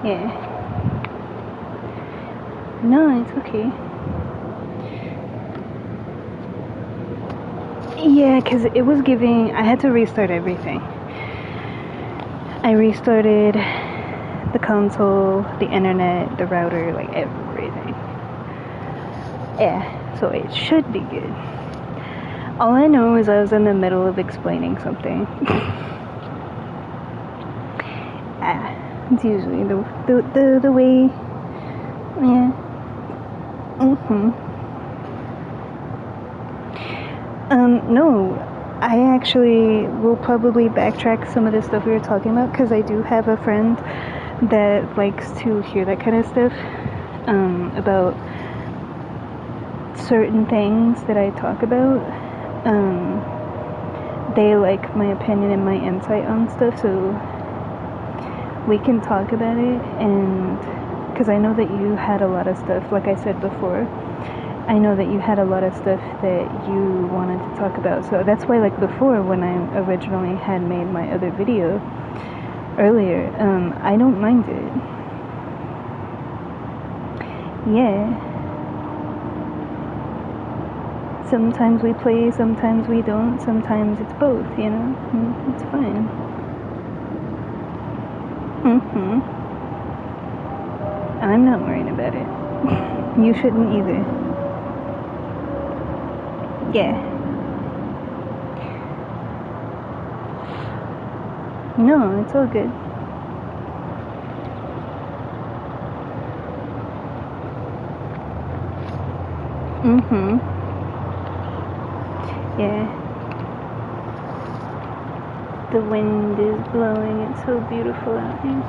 Yeah. No, it's okay. Yeah, because it was giving... I had to restart everything. I restarted the console, the internet, the router, like everything. Yeah, so it should be good. All I know is I was in the middle of explaining something. It's usually the way. Yeah. No, I actually will probably backtrack some of the stuff we were talking about, because I do have a friend that likes to hear that kind of stuff, about certain things that I talk about. They like my opinion and my insight on stuff, so we can talk about it. And because I know that you had a lot of stuff, like I said before, I know that you had a lot of stuff that you wanted to talk about. So that's why, like before, when I originally had made my other video earlier, I don't mind it. Yeah. Sometimes we play, sometimes we don't, sometimes it's both, you know? It's fine. I'm not worried about it. You shouldn't either. Yeah. No, it's all good. Yeah. The wind is blowing. It's so beautiful out here.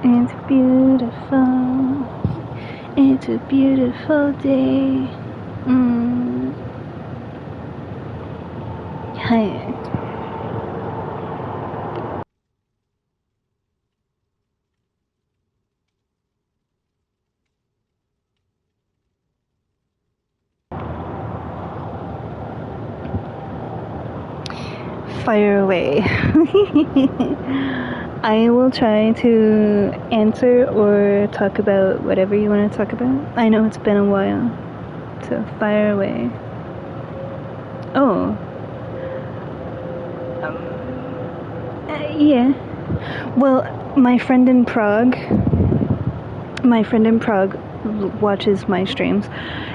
It's beautiful. It's a beautiful day. Hi. Fire away. I will try to answer or talk about whatever you want to talk about. I know it's been a while, so fire away. Oh. Yeah. Well, my friend in Prague watches my streams,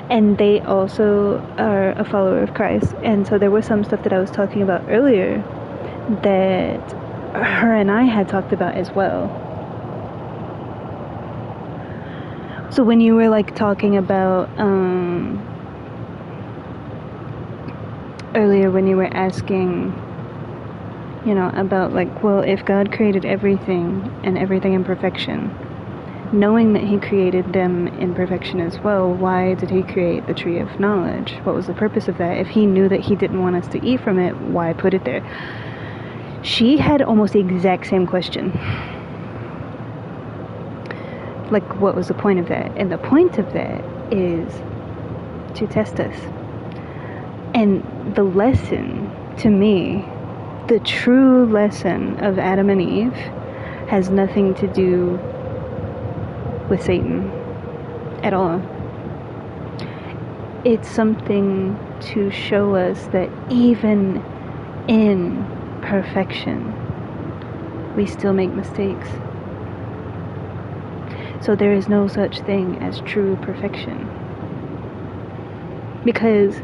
and they also are a follower of Christ. And so there was some stuff that I was talking about earlier that her and I had talked about as well. So when you were like talking about earlier, when you were asking, you know, about like, well, if God created everything and everything in perfection, knowing that he created them in perfection as well, why did he create the tree of knowledge? What was the purpose of that? If he knew that he didn't want us to eat from it, why put it there? She had almost the exact same question. Like, what was the point of that? And the point of that is to test us. And the lesson, to me, the true lesson of Adam and Eve has nothing to do with Satan at all. It's something to show us that even in perfection, we still make mistakes. So there is no such thing as true perfection. Because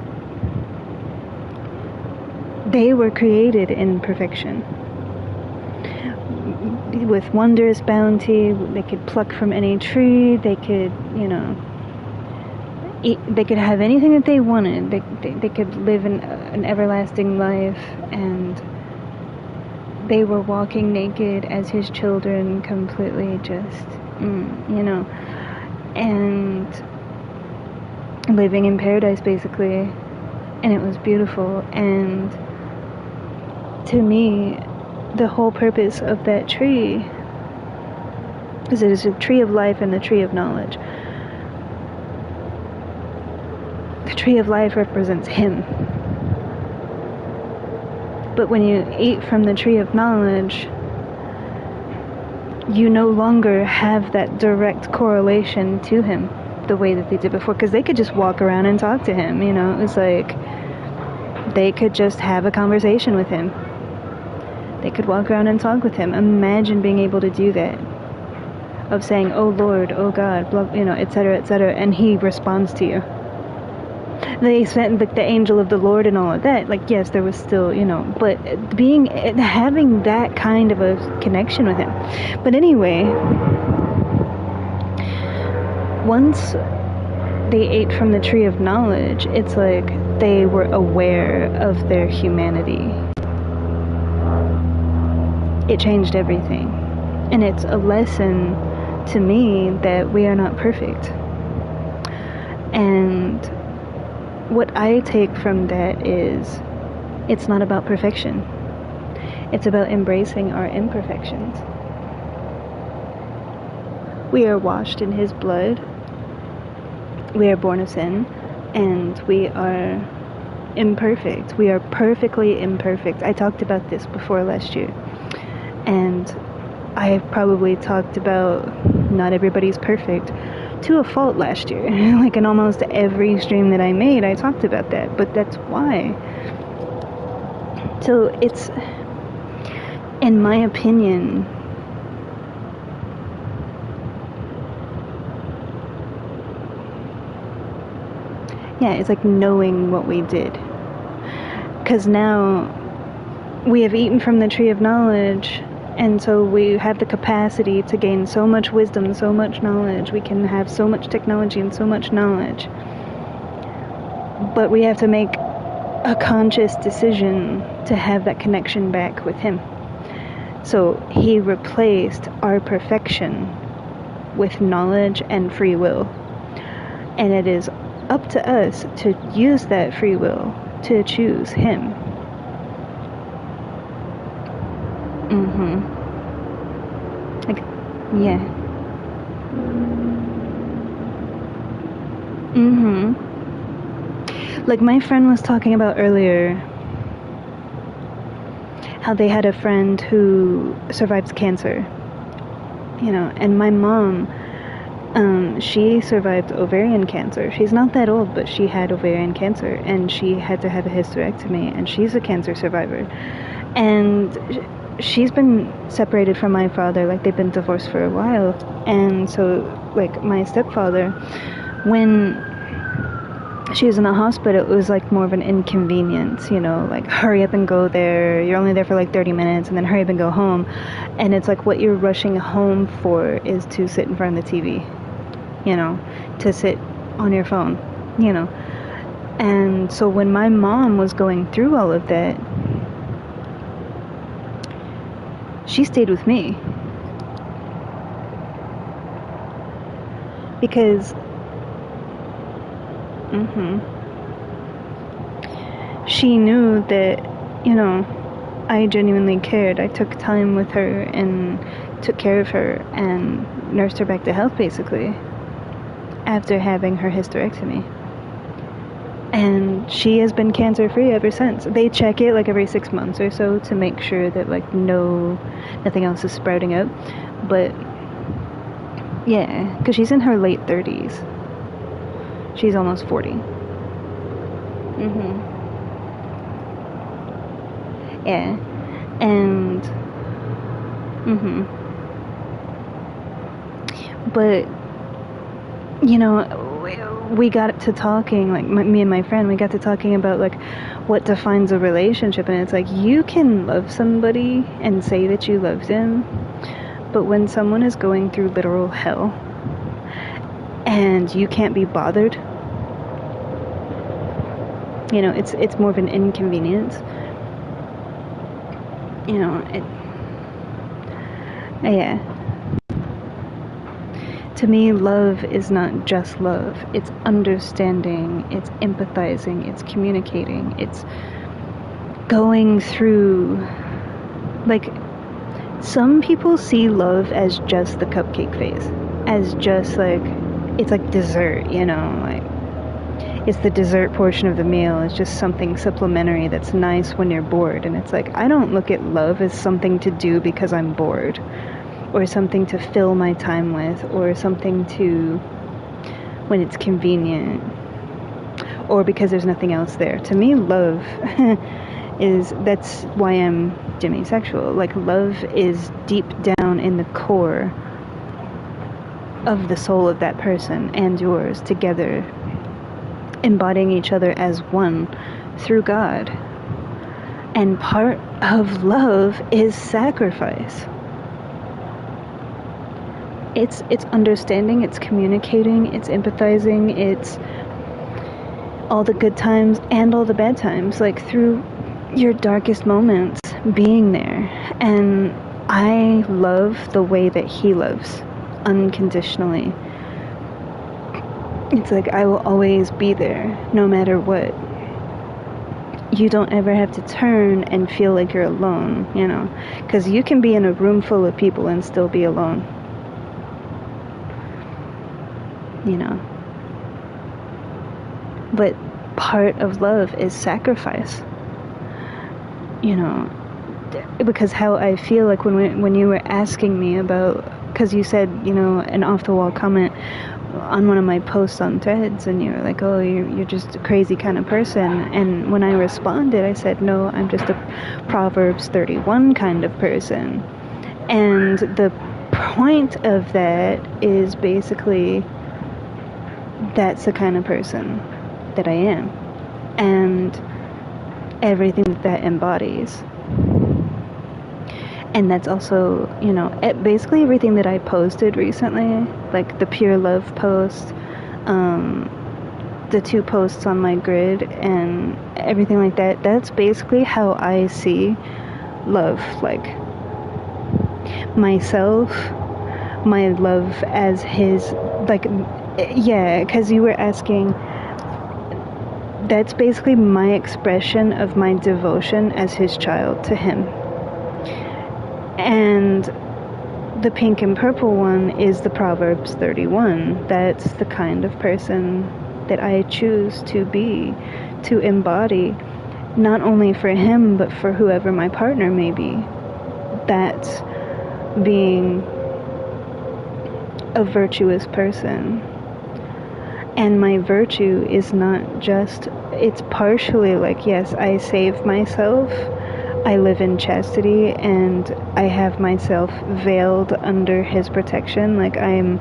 they were created in perfection. With wondrous bounty, they could pluck from any tree, they could, you know, eat, they could have anything that they wanted, they could live an everlasting life, and they were walking naked as his children, completely just, you know, and living in paradise basically, and it was beautiful. And to me, the whole purpose of that tree is it is a tree of life and the tree of knowledge. The tree of life represents him. But when you eat from the tree of knowledge, you no longer have that direct correlation to him the way that they did before, because they could just walk around and talk to him, you know. It was like they could just have a conversation with him. They could walk around and talk with him. Imagine being able to do that, of saying, oh Lord, oh God, blah, you know, etc., etc., and he responds to you. They sent the angel of the Lord and all of that. Like, yes, there was still, you know, but having that kind of a connection with him. But anyway, once they ate from the tree of knowledge, it's like they were aware of their humanity. It changed everything. And it's a lesson to me that we are not perfect. And what I take from that is, it's not about perfection. It's about embracing our imperfections. We are washed in his blood. We are born of sin. And we are imperfect. We are perfectly imperfect. I talked about this before last year. And I have probably talked about not everybody's perfect to a fault last year. Like in almost every stream that I made, I talked about that. But that's why. So it's, in my opinion, yeah, it's like knowing what we did. Because now we have eaten from the tree of knowledge, and so we have the capacity to gain so much wisdom, so much knowledge. We can have so much technology and so much knowledge. But we have to make a conscious decision to have that connection back with him. So he replaced our perfection with knowledge and free will. And it is up to us to use that free will to choose him. Like, yeah. Like my friend was talking about earlier, how they had a friend who survived cancer, you know, and my mom, she survived ovarian cancer. She's not that old, but she had ovarian cancer, and she had to have a hysterectomy, and she's a cancer survivor. And she's been separated from my father, like they've been divorced for a while. And so, like, my stepfather, when she was in the hospital, it was like more of an inconvenience, you know, like hurry up and go there. You're only there for like 30 minutes, and then hurry up and go home. And it's like what you're rushing home for is to sit in front of the TV, you know, to sit on your phone, you know. And so when my mom was going through all of that, she stayed with me. Because she knew that, you know, I genuinely cared. I took time with her and took care of her and nursed her back to health, basically, after having her hysterectomy. And she has been cancer-free ever since. They check it like every 6 months or so to make sure that like nothing else is sprouting out. But yeah, because she's in her late 30s. She's almost 40. Yeah. And but you know, we got to talking, like me and my friend, we got to talking about like what defines a relationship. And it's like, you can love somebody and say that you love them, but when someone is going through literal hell and you can't be bothered, you know, it's more of an inconvenience. You know, yeah. To me, love is not just love. It's understanding, it's empathizing, it's communicating, it's going through, like, some people see love as just the cupcake phase, as just like, it's like dessert, you know, like, it's the dessert portion of the meal. It's just something supplementary that's nice when you're bored. And it's like, I don't look at love as something to do because I'm bored, or something to fill my time with, or something to when it's convenient, or because there's nothing else there. To me, love that's why I'm demisexual. Like, love is deep down in the core of the soul of that person and yours, together, embodying each other as one through God. And part of love is sacrifice. It's understanding, it's communicating, it's empathizing, it's all the good times and all the bad times, like through your darkest moments, being there. And I love the way that he loves, unconditionally. It's like, I will always be there, no matter what. You don't ever have to turn and feel like you're alone, you know, because you can be in a room full of people and still be alone, you know. But part of love is sacrifice, you know, because how I feel like when you were asking me about, because you said, you know, an off-the-wall comment on one of my posts on Threads, and you were like, oh, you're just a crazy kind of person. And when I responded, I said, no, I'm just a Proverbs 31 kind of person. And the point of that is basically, that's the kind of person that I am, and everything that embodies. And that's also, you know, basically everything that I posted recently, like the pure love post, the 2 posts on my grid, and everything like that. That's basically how I see love. Like, myself, my love as his, like, yeah, because you were asking, that's basically my expression of my devotion as his child to him. And the pink and purple one is the Proverbs 31. That's the kind of person that I choose to be, to embody, not only for him, but for whoever my partner may be. That's being a virtuous person. And my virtue is not just, it's partially like, yes, I save myself, I live in chastity, and I have myself veiled under his protection. Like, I'm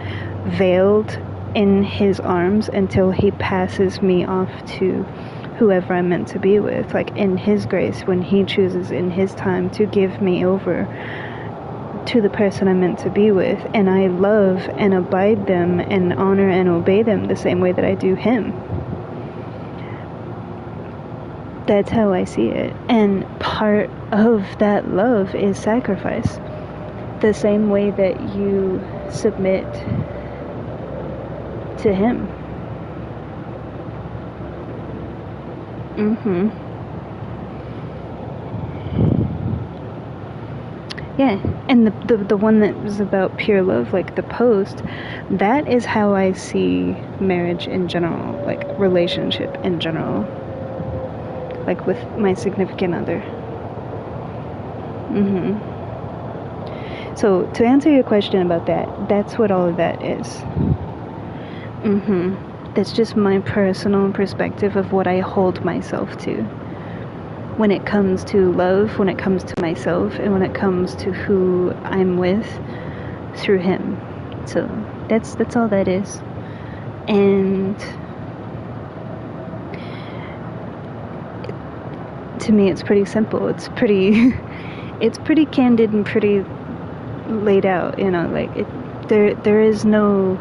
veiled in his arms until he passes me off to whoever I'm meant to be with. Like, in his grace, when he chooses in his time to give me over to the person I'm meant to be with. And I love and abide them and honor and obey them the same way that I do him. That's how I see it. And part of that love is sacrifice. The same way that you submit to him. Yeah, and the one that was about pure love, like the post, that is how I see marriage in general, like relationship in general, like with my significant other. So to answer your question about that, that's what all of that is. That's just my personal perspective of what I hold myself to. When it comes to love, when it comes to myself, and when it comes to who I'm with through him. So that's all that is. And to me, it's pretty simple. It's pretty candid and pretty laid out. You know, like there is no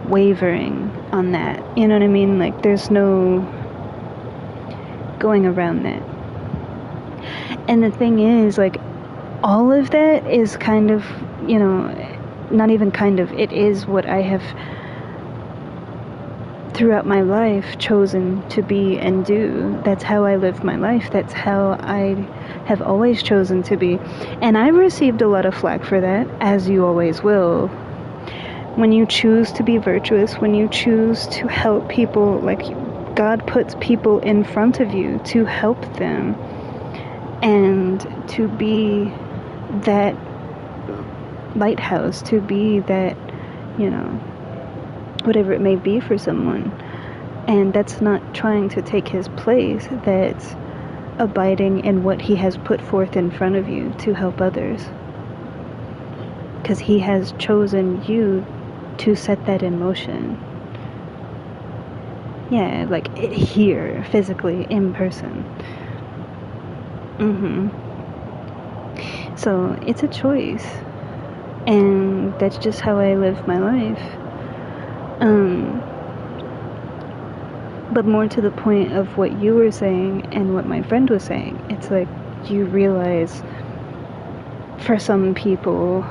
wavering on that. You know what I mean? Like, there's no going around that. And the thing is, like, all of that is kind of, you know, not even kind of, it is what I have throughout my life chosen to be and do. That's how I live my life. That's how I have always chosen to be. And I've received a lot of flack for that, as you always will. When you choose to be virtuous, when you choose to help people, like God puts people in front of you to help them and to be that lighthouse, to be that, whatever it may be for someone. And that's not trying to take his place, that's abiding in what he has put forth in front of you to help others. Because he has chosen you to set that in motion. Yeah, like here, physically, in person. So it's a choice. And that's just how I live my life. But more to the point of what you were saying and what my friend was saying, it's like you realize for some people,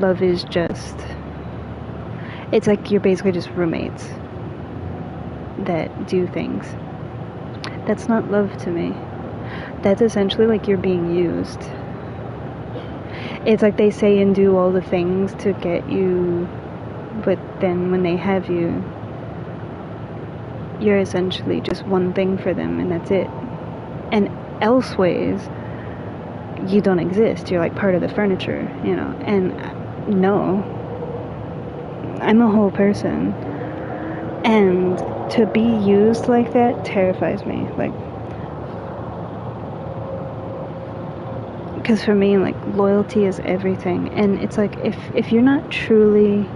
love is just, it's like you're basically just roommates that do things. That's not love to me. That's essentially like you're being used. It's like they say and do all the things to get you, but then when they have you, you're essentially just one thing for them, and that's it. And elseways, you don't exist. You're like part of the furniture, and no, I'm a whole person. And to be used like that terrifies me. Like, because for me, like, loyalty is everything. And it's like, if you're not truly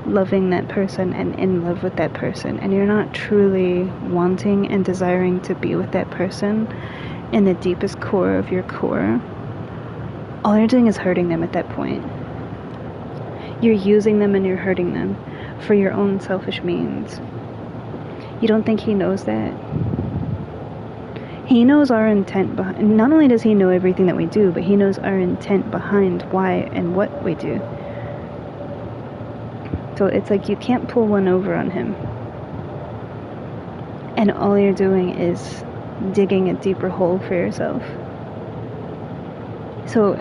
loving that person and in love with that person, and you're not truly wanting and desiring to be with that person in the deepest core of your core, all you're doing is hurting them at that point. You're using them and you're hurting them for your own selfish means. You don't think he knows that? He knows our intent behind. Not only does he know everything that we do, but he knows our intent behind why and what we do. So it's like you can't pull one over on him. And all you're doing is digging a deeper hole for yourself. So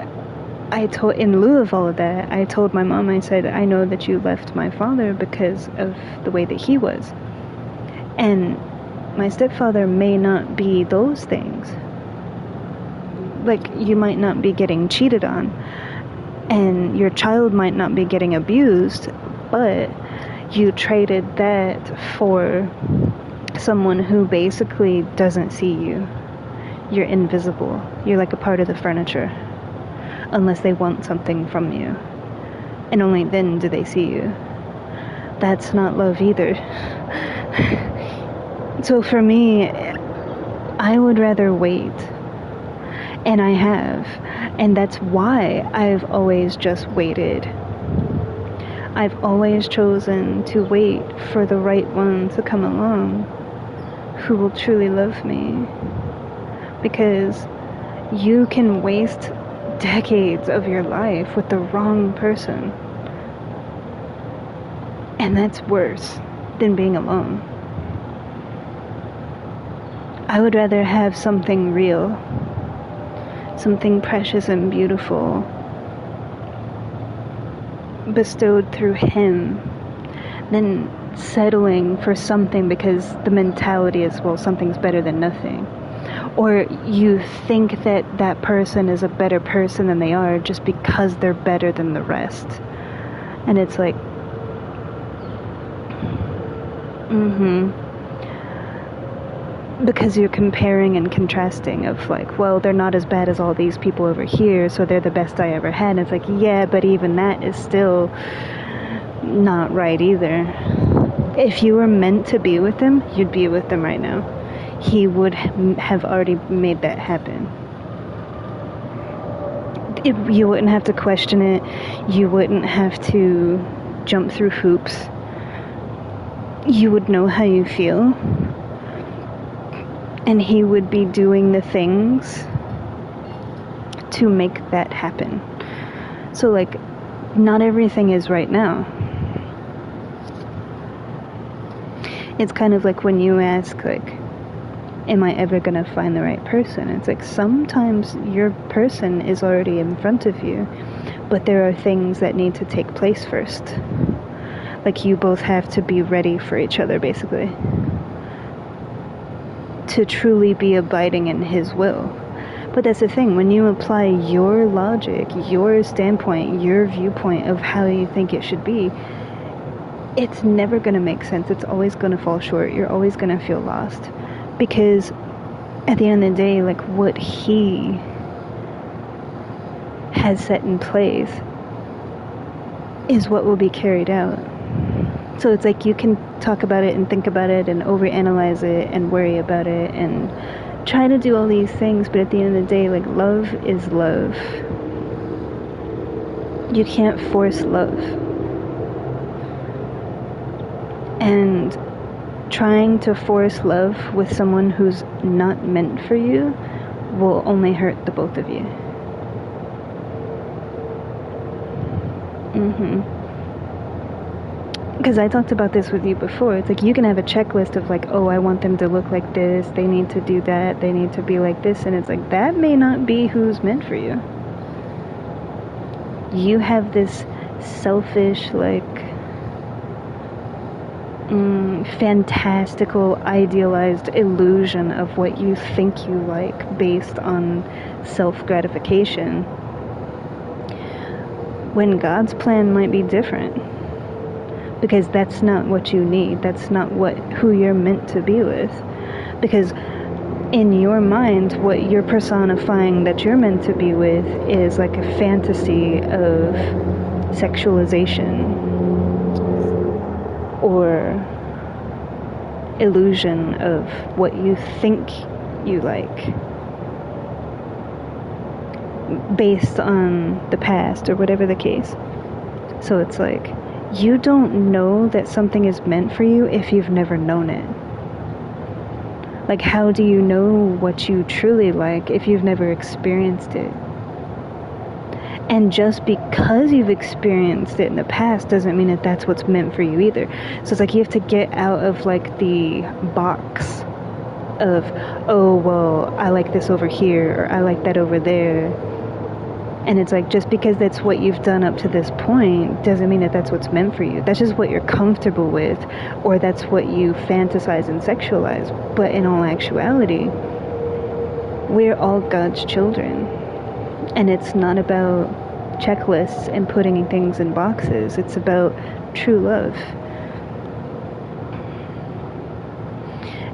in lieu of all of that, I told my mom, I said, I know that you left my father because of the way that he was. And my stepfather may not be those things. Like, you might not be getting cheated on, and your child might not be getting abused, but you traded that for someone who basically doesn't see you. You're invisible. You're like a part of the furniture, unless they want something from you, and only then do they see you. That's not love either. So for me, I would rather wait, and I have, and that's why I've always just waited. I've always chosen to wait for the right one to come along who will truly love me, because you can waste decades of your life with the wrong person, and that's worse than being alone. I would rather have something real, something precious and beautiful bestowed through him than settling for something because the mentality is, well, something's better than nothing. Or you think that that person is a better person than they are just because they're better than the rest. And it's like, because you're comparing and contrasting of like, well, they're not as bad as all these people over here, so they're the best I ever had. And it's like, yeah, but even that is still not right either. If you were meant to be with them, you'd be with them right now. He would have already made that happen. You wouldn't have to question it. You wouldn't have to jump through hoops. You would know how you feel. And he would be doing the things to make that happen. So, like, not everything is right now. It's kind of like when you ask, like, am I ever going to find the right person? It's like sometimes your person is already in front of you, But there are things that need to take place first. Like, you both have to be ready for each other, basically, to truly be abiding in his will. But that's the thing, when you apply your logic, your standpoint, your viewpoint of how you think it should be, it's never going to make sense. It's always going to fall short. You're always going to feel lost. Because at the end of the day, like, what he has set in place is what will be carried out. So it's like, you can talk about it and think about it and overanalyze it and worry about it and try to do all these things, but at the end of the day, like, love is love. You can't force love. And trying to force love with someone who's not meant for you will only hurt the both of you. Because I talked about this with you before. It's like, you can have a checklist of like, oh, I want them to look like this, they need to do that, they need to be like this, and it's like, that may not be who's meant for you. You have this selfish, like, fantastical, idealized illusion of what you think you like based on self-gratification, when God's plan might be different. Because that's not what you need. That's not who you're meant to be with. Because in your mind, what you're personifying that you're meant to be with is like a fantasy of sexualization or illusion of what you think you like based on the past or whatever the case. So it's like, you don't know that something is meant for you if you've never known it. Like, how do you know what you truly like if you've never experienced it? And just because you've experienced it in the past doesn't mean that that's what's meant for you either. So it's like, you have to get out of like the box of, oh, well, I like this over here, or I like that over there. And it's like, just because that's what you've done up to this point doesn't mean that that's what's meant for you. That's just what you're comfortable with, or that's what you fantasize and sexualize. But in all actuality, we're all God's children. And it's not about checklists and putting things in boxes. It's about true love.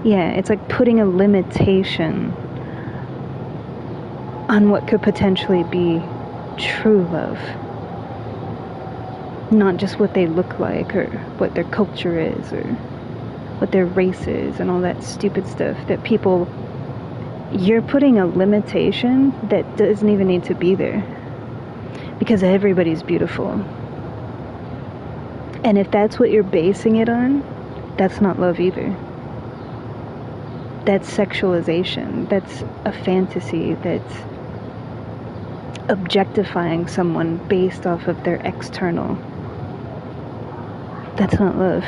Yeah, it's like putting a limitation on what could potentially be true love. Not just what they look like, or what their culture is, or what their race is, and all that stupid stuff that people... You're putting a limitation that doesn't even need to be there. Because everybody's beautiful. And if that's what you're basing it on, that's not love either. That's sexualization. That's a fantasy. That's objectifying someone based off of their external. That's not love.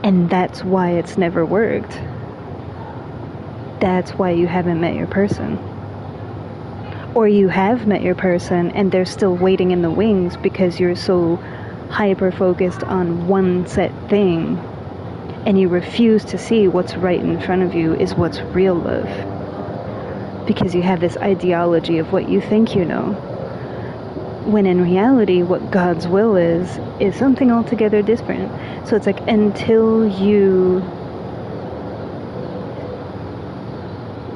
And that's why it's never worked. That's why you haven't met your person. Or you have met your person and they're still waiting in the wings because you're so hyper-focused on one set thing, and you refuse to see what's right in front of you is what's real love. Because you have this ideology of what you think you know. When in reality, what God's will is something altogether different. So it's like, until you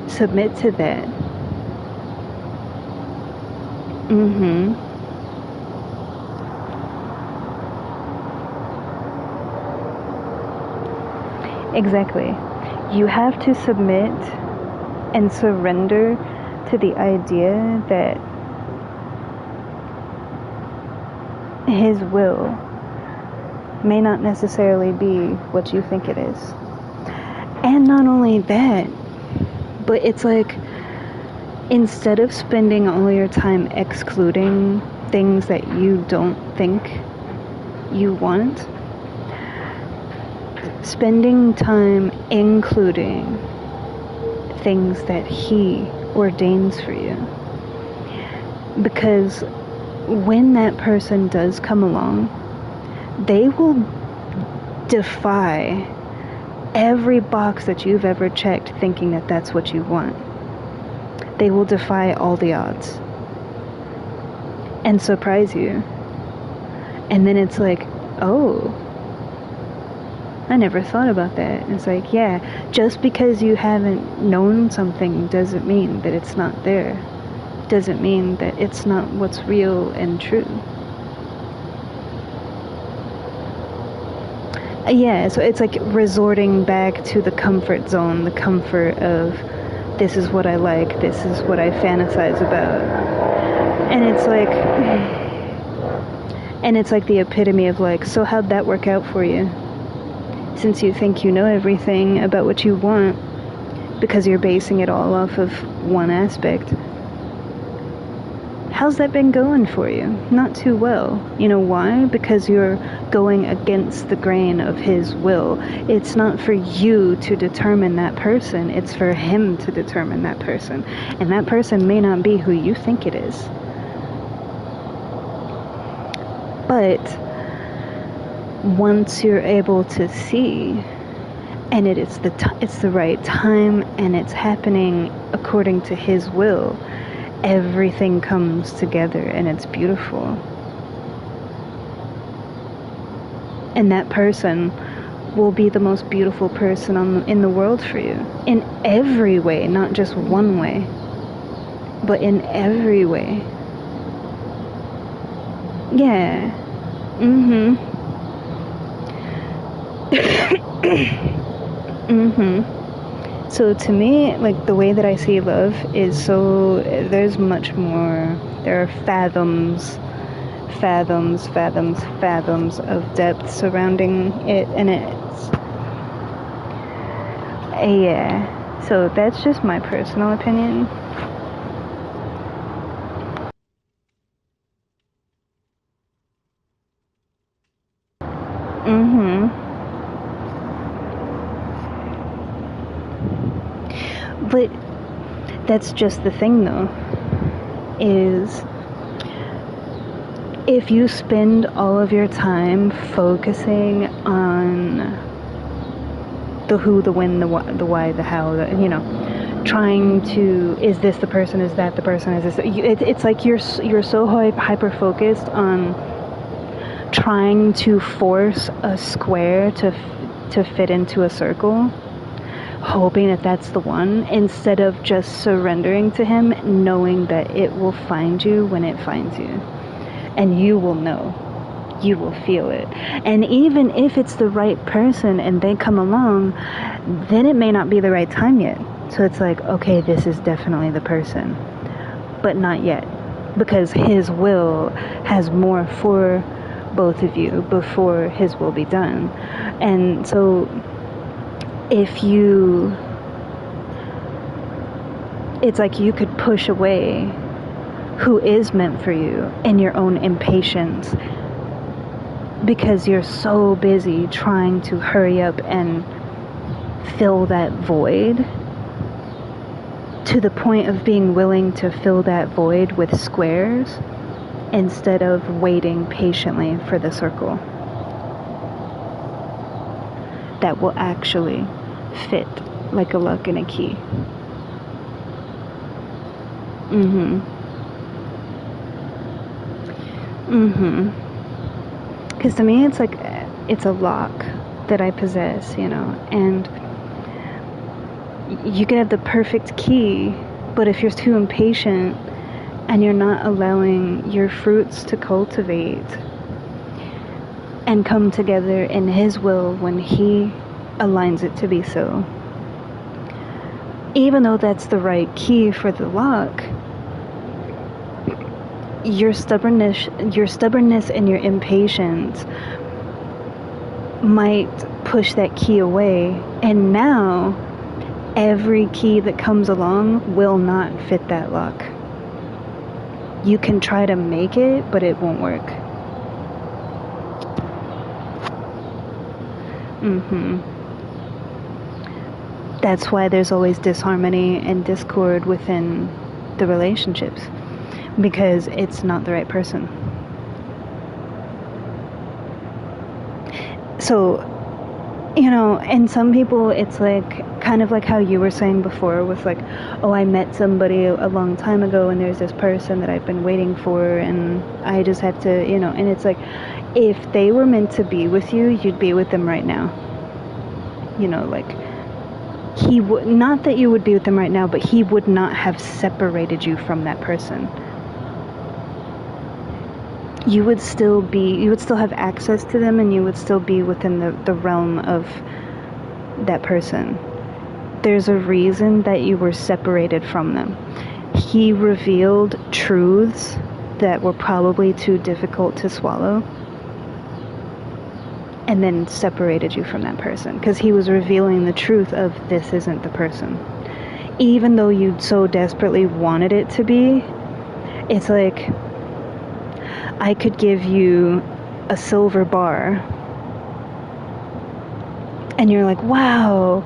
submit to that, exactly. You have to submit and surrender to the idea that His will may not necessarily be what you think it is. And not only that, but it's like, instead of spending all your time excluding things that you don't think you want, spending time including things that He ordains for you. Because when that person does come along, they will defy every box that you've ever checked thinking that that's what you want. They will defy all the odds and surprise you. And then it's like, oh, I never thought about that. And it's like, yeah, just because you haven't known something doesn't mean that it's not there. Doesn't mean that it's not what's real and true. Yeah, so it's like resorting back to the comfort zone, the comfort of this is what I like, this is what I fantasize about. And it's like the epitome of like, so how'd that work out for you? Since you think you know everything about what you want because you're basing it all off of one aspect. How's that been going for you? Not too well. You know why? Because you're going against the grain of his will. It's not for you to determine that person. It's for him to determine that person. And that person may not be who you think it is. But once you're able to see, and it's the right time, and it's happening according to his will, everything comes together and it's beautiful. And that person will be the most beautiful person in the world for you, in every way, not just one way, but in every way. Yeah. So to me, like, the way that I see love is there's much more. There are fathoms of depth surrounding it, and it's, yeah. So that's just my personal opinion. But that's just the thing, though, is if you spend all of your time focusing on the who, the when, the why, the how, trying to, is this the person, is that the person, is this, it's like you're so hyper focused on trying to force a square to fit into a circle, hoping that that's the one, instead of just surrendering to him, knowing that it will find you when it finds you. And you will know. You will feel it. And even if it's the right person and they come along, then it may not be the right time yet. So it's like, okay, this is definitely the person. But not yet. Because his will has more for both of you before his will be done. And so it's like you could push away who is meant for you in your own impatience, because you're so busy trying to hurry up and fill that void, to the point of being willing to fill that void with squares instead of waiting patiently for the circle that will actually fit like a lock and a key. Because to me, it's like, it's a lock that I possess, and you can have the perfect key, but if you're too impatient and you're not allowing your fruits to cultivate and come together in his will when he aligns it to be so, even though that's the right key for the lock, your stubbornness and your impatience might push that key away, and now every key that comes along will not fit that lock. You can try to make it, but it won't work. That's why there's always disharmony and discord within the relationships. because it's not the right person. So, you know, and some people, it's like, kind of like how you were saying before with like, oh, I met somebody a long time ago and there's this person that I've been waiting for and I just have to, you know, and it's like, if they were meant to be with you, you'd be with them right now. You know, like, he would, not that you would be with them right now, but he would not have separated you from that person. You would still have access to them, and you would still be within the realm of that person. There's a reason that you were separated from them. He revealed truths that were probably too difficult to swallow, and then separated you from that person, because he was revealing the truth of this isn't the person. Even though you so desperately wanted it to be, it's like, I could give you a silver bar and you're like, wow,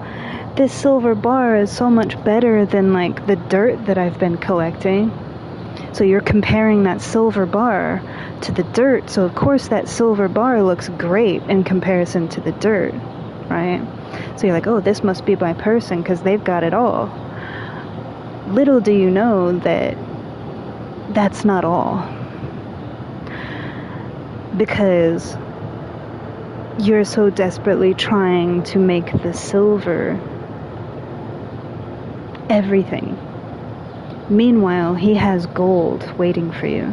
this silver bar is so much better than like the dirt that I've been collecting. So you're comparing that silver bar to the dirt, so of course that silver bar looks great in comparison to the dirt, right? So you're like, oh, this must be my person because they've got it all. Little do you know that that's not all. Because you're so desperately trying to make the silver everything. Meanwhile, he has gold waiting for you.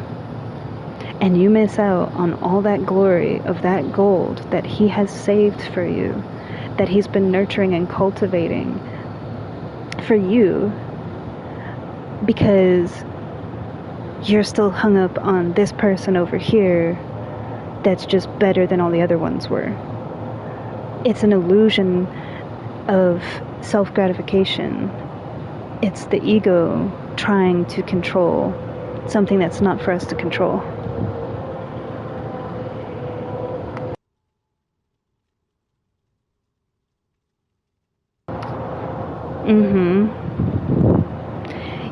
And you miss out on all that glory of that gold that he has saved for you, that he's been nurturing and cultivating for you, because you're still hung up on this person over here that's just better than all the other ones were. It's an illusion of self-gratification. It's the ego trying to control something that's not for us to control.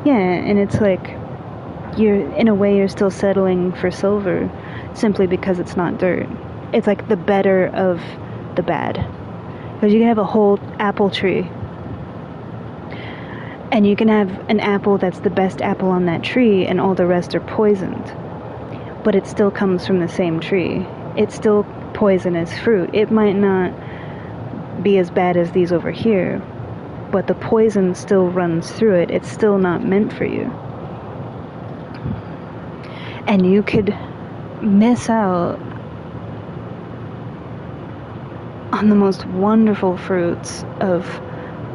Yeah, and it's like, in a way you're still settling for silver simply because it's not dirt. It's like the better of the bad. Because you can have a whole apple tree, and you can have an apple that's the best apple on that tree, and all the rest are poisoned. But it still comes from the same tree. It's still poisonous fruit. It might not be as bad as these over here, but the poison still runs through it. It's still not meant for you. And you could miss out on the most wonderful fruits of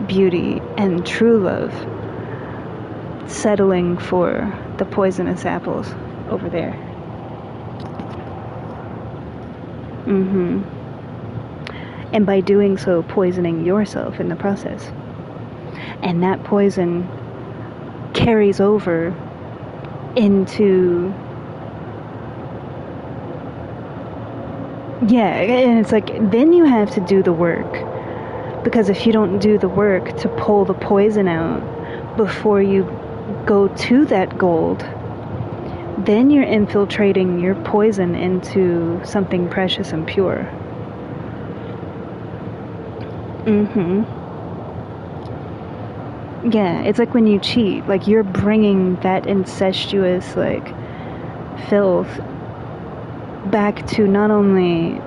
beauty and true love, settling for the poisonous apples over there. And by doing so, poisoning yourself in the process. And that poison carries over into, and it's like, then you have to do the work, because if you don't do the work to pull the poison out before you go to that gold, then you're infiltrating your poison into something precious and pure. Yeah, it's like when you cheat, like you're bringing that incestuous, like, filth back to not only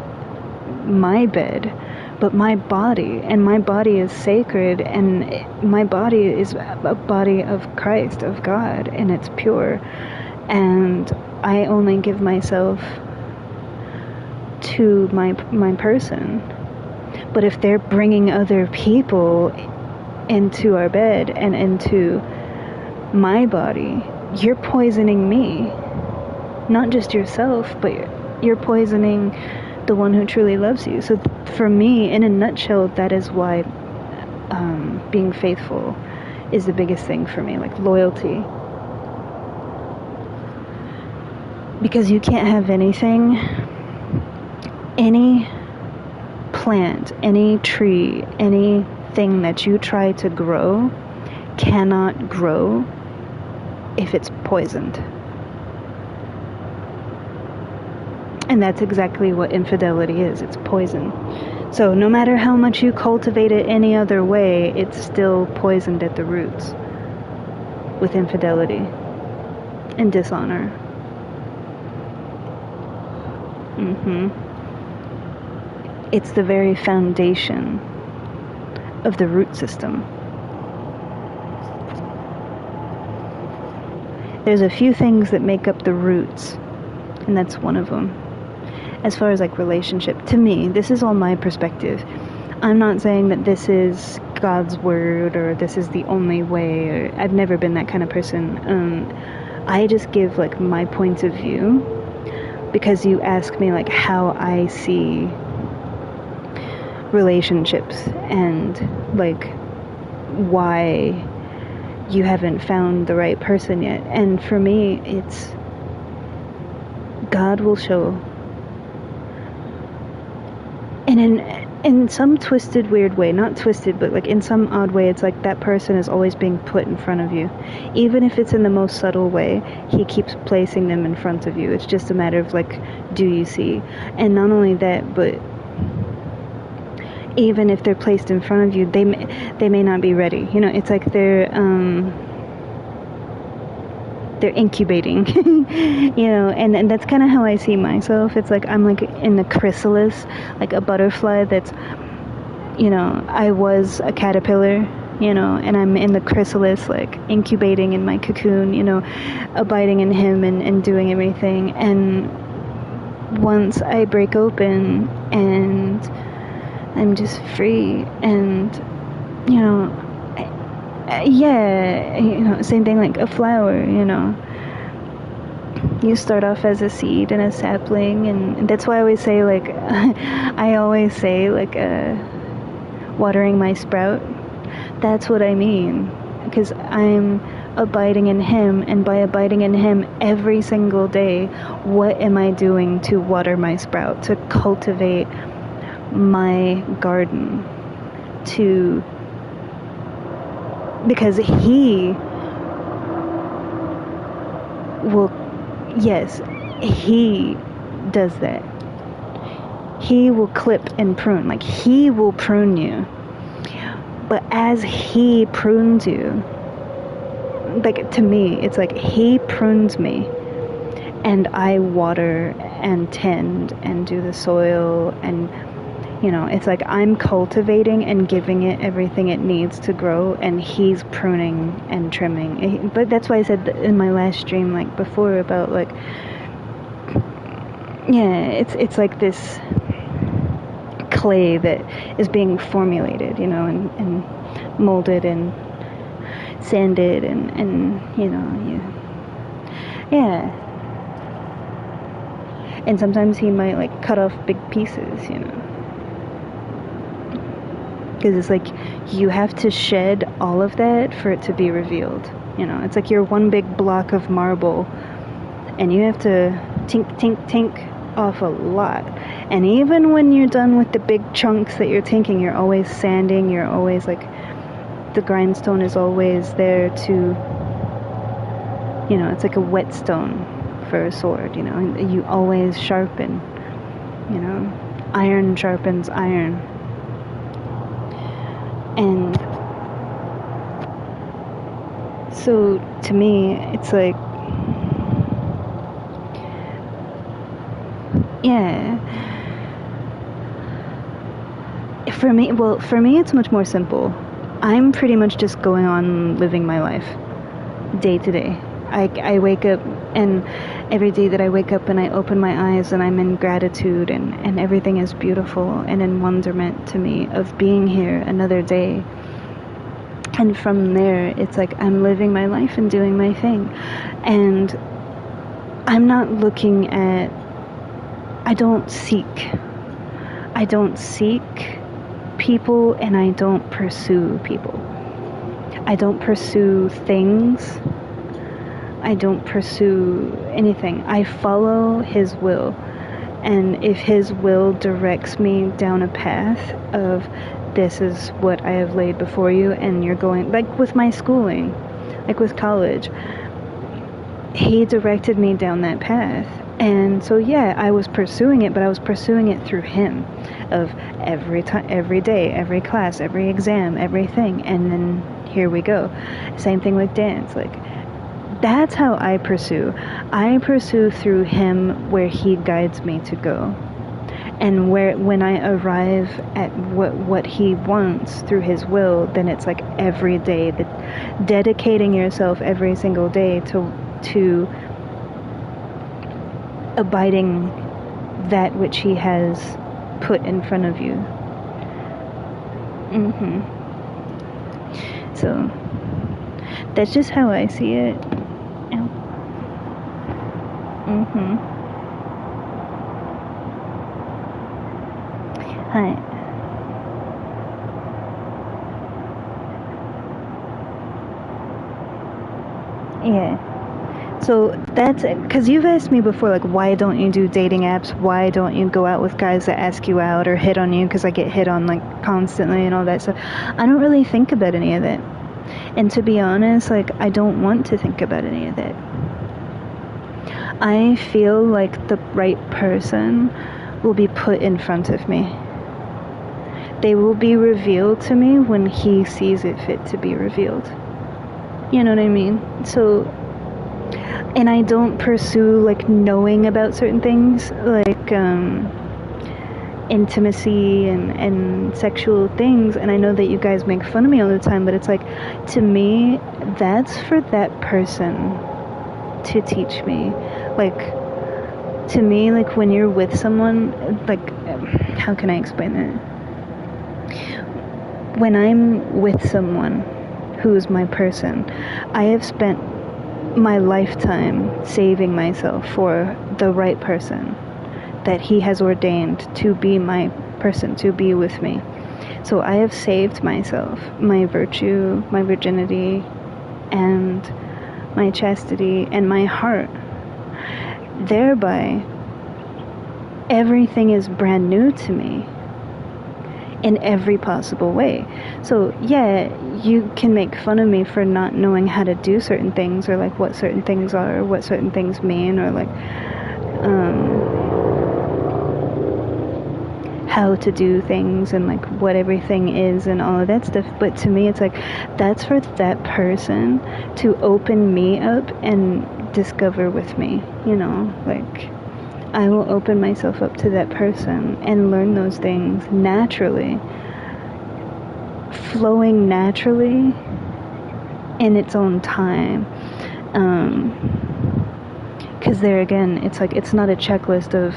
my bed, but my body. And my body is sacred, and my body is a body of Christ, of God, and it's pure. And I only give myself to my person. But if they're bringing other people into our bed and into my body, you're poisoning me. Not just yourself, but you're poisoning the one who truly loves you. So for me, in a nutshell, that is why being faithful is the biggest thing for me, like loyalty. Because you can't have anything, any plant, any tree, anything that you try to grow cannot grow if it's poisoned. And that's exactly what infidelity is. It's poison. So no matter how much you cultivate it any other way, it's still poisoned at the roots with infidelity and dishonor. It's the very foundation of the root system. There's a few things that make up the roots, and that's one of them. As far as like relationship, to me, this is all my perspective. I'm not saying that this is God's word or this is the only way, or I've never been that kind of person. I just give like my point of view because you ask me like how I see relationships and like why you haven't found the right person yet. And for me, it's God will show. And in some twisted, weird way, not twisted, but like in some odd way, it's like that person is always being put in front of you. Even if it's in the most subtle way, he keeps placing them in front of you. It's just a matter of like, do you see? And not only that, but even if they're placed in front of you, they may not be ready. You know, it's like they're incubating, you know, and that's kind of how I see myself. It's like I'm like in the chrysalis, like a butterfly that's, you know, I was a caterpillar, you know, and I'm in the chrysalis, like incubating in my cocoon, you know, abiding in him and doing everything. And once I break open and I'm just free, and, you know, yeah, you know, same thing like a flower, you know. You start off as a seed and a sapling, and that's why I always say, like, watering my sprout. That's what I mean, because I'm abiding in him, and by abiding in him every single day, what am I doing to water my sprout, to cultivate my garden, because he will, yes, he does that. He will clip and prune, like he will prune you. But as he prunes you, like to me, it's like he prunes me, and I water and tend and do the soil, and you know, it's like I'm cultivating and giving it everything it needs to grow, and he's pruning and trimming. But that's why I said in my last stream, like before, about like, yeah, it's like this clay that is being formulated, you know, and molded and sanded and you know, yeah. And sometimes he might like cut off big pieces, you know. Because it's like you have to shed all of that for it to be revealed. You know, it's like you're one big block of marble, and you have to tink off a lot. And even when you're done with the big chunks that you're tinking, you're always sanding. You're always like, the grindstone is always there to, you know, it's like a whetstone for a sword. You know, and you always sharpen. You know, iron sharpens iron. And so to me, it's like, yeah, for me, it's much more simple. I'm pretty much just going on living my life day to day. I wake up, and every day that I wake up and I open my eyes and I'm in gratitude, and everything is beautiful and in wonderment to me of being here another day. And from there, it's like I'm living my life and doing my thing. And I'm not looking at, I don't seek people, and I don't pursue people. I don't pursue things. I don't pursue anything. I follow his will. And if his will directs me down a path of, this is what I have laid before you, and you're going, like with my schooling, like with college, he directed me down that path, And so yeah, I was pursuing it, but I was pursuing it through him, of every time, every day, every class, every exam, everything. And then here we go. Same thing with dance. Like, that's how I pursue. I pursue through him, where he guides me to go. And when I arrive at what he wants through his will, then it's like every day, dedicating yourself every single day to abiding that which he has put in front of you. So that's just how I see it. Hi. Yeah. So that's because you've asked me before, like, why don't you do dating apps? Why don't you go out with guys that ask you out or hit on you? Because I get hit on, like, constantly and all that stuff. I don't really think about any of that. And to be honest, like, I don't want to think about any of that. I feel like the right person will be put in front of me. They will be revealed to me when he sees it fit to be revealed. You know what I mean? So, and I don't pursue, like, knowing about certain things, like, intimacy and sexual things. And I know that you guys make fun of me all the time, but it's like, to me, that's for that person to teach me. Like, to me, like, when you're with someone, like, how can I explain that? When I'm with someone who's my person, I have spent my lifetime saving myself for the right person that he has ordained to be my person, to be with me. So I have saved myself, my virtue, my virginity, and my chastity, and my heart. Thereby, everything is brand new to me in every possible way. So yeah, you can make fun of me for not knowing how to do certain things, or like what certain things are, or what certain things mean, or like how to do things, and like what everything is and all of that stuff. But to me, it's like, that's for that person to open me up and discover with me, you know, like, I will open myself up to that person and learn those things naturally, flowing naturally in its own time. Because there again, it's like, it's not a checklist of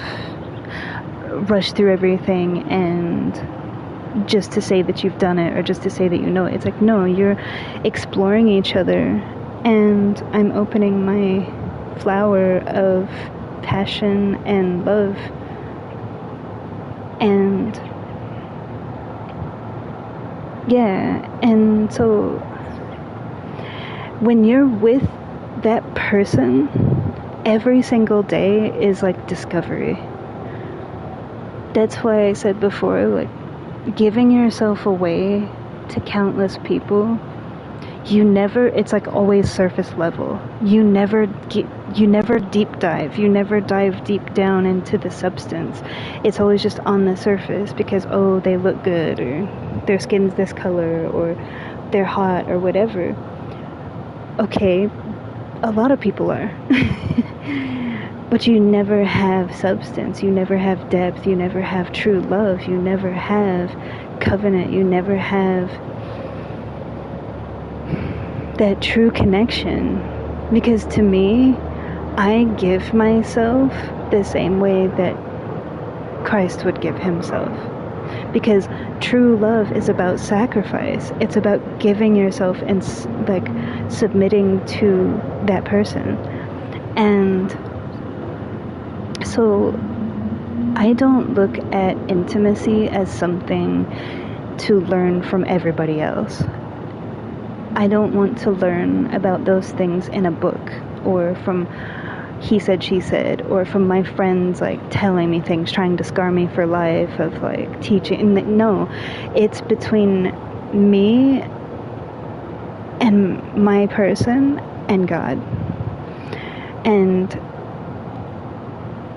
rush through everything and just to say that you've done it, or just to say that you know it. It's like, no, you're exploring each other, and I'm opening my flower of passion and love. And yeah, and so when you're with that person, every single day is like discovery. That's why I said before, like, giving yourself away to countless people, it's like always surface level. You never deep dive. You never dive deep down into the substance. It's always just on the surface because, oh, they look good, or their skin's this color, or they're hot, or whatever. Okay, a lot of people are. But you never have substance, you never have depth, you never have true love, you never have covenant, you never have that true connection. Because to me, I give myself the same way that Christ would give himself. Because true love is about sacrifice. It's about giving yourself and like submitting to that person. And so I don't look at intimacy as something to learn from everybody else. I don't want to learn about those things in a book, or from he said, she said, or from my friends like telling me things, trying to scar me for life, of like teaching. No, it's between me and my person and God. And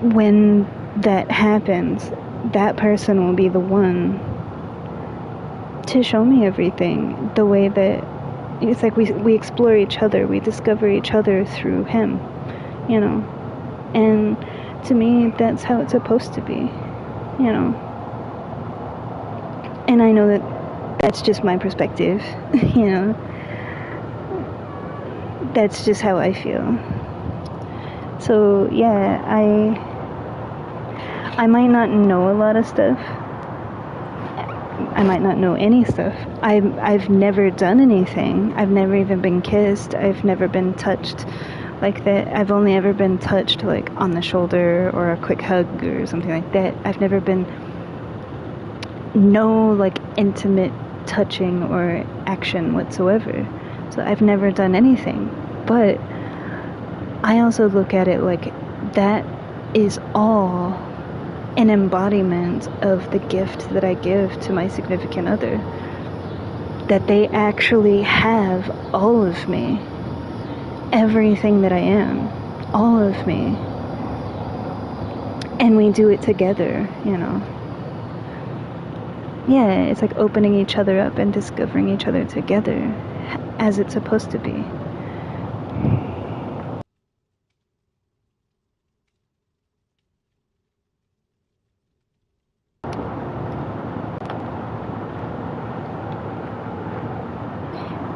when that happens, that person will be the one to show me everything, the way that it's like we explore each other, we discover each other through him, you know. And to me, that's how it's supposed to be, you know. And I know that that's just my perspective, you know. That's just how I feel. So yeah, I might not know a lot of stuff. I might not know any stuff. I've never done anything. I've never even been kissed. I've never been touched like that. I've only ever been touched like on the shoulder or a quick hug or something like that. I've never been no like intimate touching or action whatsoever. So I've never done anything. But I also look at it like that is all an embodiment of the gift that I give to my significant other. That they actually have all of me. Everything that I am. All of me. And we do it together, you know. Yeah, it's like opening each other up and discovering each other together as it's supposed to be.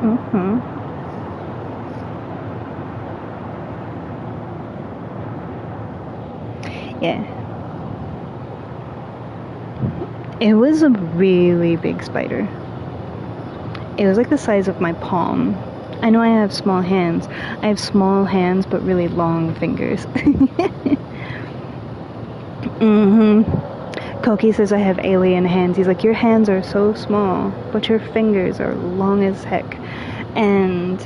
Mm-hmm. Yeah. It was a really big spider. It was like the size of my palm. I know I have small hands. I have small hands but really long fingers. Mm-hmm. Koki says I have alien hands. He's like, your hands are so small, but your fingers are long as heck. And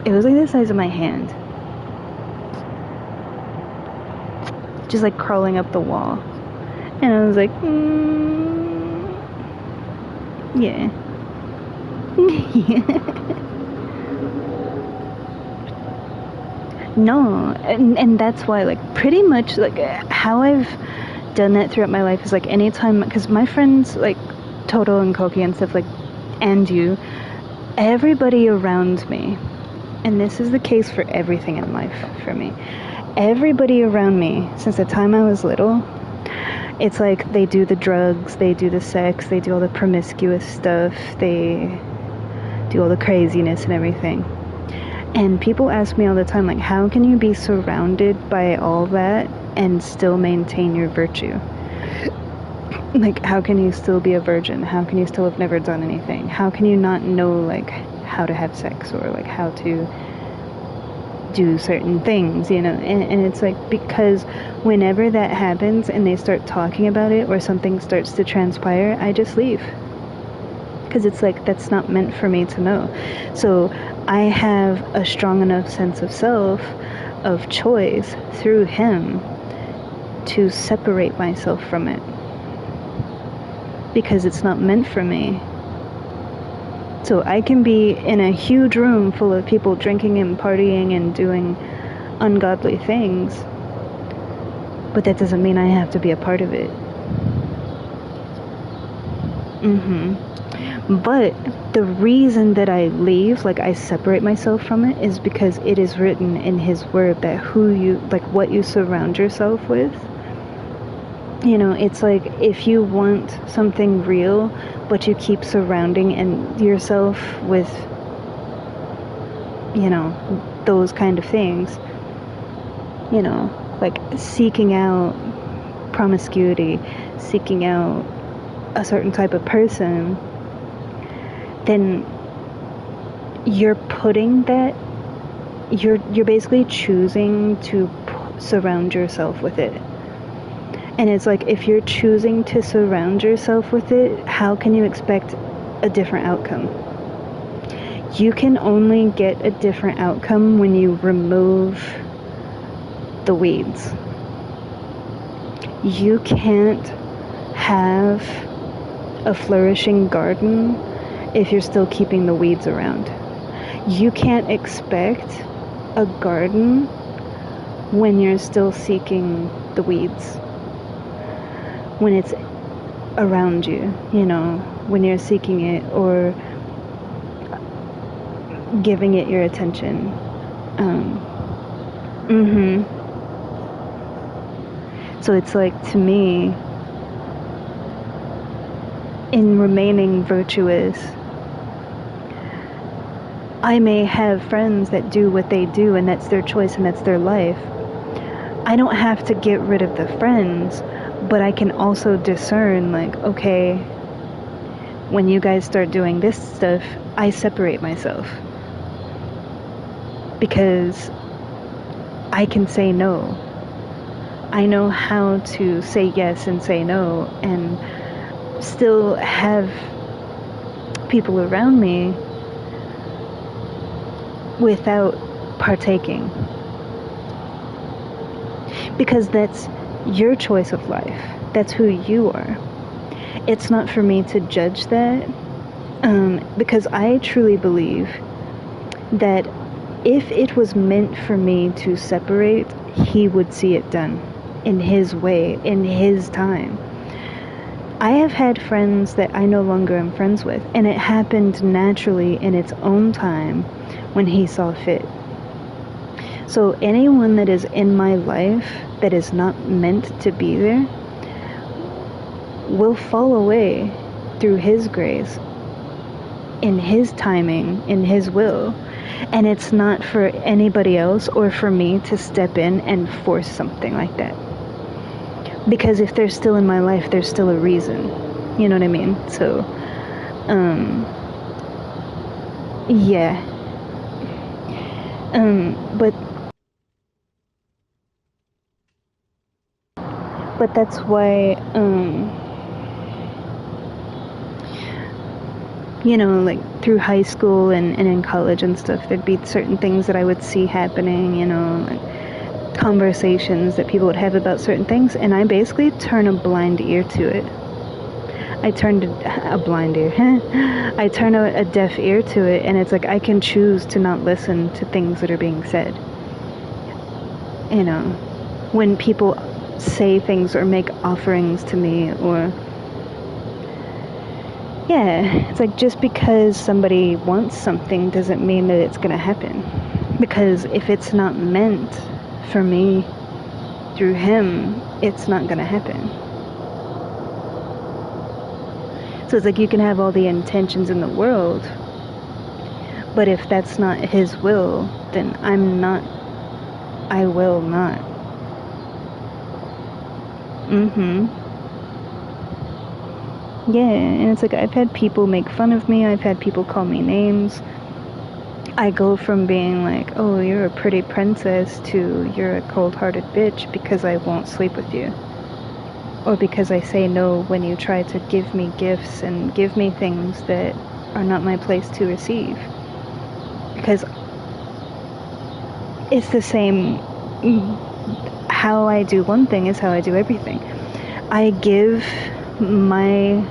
it was like the size of my hand. Just like crawling up the wall. And I was like, yeah. No, and that's why, like, pretty much, like, how I've done that throughout my life is, like, anytime, because my friends, like, Toto and Koki and stuff, like, and you, everybody around me, and this is the case for everything in life for me, everybody around me, since the time I was little, it's like they do the drugs, they do the sex, they do all the promiscuous stuff, they do all the craziness and everything. And people ask me all the time, like, how can you be surrounded by all that and still maintain your virtue? Like, how can you still be a virgin? How can you still have never done anything? How can you not know, like, how to have sex or, like, how to do certain things, you know? And it's like, because whenever that happens and they start talking about it or something starts to transpire, I just leave. Because it's like, that's not meant for me to know. So I have a strong enough sense of self, of choice through him to separate myself from it. Because it's not meant for me. So I can be in a huge room full of people drinking and partying and doing ungodly things, but that doesn't mean I have to be a part of it. But the reason that I leave, like I separate myself from it, is because it is written in his word that what you surround yourself with, you know, it's like if you want something real, but you keep surrounding yourself with, you know, those kind of things, you know, like seeking out promiscuity, seeking out a certain type of person, then you're putting that, you're basically choosing to surround yourself with it. And it's like, if you're choosing to surround yourself with it, how can you expect a different outcome? You can only get a different outcome when you remove the weeds. You can't have a flourishing garden if you're still keeping the weeds around. You can't expect a garden when you're still seeking the weeds, when it's around you, you know, when you're seeking it or giving it your attention. So it's like, to me, in remaining virtuous, I may have friends that do what they do and that's their choice and that's their life. I don't have to get rid of the friends, but I can also discern, like, okay, when you guys start doing this stuff, I separate myself. Because I can say no. I know how to say yes and say no and still have people around me without partaking. Because that's your choice of life. That's who you are. It's not for me to judge that, because I truly believe that if it was meant for me to separate, he would see it done in his way, in his time. I have had friends that I no longer am friends with, and it happened naturally in its own time when he saw fit. So anyone that is in my life that is not meant to be there will fall away through his grace, in his timing, in his will. And it's not for anybody else or for me to step in and force something like that. Because if they're still in my life, there's still a reason. You know what I mean? So, yeah. But that's why, you know, like through high school and in college and stuff, there'd be certain things that I would see happening, you know, like conversations that people would have about certain things, and I basically turn a blind ear to it. I turned a blind ear. I turn a deaf ear to it, and it's like I can choose to not listen to things that are being said. You know, when people say things or make offerings to me, or yeah, it's like just because somebody wants something doesn't mean that it's gonna happen. Because if it's not meant for me through him, it's not gonna happen. So it's like you can have all the intentions in the world, but if that's not his will, then I will not. Yeah, and it's like I've had people make fun of me, I've had people call me names. I go from being like, oh, you're a pretty princess, to you're a cold-hearted bitch because I won't sleep with you. Or because I say no when you try to give me gifts and give me things that are not my place to receive. Because it's the same, how I do one thing is how I do everything. I give my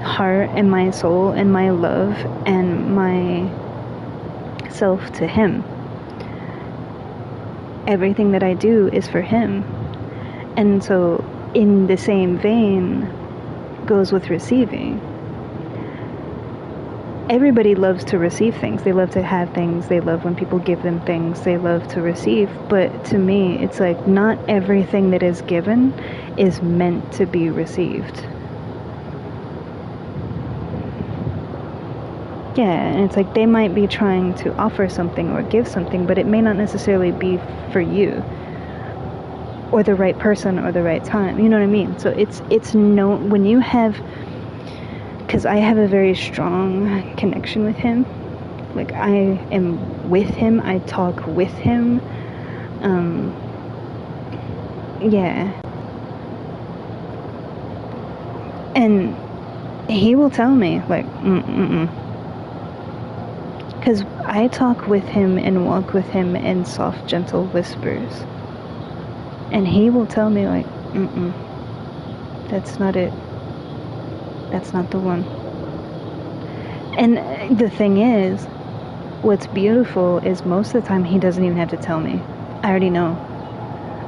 heart and my soul and my love and my self to him. Everything that I do is for him. And so in the same vein goes with receiving. Everybody loves to receive things. They love to have things. They love when people give them things. They love to receive. But to me, it's like not everything that is given is meant to be received. Yeah, and it's like they might be trying to offer something or give something, but it may not necessarily be for you, or the right person, or the right time. You know what I mean? So it's no, when you have, because I have a very strong connection with him. Like I am with him. I talk with him. Yeah. And he will tell me, like, because I talk with him and walk with him in soft, gentle whispers. And he will tell me, like, that's not it. That's not the one. And the thing is, what's beautiful is most of the time he doesn't even have to tell me. I already know.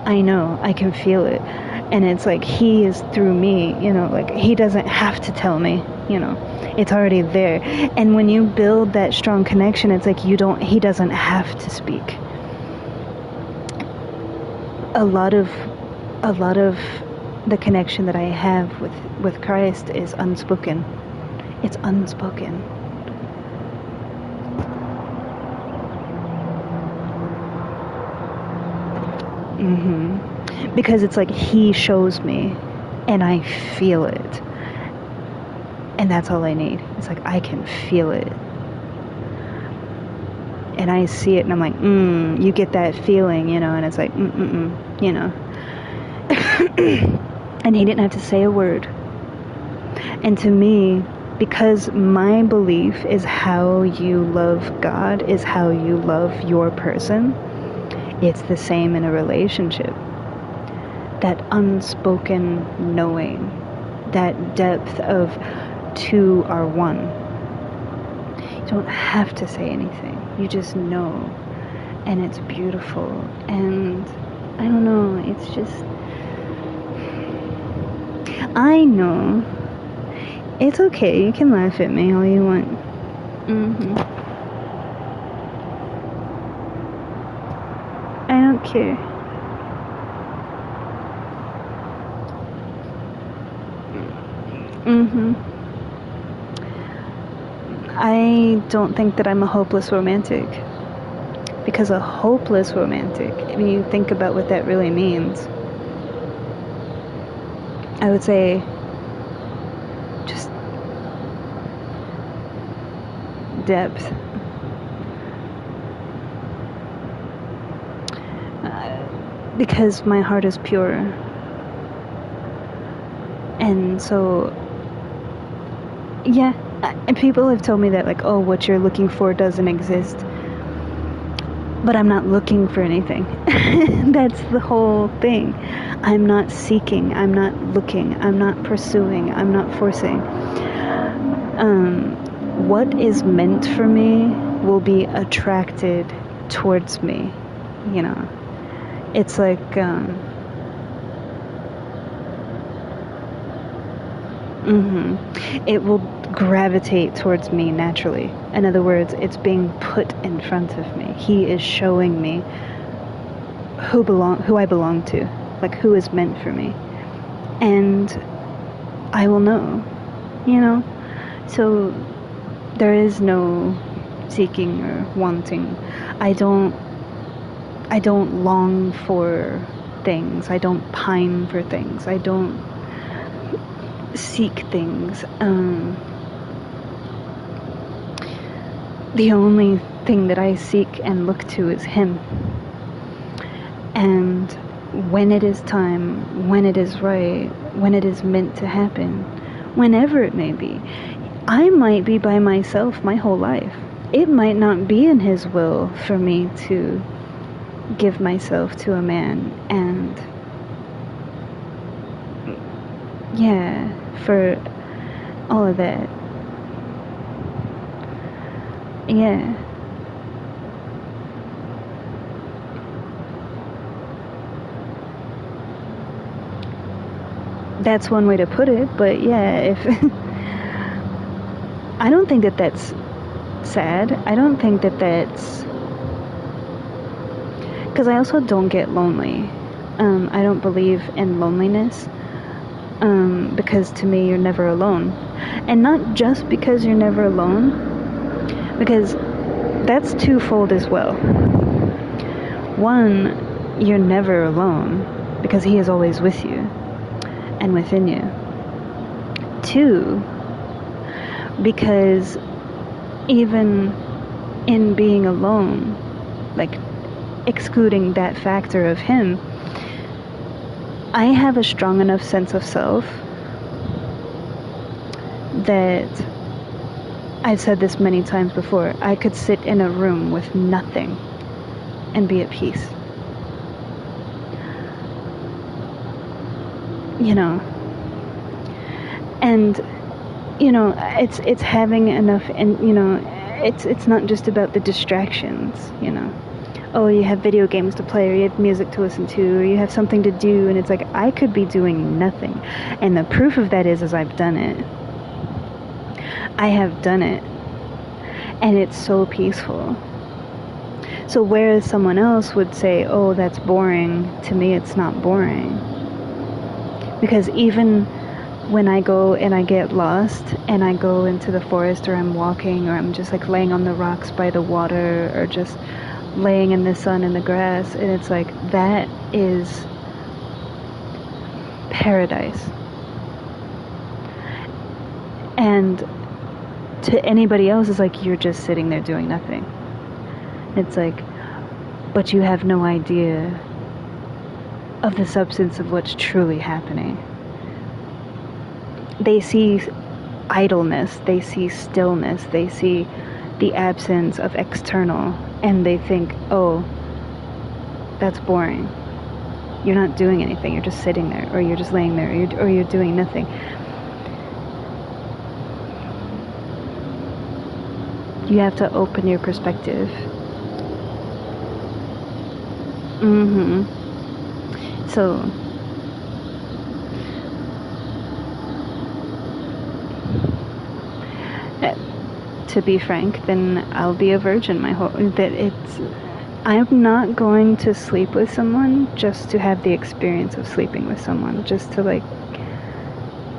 I know. I can feel it. And it's like he is through me, you know, like he doesn't have to tell me, you know. It's already there. And when you build that strong connection, it's like he doesn't have to speak. A lot of the connection that I have with Christ is unspoken. It's unspoken. Because it's like he shows me and I feel it. And that's all I need. It's like I can feel it. And I see it and I'm like, you get that feeling, you know, and it's like, you know. And he didn't have to say a word. And to me, because my belief is how you love God, is how you love your person, it's the same in a relationship. That unspoken knowing, that depth of two are one. You don't have to say anything. You just know. And it's beautiful. And I don't know, it's just... I know. It's okay, you can laugh at me all you want. I don't care. I don't think that I'm a hopeless romantic. Because a hopeless romantic, when you think about what that really means, I would say just depth. Because my heart is pure. And so, yeah, and people have told me that, like, oh, what you're looking for doesn't exist. But I'm not looking for anything. That's the whole thing. I'm not seeking, I'm not looking, I'm not pursuing, I'm not forcing. What is meant for me will be attracted towards me, you know. It's like, it will gravitate towards me naturally. In other words, it's being put in front of me. He is showing me who I belong to, like who is meant for me, and I will know, you know. So there is no seeking or wanting. I don't long for things. I don't pine for things. I don't seek things. The only thing that I seek and look to is him. And when it is time, when it is right, when it is meant to happen, whenever it may be, I might be by myself my whole life. It might not be in his will for me to give myself to a man, and yeah, for all of that. Yeah. That's one way to put it, but yeah, if I don't think that that's sad. I don't think that that's... Because I also don't get lonely. I don't believe in loneliness, because to me you're never alone. And not just because you're never alone, because that's twofold as well. One, you're never alone because he is always with you and within you. Two, because even in being alone, like excluding that factor of him, I have a strong enough sense of self that, I've said this many times before, I could sit in a room with nothing and be at peace. You know, and you know, it's having enough, and you know, it's not just about the distractions, you know. oh, you have video games to play, or you have music to listen to, or you have something to do, and it's like, I could be doing nothing. And the proof of that is I've done it. I have done it. And it's so peaceful. So whereas someone else would say, oh, that's boring, to me it's not boring. Because even when I go and I get lost and I go into the forest, or I'm walking, or I'm just like laying on the rocks by the water, or just laying in the sun in the grass, and it's like, that is paradise. And to anybody else, it's like, you're just sitting there doing nothing. It's like, but you have no idea of the substance of what's truly happening. They see idleness, they see stillness, they see the absence of external, and they think, oh, that's boring. You're not doing anything, you're just sitting there, or you're just laying there, or you're doing nothing. You have to open your perspective. So, to be frank, then I'll be a virgin my whole, I'm not going to sleep with someone just to have the experience of sleeping with someone, just to like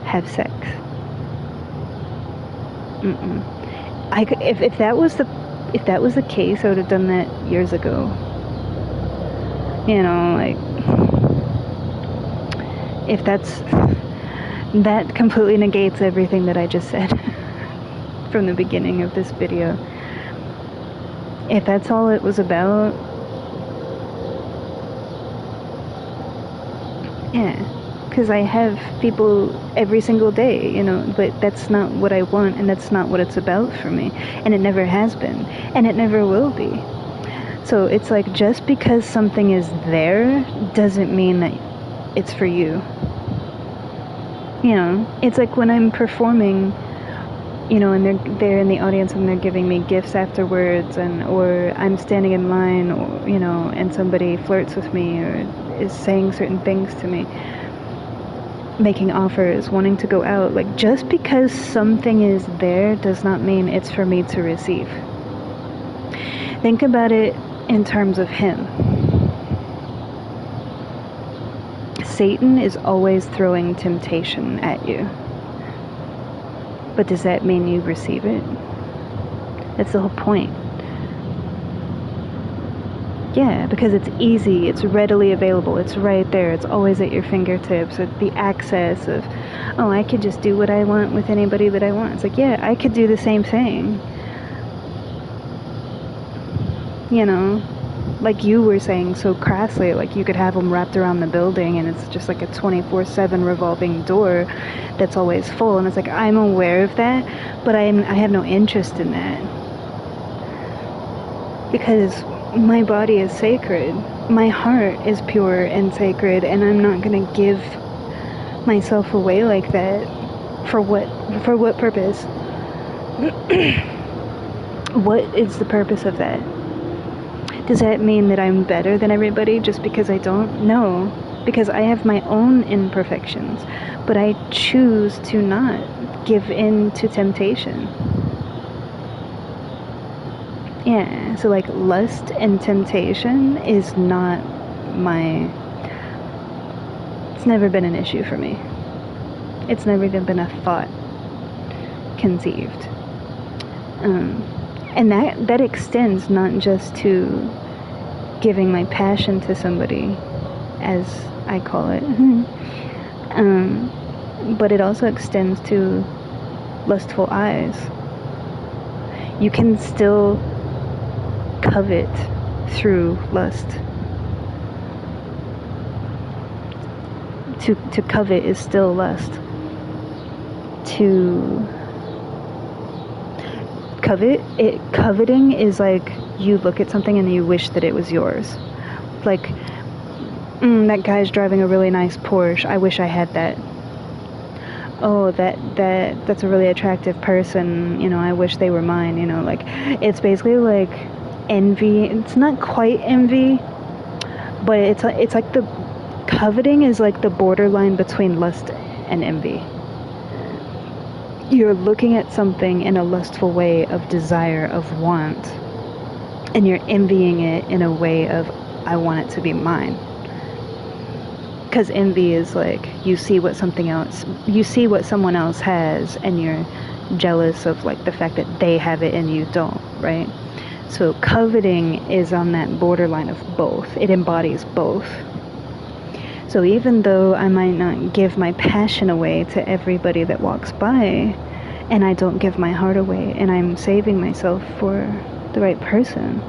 have sex. If that was the case, I would have done that years ago. You know, like, if that completely negates everything that I just said from the beginning of this video. If that's all it was about, yeah, because I have people every single day, you know, but that's not what I want, and that's not what it's about for me, and it never has been, and it never will be. So it's like, just because something is there doesn't mean that it's for you. You know, it's like when I'm performing, you know, and they're in the audience and they're giving me gifts afterwards, or I'm standing in line, or, you know, and somebody flirts with me or is saying certain things to me, making offers, wanting to go out. Like, just because something is there does not mean it's for me to receive. Think about it in terms of him. Satan is always throwing temptation at you. But does that mean you receive it? That's the whole point. Yeah, because it's easy, it's readily available, it's right there, it's always at your fingertips. The access of, oh, I could just do what I want with anybody that I want. It's like, yeah, I could do the same thing. You know, like you were saying so crassly, like you could have them wrapped around the building and it's just like a 24/7 revolving door that's always full. And it's like, I'm aware of that, but I have no interest in that. Because my body is sacred. My heart is pure and sacred, and I'm not going to give myself away like that. For what? For what purpose? What is the purpose of that? Does that mean that I'm better than everybody just because I don't? No, because I have my own imperfections, but I choose to not give in to temptation. Yeah, so like lust and temptation is not it's never been an issue for me. It's never even been a thought conceived. And that extends not just to giving my passion to somebody, as I call it, but it also extends to lustful eyes. You can still covet through lust. To covet is still lust. Coveting is like you look at something and you wish that it was yours. Like, that guy's driving a really nice Porsche. I wish I had that. Oh, that's a really attractive person. You know, I wish they were mine. You know, like, it's basically like envy. It's not quite envy, but it's like the coveting is like the borderline between lust and envy. You're looking at something in a lustful way of desire, of want, and you're envying it in a way of, I want it to be mine. Because envy is like, you see what someone else has, and you're jealous of like the fact that they have it and you don't, right? So coveting is on that borderline of both. It embodies both. So even though I might not give my passion away to everybody that walks by, and I don't give my heart away, and I'm saving myself for the right person,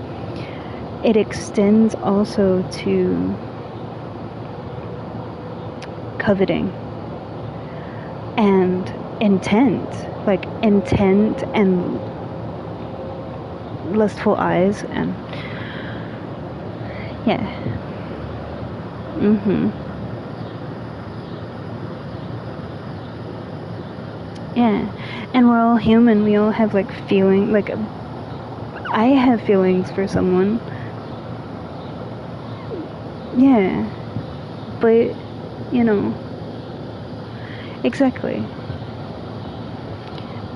it extends also to coveting and intent and lustful eyes, and yeah. Yeah, and we're all human. We all have like feeling. Like, I have feelings for someone. Yeah, but you know, exactly.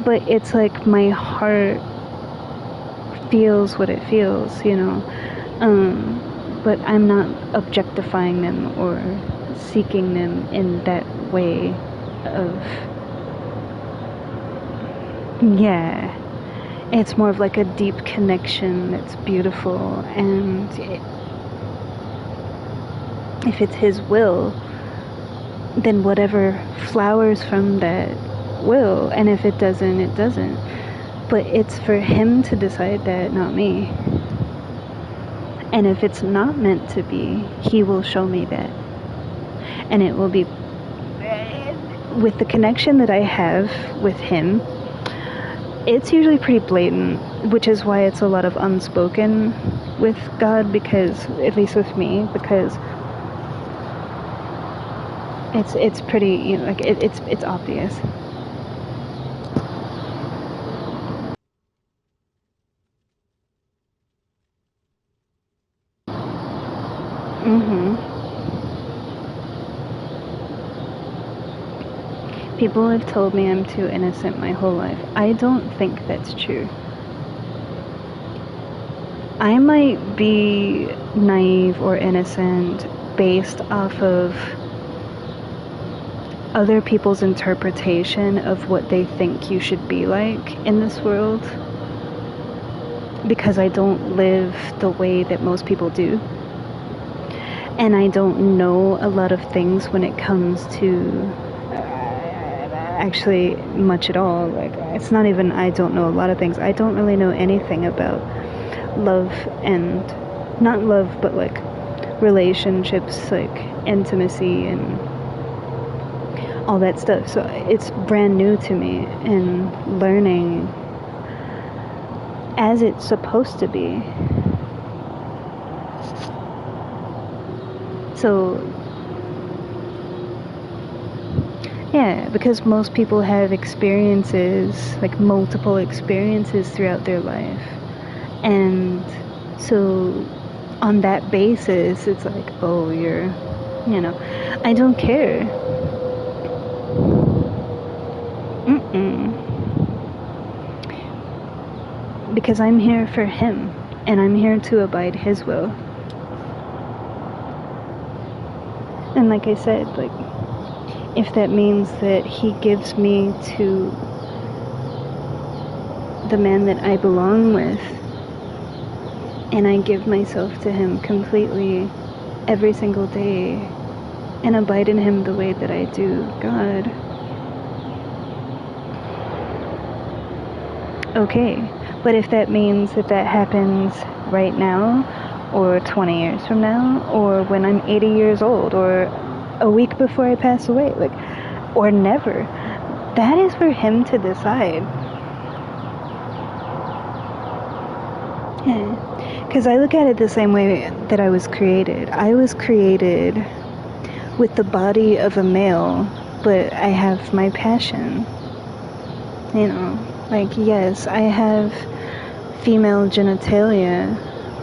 But it's like my heart feels what it feels, you know. But I'm not objectifying them or seeking them in that way of. Yeah, it's more of like a deep connection that's beautiful, and if it's his will, then whatever flowers from that will, and if it doesn't, it doesn't. But it's for him to decide that, not me. And if it's not meant to be, he will show me that. And it will be with the connection that I have with him. It's usually pretty blatant, which is why it's a lot of unspoken with God, because, at least with me, because it's pretty, you know, like it's obvious. People have told me I'm too innocent my whole life. I don't think that's true. I might be naive or innocent based off of other people's interpretation of what they think you should be like in this world, because I don't live the way that most people do. And I don't know a lot of things when it comes to actually much at all. Like, it's not even I don't know a lot of things. I don't really know anything about love, and not love, but like relationships, like intimacy and all that stuff. So it's brand new to me, and learning as it's supposed to be. So yeah, because most people have experiences, like multiple experiences throughout their life. And so on that basis, it's like, oh, you're, you know, I don't care. Because I'm here for him, and I'm here to abide his will. And like I said, like, if that means that he gives me to the man that I belong with, and I give myself to him completely every single day, and abide in him the way that I do God, okay. But if that means that that happens right now, or 20 years from now, or when I'm 80 years old, or a week before I pass away, like, or never, that is for him to decide. Yeah, because I look at it the same way that I was created. I was created with the body of a male, but I have my passion. You know, like, yes, I have female genitalia,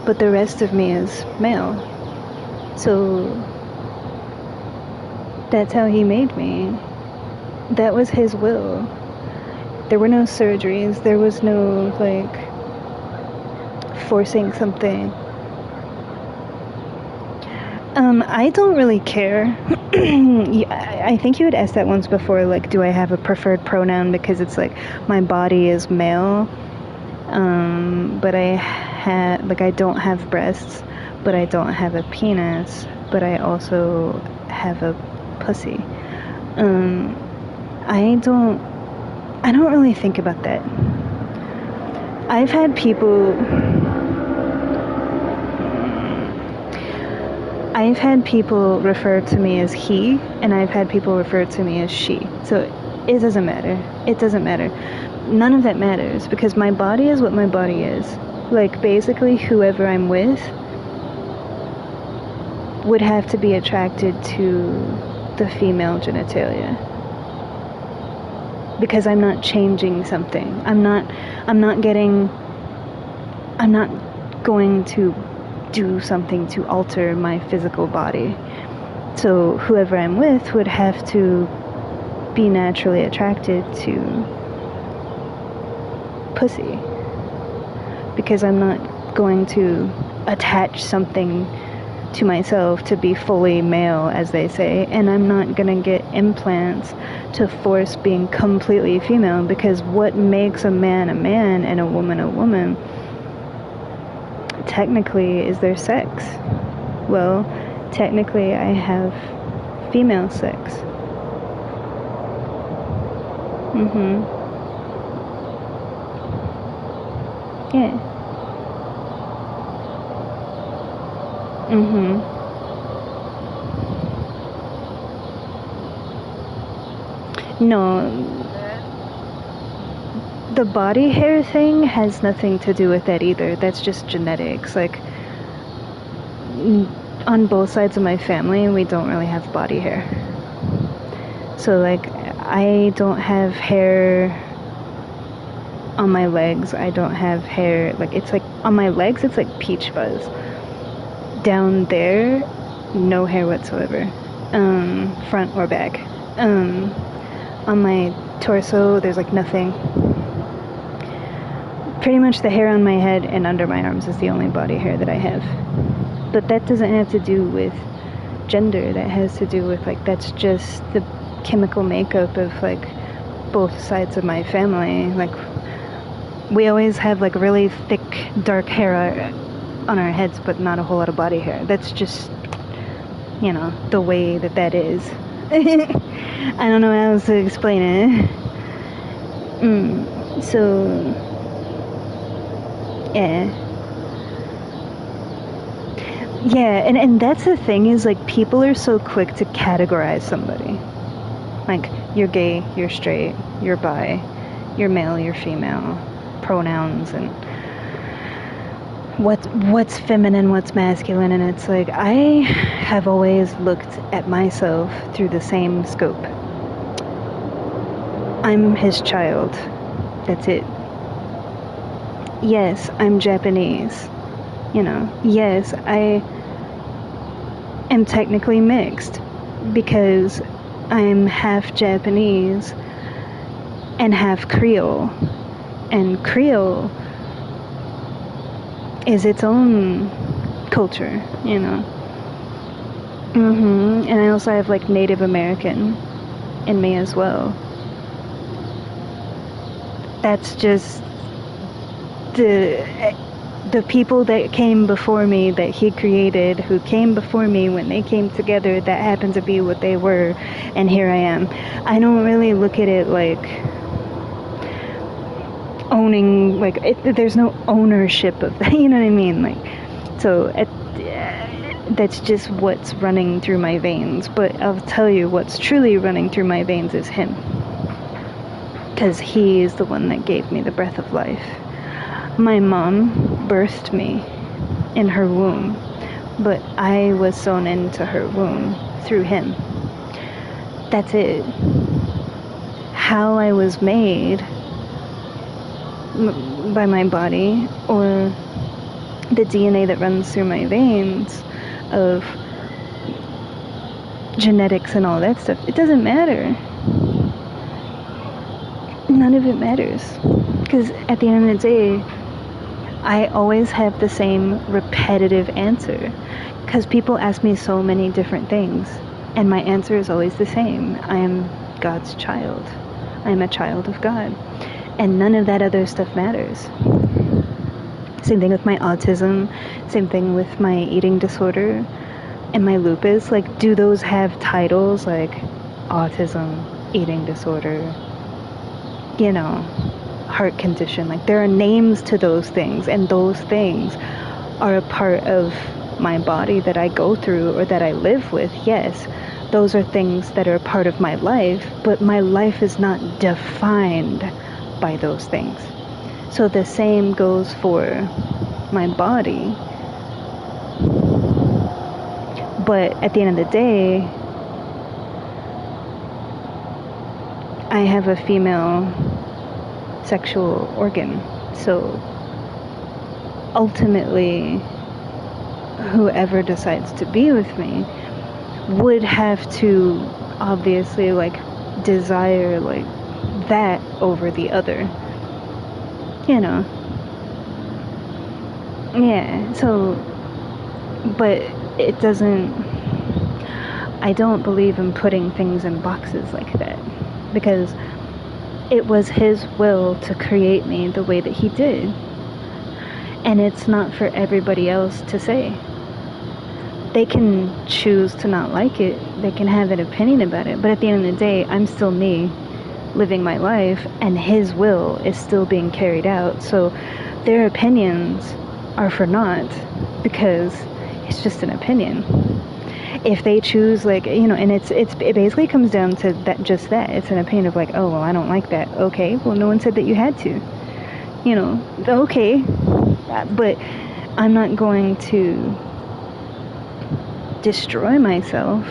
but the rest of me is male. So that's how he made me. That was his will. There were no surgeries. There was no, like, forcing something. I don't really care. I think you had asked that once before, like, do I have a preferred pronoun, because it's like my body is male, but I don't have breasts, but I don't have a penis, but I also have a pussy. I don't really think about that. I've had people refer to me as he, and I've had people refer to me as she. So it doesn't matter. It doesn't matter. None of that matters, because my body is what my body is. Like, basically, whoever I'm with would have to be attracted to the female genitalia. Because I'm not changing something. I'm not going to do something to alter my physical body. So whoever I'm with would have to be naturally attracted to pussy, because I'm not going to attach something to myself to be fully male, as they say, and I'm not gonna get implants to force being completely female, because what makes a man and a woman technically is their sex. Well, technically I have female sex. Yeah. No, the body hair thing has nothing to do with that either. That's just genetics. Like, on both sides of my family, we don't really have body hair. So, like, I don't have hair on my legs. I don't have hair, like, it's like, on my legs, it's like peach fuzz. Down there, no hair whatsoever. Front or back. On my torso, there's like nothing. Pretty much the hair on my head and under my arms is the only body hair that I have. But that doesn't have to do with gender. That has to do with, like, that's just the chemical makeup of, like, both sides of my family. Like, we always have, like, really thick, dark hair on our heads, but not a whole lot of body hair. That's just, you know, the way that is. I don't know how else to explain it. So, yeah, and that's the thing, is, like, people are so quick to categorize somebody. Like, you're gay, you're straight, you're bi, you're male, you're female, pronouns, and what's feminine, what's masculine, and it's like, I have always looked at myself through the same scope. I'm his child. That's it. Yes, I'm Japanese. You know, yes, I am technically mixed, because I'm half Japanese and half Creole. And Creole is its own culture, you know. And I also have, like, Native American in me as well. That's just the people that came before me, that he created, who came before me, when they came together, that happened to be what they were, and here I am. I don't really look at it like owning, like, there's no ownership of that, you know what I mean? Like, so that's just what's running through my veins. But I'll tell you, what's truly running through my veins is him, because he is the one that gave me the breath of life. My mom birthed me in her womb, but I was sewn into her womb through him. That's it. How I was made by my body, or the DNA that runs through my veins of genetics and all that stuff, it doesn't matter. None of it matters. Because at the end of the day, I always have the same repetitive answer. Because people ask me so many different things, and my answer is always the same. I am God's child. I am a child of God. And none of that other stuff matters. Same thing with my autism, same thing with my eating disorder and my lupus. Like, do those have titles like autism, eating disorder, you know, heart condition? Like, there are names to those things, and those things are a part of my body that I go through or that I live with. Yes, those are things that are part of my life, but my life is not defined by those things. So the same goes for my body. But at the end of the day, I have a female sexual organ. So ultimately, whoever decides to be with me would have to obviously like desire like that over the other. You know. Yeah, so, but it doesn't, I don't believe in putting things in boxes like that, because it was his will to create me the way that he did, and it's not for everybody else to say. They can choose to not like it, they can have an opinion about it, but at the end of the day, I'm still me, living my life, and his will is still being carried out. So their opinions are for naught, because it's just an opinion. If they choose, like, you know, and it basically comes down to that, just that it's an opinion of like, oh well, I don't like that. Okay, well, no one said that you had to, you know. Okay, but I'm not going to destroy myself,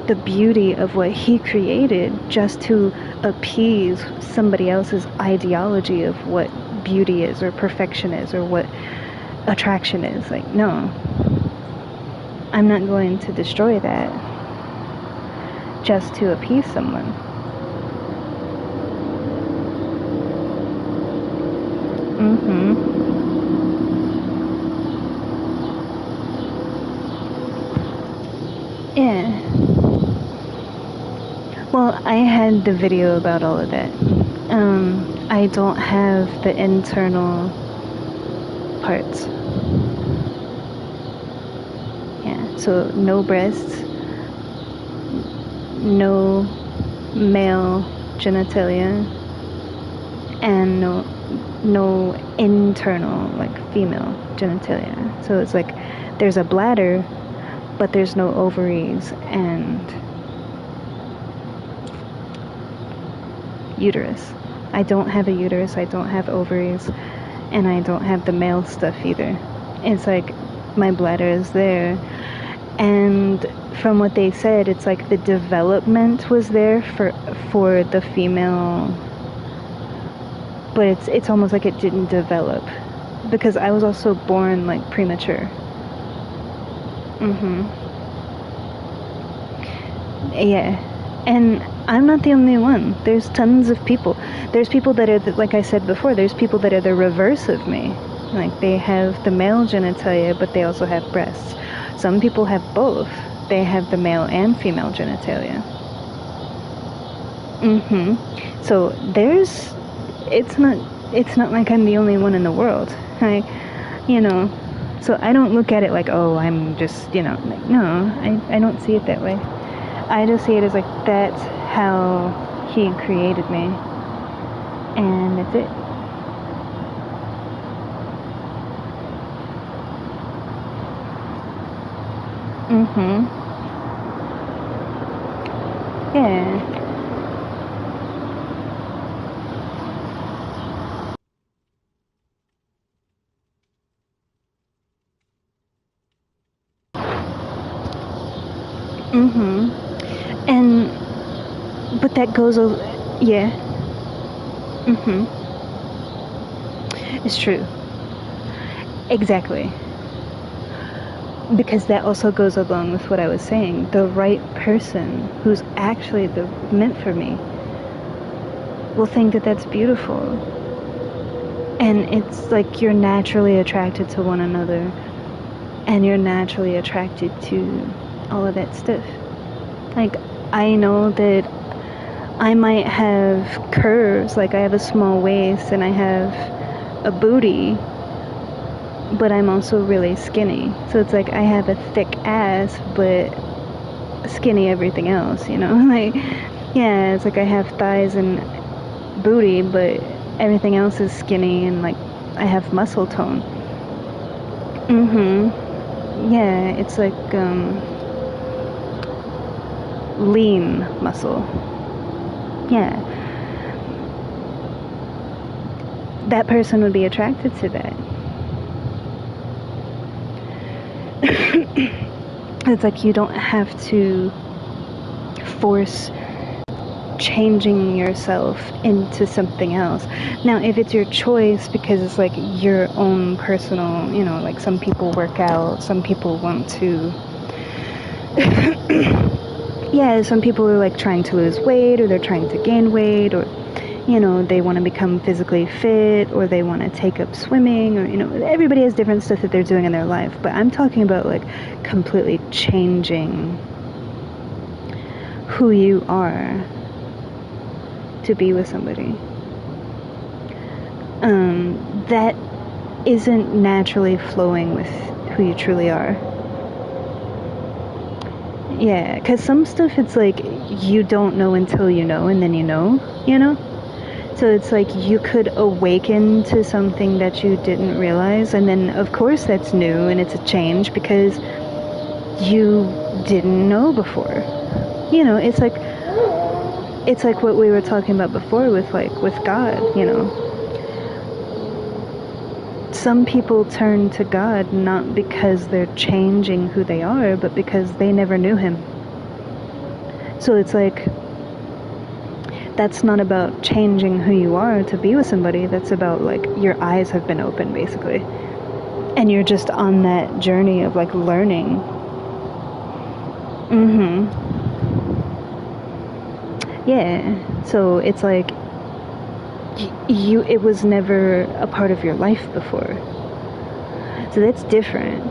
the beauty of what he created, just to appease somebody else's ideology of what beauty is or perfection is or what attraction is. Like, no, I'm not going to destroy that just to appease someone. Yeah. Well, I had the video about all of that. I don't have the internal parts. Yeah, so no breasts, no male genitalia, and no internal, like, female genitalia. So it's like there's a bladder, but there's no ovaries and uterus. I don't have a uterus, I don't have ovaries, and I don't have the male stuff either. It's like my bladder is there, and from what they said, it's like the development was there for the female, but it's almost like it didn't develop, because I was also born like premature. Yeah. And I'm not the only one. There's tons of people. There's people that are, like I said before, there's people that are the reverse of me. Like, they have the male genitalia, but they also have breasts. Some people have both. They have the male and female genitalia. So it's not like I'm the only one in the world. So I don't look at it like, oh, I'm just, like, no, I don't see it that way. I just see it as like, that's how he created me, and that's it. Yeah. And, but that goes over, yeah. It's true. Exactly. Because that also goes along with what I was saying. The right person who's actually meant for me will think that that's beautiful. And it's like you're naturally attracted to one another. And you're naturally attracted to all of that stuff. Like, I know that I might have curves, like I have a small waist and I have a booty, but I'm also really skinny. So it's like I have a thick ass, but skinny everything else, you know? Like, yeah, it's like I have thighs and booty, but everything else is skinny and like I have muscle tone. Yeah, it's like lean muscle. Yeah. That person would be attracted to that. It's like you don't have to force changing yourself into something else. Now, if it's your choice, because it's like your own personal, you know, like some people work out, some people want to yeah, some people are like trying to lose weight, or they're trying to gain weight, or you know, they want to become physically fit, or they want to take up swimming, or you know, everybody has different stuff that they're doing in their life. But I'm talking about like completely changing who you are to be with somebody. That isn't naturally flowing with who you truly are. Yeah, because some stuff it's like you don't know until you know, and then you know, you know? So it's like you could awaken to something that you didn't realize, and then of course that's new and it's a change because you didn't know before. You know, it's like what we were talking about before with God, you know. Some people turn to God not because they're changing who they are, but because they never knew him. So it's like that's not about changing who you are to be with somebody. That's about like your eyes have been opened basically, and you're just on that journey of like learning. Yeah, so it's like it was never a part of your life before, so that's different,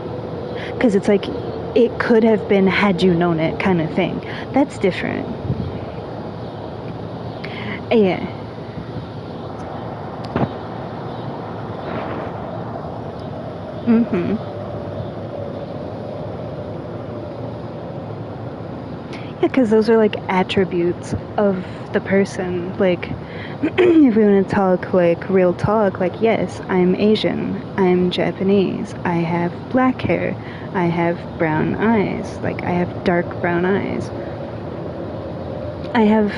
because it's like it could have been had you known it kind of thing. That's different. Yeah. Yeah, because those are like attributes of the person. Like, if we want to talk like real talk, like, yes, I'm Asian, I'm Japanese, I have black hair, I have brown eyes, like, I have dark brown eyes. I have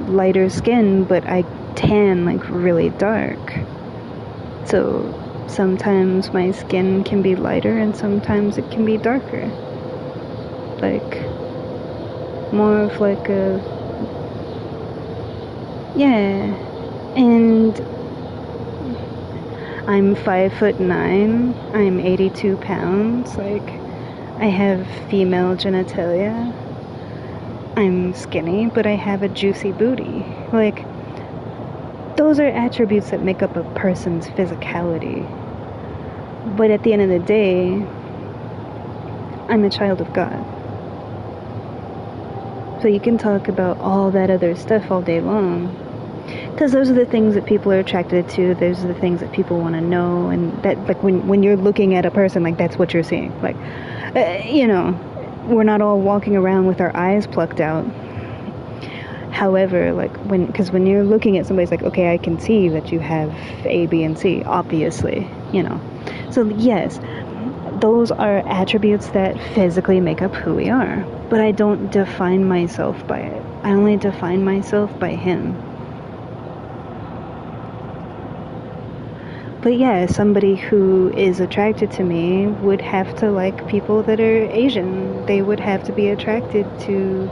lighter skin, but I tan like really dark. So sometimes my skin can be lighter and sometimes it can be darker. Like, more of like a, yeah. And I'm 5'9", I'm 82 pounds, like I have female genitalia. I'm skinny, but I have a juicy booty. Like, those are attributes that make up a person's physicality. But at the end of the day, I'm a child of God. So you can talk about all that other stuff all day long, because those are the things that people are attracted to. Those are the things that people want to know, and that, like, when you're looking at a person, like, that's what you're seeing. Like, you know, we're not all walking around with our eyes plucked out. However, like, because when you're looking at somebody, it's like, okay, I can see that you have A, B, and C, obviously, you know. So yes, those are attributes that physically make up who we are. But I don't define myself by it. I only define myself by him. But yeah, somebody who is attracted to me would have to like people that are Asian. They would have to be attracted to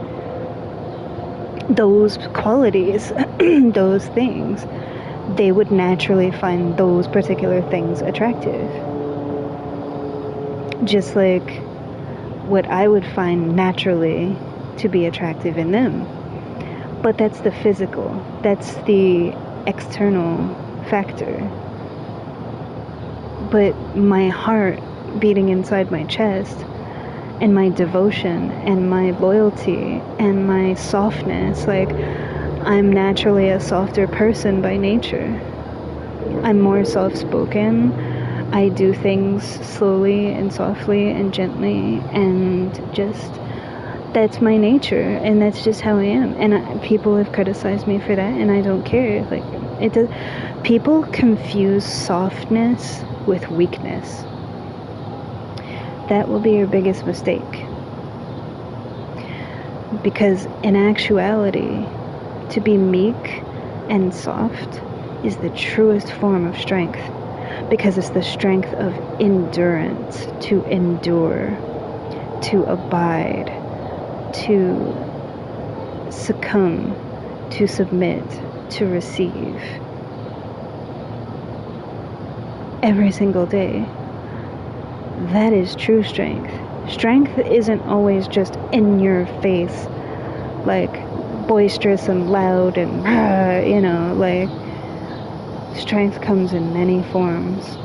those qualities, those things. They would naturally find those particular things attractive. just like what I would find naturally to be attractive in them. But that's the physical, that's the external factor. But my heart beating inside my chest, and my devotion, and my loyalty, and my softness, like, I'm naturally a softer person by nature. I'm more soft-spoken. I do things slowly and softly and gently, and just, that's my nature, and that's just how I am. And people have criticized me for that, and I don't care. Like, it does. People confuse softness with weakness. That will be your biggest mistake. Because in actuality, to be meek and soft is the truest form of strength. Because it's the strength of endurance, to endure, to abide, to succumb, to submit, to receive. Every single day. That is true strength. Strength isn't always just in your face, like boisterous and loud and, like, strength comes in many forms.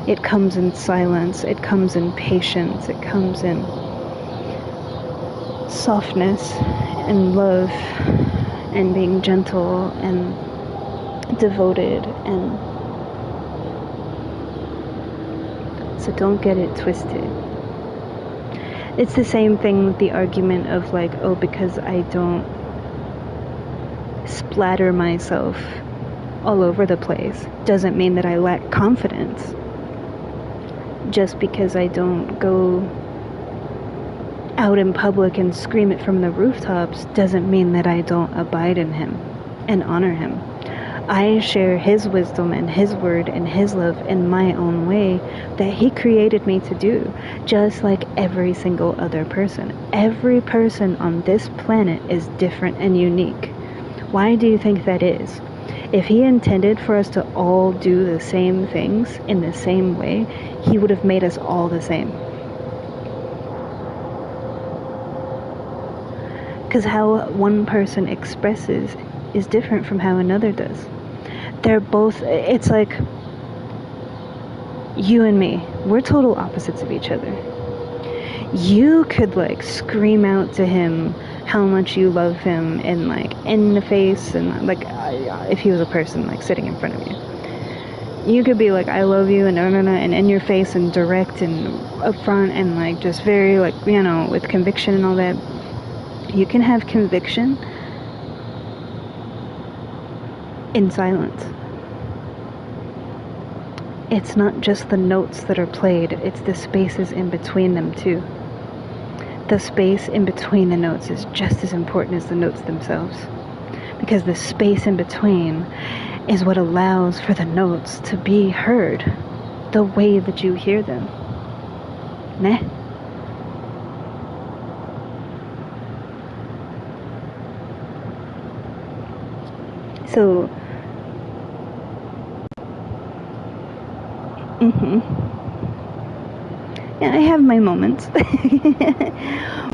It comes in silence, it comes in patience, it comes in softness and love and being gentle and devoted. And so don't get it twisted. It's the same thing with the argument of like, oh, because I don't splatter myself all over the place doesn't mean that I lack confidence. Just because I don't go out in public and scream it from the rooftops doesn't mean that I don't abide in him and honor him. I share his wisdom and his word and his love in my own way that he created me to do, just like every single other person. Every person on this planet is different and unique. Why do you think that is? If he intended for us to all do the same things in the same way, he would have made us all the same. Because how one person expresses is different from how another does. They're both, it's like you and me, we're total opposites of each other. You could like scream out to him how much you love him and like in the face, and like if he was a person like sitting in front of you, you could be like, I love you, and and in your face and direct and upfront and like just very like, with conviction and all that. You can have conviction in silence. It's not just the notes that are played, it's the spaces in between them too. The space in between the notes is just as important as the notes themselves, because the space in between is what allows for the notes to be heard the way that you hear them. Meh? So, yeah, I have my moments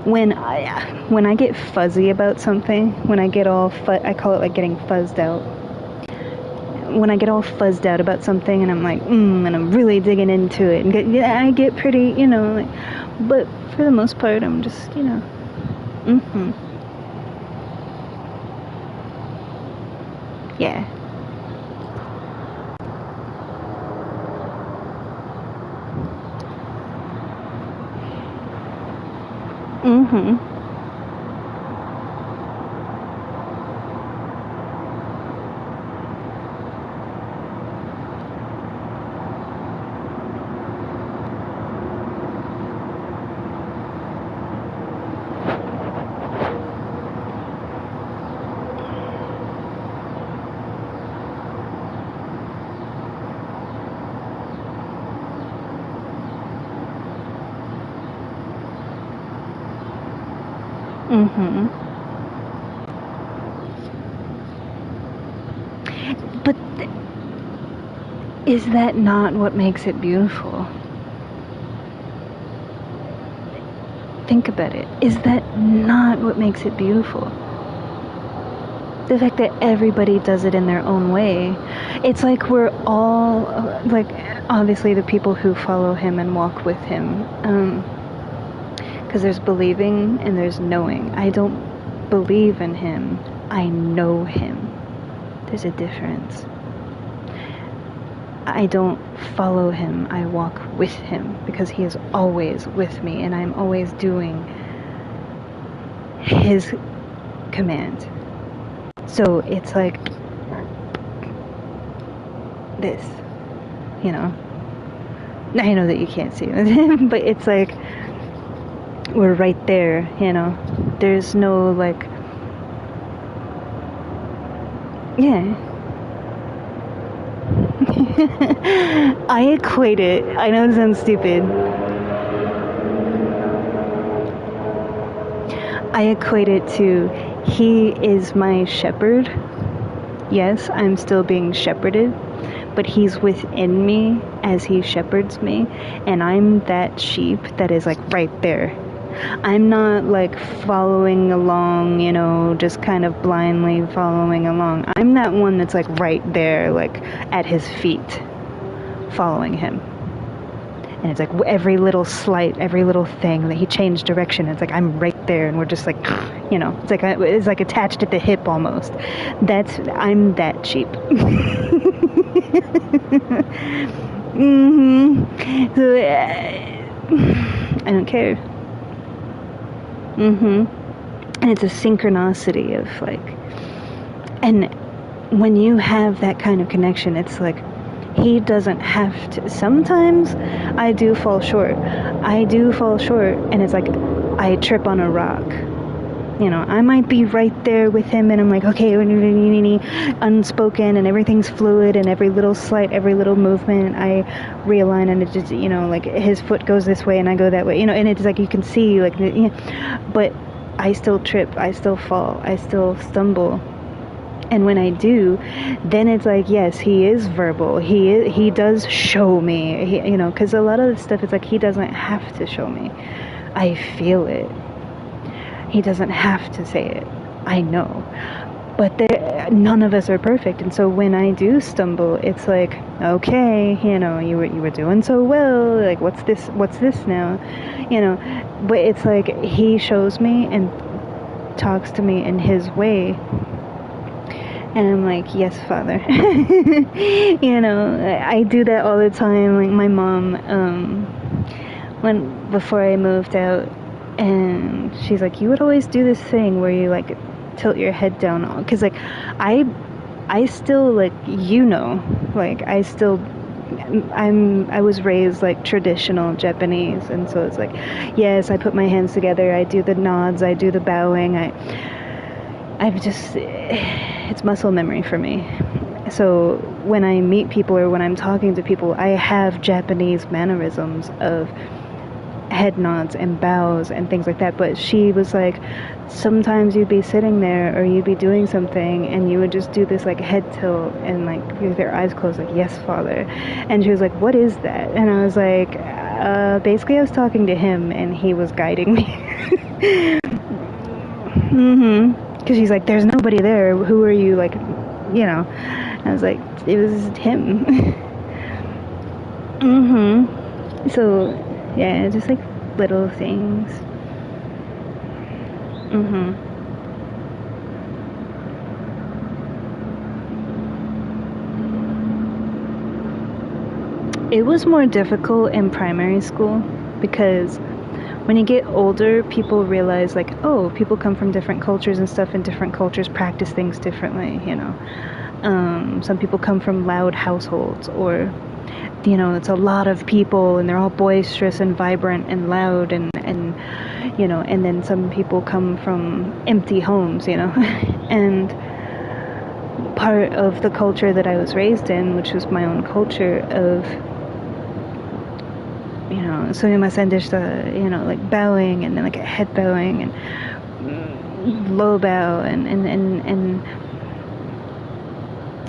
when I get fuzzy about something. When I get all I call it like getting fuzzed out. When I get all fuzzed out about something, and I'm like, and I'm really digging into it, and I get pretty, like, but for the most part, I'm just, yeah. But is that not what makes it beautiful? think about it, is that not what makes it beautiful? The fact that everybody does it in their own way. It's like we're all, like, obviously the people who follow him and walk with him, because there's believing and there's knowing. I don't believe in him, I know him. There's a difference. I don't follow him, I walk with him, because he is always with me and I'm always doing his command. So it's like this, you know. I know that you can't see it, but it's like we're right there, you know. There's no, like, yeah. I equate it, I know it sounds stupid, I equate it to, he is my shepherd. Yes, I'm still being shepherded, but he's within me as he shepherds me, and I'm that sheep that is like right there. I'm not like following along, you know, just kind of blindly following along. I'm that one that's like right there, like at his feet, following him. And it's like every little slight, every little thing that he changed direction, it's like I'm right there, and we're just like, you know, it's like attached at the hip almost. I'm that sheep. So I don't care. And it's a synchronicity of like, and when you have that kind of connection, it's like he doesn't have to. Sometimes I do fall short, and it's like I trip on a rock, you know. I might be right there with him and I'm like, okay, unspoken, and everything's fluid, and every little slight, every little movement I realign, and it just, you know, like his foot goes this way and I go that way, you know, and it's like you can see, like, you know, but I still trip, I still fall, I still stumble. And when I do, then it's like, yes, he is verbal. He does show me, you know, because a lot of the stuff, it's like he doesn't have to show me. I feel it. He doesn't have to say it. I know. But none of us are perfect. And so when I do stumble, it's like, okay, you know, you were doing so well. Like, what's this now? You know, but it's like he shows me and talks to me in his way. And I'm like, yes, Father. You know, I do that all the time. Like my mom, before I moved out, and she's like, you would always do this thing where you like tilt your head down, because like I still, like, you know, like I was raised like traditional Japanese, and so it's like, yes, I put my hands together, I do the nods, I do the bowing, it's muscle memory for me. So when I meet people or when I'm talking to people, I have Japanese mannerisms of head nods and bows and things like that. But she was like, sometimes you'd be sitting there or you'd be doing something and you would just do this like head tilt and like with your eyes closed, like, yes, Father. And she was like, what is that? And I was like, basically I was talking to him and he was guiding me. Because she's like, there's nobody there, who are you, like, you know. I was like, it was him. So yeah, just like little things. It was more difficult in primary school because when you get older, people realize, like, oh, people come from different cultures and stuff, and different cultures practice things differently, you know. Some people come from loud households, or, you know, it's a lot of people, and they're all boisterous and vibrant and loud, and you know, and then some people come from empty homes, you know. And part of the culture that I was raised in, which was my own culture of, you know, sumimasen, you know, like bowing, and then like a head bowing, and low bow, and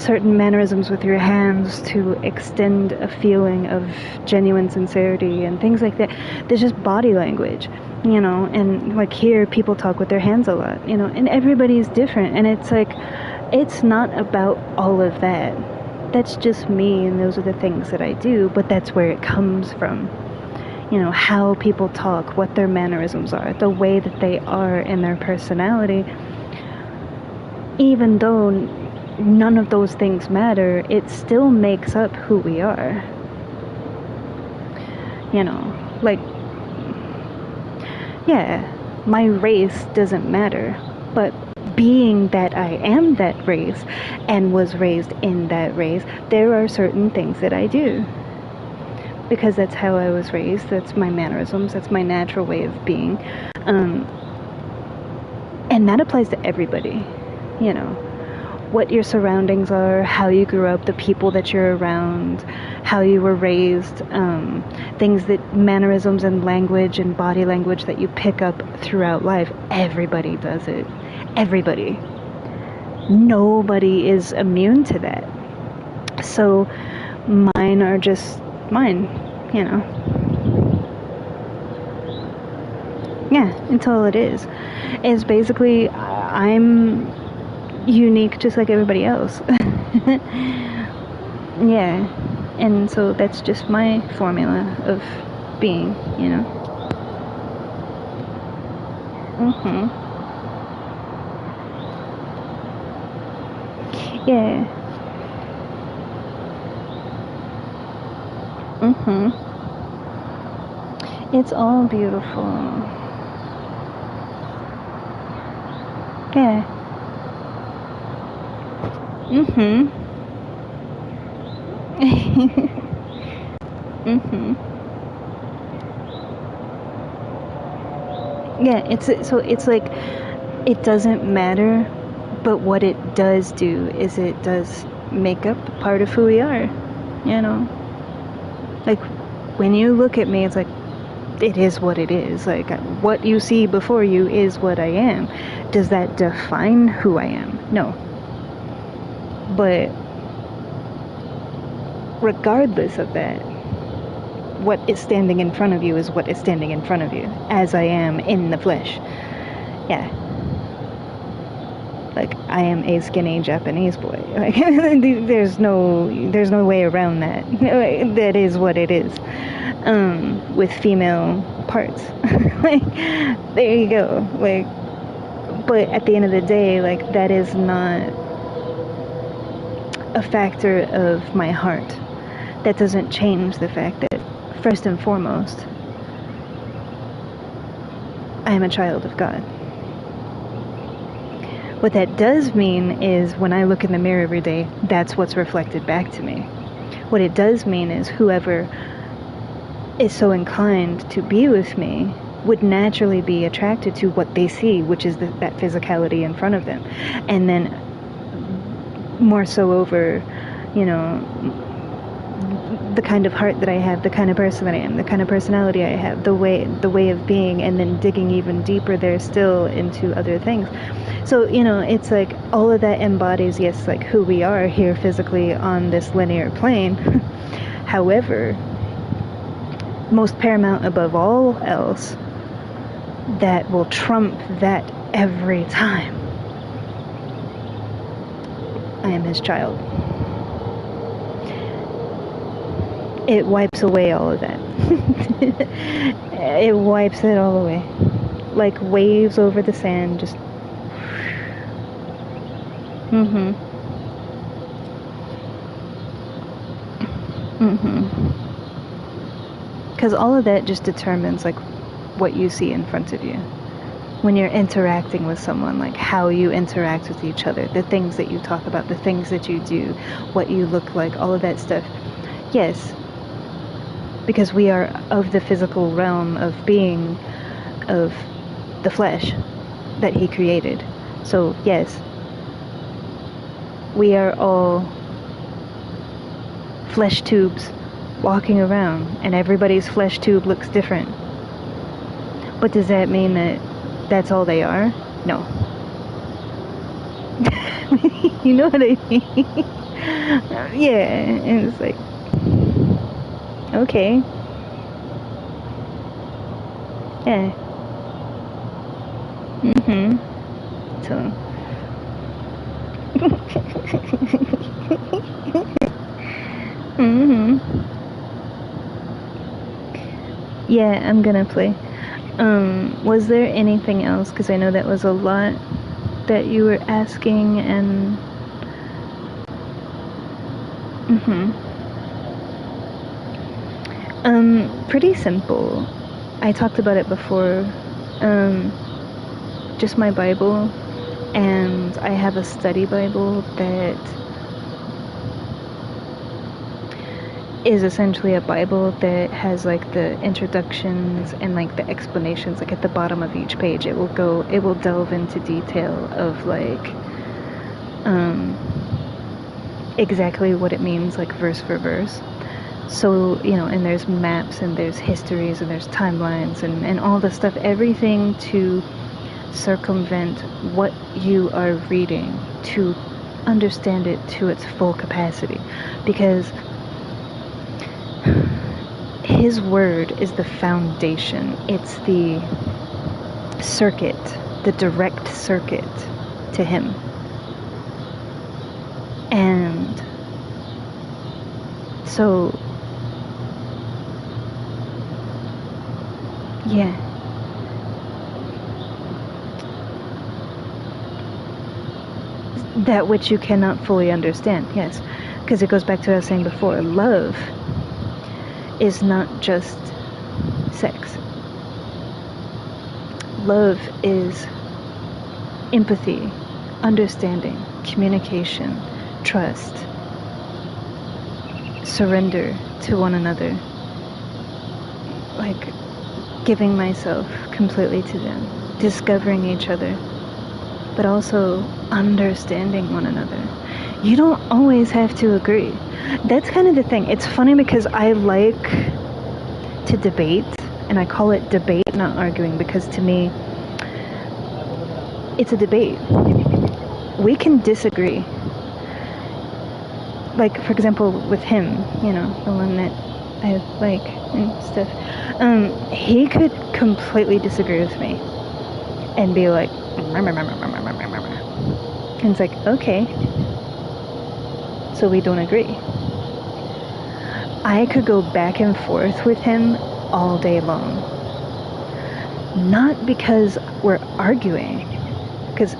certain mannerisms with your hands to extend a feeling of genuine sincerity and things like that. There's just body language, and like here people talk with their hands a lot, and everybody's different, and it's like, it's not about all of that. That's just me, and those are the things that I do, but that's where it comes from. How people talk, what their mannerisms are, the way that they are in their personality. Even though none of those things matter, it still makes up who we are. Like, yeah, my race doesn't matter, but being that I am that race and was raised in that race, there are certain things that I do. Because that's how I was raised, that's my mannerisms, that's my natural way of being. And that applies to everybody, what your surroundings are, how you grew up, the people that you're around, how you were raised, things that, mannerisms and language and body language that you pick up throughout life. Everybody does it. Everybody. Nobody is immune to that. So mine are just mine, Yeah, that's all it is. It's basically, I'm unique just like everybody else. Yeah, and so that's just my formula of being, Yeah. It's all beautiful. Yeah. Yeah, it's like, it doesn't matter, but what it does do is it does make up part of who we are, Like, when you look at me, it's like, it is what it is. Like, what you see before you is what I am. Does that define who I am? No. But regardless of that, what is standing in front of you is what is standing in front of you, as I am in the flesh. Yeah. Like, I am a skinny Japanese boy. Like, there's no way around that. That is what it is. With female parts. Like, there you go. Like, but at the end of the day, like, that is not a factor of my heart. That doesn't change the fact that, first and foremost, I am a child of God. What that does mean is, when I look in the mirror every day, that's what's reflected back to me. What it does mean is, whoever is so inclined to be with me would naturally be attracted to what they see, which is that physicality in front of them. And then, more so over, the kind of heart that I have, the kind of person that I am, the kind of personality I have, the way of being, and then digging even deeper there still into other things. So, it's like, all of that embodies, yes, like, who we are here physically on this linear plane. However, most paramount above all else, that will trump that every time, I am his child. It wipes away all of that. It wipes it all away. Like waves over the sand, just... Because all of that just determines, like, what you see in front of you. When you're interacting with someone, like, how you interact with each other, the things that you talk about, the things that you do, what you look like, all of that stuff. Yes, because we are of the physical realm of being, of the flesh that he created. So, yes, we are all flesh tubes walking around, and everybody's flesh tube looks different. But does that mean that that's all they are? No. You know what I mean? Yeah, and it's like, okay, yeah, mhm. So, mhm. Yeah, I'm gonna play. Was there anything else? Because I know that was a lot that you were asking, and mhm. Pretty simple. I talked about it before. Um, just my Bible, and I have a study Bible that is essentially a Bible that has like the introductions and like the explanations. Like at the bottom of each page, it will delve into detail of like exactly what it means, like verse for verse. So, and there's maps and there's histories and there's timelines and all the stuff, everything to circumvent what you are reading, to understand it to its full capacity. Because his word is the foundation. It's the circuit, the direct circuit to him. And so, yeah. That which you cannot fully understand, yes. Because it goes back to what I was saying before. Love is not just sex. Love is empathy, understanding, communication, trust, surrender to one another, like giving myself completely to them, discovering each other, but also understanding one another. You don't always have to agree. That's kind of the thing. It's funny because I like to debate, and I call it debate, not arguing, because to me, it's a debate. We can disagree. Like, for example, with him, the one that I like and stuff. He could completely disagree with me and be like, and it's like, okay, so we don't agree. I could go back and forth with him all day long. Not because we're arguing, because,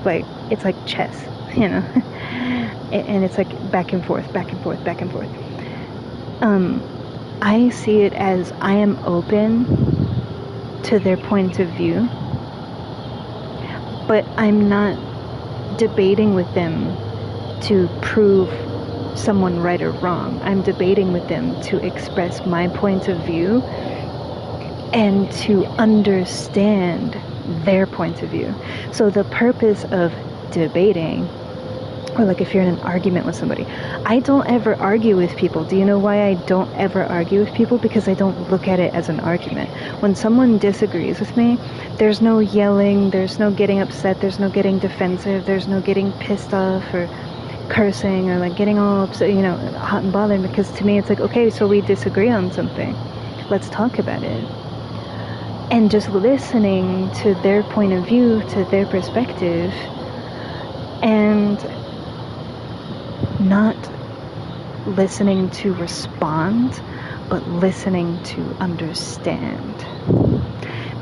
like, it's like chess, and it's like back and forth, back and forth, back and forth. I see it as I am open to their point of view, but I'm not debating with them to prove someone right or wrong. I'm debating with them to express my point of view and to understand their point of view. So the purpose of debating, or like if you're in an argument with somebody, I don't ever argue with people. Do you know why I don't ever argue with people? Because I don't look at it as an argument. When someone disagrees with me, there's no yelling, there's no getting upset, there's no getting defensive, there's no getting pissed off or cursing or like getting all upset, hot and bothered, because to me it's like, okay, so we disagree on something. Let's talk about it. And just listening to their point of view, to their perspective, and not listening to respond, but listening to understand.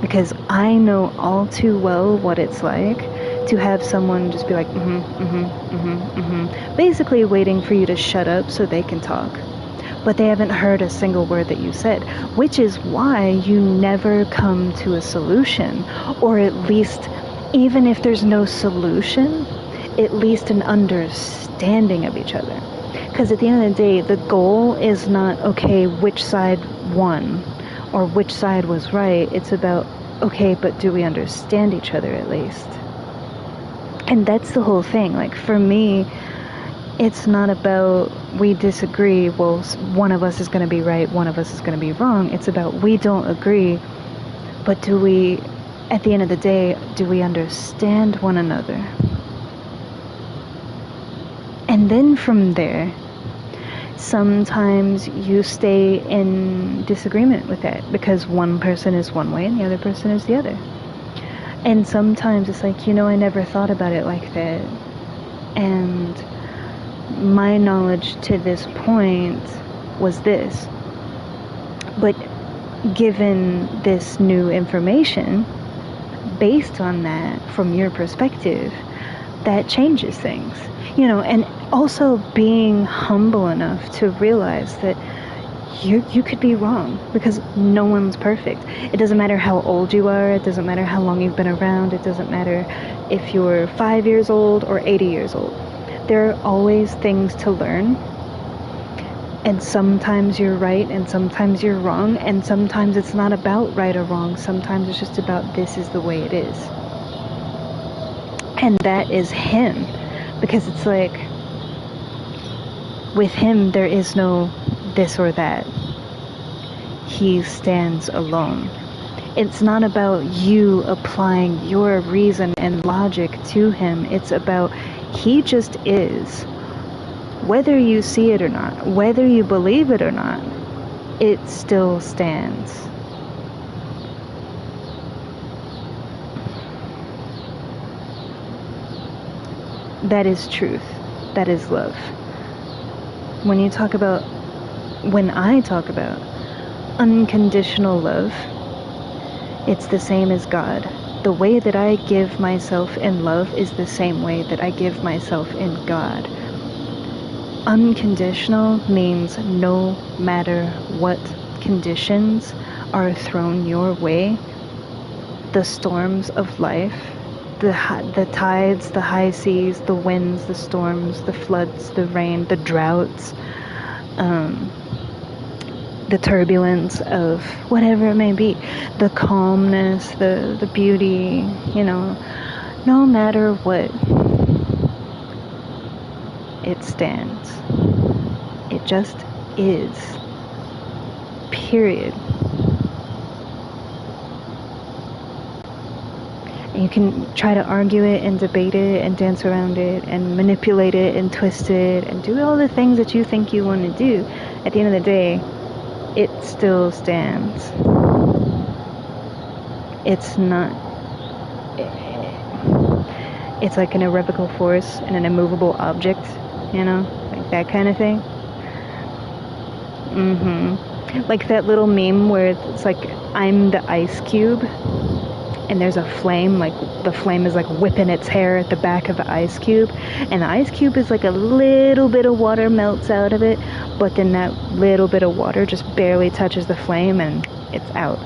Because I know all too well what it's like to have someone just be like, basically waiting for you to shut up so they can talk. But they haven't heard a single word that you said, which is why you never come to a solution, or at least, even if there's no solution, at least an understanding of each other. Because at the end of the day, the goal is not, okay, which side won or which side was right. It's about, okay, but do we understand each other at least? And that's the whole thing. Like, for me, it's not about we disagree, well, one of us is going to be right, one of us is going to be wrong. It's about we don't agree, but do we, at the end of the day, do we understand one another? And then from there, sometimes you stay in disagreement with that because one person is one way and the other person is the other. And sometimes it's like, I never thought about it like that. And my knowledge to this point was this. But given this new information, based on that, from your perspective, that changes things. And also being humble enough to realize that you could be wrong, because no one's perfect. It doesn't matter how old you are, it doesn't matter how long you've been around, it doesn't matter if you're 5 years old or 80 years old. There are always things to learn, and sometimes you're right and sometimes you're wrong, and sometimes it's not about right or wrong, sometimes it's just about this is the way it is. And that is him, because it's like, with him there is no this or that. He stands alone. It's not about you applying your reason and logic to him. It's about he just is. Whether you see it or not, whether you believe it or not, it still stands. That is truth. That is love. When I talk about unconditional love, it's the same as God. The way that I give myself in love is the same way that I give myself in God. Unconditional means no matter what conditions are thrown your way, the storms of life, the tides, the high seas, the winds, the storms, the floods, the rain, the droughts, the turbulence of whatever it may be, the calmness, the beauty, no matter what, it stands. It just is. Period. And you can try to argue it and debate it and dance around it and manipulate it and twist it and do all the things that you think you want to do. At the end of the day, it still stands. It's not... It's like an irrevocable force and an immovable object, like that kind of thing. Like that little meme where it's like, I'm the ice cube, and there's a flame, like the flame is like whipping its hair at the back of the ice cube, and the ice cube is like a little bit of water melts out of it, but then that little bit of water just barely touches the flame and it's out.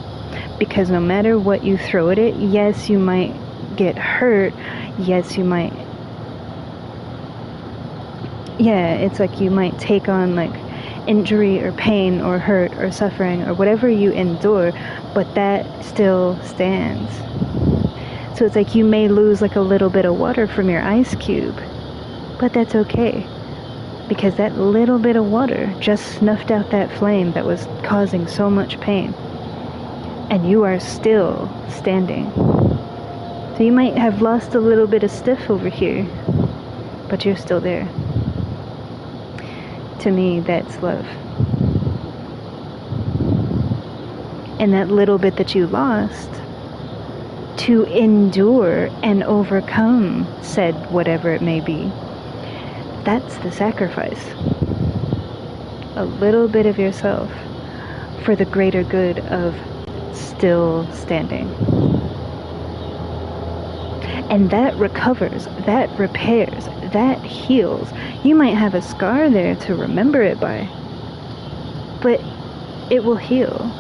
Because no matter what you throw at it, yes, you might get hurt, yes, you might, it's like you might take on like injury or pain or hurt or suffering or whatever you endure, but that still stands. So it's like you may lose like a little bit of water from your ice cube, but that's okay, because that little bit of water just snuffed out that flame that was causing so much pain, and you are still standing. So you might have lost a little bit of stiff over here, but you're still there. To me, that's love. And that little bit that you lost, to endure and overcome said whatever it may be, that's the sacrifice. A little bit of yourself for the greater good of still standing. And that recovers, that repairs, that heals. You might have a scar there to remember it by, but it will heal.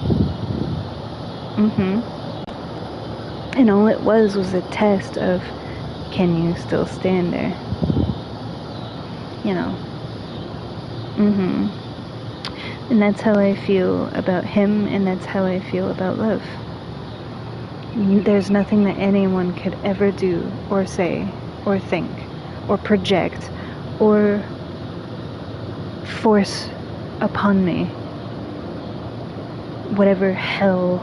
And all it was a test of, can you still stand there? And that's how I feel about him, and that's how I feel about love. There's nothing that anyone could ever do or say or think or project or force upon me. Whatever hell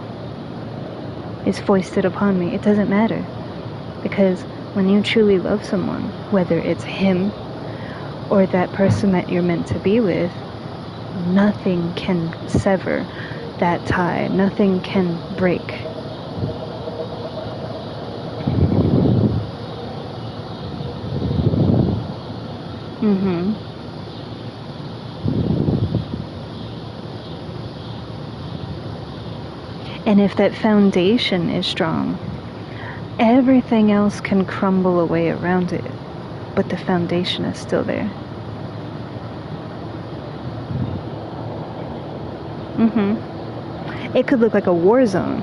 is foisted upon me, it doesn't matter. Because when you truly love someone, whether it's him or that person that you're meant to be with, nothing can sever that tie. Nothing can break. And if that foundation is strong, everything else can crumble away around it, but the foundation is still there. It could look like a war zone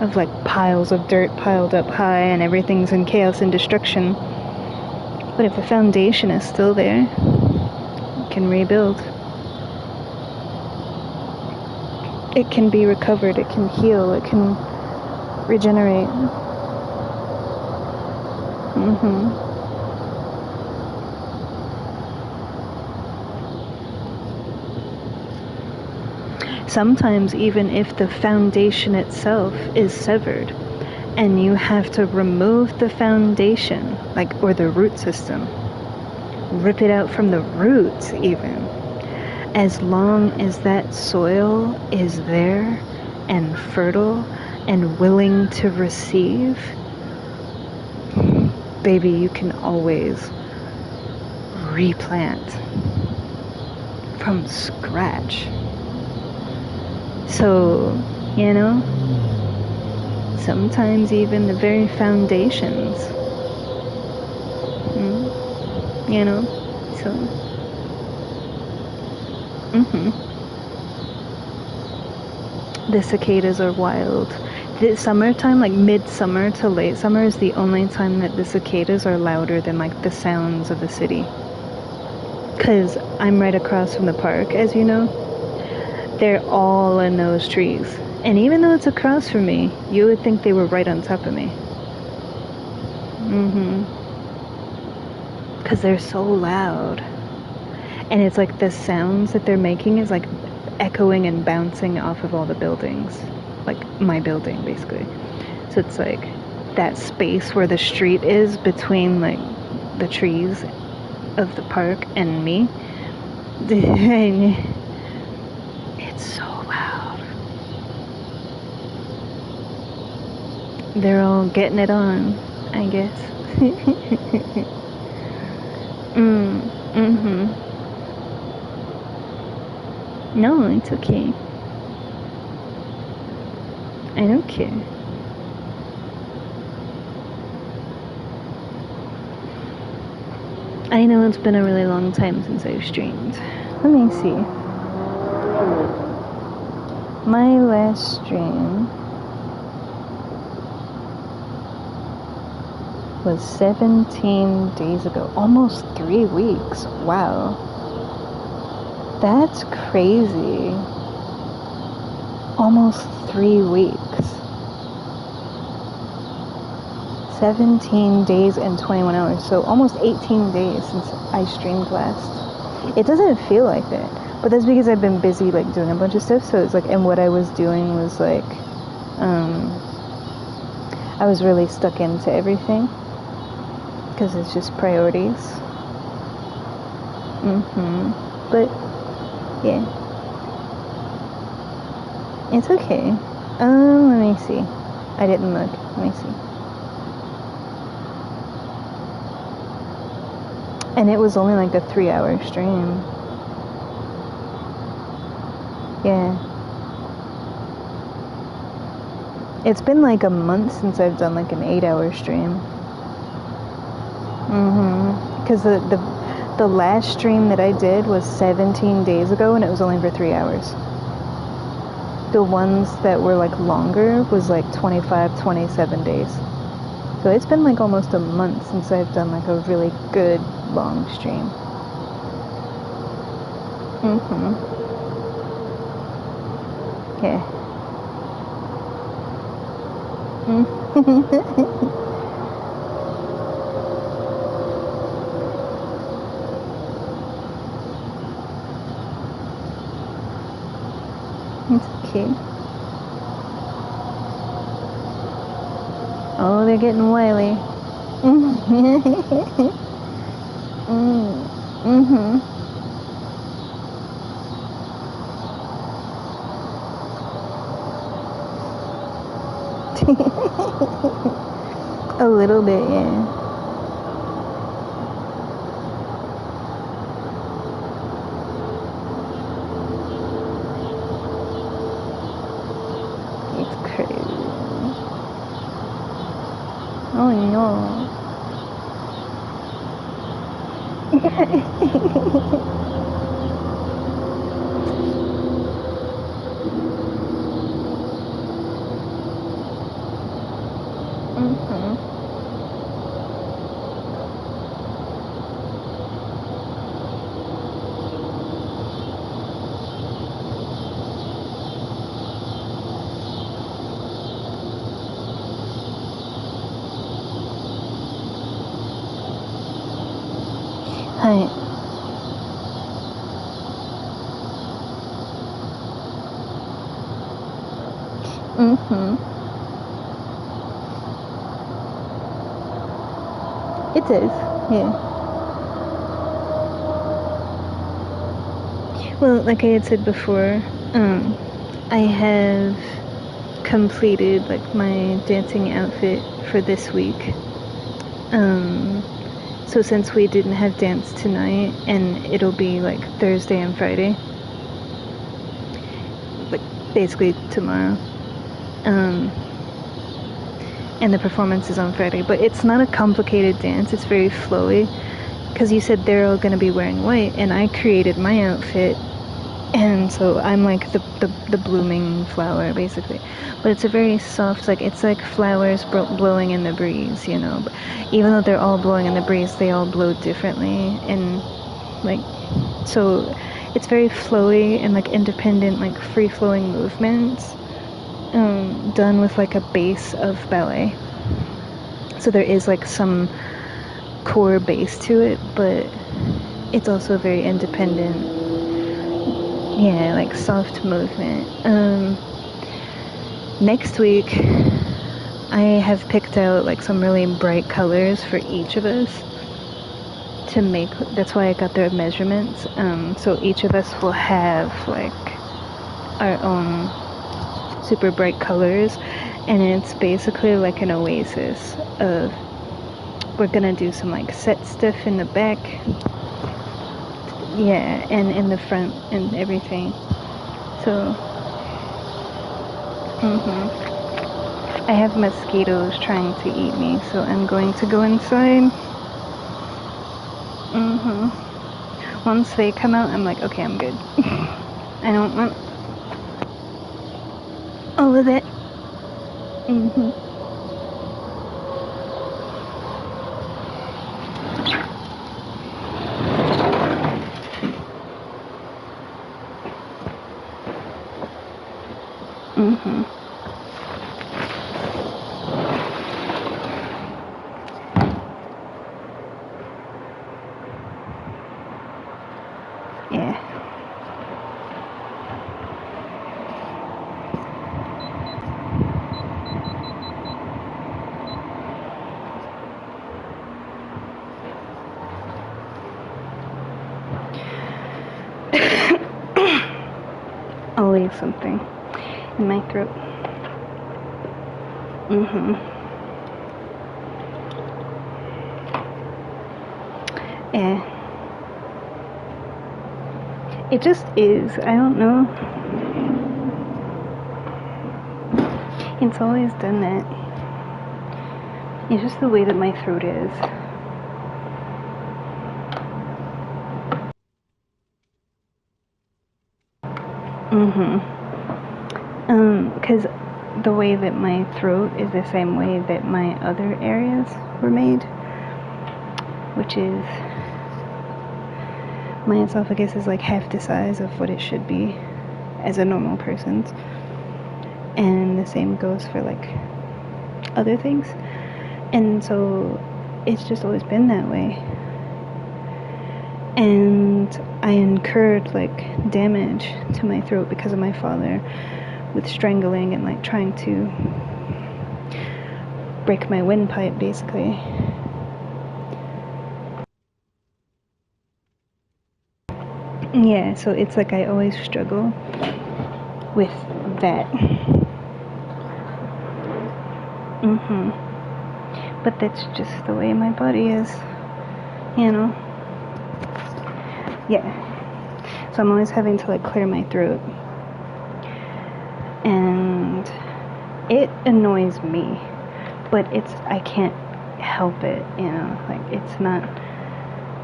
of like piles of dirt piled up high and everything's in chaos and destruction. But if the foundation is still there, it can rebuild. It can be recovered, it can heal, it can regenerate. Sometimes even if the foundation itself is severed and you have to remove the foundation, like, or the root system, rip it out from the roots even, as long as that soil is there and fertile and willing to receive, baby, you can always replant from scratch. So, you know, sometimes even the very foundations, you know, so, the cicadas are wild. The summertime, like midsummer to late summer, is the only time that the cicadas are louder than like the sounds of the city. 'Cause I'm right across from the park, as you know. They're all in those trees. And even though it's across from me, you would think they were right on top of me. 'Cause they're so loud. And it's like the sounds that they're making is like echoing and bouncing off of all the buildings. Like my building, basically. So it's like that space where the street is between like the trees of the park and me. It's so loud. They're all getting it on, I guess. No, it's okay. I don't care. I know it's been a really long time since I've streamed. Let me see. My last stream was 17 days ago. Almost 3 weeks. Wow. That's crazy. Almost 3 weeks. 17 days and 21 hours. So almost 18 days since I streamed last. It doesn't feel like that. But that's because I've been busy like doing a bunch of stuff. So it's like, and what I was doing was like, I was really stuck into everything. Because it's just priorities. But, yeah. It's okay. Let me see. I didn't look. Let me see. And it was only like a 3-hour stream. Yeah. It's been like a month since I've done like an 8-hour stream. Because the last stream that I did was 17 days ago and it was only for 3 hours. The ones that were like longer was like 25, 27 days. So it's been like almost a month since I've done like a really good long stream. Yeah. It's okay. Oh, they're getting wily. Mm-hmm. A little bit, yeah. It's crazy. Oh no. Mm-hmm. Hi. Mm-hmm. It is, yeah. Well, like I had said before, I have completed like my dancing outfit for this week. So since we didn't have dance tonight, and it'll be like Thursday and Friday, like basically tomorrow, and the performance is on Friday. But it's not a complicated dance; it's very flowy. Because you said they're all gonna be wearing white, and I created my outfit, and so I'm like the blooming flower basically. But it's a very soft, like it's like flowers blowing in the breeze, you know. But even though they're all blowing in the breeze, they all blow differently, and like so it's very flowy and like independent, like free flowing movements, done with like a base of ballet. So there is like some core base to it, but it's also very independent. Yeah, like soft movement. Next week, I have picked out like some really bright colors for each of us to make. That's why I got their measurements. So each of us will have like our own super bright colors, and it's basically like an oasis of. We're gonna do some like set stuff in the back, yeah, and in the front and everything. So, I have mosquitoes trying to eat me, so I'm going to go inside. Once they come out, I'm like, okay, I'm good. I don't want all of that. Yeah. Always something in my throat. Yeah. It just is. I don't know. It's always done that. It's just the way that my throat is. Because the way that my throat is the same way that my other areas were made, which is my esophagus is like half the size of what it should be as a normal person's, and the same goes for like other things, and so it's just always been that way. And I incurred like damage to my throat because of my father with strangling and like trying to break my windpipe basically. Yeah, so it's like I always struggle with that. But that's just the way my body is, you know. Yeah. So I'm always having to like clear my throat. And it annoys me, but I can't help it, you know. Like, it's not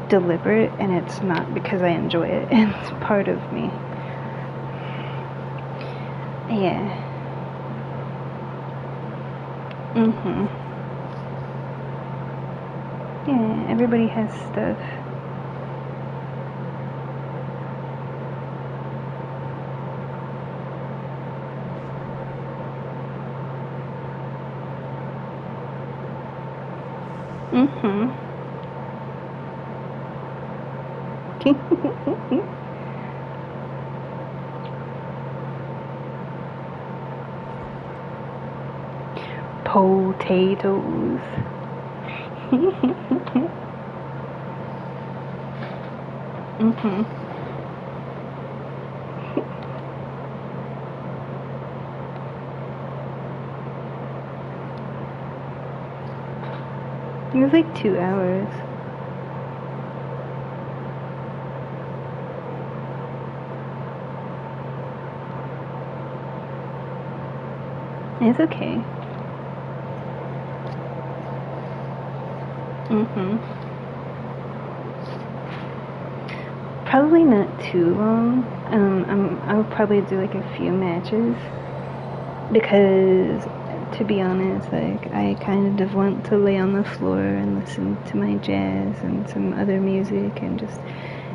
deliberate, and it's not because I enjoy it. It's part of me. Yeah. Yeah, everybody has stuff. Potatoes. It was like 2 hours. It's okay. Probably not too long. I'll probably do like a few matches because, to be honest, like I kind of want to lay on the floor and listen to my jazz and some other music and just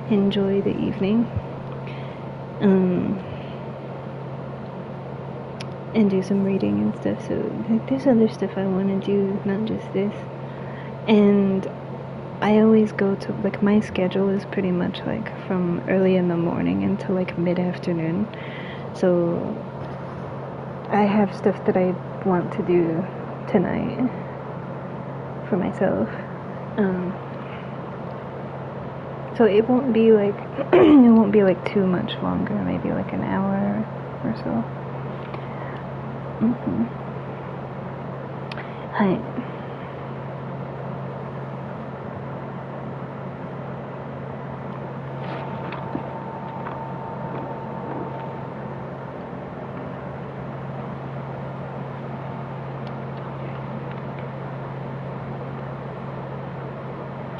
enjoy the evening. And do some reading and stuff. So like, there's other stuff I want to do, not just this. And I always go to, like, my schedule is pretty much like from early in the morning until like mid-afternoon. So I have stuff that I want to do tonight for myself. So it won't be like it won't be like too much longer, maybe like an hour or so. Hi.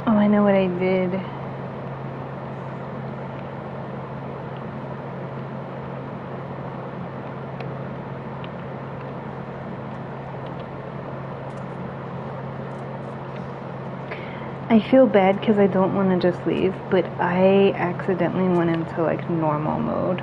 Oh, I know what I did. I feel bad because I don't want to just leave, but I accidentally went into like normal mode.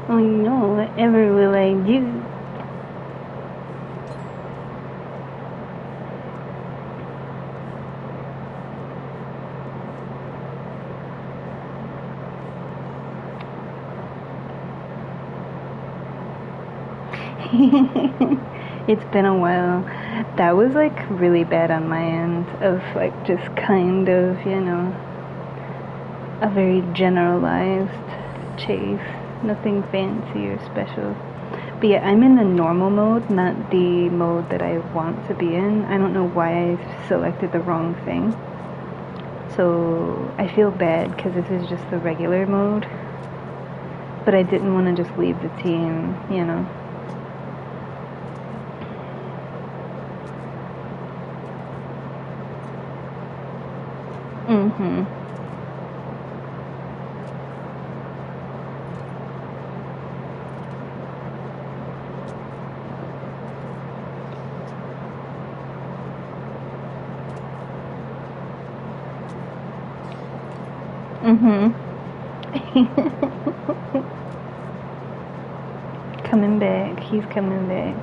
Oh no, whatever will I do? It's been a while. That was like really bad on my end of like just kind of, you know, a very generalized chase. Nothing fancy or special. But yeah, I'm in the normal mode, not the mode that I want to be in. I don't know why I selected the wrong thing. So I feel bad because this is just the regular mode. But I didn't want to just leave the team, you know. Mm-hmm. Mm-hmm. Coming back. He's coming back.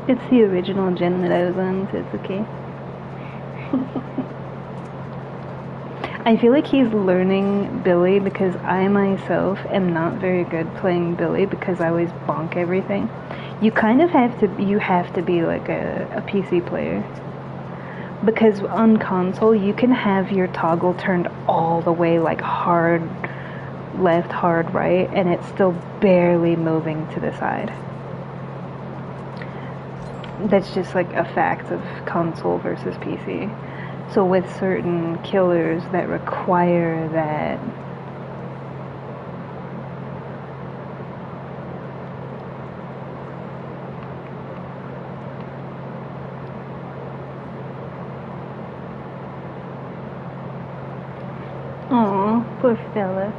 It's the original gen that I was on, so it's okay. I feel like he's learning Billy because I myself am not very good playing Billy because I always bonk everything. You kind of have to be like a PC player. Because on console you can have your toggle turned all the way like hard left, hard right, and it's still barely moving to the side. That's just like a fact of console versus PC. So with certain killers that require that, aw, poor fella.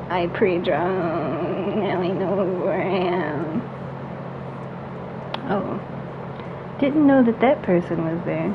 I pre-drunk, now I know where I am. Oh. Didn't know that that person was there.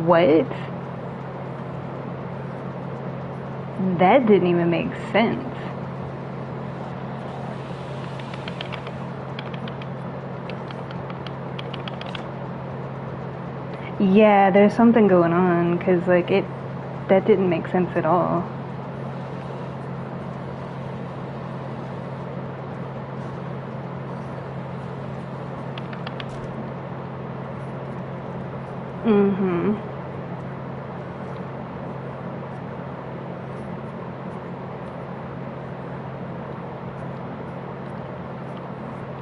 What? That didn't even make sense. Yeah, there's something going on, cause like that didn't make sense at all. Mm-hmm.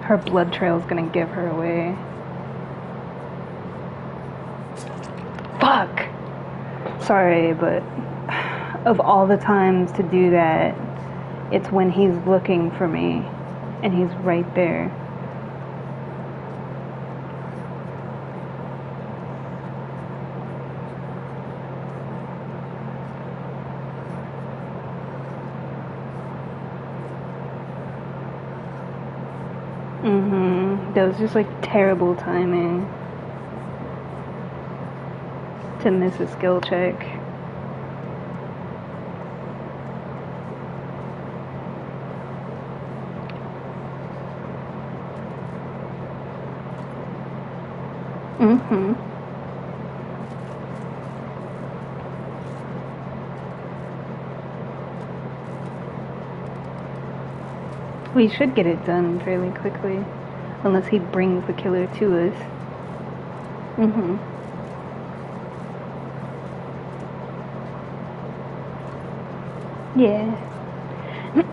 Her blood trail's gonna give her away. Fuck! Sorry, but of all the times to do that, it's when he's looking for me, and he's right there. That was just like terrible timing to miss a skill check. We should get it done fairly quickly. Unless he brings the killer to us. Yeah.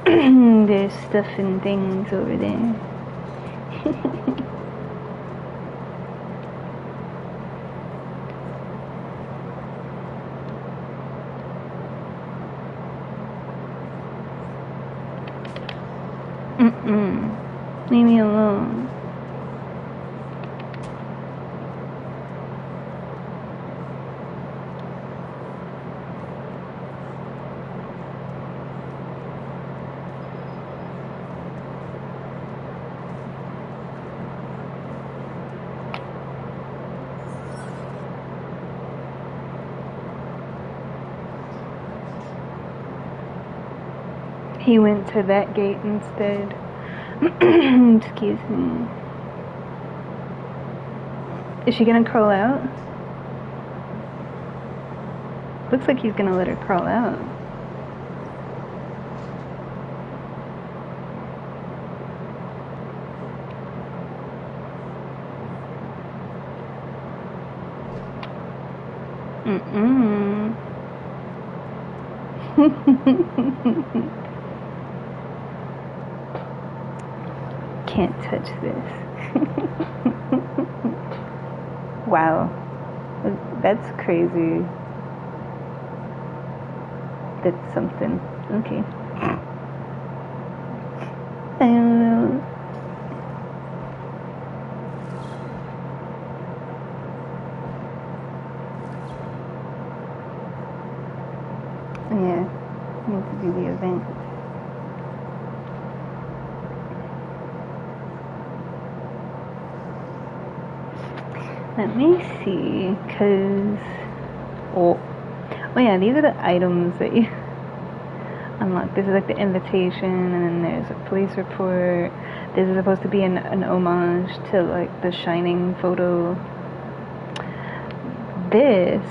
There's stuff and things over there. Leave me alone. He went to that gate instead. Excuse me. Is she gonna crawl out? Looks like he's gonna let her crawl out. Can't touch this. Wow. That's crazy. That's something. Okay. I don't know. Yeah. Need to do the event. Let me see, cause oh yeah, these are the items that you unlock. This is like the invitation, and then there's a police report. This is supposed to be an homage to like the Shining photo. This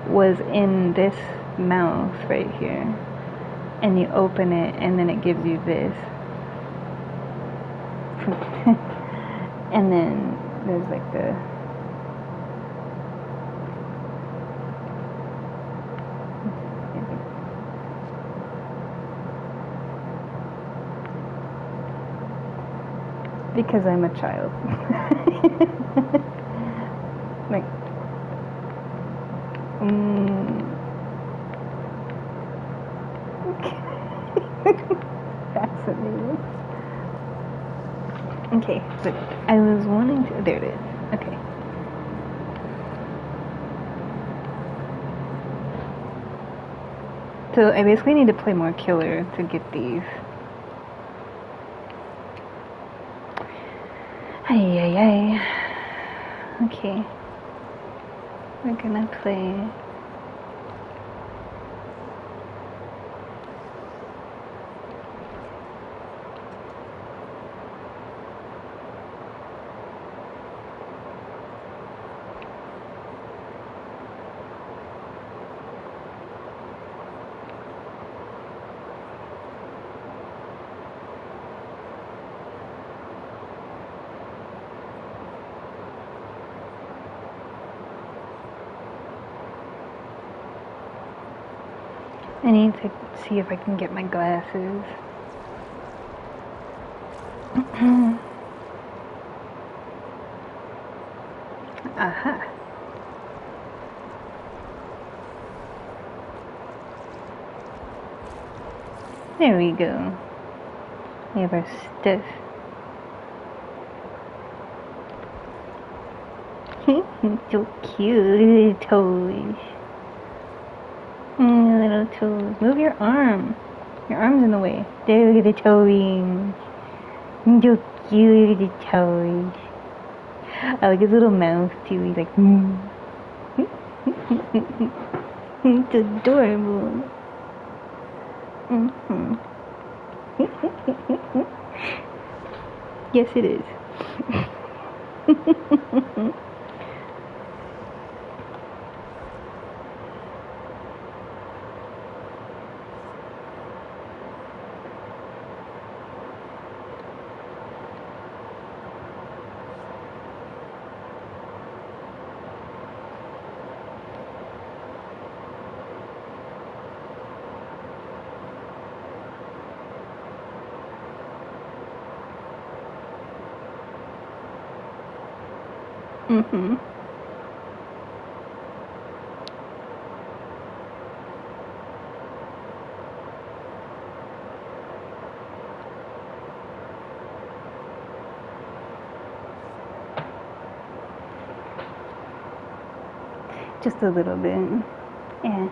was in this mouth right here, and you open it, and then it gives you this. And then there's like the because I'm a child. Like fascinating. Okay, but I was wanting to. There it is. Okay. So I basically need to play more killer to get these. Ay. Okay. We're gonna play. I need to see if I can get my glasses. Aha. There we go. We have our stuff. So cute, toes. Little toes. Move your arm. Your arm's in the way. There, look at the toes. So cute, the toes. I like his little mouth too. He's like, It's adorable. Yes, it is. Mm-hmm. Just a little bit. Yeah.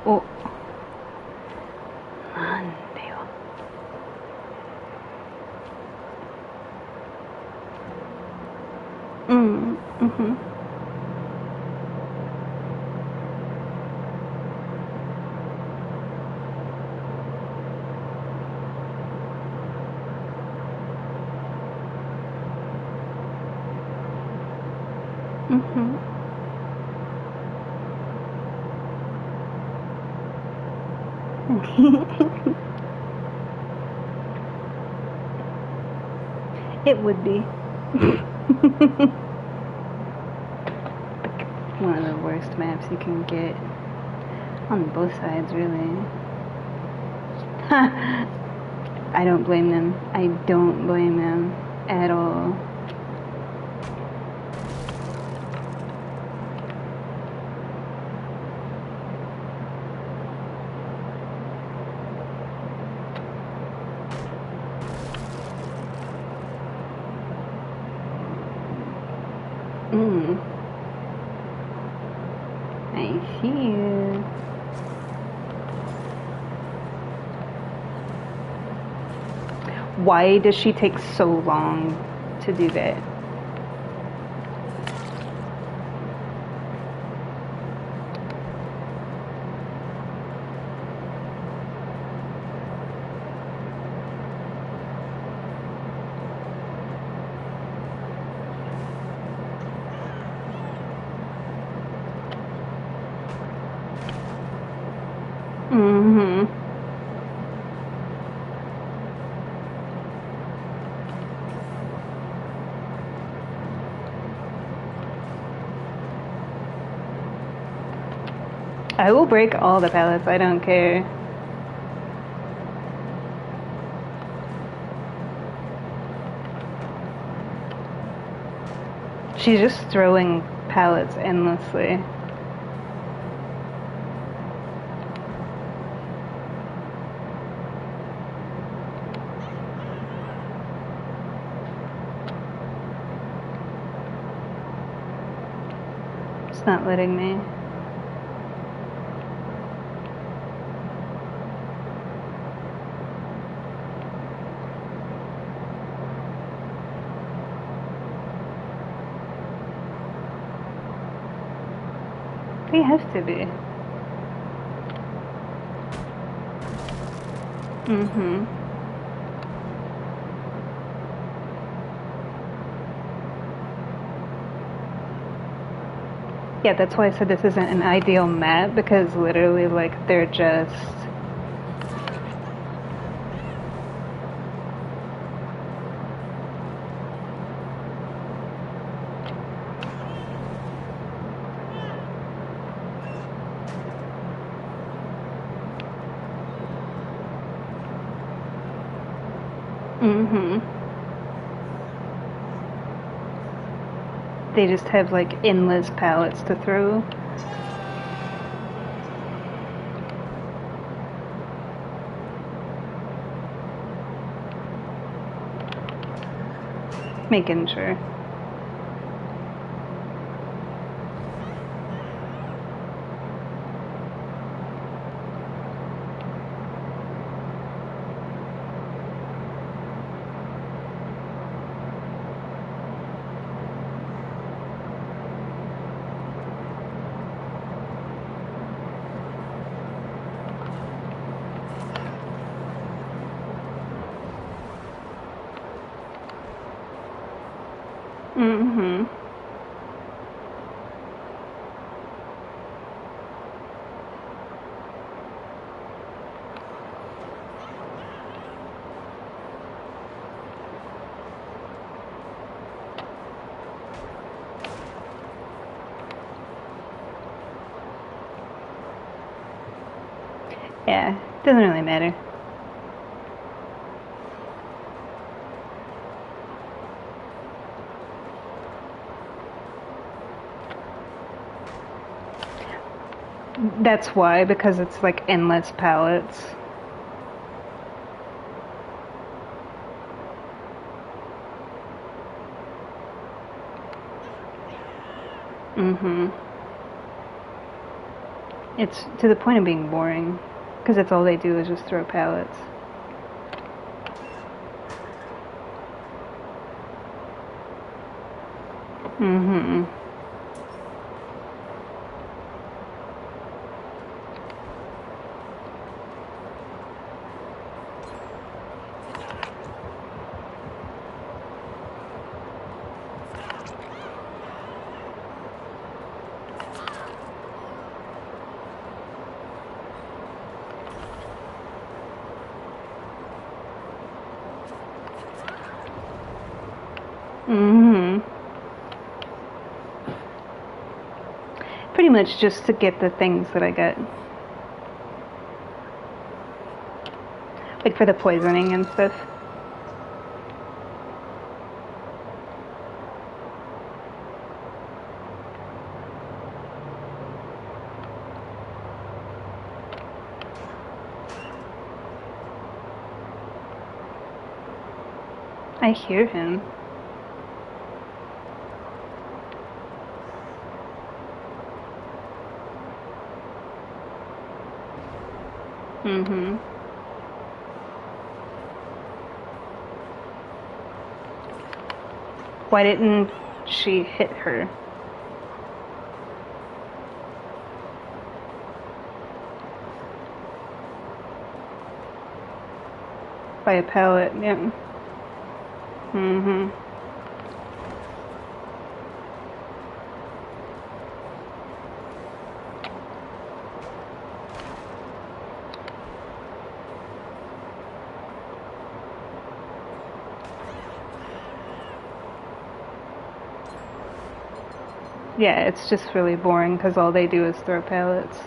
Oh. なんでよ。Mm. Mhm. Mhm. It would be. One of the worst maps you can get. On both sides, really. I don't blame them. I don't blame them at all. Mm. I see you. Why does she take so long to do that? Mm-hmm. I will break all the pallets, I don't care. She's just throwing pallets endlessly. It's not letting me. They have to be. Mm-hmm. Yeah, that's why I said this isn't an ideal map, because literally, like, they're just... Mm-hmm. They just have, like, endless pallets to throw. Making sure. Mm-hmm. Yeah, doesn't really matter. That's why, because it's like endless palettes. Mm-hmm. It's to the point of being boring, because that's all they do is just throw palettes. Mm-hmm. Mm-hmm. Pretty much just to get the things that I got. Like for the poisoning and stuff. I hear him. Mm-hmm. Why didn't she hit her? By a pallet, yeah. Mm-hmm. Yeah, it's just really boring because all they do is throw pallets.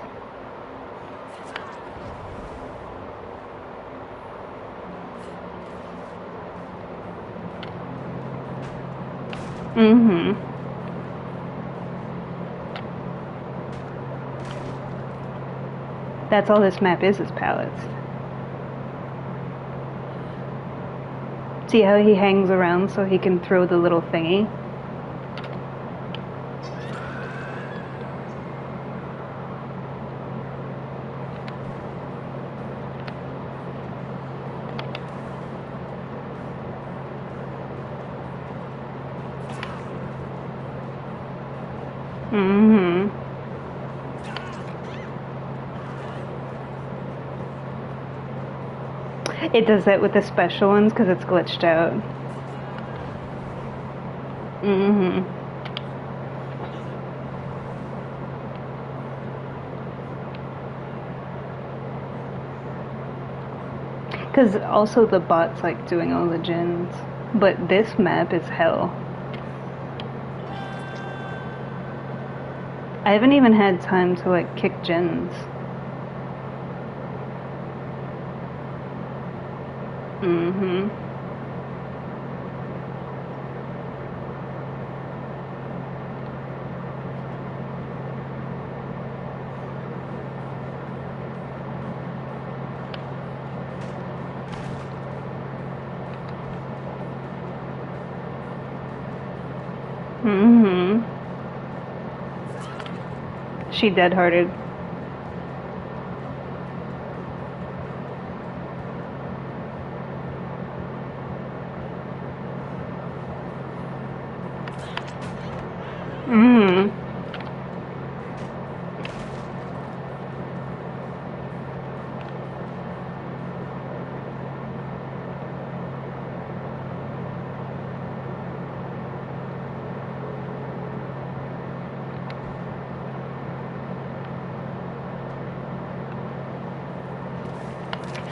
Mm-hmm. That's all this map is pallets. See how he hangs around so he can throw the little thingy? Mm-hmm. It does that with the special ones because it's glitched out. Mm-hmm. Because also the bot's like doing all the gens. But this map is hell. I haven't even had time to like kick gens. Mm-hmm. Mm-hmm. She dead-hearted. Mm-hmm.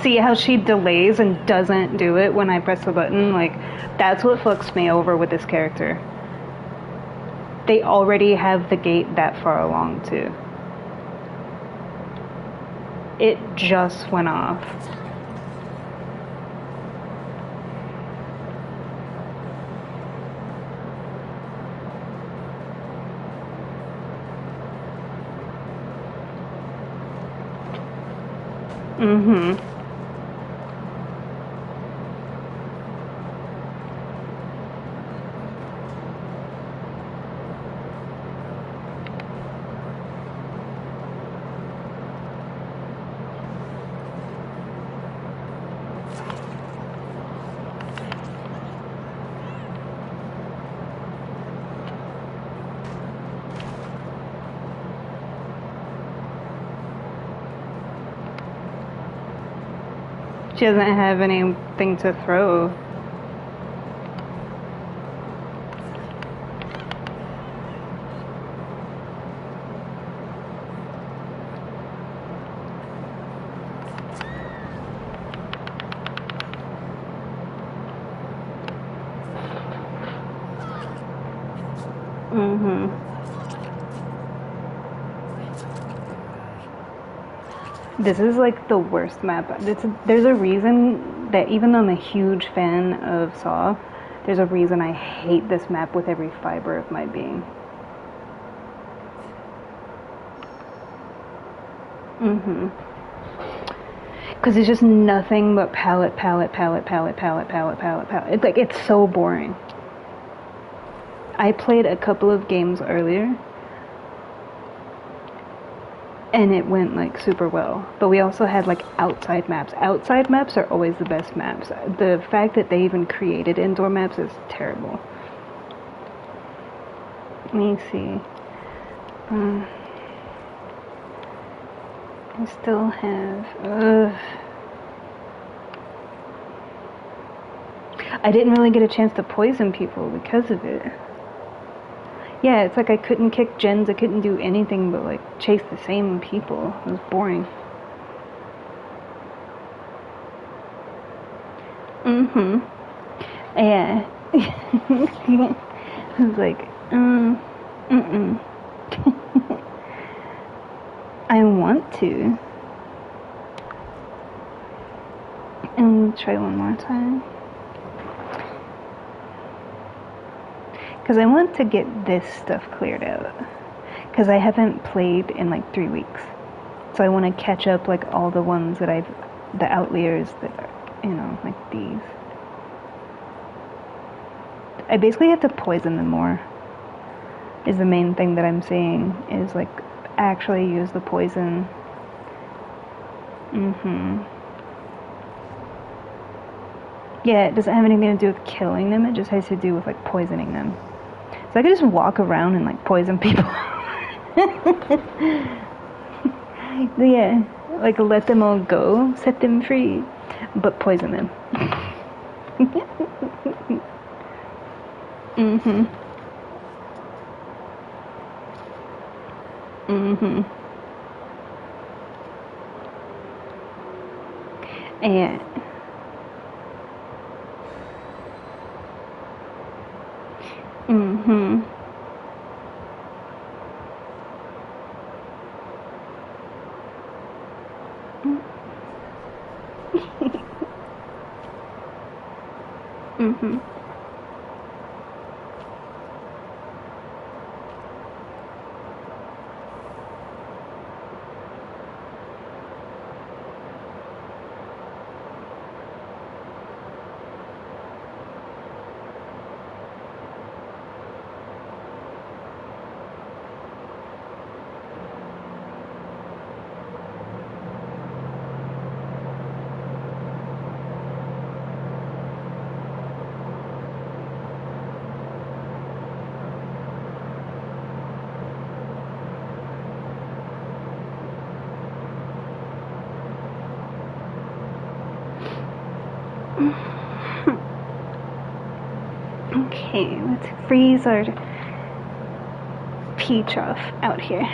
See how she delays and doesn't do it when I press the button? Like, that's what fucks me over with this character. They already have the gate that far along, too. It just went off. Mm-hmm. She doesn't have anything to throw. Mm-hmm. This is like the worst map. There's a reason that even though I'm a huge fan of Saw, there's a reason I hate this map with every fiber of my being. Mm-hmm. Because it's just nothing but palette. It's like, it's so boring. I played a couple of games earlier, and it went like super well. But we also had like outside maps. Outside maps are always the best maps. The fact that they even created indoor maps is terrible. Let me see. I still have... I didn't really get a chance to poison people because of it. Yeah, it's like I couldn't kick gens, I couldn't do anything but like chase the same people. It was boring. Mm-hmm. Yeah. I was like, mm-mm. I want to. And try one more time. Because I want to get this stuff cleared out. Because I haven't played in like 3 weeks. So I want to catch up like all the ones that the outliers that are, like these. I basically have to poison them more. Is the main thing that I'm seeing. Is like actually use the poison. Mm-hmm. Yeah, it doesn't have anything to do with killing them, it just has to do with like poisoning them. So I could just walk around and like poison people. Yeah, like let them all go, set them free, but poison them. Mm-hmm. Mm-hmm. And mm-hmm. Mm-hmm. Okay, let's freeze our peach off out here.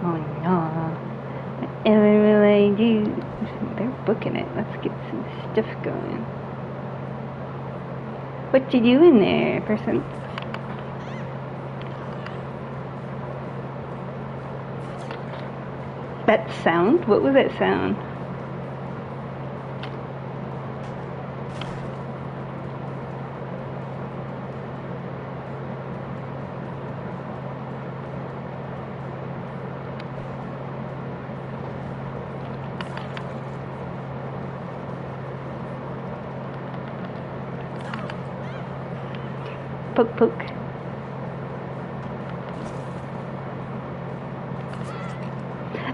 Oh no. Whatever will I do? They're booking it. Let's get some stuff going. What you doing there, person? That sound? What was that sound? Poke, poke.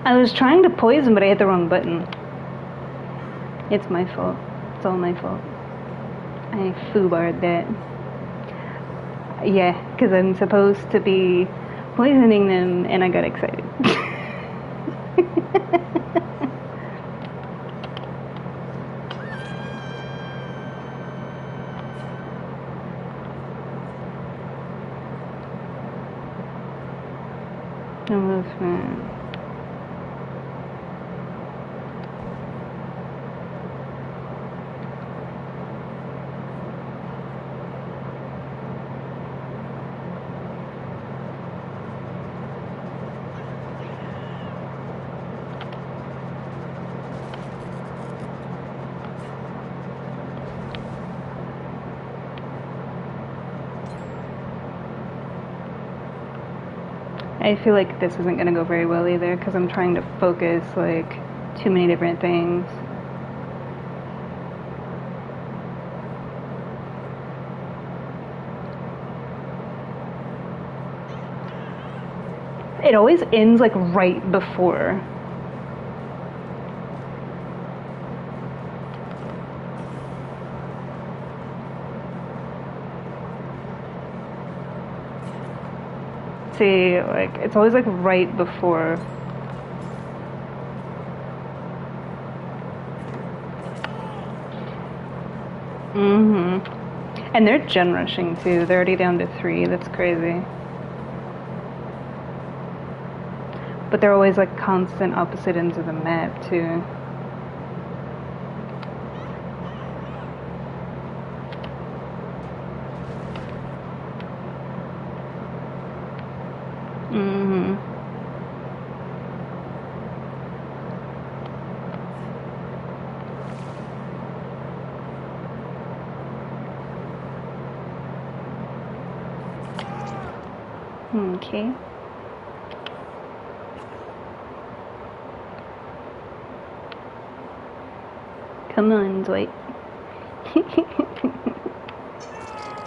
I was trying to poison, but I hit the wrong button. It's my fault. It's all my fault. I foobarred that. Yeah, because I'm supposed to be poisoning them, and I got excited. Movement. I feel like this isn't going to go very well either because I'm trying to focus like too many different things. It always ends like right before. See, like it's always like right before. And they're gen rushing too. They're already down to 3. That's crazy. But they're always like constant opposite ends of the map too. Okay. Come on, Dwight.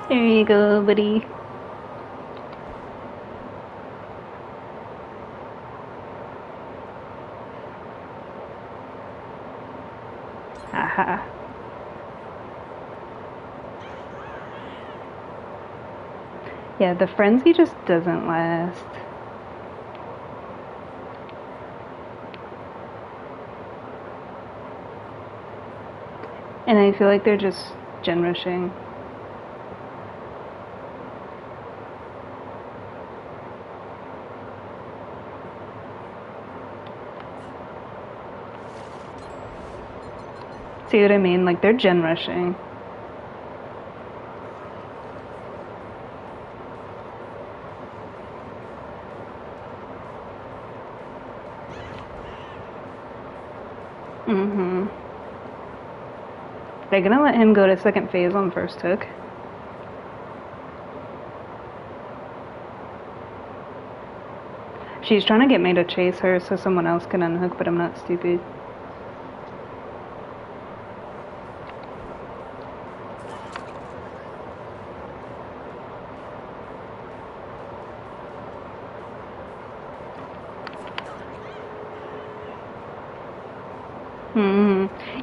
There you go, buddy. Haha. Yeah, the frenzy just doesn't last. And I feel like they're just gen rushing. See what I mean? Like they're gen rushing. They're gonna let him go to second phase on first hook. She's trying to get me to chase her so someone else can unhook, but I'm not stupid.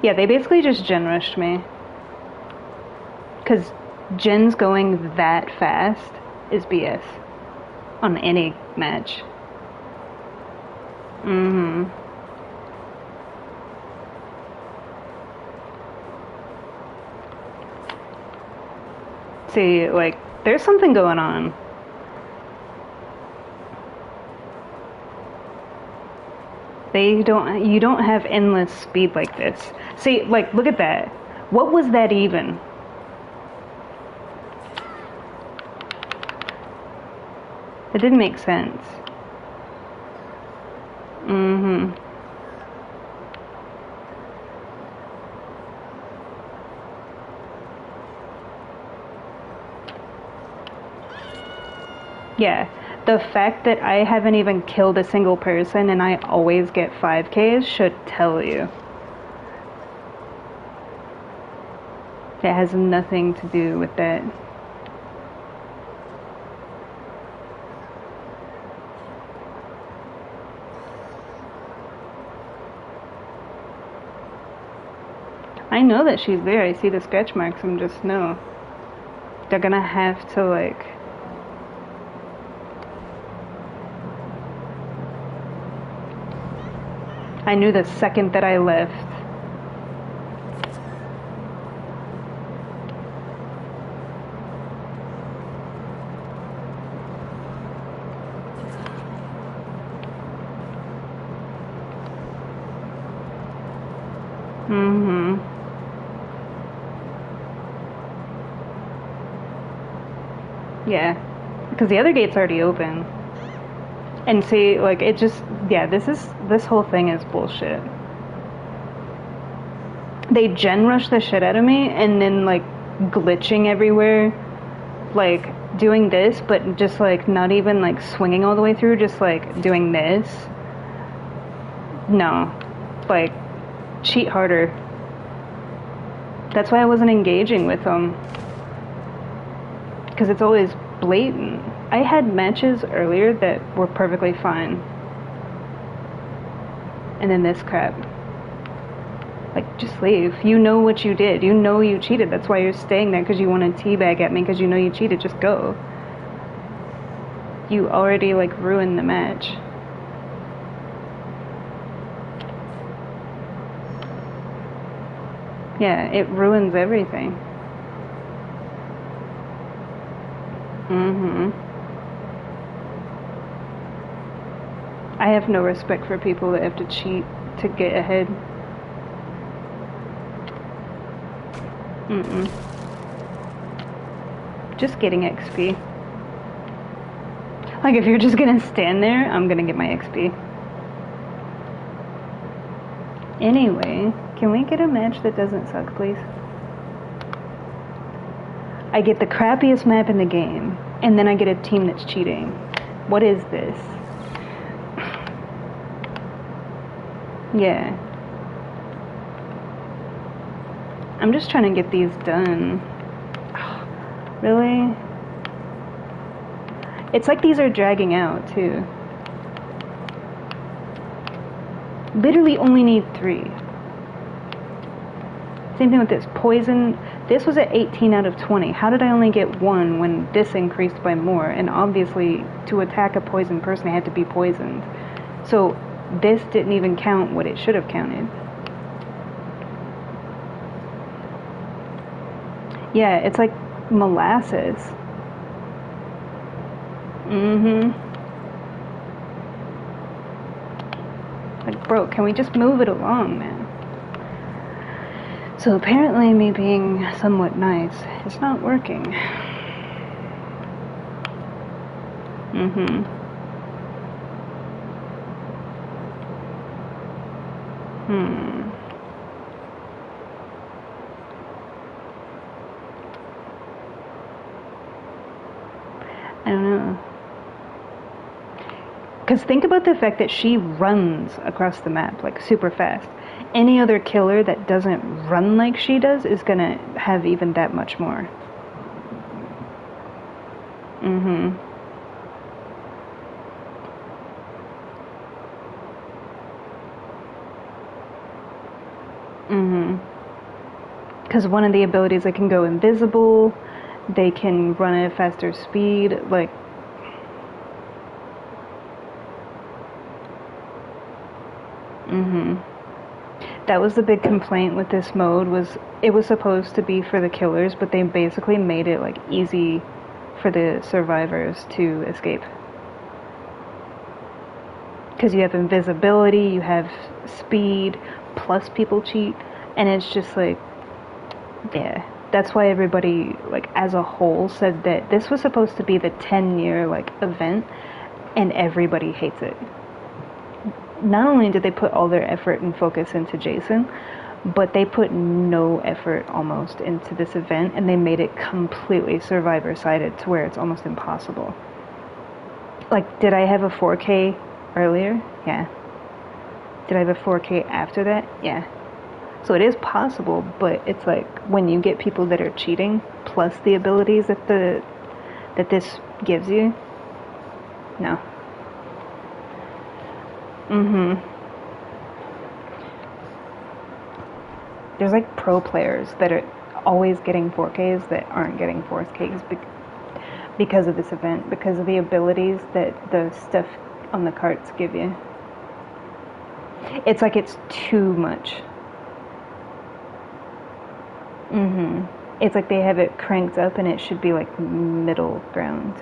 Yeah, they basically just gen rushed me. Because gens going that fast is BS on any match. See, like, there's something going on. You don't have endless speed like this. See, like, look at that. What was that even? It didn't make sense. Yeah. The fact that I haven't even killed a single person and I always get 5Ks should tell you. It has nothing to do with that. I know that she's there. I see the scratch marks. I'm just, no. They're gonna have to, like... I knew the second that I left. Mm-hmm. Yeah. Because the other gate's already open. And see, like, it just... Yeah, this whole thing is bullshit. They gen rush the shit out of me and then, like, glitching everywhere. Like, doing this, but just, like, not even, like, swinging all the way through. Just, like, doing this. No. Like, cheat harder. That's why I wasn't engaging with them. Because it's always blatant. I had matches earlier that were perfectly fine. And then this crap. Like, just leave. You know what you did. You know you cheated. That's why you're staying there, because you want to teabag at me, because you know you cheated. Just go. You already, like, ruined the match. Yeah, it ruins everything. Mm-hmm. I have no respect for people that have to cheat to get ahead. Mm-mm. Just getting XP. Like, if you're just gonna stand there, I'm gonna get my XP. Anyway, can we get a match that doesn't suck, please? I get the crappiest map in the game, and then I get a team that's cheating. What is this? Yeah. I'm just trying to get these done. Really? It's like these are dragging out, too. Literally only need 3. Same thing with this. Poison. This was at 18 out of 20. How did I only get 1 when this increased by more? And obviously, to attack a poisoned person, I had to be poisoned. So, this didn't even count what it should have counted. Yeah, it's like molasses. Mm-hmm. Like, bro, can we just move it along, man? So apparently me being somewhat nice is not working. Mm-hmm. I don't know. Because think about the fact that she runs across the map, like, super fast. Any other killer that doesn't run like she does is gonna have even that much more. Mm-hmm. Mm-hmm. Because one of the abilities, they can go invisible, they can run at a faster speed, like... Mm-hmm. That was the big complaint with this mode, was it was supposed to be for the killers, but they basically made it, like, easy for the survivors to escape. Because you have invisibility, you have speed, plus people cheat, and it's just like, yeah. That's why everybody, like, as a whole said that this was supposed to be the 10-year, like, event, and everybody hates it. Not only did they put all their effort and focus into Jason, but they put no effort almost into this event, and they made it completely survivor-sided to where it's almost impossible. Like, did I have a 4K earlier? Yeah. Did I have a 4K after that? Yeah. So it is possible, but it's like when you get people that are cheating plus the abilities that this gives you. No. There's like pro players that are always getting 4Ks that aren't getting 4Ks because of this event, because of the abilities that the stuff on the carts give you. It's like it's too much. It's like they have it cranked up and it should be like middle ground.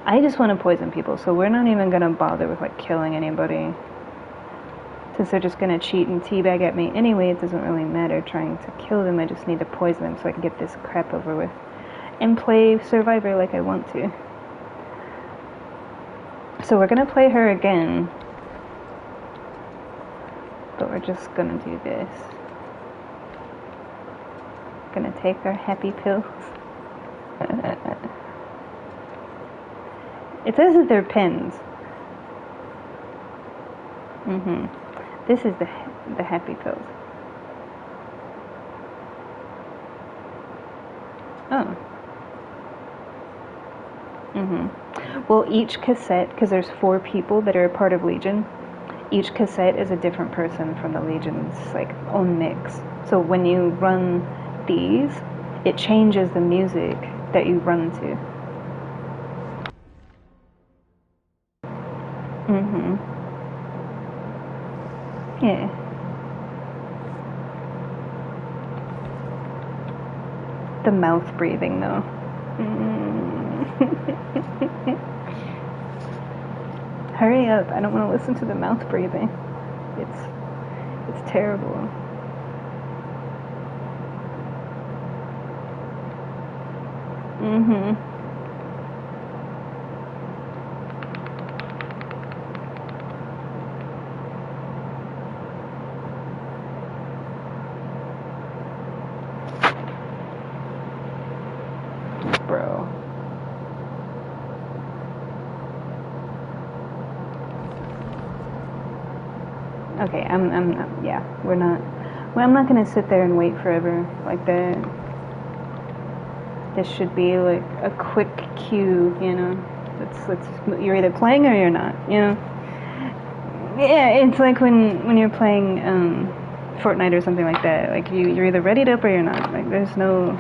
I just want to poison people, so we're not even gonna bother with like killing anybody. Since they're just gonna cheat and teabag at me anyway, it doesn't really matter trying to kill them. I just need to poison them so I can get this crap over with and play Survivor like I want to. So we're gonna play her again, but we're just gonna do this. Gonna take our happy pills. It says that they're pins. This is the happy pills. Oh. Well, each cassette, because there's 4 people that are a part of Legion, each cassette is a different person from the Legion's like own mix. So when you run these, it changes the music that you run to. Yeah. The mouth breathing though. Hurry up, I don't want to listen to the mouth breathing. It's terrible. Bro. Okay, I'm not, yeah, we're not, well, I'm not gonna sit there and wait forever like that. This should be like a quick cue, you know. Let's you're either playing or you're not, you know. Yeah, it's like when you're playing Fortnite or something like that. Like you're either readied up or you're not. Like there's no.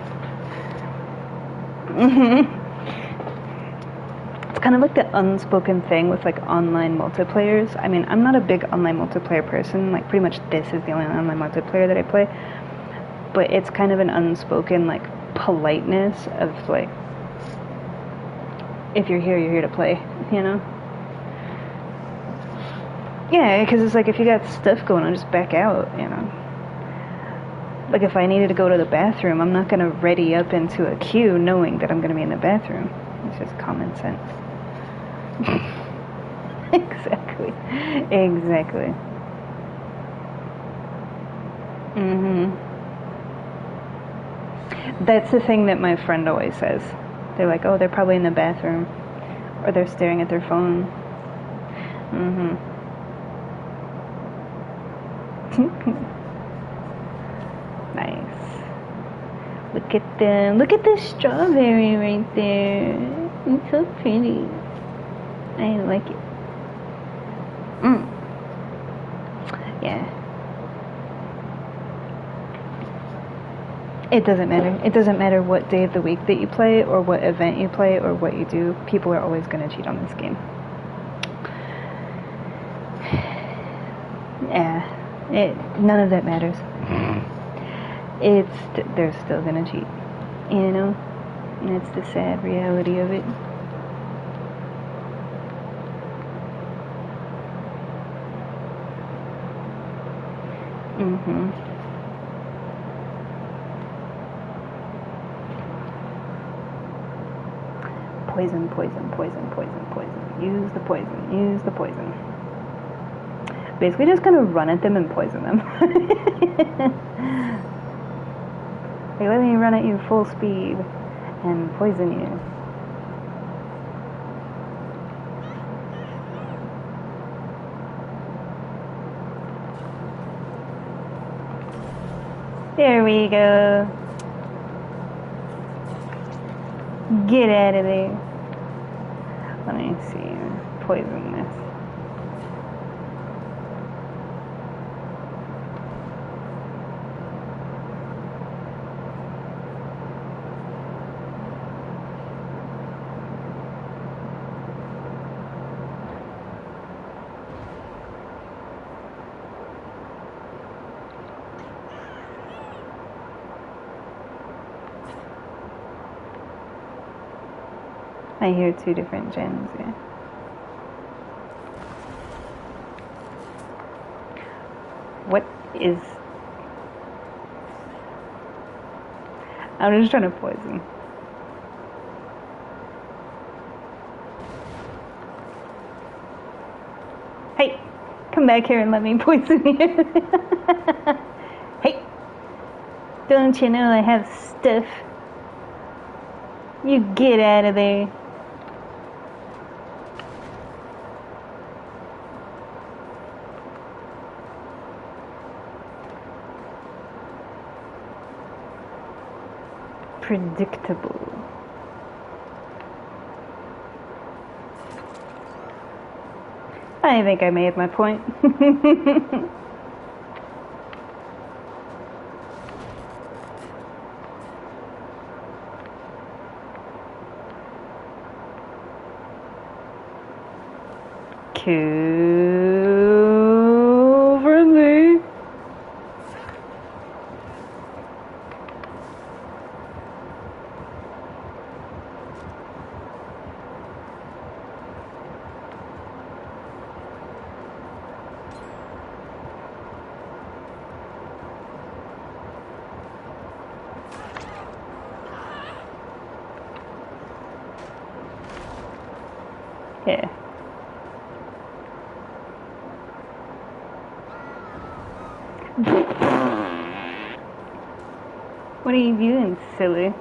It's kind of like the unspoken thing with like online multiplayers. I mean, I'm not a big online multiplayer person. Like pretty much this is the only online multiplayer that I play. But it's kind of an unspoken like politeness of like, if you're here to play, you know? Yeah, because it's like if you got stuff going on, just back out, you know? Like if I needed to go to the bathroom, I'm not going to ready up into a queue knowing that I'm going to be in the bathroom. It's just common sense. Exactly. That's the thing that my friend always says. They're like, oh, they're probably in the bathroom. Or they're staring at their phone. Nice. Look at the strawberry right there. It's so pretty. I like it. Yeah. It doesn't matter. It doesn't matter what day of the week that you play or what event you play or what you do. People are always going to cheat on this game. Yeah. None of that matters. They're still going to cheat. You know? And it's the sad reality of it. Poison. Use the poison. Basically just kind of run at them and poison them. Like, let me run at you full speed. and poison you. There we go. Get out of there. Let me see. Poison this. I hear 2 different gens, yeah. What is... I'm just trying to poison. Hey! Come back here and let me poison you. Hey! Don't you know I have stuff? You get out of there. Predictable. I think I made my point. Kill friendly. Yeah. What are you doing, silly?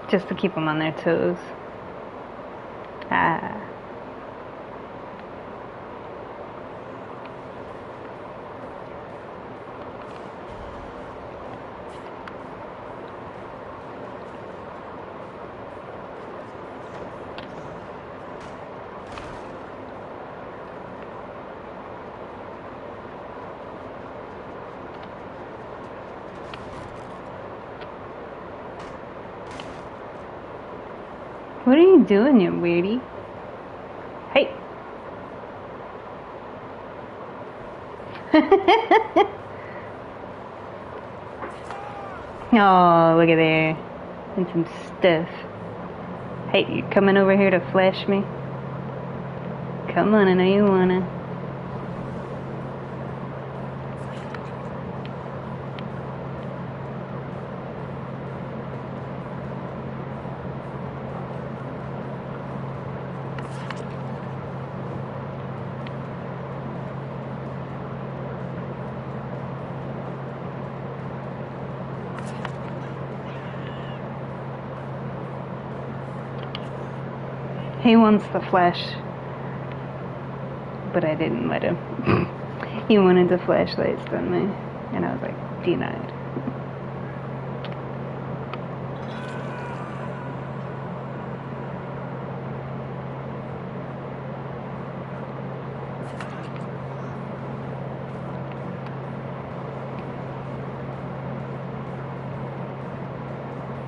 Just to keep them on their toes. Ah. What are you doing, you weirdie? Hey! Oh, look at there. And some stuff. Hey, you coming over here to flash me? Come on, I know you wanna. He wants the flash, but I didn't let him. He wanted the flashlights on me, and I was like, denied.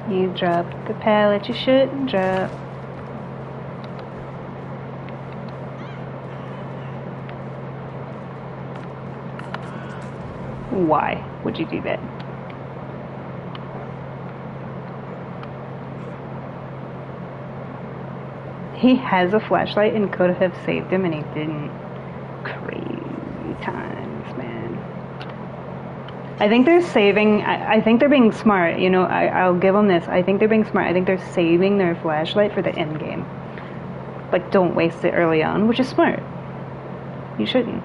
You dropped the pallet you shouldn't drop. Why would you do that? He has a flashlight and could have saved him, and he didn't. Crazy times, man. I think they're saving. I think they're being smart. You know, I'll give them this. I think they're being smart. I think they're saving their flashlight for the end game. Like, don't waste it early on, which is smart. You shouldn't.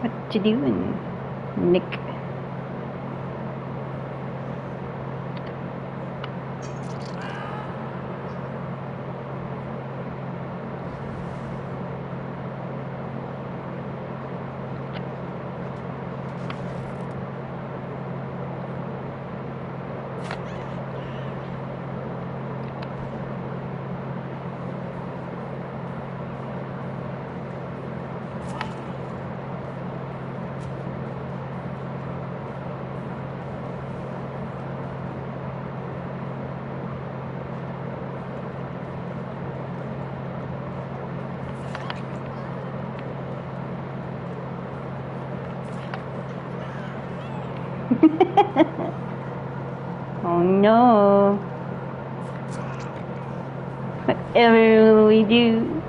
What you doing, Nick? Oh no. Whatever will we do?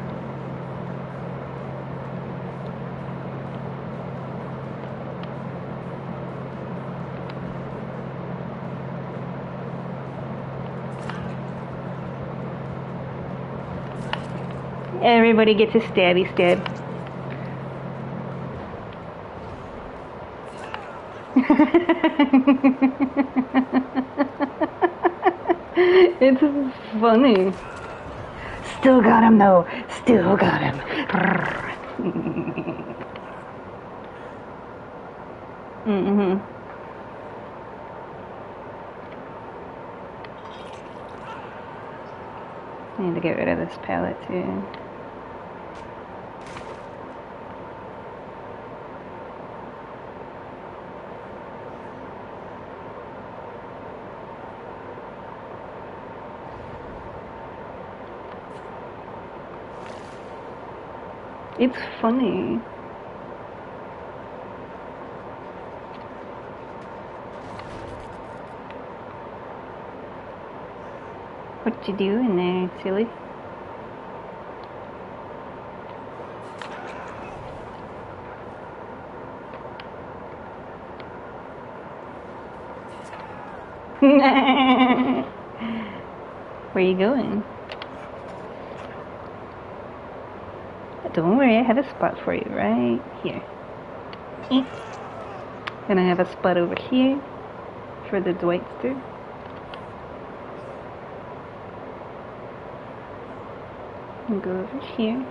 Everybody gets a stabby stab. It's funny. Still got him though. Still got him. Mm-hmm. I need to get rid of this palette too. It's funny. What you doing there, silly? Where you going? Don't worry, I have a spot for you right here. And I have a spot over here for the Dwightster. And go over here.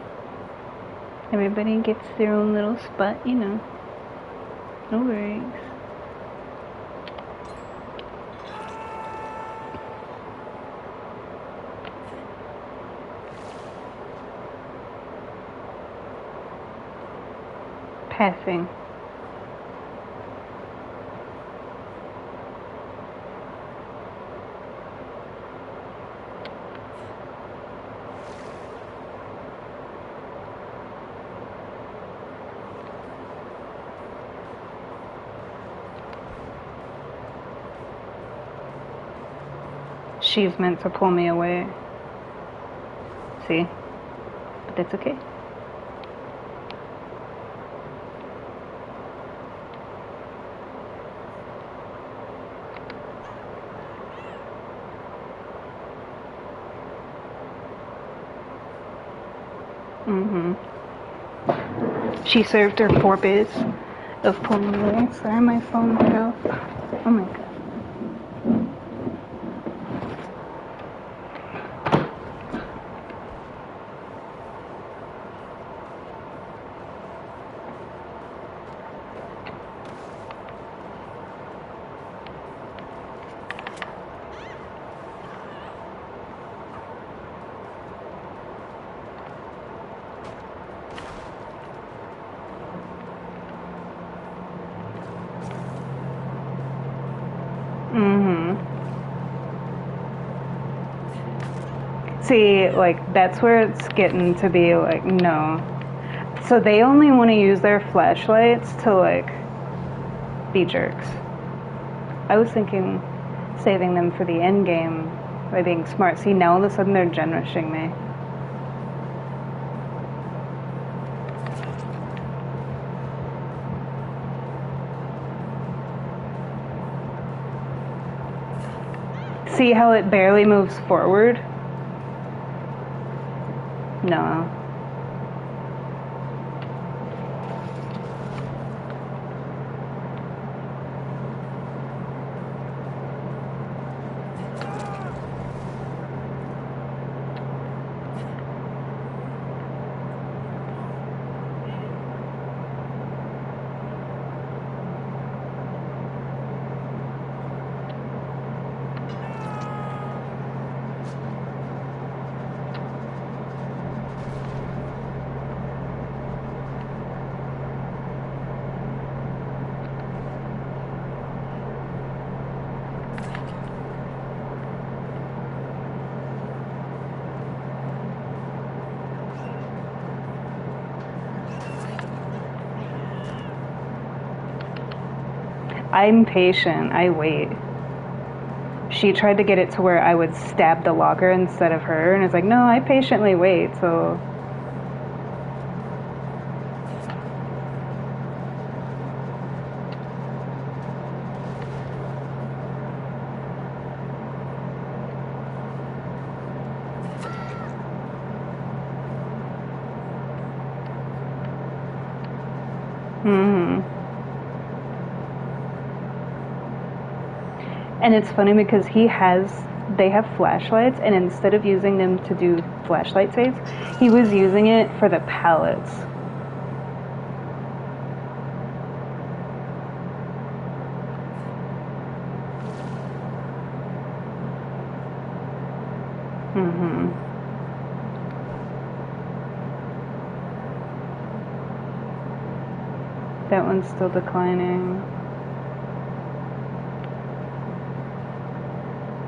Everybody gets their own little spot, you know. No worries. Passing. She's meant to pull me away. See? But that's okay. She served her purpose of pulling me away. Sorry, my phone fell. Oh my god. See, like, that's where it's getting to be, like, no. So they only want to use their flashlights to, like, be jerks. I was thinking saving them for the end game by being smart. See, now all of a sudden they're generishing me. See how it barely moves forward? No. I'm patient. I wait. She tried to get it to where I would stab the locker instead of her, and it's like, no, I patiently wait, so... And it's funny because they have flashlights, and instead of using them to do flashlight saves, he was using it for the pallets. That one's still declining.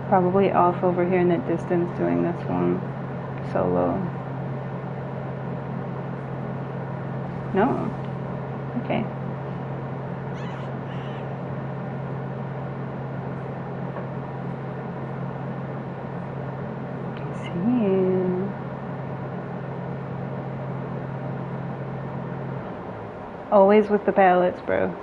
Probably off over here in the distance doing this one solo. No. Okay. See you. Always with the pallets, bro.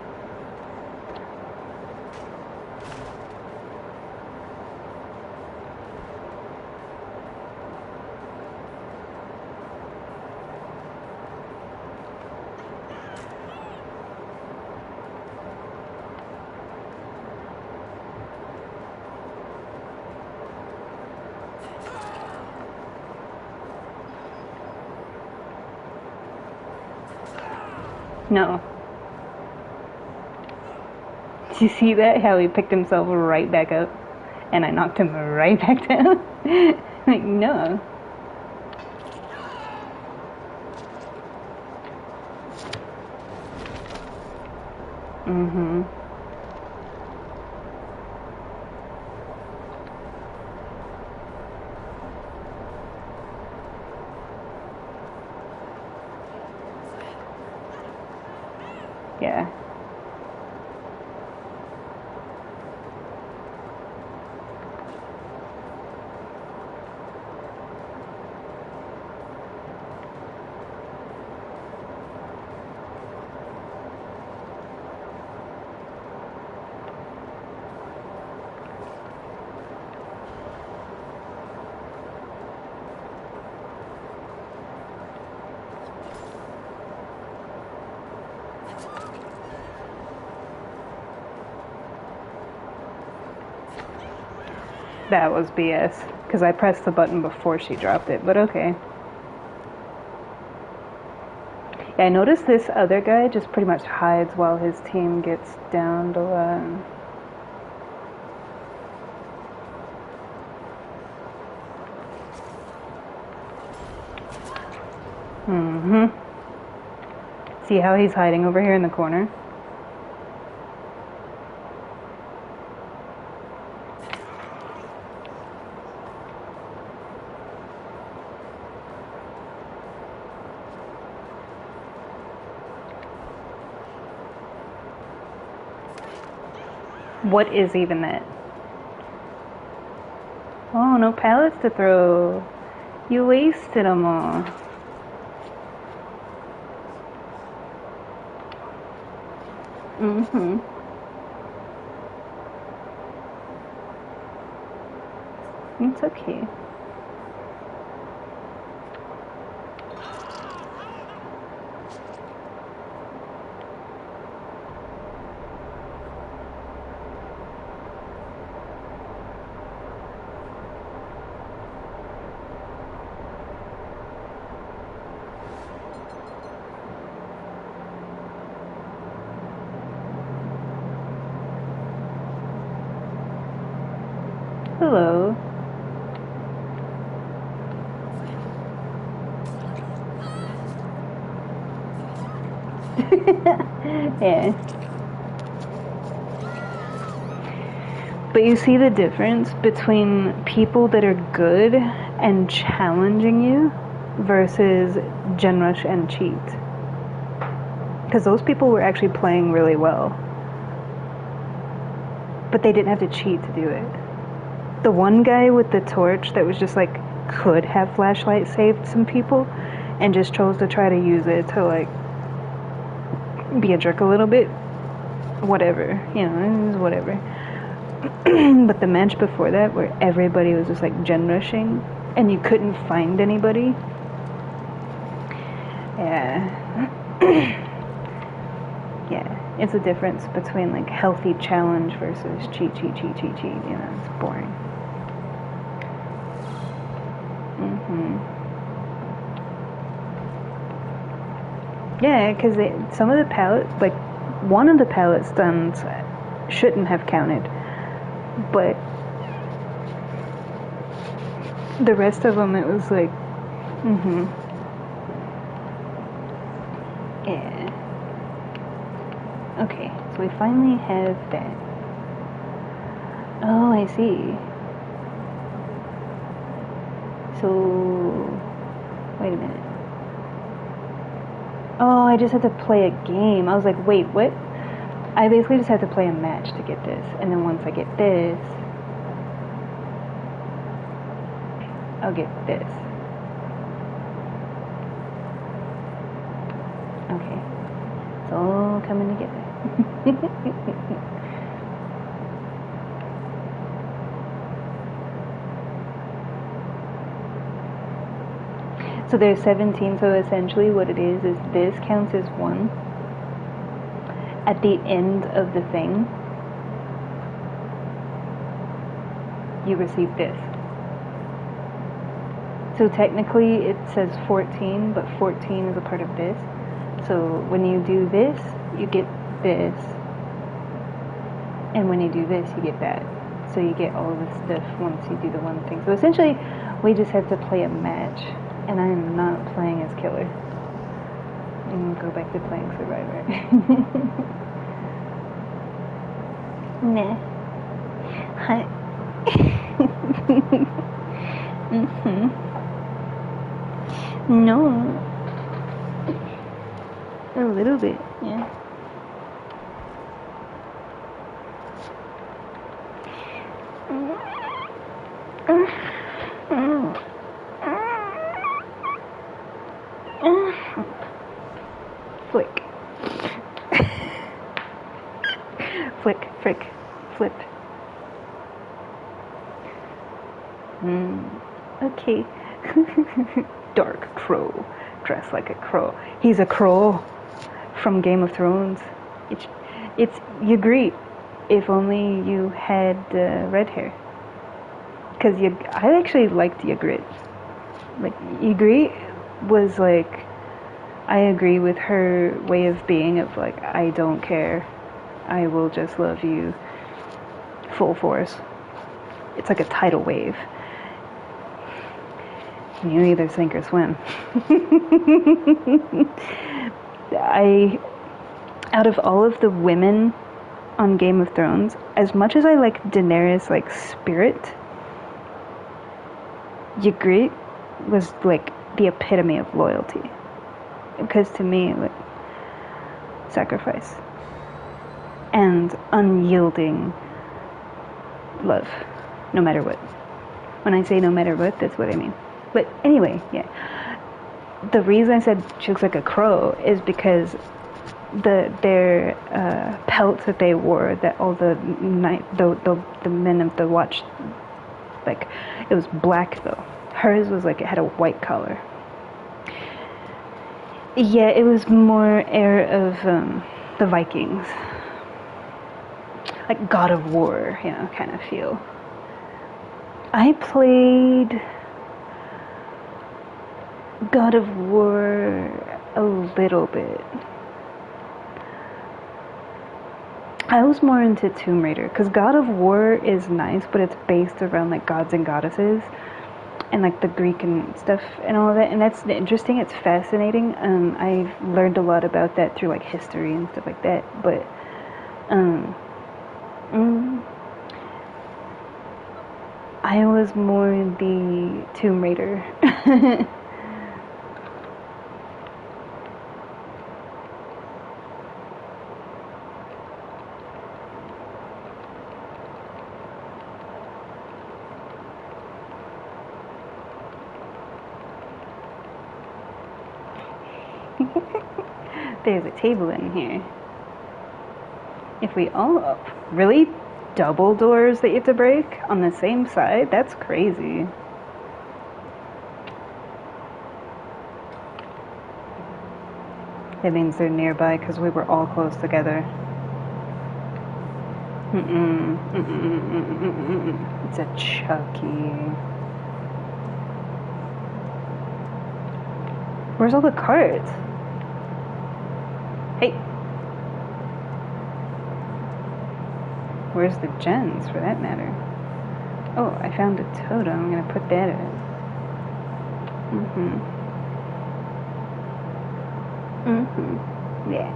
No. Did you see that? How he picked himself right back up? And I knocked him right back down? Like, no. Yeah. That was BS, because I pressed the button before she dropped it, but okay. Yeah, I noticed this other guy just pretty much hides while his team gets down to See how he's hiding over here in the corner? What is even that? Oh, no pallets to throw. You wasted them all. It's okay. Hello. Yeah. But you see the difference between people that are good and challenging you versus Gen Rush and cheat. Because those people were actually playing really well. But they didn't have to cheat to do it. The one guy with the torch that was just like, could have flashlight saved some people and just chose to try to use it to like be a jerk a little bit. Whatever. You know, it was whatever. But the match before that, where everybody was just like gen rushing and you couldn't find anybody, yeah. Yeah, it's a difference between like healthy challenge versus cheat. You know, it's boring. Yeah, because some of the palette, like one of the palette stuns shouldn't have counted, but the rest of them, it was like, yeah. Okay, so we finally have that. Oh, I see. So, wait a minute. Oh, I just had to play a game. I was like, wait, what? I basically just had to play a match to get this, and then once I get this, I'll get this. Okay, it's all coming together. So there's 17, so essentially what it is this counts as 1. At the end of the thing, you receive this. So technically it says 14, but 14 is a part of this. So when you do this, you get this. And when you do this, you get that. So you get all this stuff once you do the one thing. So essentially, we just have to play a match. And I am not playing as killer. I'm gonna go back to playing Survivor. Nah. Hi. No. A little bit, yeah. Flick. Flick, frick, flip. Okay. Dark crow, dressed like a crow. He's a crow from Game of Thrones. It's Ygritte. If only you had red hair. Because I actually liked Ygritte. Like, Ygritte was like, I agree with her way of being of like, I don't care. I will just love you full force. It's like a tidal wave. You either sink or swim. Out of all of the women on Game of Thrones, as much as I like Daenerys' like spirit, Ygritte was like the epitome of loyalty. Because to me, like, sacrifice and unyielding love, no matter what. When I say no matter what, that's what I mean. But anyway, yeah. The reason I said she looks like a crow is because their pelts that they wore, that all the men of the watch Like, it was black though. Hers was like, it had a white collar. Yeah, it was more air of the Vikings. Like God of War, you know, kind of feel. I played God of War a little bit. I was more into Tomb Raider, because God of War is nice, but it's based around like gods and goddesses and like the Greek and stuff and all of that, and that's interesting. It's fascinating. I learned a lot about that through like history and stuff like that. But mm, I was more in the Tomb Raider. There's a table in here. If we all really double doors that you have to break on the same side, that's crazy. That means they're nearby because we were all close together. It's a Chucky. Where's all the cards? Hey. Where's the gens, for that matter? Oh, I found a totem. I'm gonna put that in. Yeah.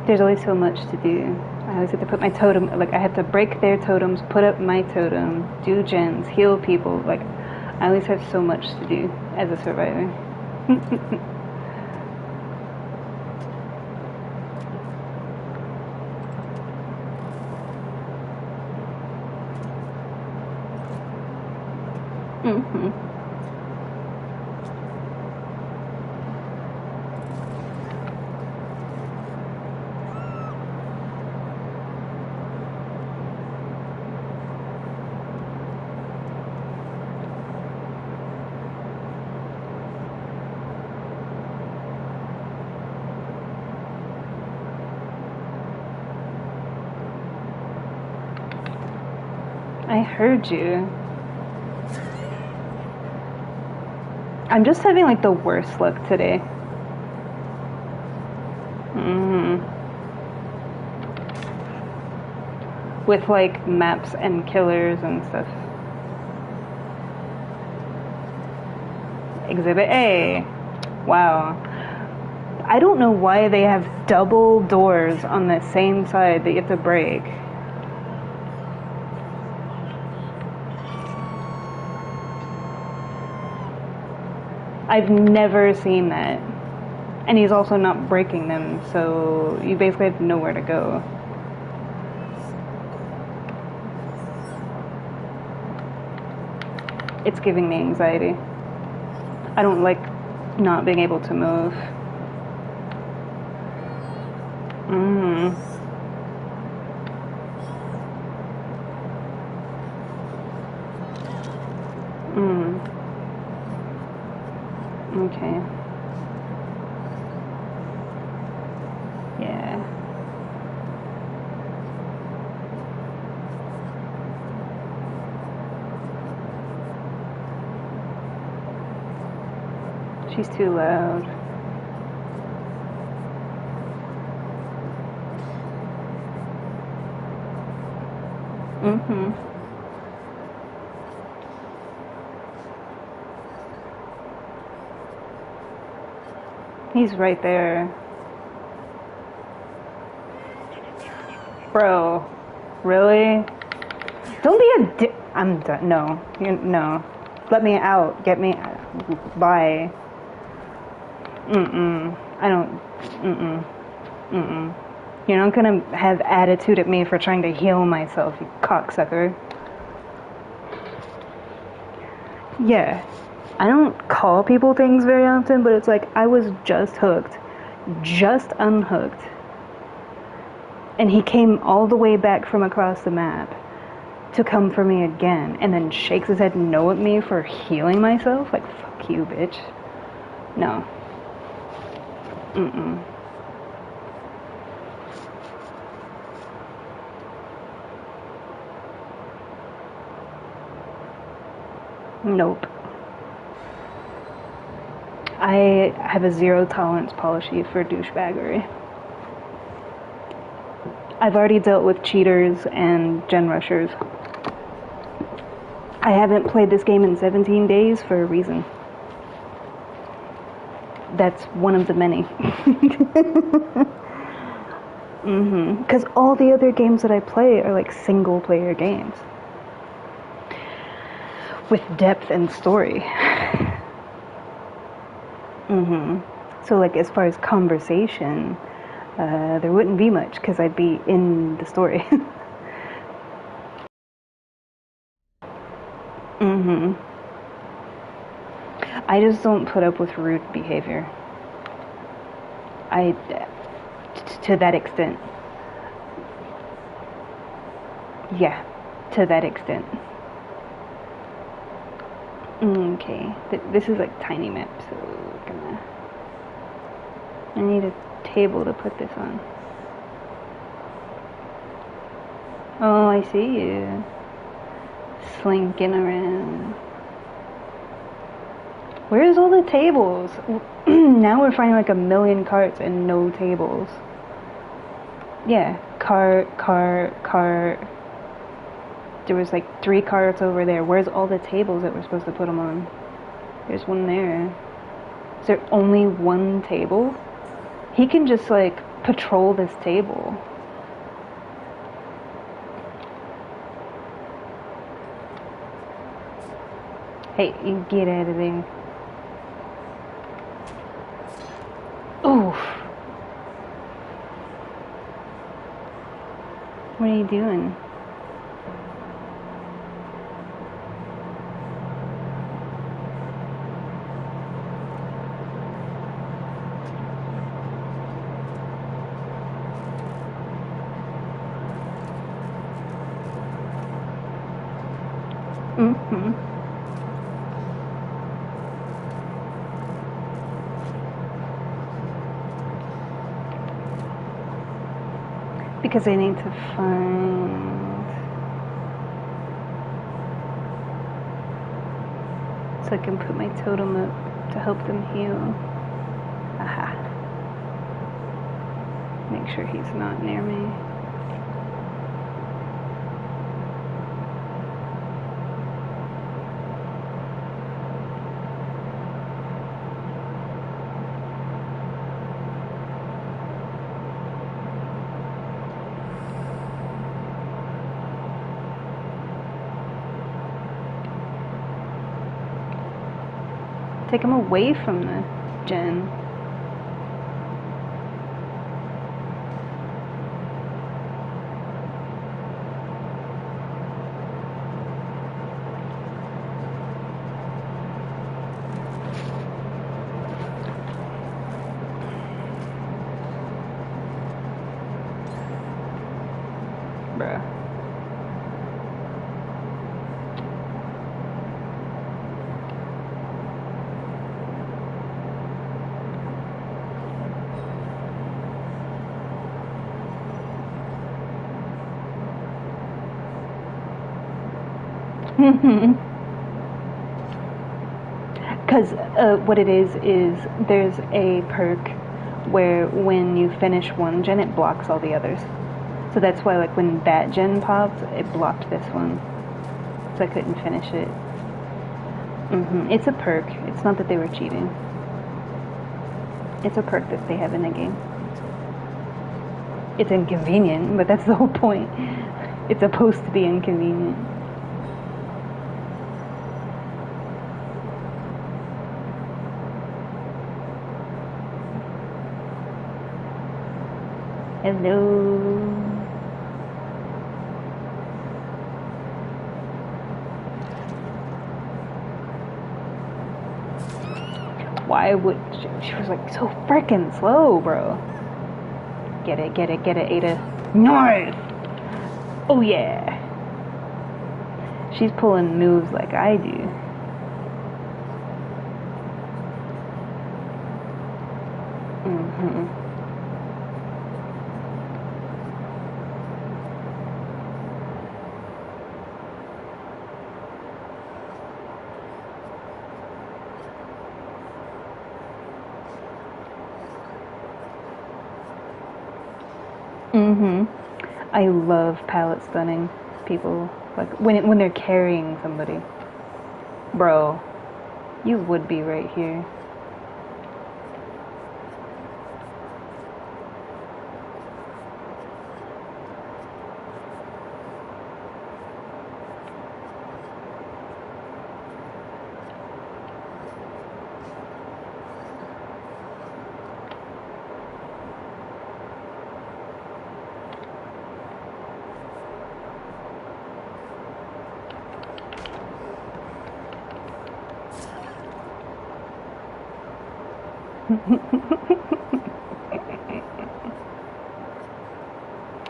There's always so much to do. I always have to put my totem, like I have to break their totems, put up my totem, do gens, heal people. Like, I always have so much to do as a survivor. I heard you. I'm just having like the worst luck today. With like maps and killers and stuff. Exhibit A. Wow. I don't know why they have double doors on the same side that you have to break. I've never seen that. And he's also not breaking them, so you basically have nowhere to go. It's giving me anxiety. I don't like not being able to move. Okay. Yeah. She's too loud. He's right there. Bro, really? Don't be a I'm done. No. No. Let me out. Get me out. Bye. I don't. You're not gonna have attitude at me for trying to heal myself, you cocksucker. Yeah. I don't call people things very often, but it's like I was just hooked. Just unhooked. And he came all the way back from across the map to come for me again, and then shakes his head no at me for healing myself? Like, fuck you, bitch. No. Mm-mm. Nope. I have a zero tolerance policy for douchebaggery. I've already dealt with cheaters and gen rushers. I haven't played this game in 17 days for a reason. That's one of the many. Because all the other games that I play are like single player games with depth and story. So like as far as conversation, there wouldn't be much because I'd be in the story. I just don't put up with rude behavior. To that extent. Yeah, to that extent. Okay, this is like tiny map, so I need a table to put this on. Oh, I see you. Slinking around. Where's all the tables? Now we're finding like a million carts and no tables. Yeah, cart. There was like 3 carts over there. Where's all the tables that we're supposed to put them on? There's one there. Is there only one table? He can just like patrol this table. Hey, you get out of there. Oof. What are you doing? Because I need to find... so I can put my totem up to help them heal. Aha. Make sure he's not near me. Take him away from the gen. Bruh. Because what it is there's a perk where when you finish one gen, it blocks all the others. So that's why, like, when that gen popped, it blocked this one. So I couldn't finish it. It's a perk. It's not that they were cheating. It's a perk that they have in the game. It's inconvenient, but that's the whole point. It's supposed to be inconvenient. Hello. Why would she was like so freaking slow, bro. Get it, Ada. North! Oh yeah! She's pulling moves like I do. I love palette stunning people. Like when they're carrying somebody. Bro, you would be right here.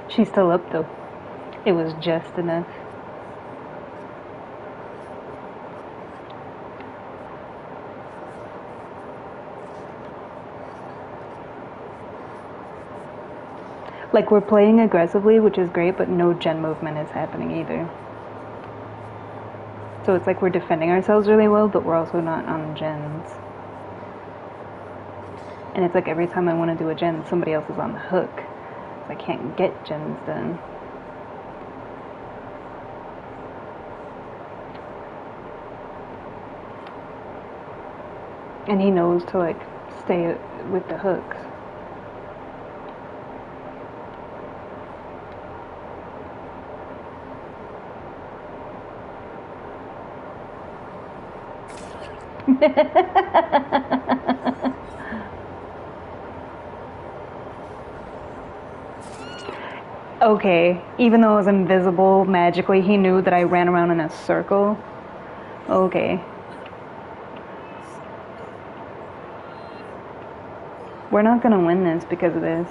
She's still up though. It was just enough. Like, we're playing aggressively, which is great, but no gen movement is happening either. So it's like we're defending ourselves really well, but we're also not on gens. And it's like every time I want to do a gen, somebody else is on the hook. So I can't get gens done. And he knows to, like, stay with the hooks. Okay, even though I was invisible, magically he knew that I ran around in a circle. Okay. We're not gonna win this because of this.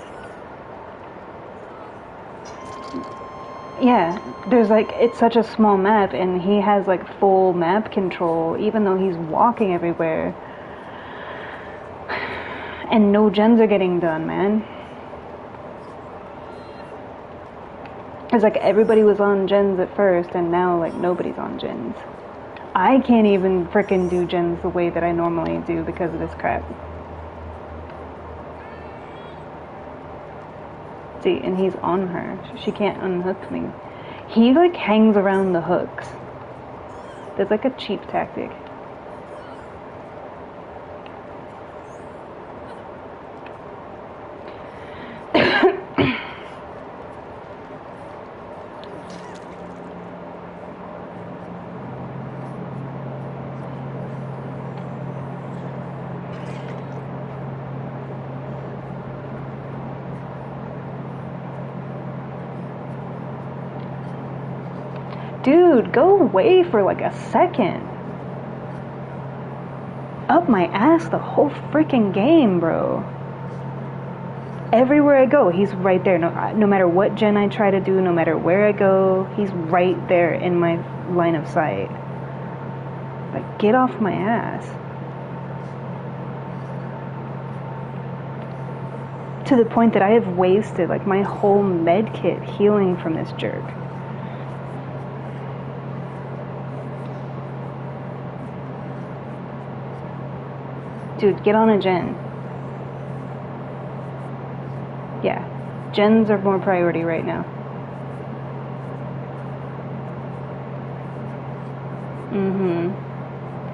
Yeah, there's like, it's such a small map and he has like full map control even though he's walking everywhere. And no gens are getting done, man. It's like everybody was on gens at first and now like nobody's on gens. I can't even frickin' do gens the way that I normally do because of this crap. See, and he's on her. She can't unhook me. He like hangs around the hooks. That's like a cheap tactic. Dude, go away for like a second. Up my ass the whole freaking game, bro. Everywhere I go, he's right there. No matter what gen I try to do, no matter where I go, he's right there in my line of sight. Like, get off my ass. To the point that I have wasted like my whole med kit healing from this jerk. Dude, get on a gen. Yeah, gens are more priority right now.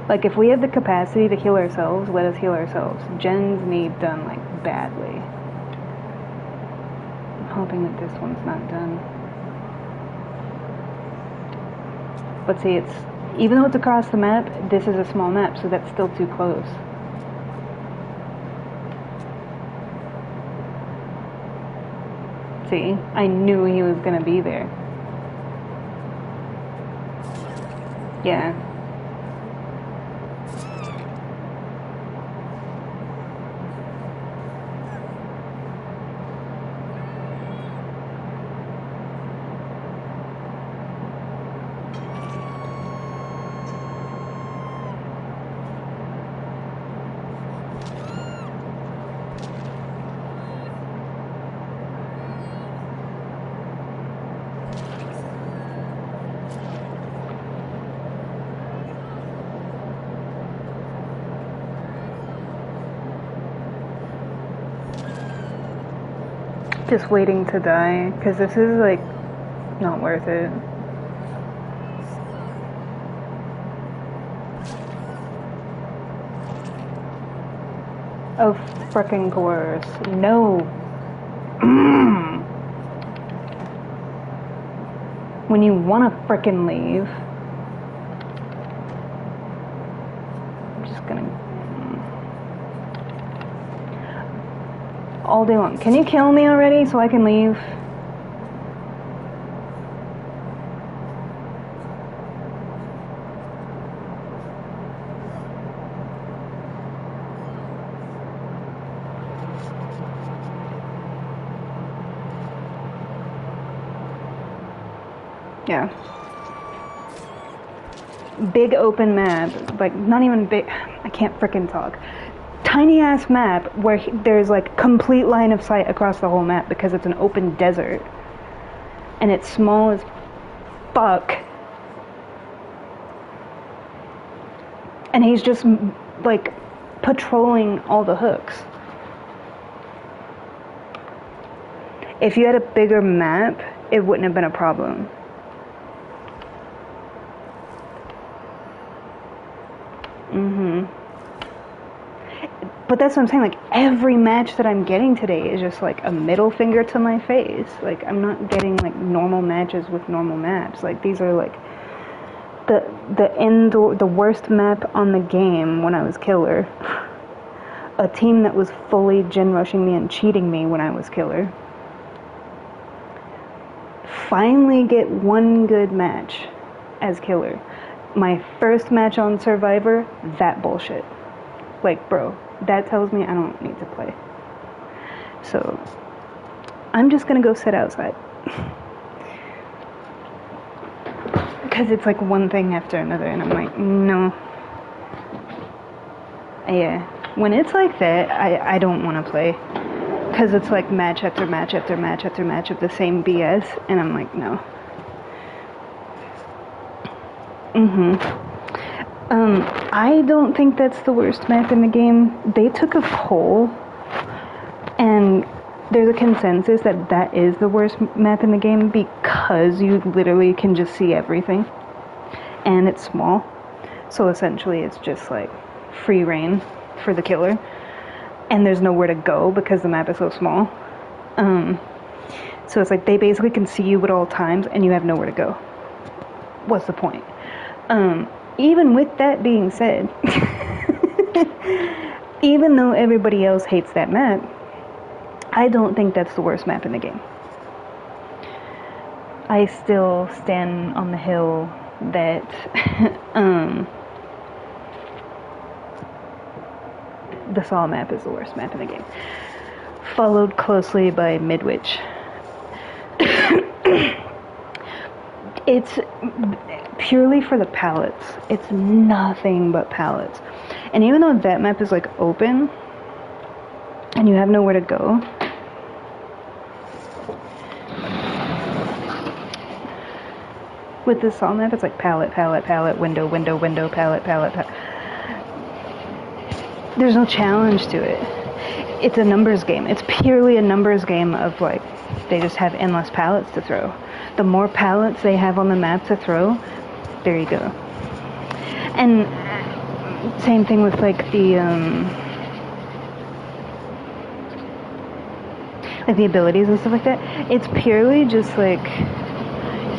Like, if we have the capacity to heal ourselves, let us heal ourselves. Gens need done, like, badly. I'm hoping that this one's not done. But see, it's, even though it's across the map, this is a small map, so that's still too close. See, I knew he was gonna be there. Yeah. Just waiting to die, because this is, like, not worth it. Of frickin' course. No. When you wanna frickin' leave. I'm just gonna... all day long. Can you kill me already so I can leave? Yeah. Big open map, like not even big, I can't frickin' talk. Tiny ass map where there's like complete line of sight across the whole map because it's an open desert. And it's small as fuck. And he's just like patrolling all the hooks. If you had a bigger map, it wouldn't have been a problem. But that's what I'm saying, like, every match that I'm getting today is just, like, a middle finger to my face. Like, I'm not getting, like, normal matches with normal maps. Like, these are, like, the worst map on the game when I was killer. A team that was fully gen rushing me and cheating me when I was killer. Finally get one good match as killer. My first match on Survivor, that bullshit. Like, bro, that tells me I don't need to play. So, I'm just gonna go sit outside. Because it's like one thing after another, and I'm like, no. Yeah, when it's like that, I don't want to play. Because it's like match after match after match after match of the same BS, and I'm like, no. I don't think that's the worst map in the game. They took a poll, and there's a consensus that that is the worst map in the game because you literally can just see everything, and it's small. So essentially it's just like free reign for the killer, and there's nowhere to go because the map is so small. So it's like they basically can see you at all times, and you have nowhere to go. What's the point? Even with that being said, even though everybody else hates that map, I don't think that's the worst map in the game. I still stand on the hill that the Saw map is the worst map in the game, followed closely by Midwich. It's purely for the pallets. It's nothing but pallets. And even though that map is like open and you have nowhere to go, with this Saw map it's like pallet, pallet, pallet, window, window, window, pallet, pallet, pallet. There's no challenge to it. It's a numbers game. It's purely a numbers game of like, they just have endless pallets to throw. The more pallets they have on the map to throw, there you go. And same thing with like the abilities and stuff like that. It's purely just like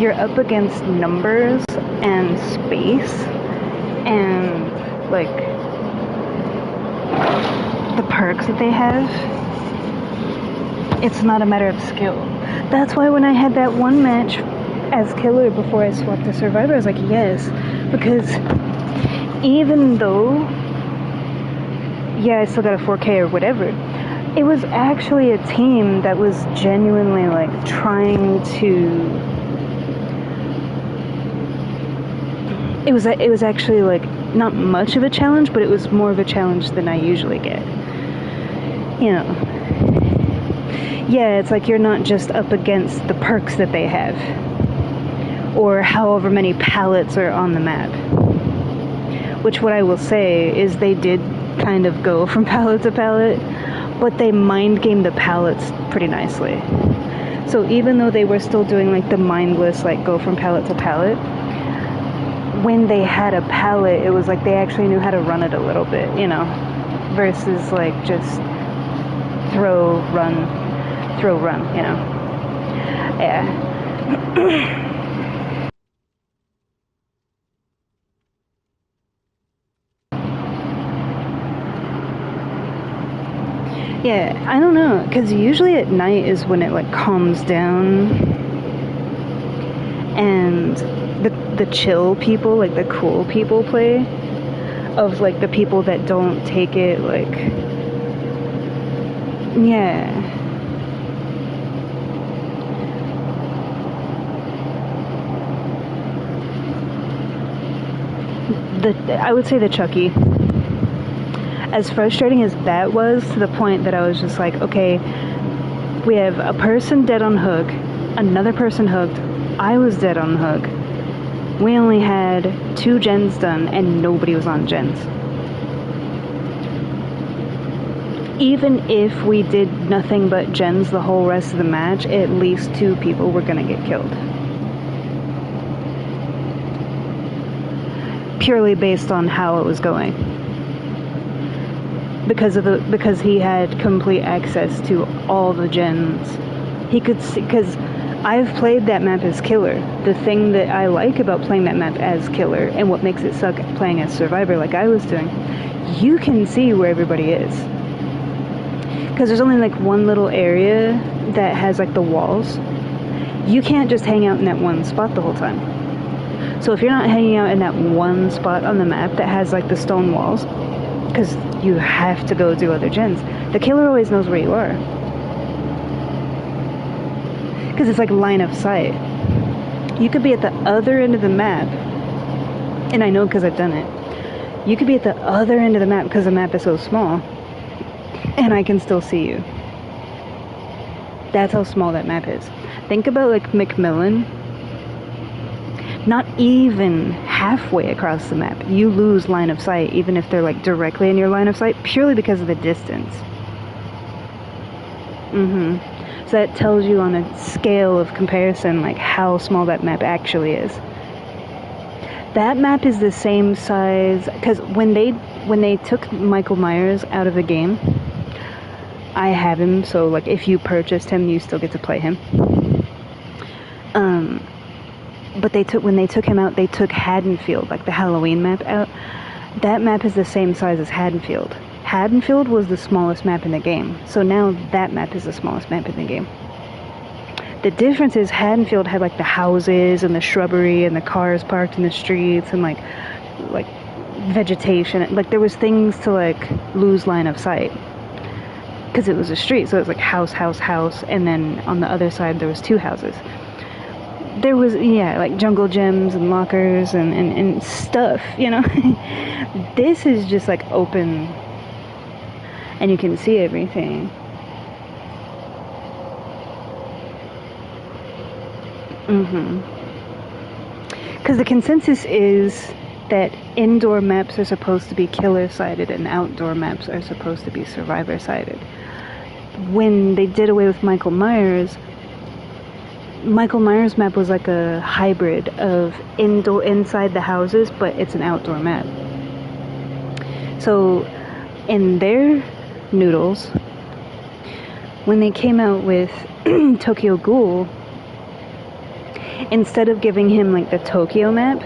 you're up against numbers and space and like the perks that they have. It's not a matter of skill. That's why when I had that one match as killer before I swapped to Survivor, I was like, yes, because even though, yeah, I still got a 4K or whatever, it was actually a team that was genuinely like trying to, it was actually like not much of a challenge, but it was more of a challenge than I usually get. You know, yeah, it's like you're not just up against the perks that they have or however many pallets are on the map, which what I will say is they did kind of go from pallet to pallet, but they mind gamed the palettes pretty nicely. So even though they were still doing like the mindless like go from palette to palette, when they had a palette, it was like they actually knew how to run it a little bit, you know, versus like just throw, run, you know. Yeah. Yeah, I don't know, because usually at night is when it like calms down, and the chill people, like the cool people play, of like the people that don't take it like, yeah. I would say the Chucky. As frustrating as that was, to the point that I was just like, okay, we have a person dead on hook, another person hooked, I was dead on hook. We only had 2 gens done and nobody was on gens. Even if we did nothing but gens the whole rest of the match, at least 2 people were gonna get killed. Purely based on how it was going. Because he had complete access to all the gens. He could see, because I've played that map as killer. The thing that I like about playing that map as killer, and what makes it suck playing as survivor like I was doing, you can see where everybody is. Because there's only like one little area that has like the walls. You can't just hang out in that one spot the whole time. So if you're not hanging out in that one spot on the map that has like the stone walls, because you have to go do other gens, the killer always knows where you are. Because it's like line of sight. You could be at the other end of the map, and I know because I've done it. You could be at the other end of the map because the map is so small, and I can still see you. That's how small that map is. Think about like McMillan. Not even halfway across the map, you lose line of sight, even if they're like directly in your line of sight, purely because of the distance. So that tells you on a scale of comparison like how small that map actually is. That map is the same size, because when they took Michael Myers out of the game, I have him, so like if you purchased him, you still get to play him. But when they took him out, they took Haddonfield, like the Halloween map, out. That map is the same size as Haddonfield. Haddonfield was the smallest map in the game, so now that map is the smallest map in the game. The difference is Haddonfield had like the houses and the shrubbery and the cars parked in the streets and like vegetation. Like there was things to like lose line of sight, because it was a street, so it was like house, and then on the other side there was 2 houses. There was, yeah, like jungle gyms and lockers and stuff, you know. This is just like open, and you can see everything. Because the consensus is that indoor maps are supposed to be killer-sided and outdoor maps are supposed to be survivor-sided. When they did away with Michael Myers map was like a hybrid of inside the houses, but it's an outdoor map. So in their noodles, when they came out with Tokyo Ghoul, instead of giving him like the Tokyo map,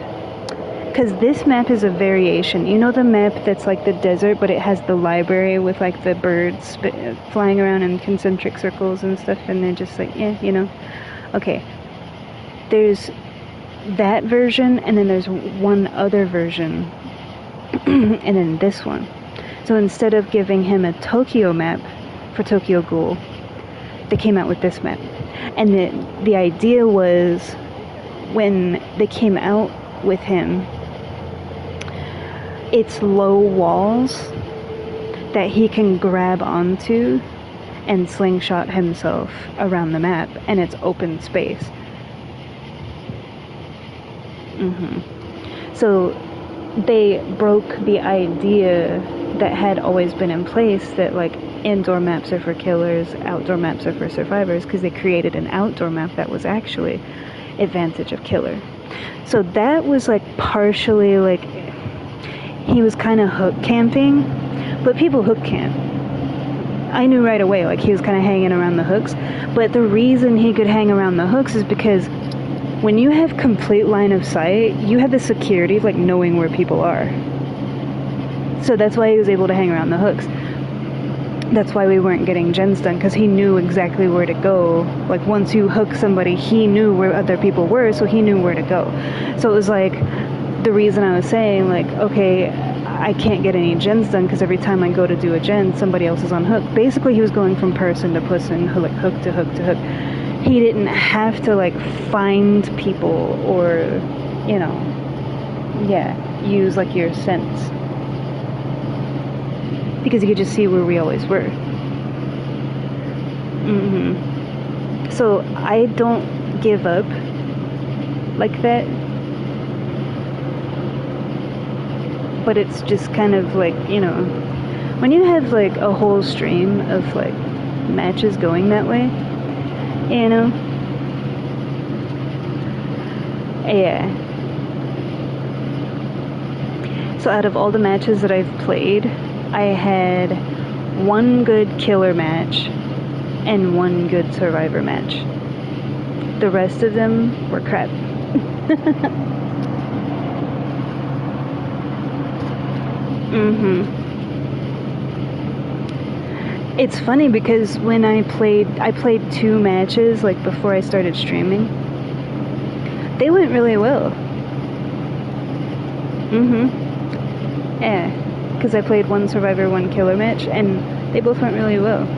because this map is a variation. You know the map that's like the desert, but it has the library with like the birds flying around in concentric circles and stuff, and they're just like, yeah, you know. Okay, there's that version, and then there's one other version, and then this one. So instead of giving him a Tokyo map for Tokyo Ghoul, they came out with this map. And the idea was, when they came out with him, it's low walls that he can grab onto and slingshot himself around the map, and it's open space. So they broke the idea that had always been in place that like indoor maps are for killers, outdoor maps are for survivors, because they created an outdoor map that was actually advantage of killer. So that was like partially like he was kind of hook camping, but people hook camp. I knew right away like he was kind of hanging around the hooks, but the reason he could hang around the hooks is because when you have complete line of sight, you have the security of like knowing where people are. So that's why he was able to hang around the hooks. That's why we weren't getting gens done, because he knew exactly where to go. Like, once you hook somebody, he knew where other people were, so he knew where to go. So it was like, the reason I was saying, like, okay, I can't get any gens done, because every time I go to do a gen, somebody else is on hook. Basically, he was going from person to person, like, hook to hook to hook. He didn't have to, like, find people or, you know, use, like, your sense. Because you could just see where we always were. So I don't give up like that. But it's just kind of like, you know, when you have like a whole stream of like matches going that way, you know? Yeah. So out of all the matches that I've played, I had one good killer match and one good survivor match. The rest of them were crap. It's funny because when I played 2 matches like before I started streaming. They went really well. Yeah. Because I played 1 survivor, 1 killer match, and they both went really well.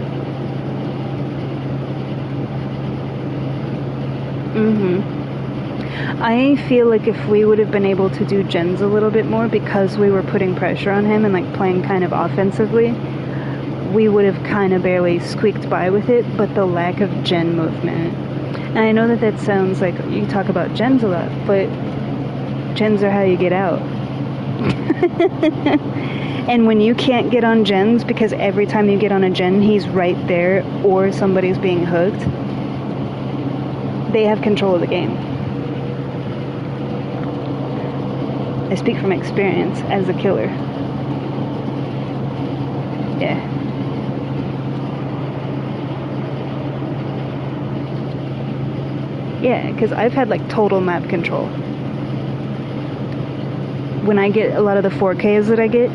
I feel like if we would have been able to do gens a little bit more, because we were putting pressure on him and like playing kind of offensively, we would have kind of barely squeaked by with it. But the lack of gen movement, and I know that sounds like you talk about gens a lot, but gens are how you get out. And when you can't get on gens because every time you get on a gen he's right there or somebody's being hooked, they have control of the game. I speak from experience as a killer. Yeah. Yeah, because I've had like total map control. When I get a lot of the 4Ks that I get,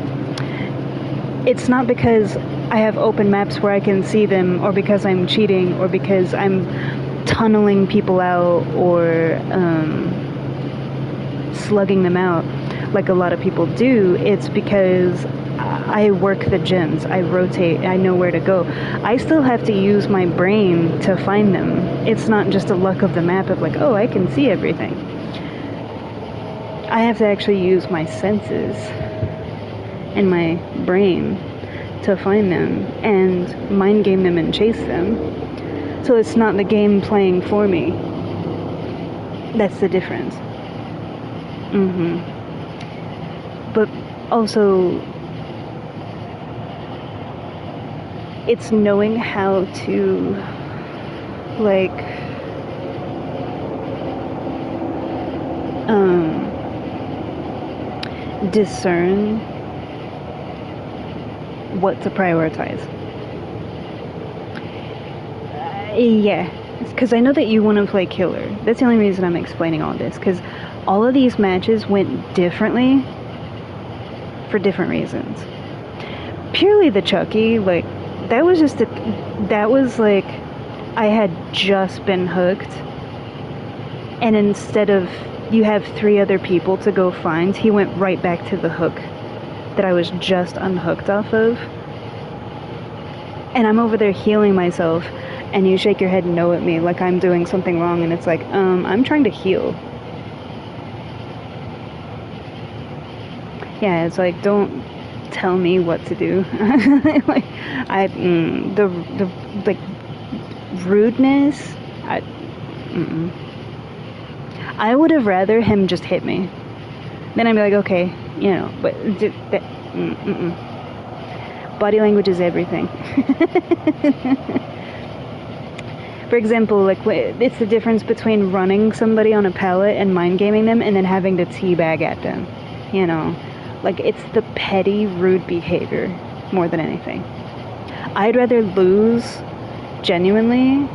it's not because I have open maps where I can see them, or because I'm cheating, or because I'm tunneling people out, or slugging them out like a lot of people do. It's because I work the gens, I rotate, I know where to go. I still have to use my brain to find them. It's not just a luck of the map of like, oh, I can see everything. I have to actually use my senses and my brain to find them and mind game them and chase them. So it's not the game playing for me. That's the difference. But also, it's knowing how to like discern what to prioritize. Yeah, because I know that you want to play killer. That's the only reason I'm explaining all this, because all of these matches went differently for different reasons. Purely the Chucky, like, that was like I had just been hooked, and instead of you have 3 other people to go find, he went right back to the hook that I was just unhooked off of. And I'm over there healing myself, and you shake your head no at me like I'm doing something wrong, and it's like, I'm trying to heal. Yeah, it's like, don't tell me what to do. Like, the like rudeness, I would have rather him just hit me. Then I'd be like, okay, you know, but Body language is everything. For example, like it's the difference between running somebody on a pallet and mind gaming them and then having to teabag at them. You know, like it's the petty, rude behavior more than anything. I'd rather lose genuinely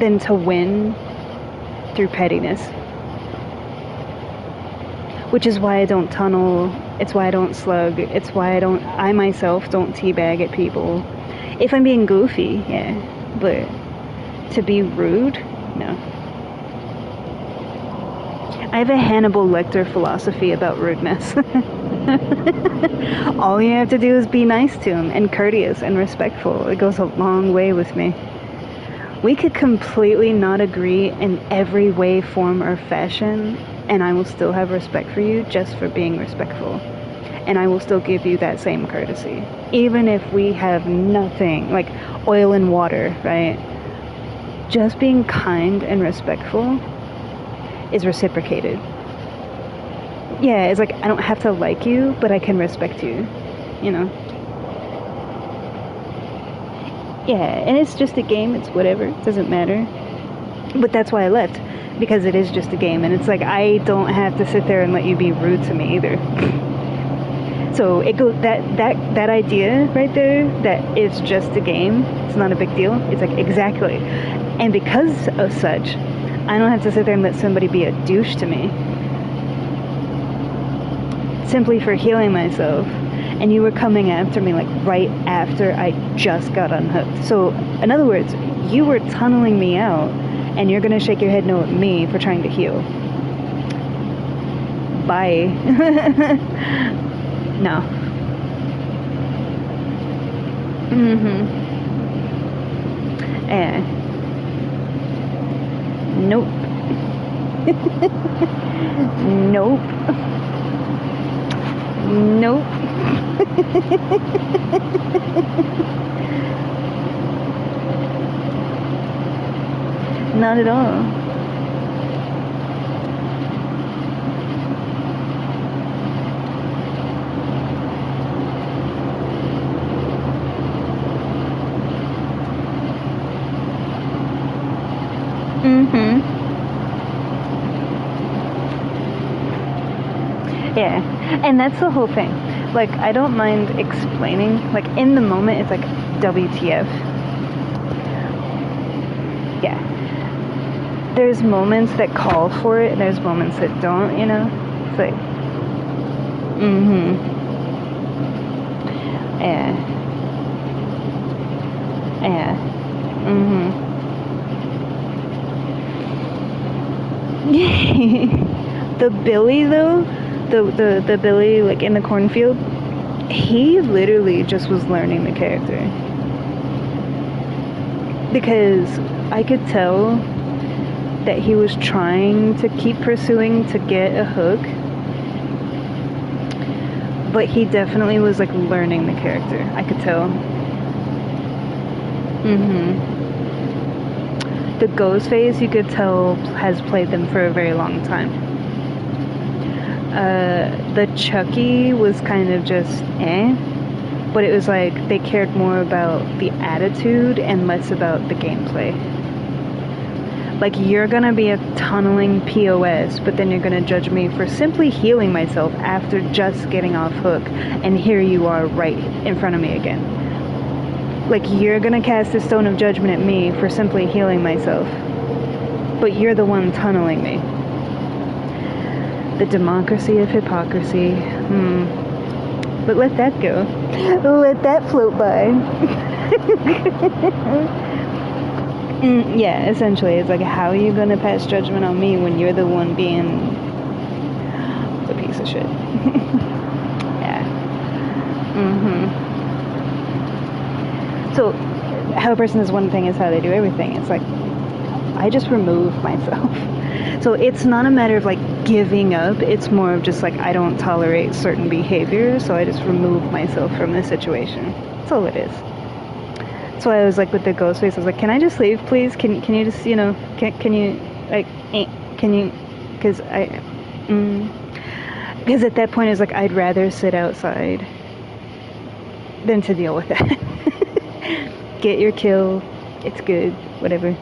than to win through pettiness. Which is why I don't tunnel, it's why I don't slug, it's why I myself don't teabag at people. If I'm being goofy, yeah, but to be rude, no. I have a Hannibal Lecter philosophy about rudeness. All you have to do is be nice to him and courteous and respectful. It goes a long way with me. We could completely not agree in every way, form, or fashion, and I will still have respect for you just for being respectful. And I will still give you that same courtesy. Even if we have nothing, like oil and water, right? Just being kind and respectful is reciprocated. Yeah, it's like I don't have to like you, but I can respect you, you know? Yeah, and it's just a game, it's whatever, it doesn't matter. But that's why I left, because it is just a game, and it's like I don't have to sit there and let you be rude to me either. So it goes that idea right there, that it's just a game, it's not a big deal. It's like exactly. And because of such, I don't have to sit there and let somebody be a douche to me. Simply for healing myself. And you were coming after me like right after I just got unhooked. So in other words, you were tunneling me out, and you're gonna shake your head no at me for trying to heal. Bye. No. Nope. Nope. Nope. Not at all. Yeah, and that's the whole thing. Like, I don't mind explaining. Like, in the moment, it's like, WTF. Yeah. There's moments that call for it, and there's moments that don't, you know? It's like, Yeah. Yeah. The Billy, though, the Billy, like, in the cornfield, he literally just was learning the character. Because I could tell that he was trying to keep pursuing to get a hook, but he definitely was, like, learning the character. I could tell. The ghost phase, you could tell, has played them for a very long time. The Chucky was kind of just but it was like they cared more about the attitude and less about the gameplay. Like, you're gonna be a tunneling POS, but then you're gonna judge me for simply healing myself after just getting off hook, and here you are right in front of me again. Like, you're gonna cast a stone of judgment at me for simply healing myself, but you're the one tunneling me. The democracy of hypocrisy. But let that go. Let that float by. Yeah, essentially, it's like, how are you gonna pass judgment on me when you're the one being the piece of shit? Yeah. So, how a person is one thing is how they do everything. It's like, I just remove myself. So it's not a matter of, like, giving up. It's more of just, like, I don't tolerate certain behaviors, so I just remove myself from the situation. That's all it is. That's why I was like, with the ghost face, I was like, can I just leave, please? Can you just, you know, can you, like, can you, because Because at that point, it's like, I'd rather sit outside than to deal with that. Get your kill. It's good. Whatever.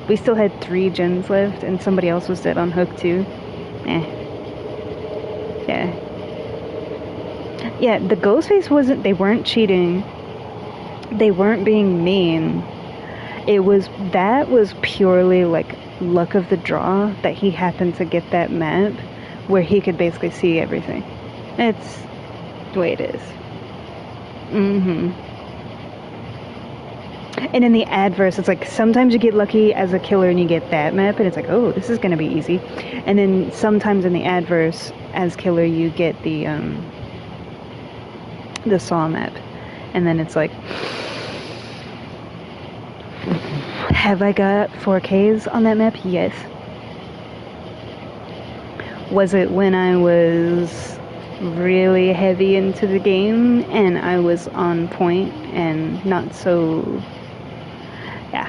We still had 3 gens left, and somebody else was dead on hook too. Yeah. Yeah, the Ghostface wasn't... They weren't cheating. They weren't being mean. That was purely, like, luck of the draw that he happened to get that map where he could basically see everything. It's the way it is. And in the adverse, it's like sometimes you get lucky as a killer and you get that map and it's like, oh, this is gonna be easy. And then sometimes in the adverse as killer you get the saw map, and then it's like, have I got 4Ks on that map? Yes. Was it when I was really heavy into the game and I was on point and not so... Yeah.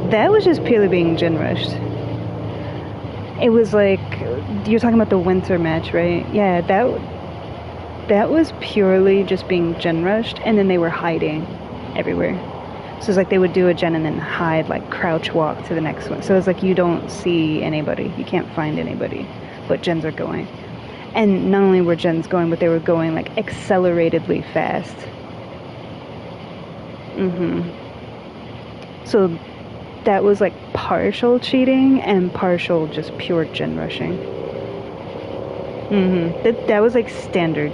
That was just purely being gen rushed. It was like, you're talking about the winter match, right? Yeah, that was purely just being gen rushed, and then they were hiding everywhere. So it's like they would do a gen and then hide, like crouch walk to the next one. So it's like you don't see anybody, you can't find anybody, but gens are going. And not only were gens going, but they were going like acceleratedly fast. So that was like partial cheating and partial just pure gen rushing. That was like standard.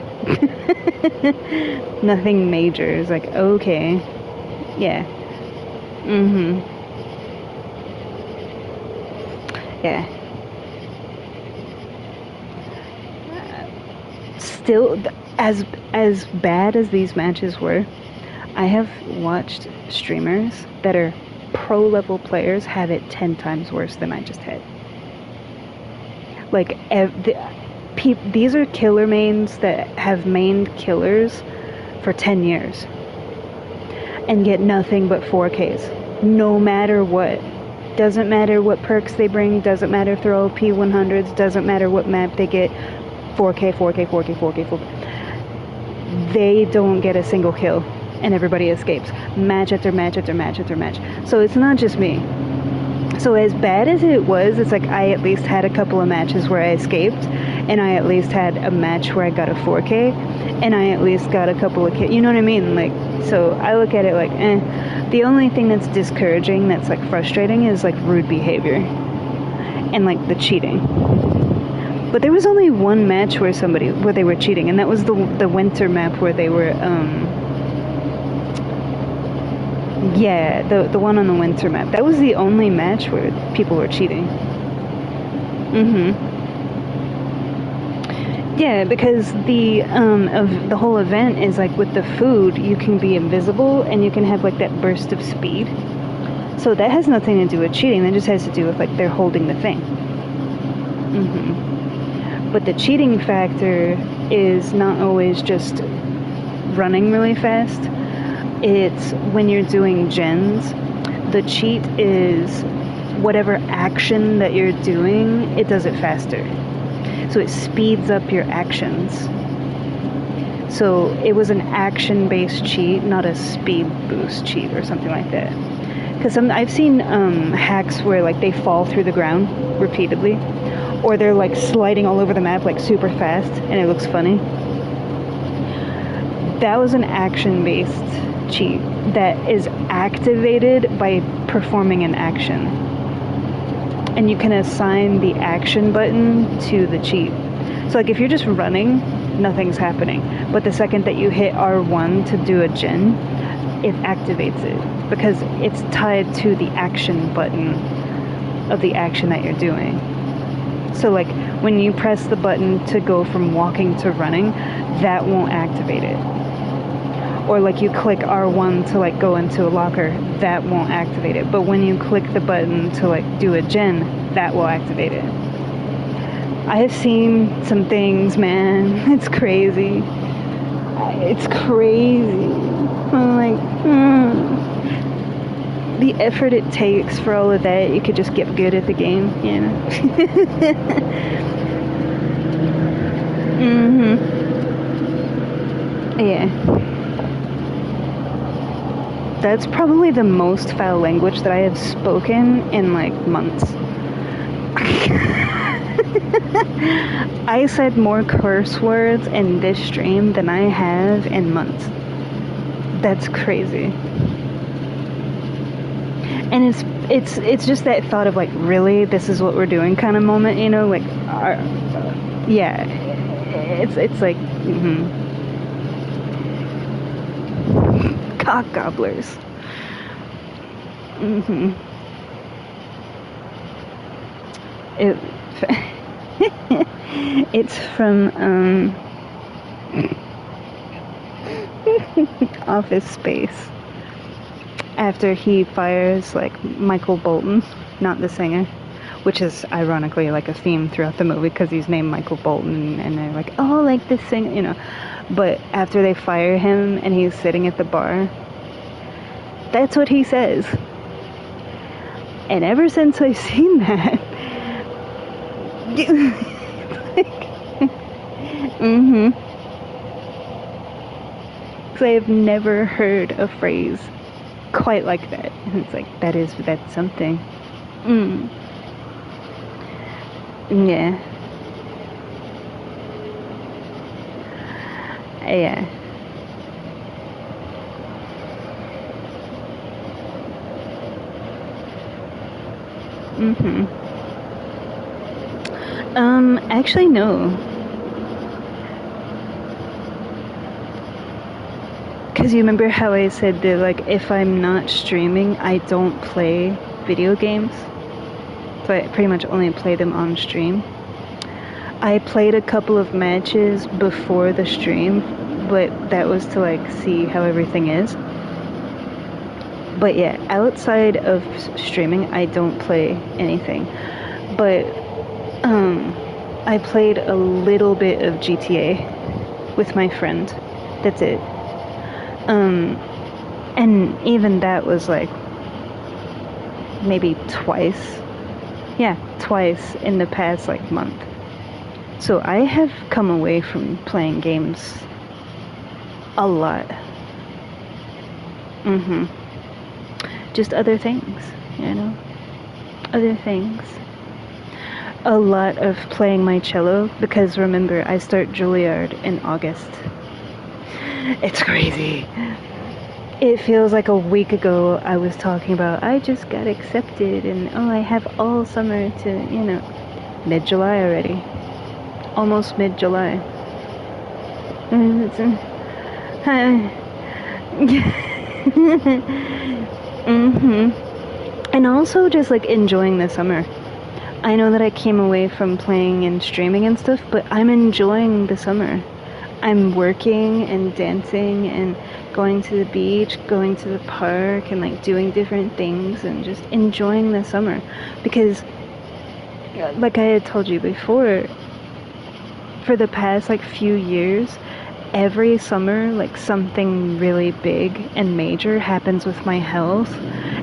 Nothing major. It's like, okay. Yeah. Yeah. Still, as bad as these matches were, I have watched streamers that are pro level players have it 10 times worse than I just had. Like, these are killer mains that have mained killers for 10 years and get nothing but 4Ks, no matter what. Doesn't matter what perks they bring, doesn't matter if they're all P100s, doesn't matter what map they get, 4K, 4K, 4K, 4K, 4K. They don't get a single kill, and everybody escapes. Match after match after match after match. So it's not just me. So as bad as it was, it's like I at least had a couple of matches where I escaped, and I at least had a match where I got a 4K, and I at least got a couple of kills. You know what I mean? Like, so I look at it like, The only thing that's discouraging, that's like frustrating, is like rude behavior and like the cheating. But there was only one match where they were cheating, and that was the winter map where they were yeah, the one on the winter map. That was the only match where people were cheating. Yeah, because the whole event is like with the food, you can be invisible and you can have like that burst of speed. So that has nothing to do with cheating. That just has to do with like they're holding the thing. But the cheating factor is not always just running really fast. It's when you're doing gens, the cheat is whatever action that you're doing, it does it faster. So it speeds up your actions. So it was an action-based cheat, not a speed boost cheat or something like that. Because I've seen hacks where like they fall through the ground repeatedly, or they're like sliding all over the map like super fast, and it looks funny. That was an action-based cheat that is activated by performing an action, and you can assign the action button to the cheat. So like if you're just running, nothing's happening, but the second that you hit R1 to do a gen, it activates it because it's tied to the action button of the action that you're doing. So like when you press the button to go from walking to running, that won't activate it. Or like you click R1 to like go into a locker, that won't activate it. But when you click the button to like do a gen, that will activate it. I have seen some things, man. It's crazy. It's crazy. I'm like, the effort it takes for all of that, you could just get good at the game, you know? Yeah. That's probably the most foul language that I have spoken in like months. I said more curse words in this stream than I have in months. That's crazy. And it's just that thought of like, really, this is what we're doing kind of moment, you know, like yeah, it's like cock gobblers. It it's from Office Space. After he fires like Michael Bolton, not the singer, which is ironically like a theme throughout the movie because he's named Michael Bolton, and they're like, oh, like this singer, you know. But after they fire him and he's sitting at the bar, that's what he says. And ever since I've seen that, like, because I have never heard a phrase quite like that. And it's like, that's something. Yeah. Yeah. Actually, no. Because you remember how I said that, like, if I'm not streaming, I don't play video games? So I pretty much only play them on stream. I played a couple of matches before the stream, but that was to, like, see how everything is. But yeah, outside of streaming, I don't play anything. But, I played a little bit of GTA with my friend. That's it. And even that was like maybe twice. Yeah, twice in the past like month. So I have come away from playing games a lot. Just other things, you know? Other things. A lot of playing my cello, because remember, I start Juilliard in August. It's crazy. It feels like a week ago I was talking about, I just got accepted, and oh, I have all summer to, you know, mid-July already. Almost mid-July. And also just like enjoying the summer. I know that I came away from playing and streaming and stuff, but I'm enjoying the summer. I'm working and dancing and going to the beach, going to the park, and like doing different things and just enjoying the summer. Because like I had told you before, for the past like few years, every summer like something really big and major happens with my health,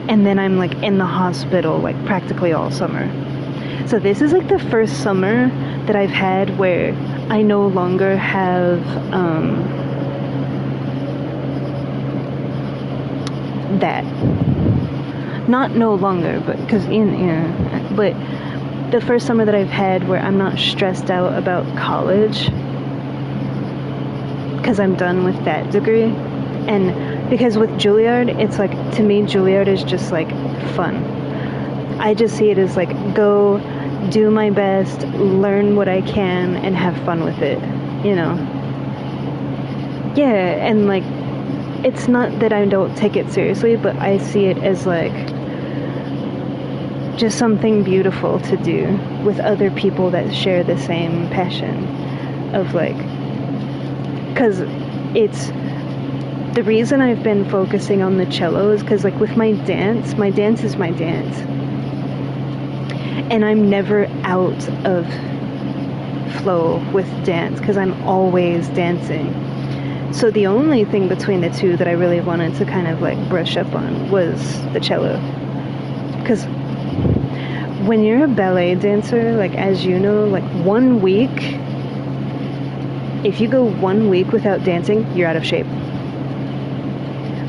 and then I'm like in the hospital like practically all summer. So this is like the first summer that I've had where I no longer have that. Not no longer, but because but the first summer that I've had where I'm not stressed out about college because I'm done with that degree. And because with Juilliard, it's like, to me, Juilliard is just like fun. I just see it as like, go do my best, learn what I can, and have fun with it, you know? Yeah, and like, it's not that I don't take it seriously, but I see it as like just something beautiful to do with other people that share the same passion of like, because it's the reason I've been focusing on the cello is because like with my dance is my dance, and I'm never out of flow with dance because I'm always dancing. So the only thing between the two that I really wanted to kind of like brush up on was the cello. Because when you're a ballet dancer, like as you know, like 1 week, if you go 1 week without dancing, you're out of shape.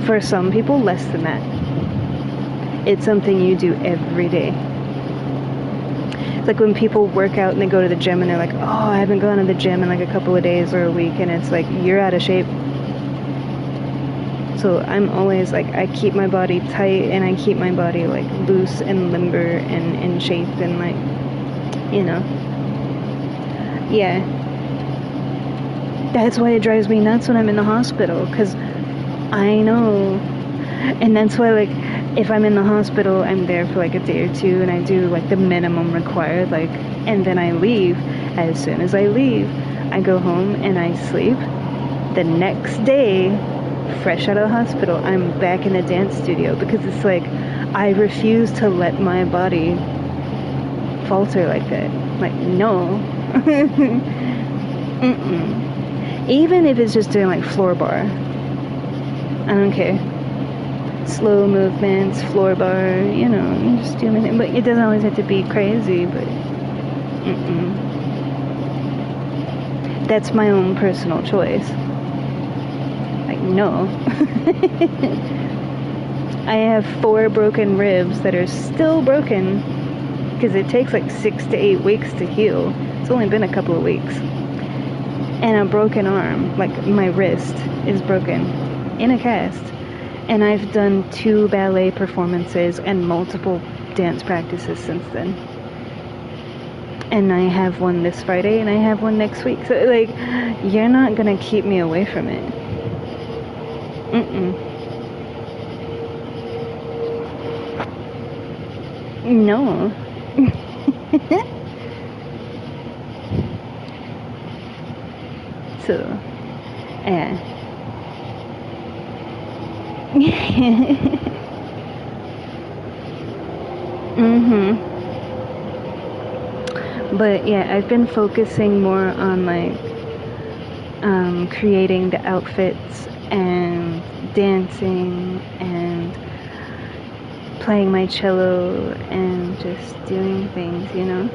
For some people, less than that. It's something you do every day. It's like when people work out and they go to the gym and they're like, oh, I haven't gone to the gym in like a couple of days or a week, and it's like, you're out of shape. So I'm always like, I keep my body tight and I keep my body like loose and limber and in shape and like, you know. Yeah. That's why it drives me nuts when I'm in the hospital, because I know. And that's why, like, if I'm in the hospital, I'm there for like a day or two and I do like the minimum required, like, and then I leave. As soon as I leave, I go home and I sleep. The next day, fresh out of the hospital, I'm back in the dance studio, because it's like, I refuse to let my body falter like that. Like, no. Mm-mm. Even if it's just doing like floor bar, I don't care. Slow movements, floor bar, you know, you just do anything. But it doesn't always have to be crazy, but that's my own personal choice. Like, no. I have 4 broken ribs that are still broken, because it takes like 6 to 8 weeks to heal. It's only been a couple of weeks. And a broken arm, like my wrist is broken in a cast. And I've done 2 ballet performances and multiple dance practices since then. And I have one this Friday and I have one next week. So like, you're not gonna keep me away from it. No. So, yeah. But yeah, I've been focusing more on like creating the outfits and dancing and playing my cello and just doing things, you know.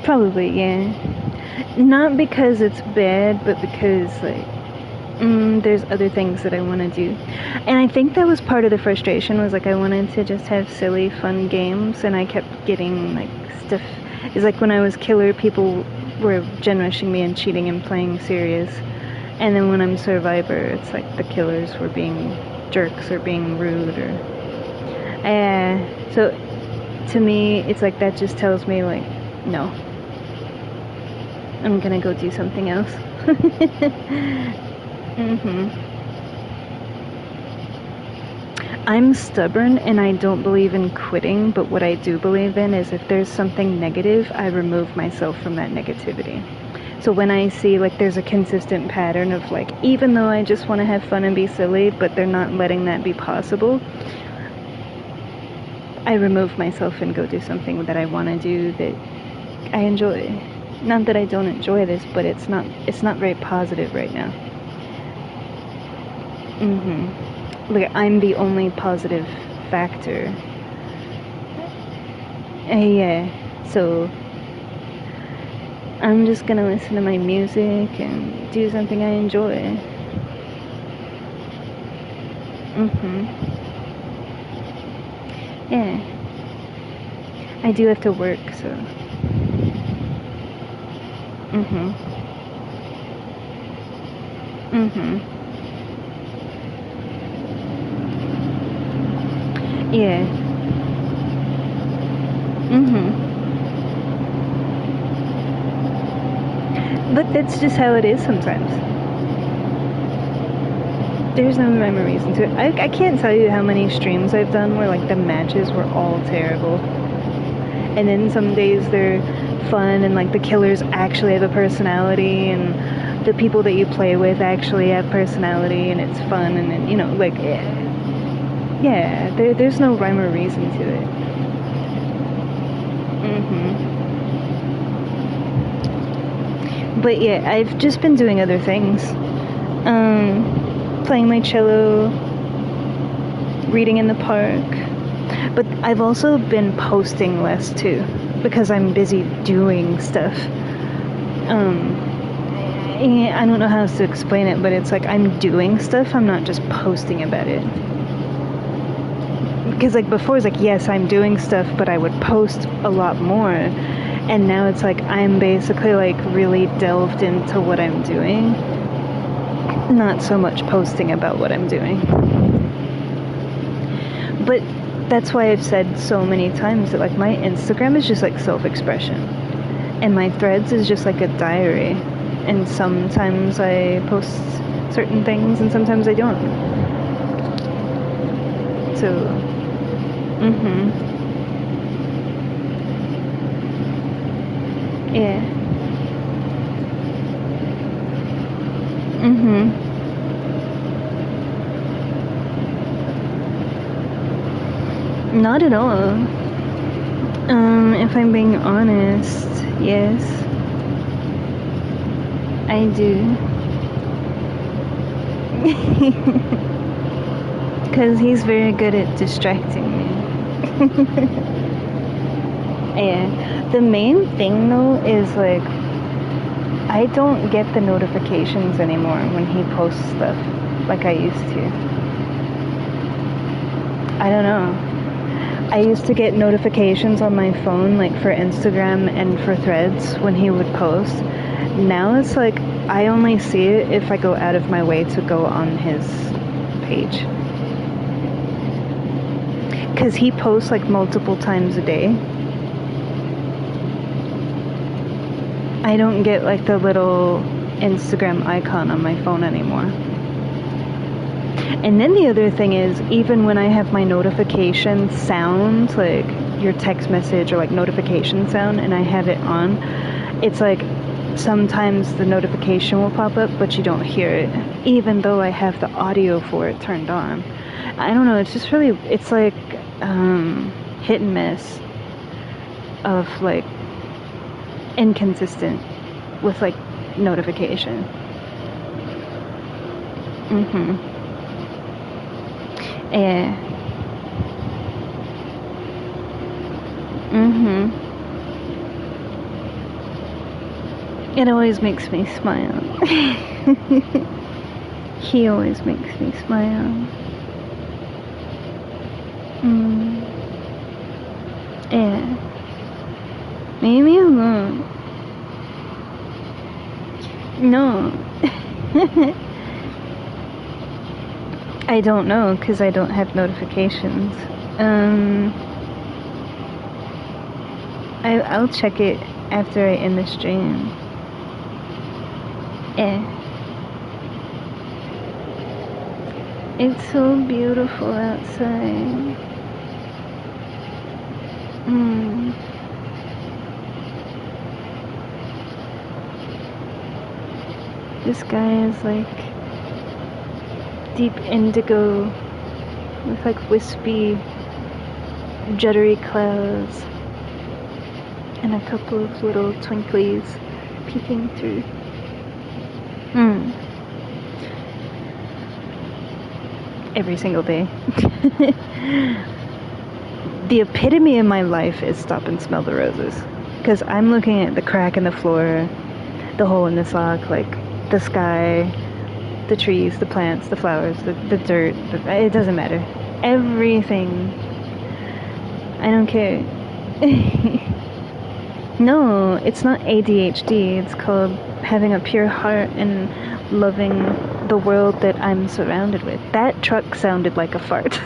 Probably, yeah. Not because it's bad, but because like there's other things that I want to do. And I think that was part of the frustration, was like I wanted to just have silly, fun games, and I kept getting like stuff. It's like when I was Killer, people were gen-rushing me and cheating and playing serious. And then when I'm Survivor, it's like the killers were being jerks or being rude or... so to me, it's like that just tells me like, no. I'm gonna go do something else. I'm stubborn and I don't believe in quitting, but what I do believe in is if there's something negative, I remove myself from that negativity. So when I see like there's a consistent pattern of like, even though I just want to have fun and be silly, but they're not letting that be possible, I remove myself and go do something that I want to do that I enjoy. Not that I don't enjoy this, but it's not very positive right now. Like, I'm the only positive factor. Yeah, so I'm just gonna listen to my music and do something I enjoy. Yeah. I do have to work, so... Yeah. But that's just how it is sometimes. There's no rhyme or reason to it. I can't tell you how many streams I've done where like the matches were all terrible. And then some days they're fun and like the killers actually have a personality and the people that you play with actually have personality and it's fun and then, you know, like, yeah, there's no rhyme or reason to it. But yeah, I've just been doing other things. Playing my cello, reading in the park. But I've also been posting less too, because I'm busy doing stuff. I don't know how else to explain it, but it's like I'm doing stuff, I'm not just posting about it. Because like before it's like, yes, I'm doing stuff, but I would post a lot more. And now it's like I'm basically like really delved into what I'm doing, not so much posting about what I'm doing. But that's why I've said so many times that like my Instagram is just like self-expression and my Threads is just like a diary, and sometimes I post certain things and sometimes I don't. So yeah. Not at all. If I'm being honest, yes. I do. Because he's very good at distracting me. Yeah. The main thing though is like, I don't get the notifications anymore when he posts stuff like I used to. I don't know. I used to get notifications on my phone like for Instagram and for Threads when he would post. Now it's like I only see it if I go out of my way to go on his page. Because he posts like multiple times a day. I don't get like the little Instagram icon on my phone anymore. And then the other thing is, even when I have my notification sound, like your text message or like notification sound, and I have it on, it's like sometimes the notification will pop up, but you don't hear it, even though I have the audio for it turned on. I don't know, it's just really, it's like hit and miss of like inconsistent with like notification. Yeah. It always makes me smile. He always makes me smile. Yeah. Leave me alone. No. I don't know, because I don't have notifications. I'll check it after I end the stream. Yeah. It's so beautiful outside. The sky is like deep indigo with like wispy, juddery clouds and a couple of little twinklies peeking through. Every single day. The epitome of my life is stop and smell the roses. Because I'm looking at the crack in the floor, the hole in the sock, like the sky, the trees, the plants, the flowers, the dirt, it doesn't matter. Everything. I don't care. No, it's not ADHD. It's called having a pure heart and loving the world that I'm surrounded with. That truck sounded like a fart.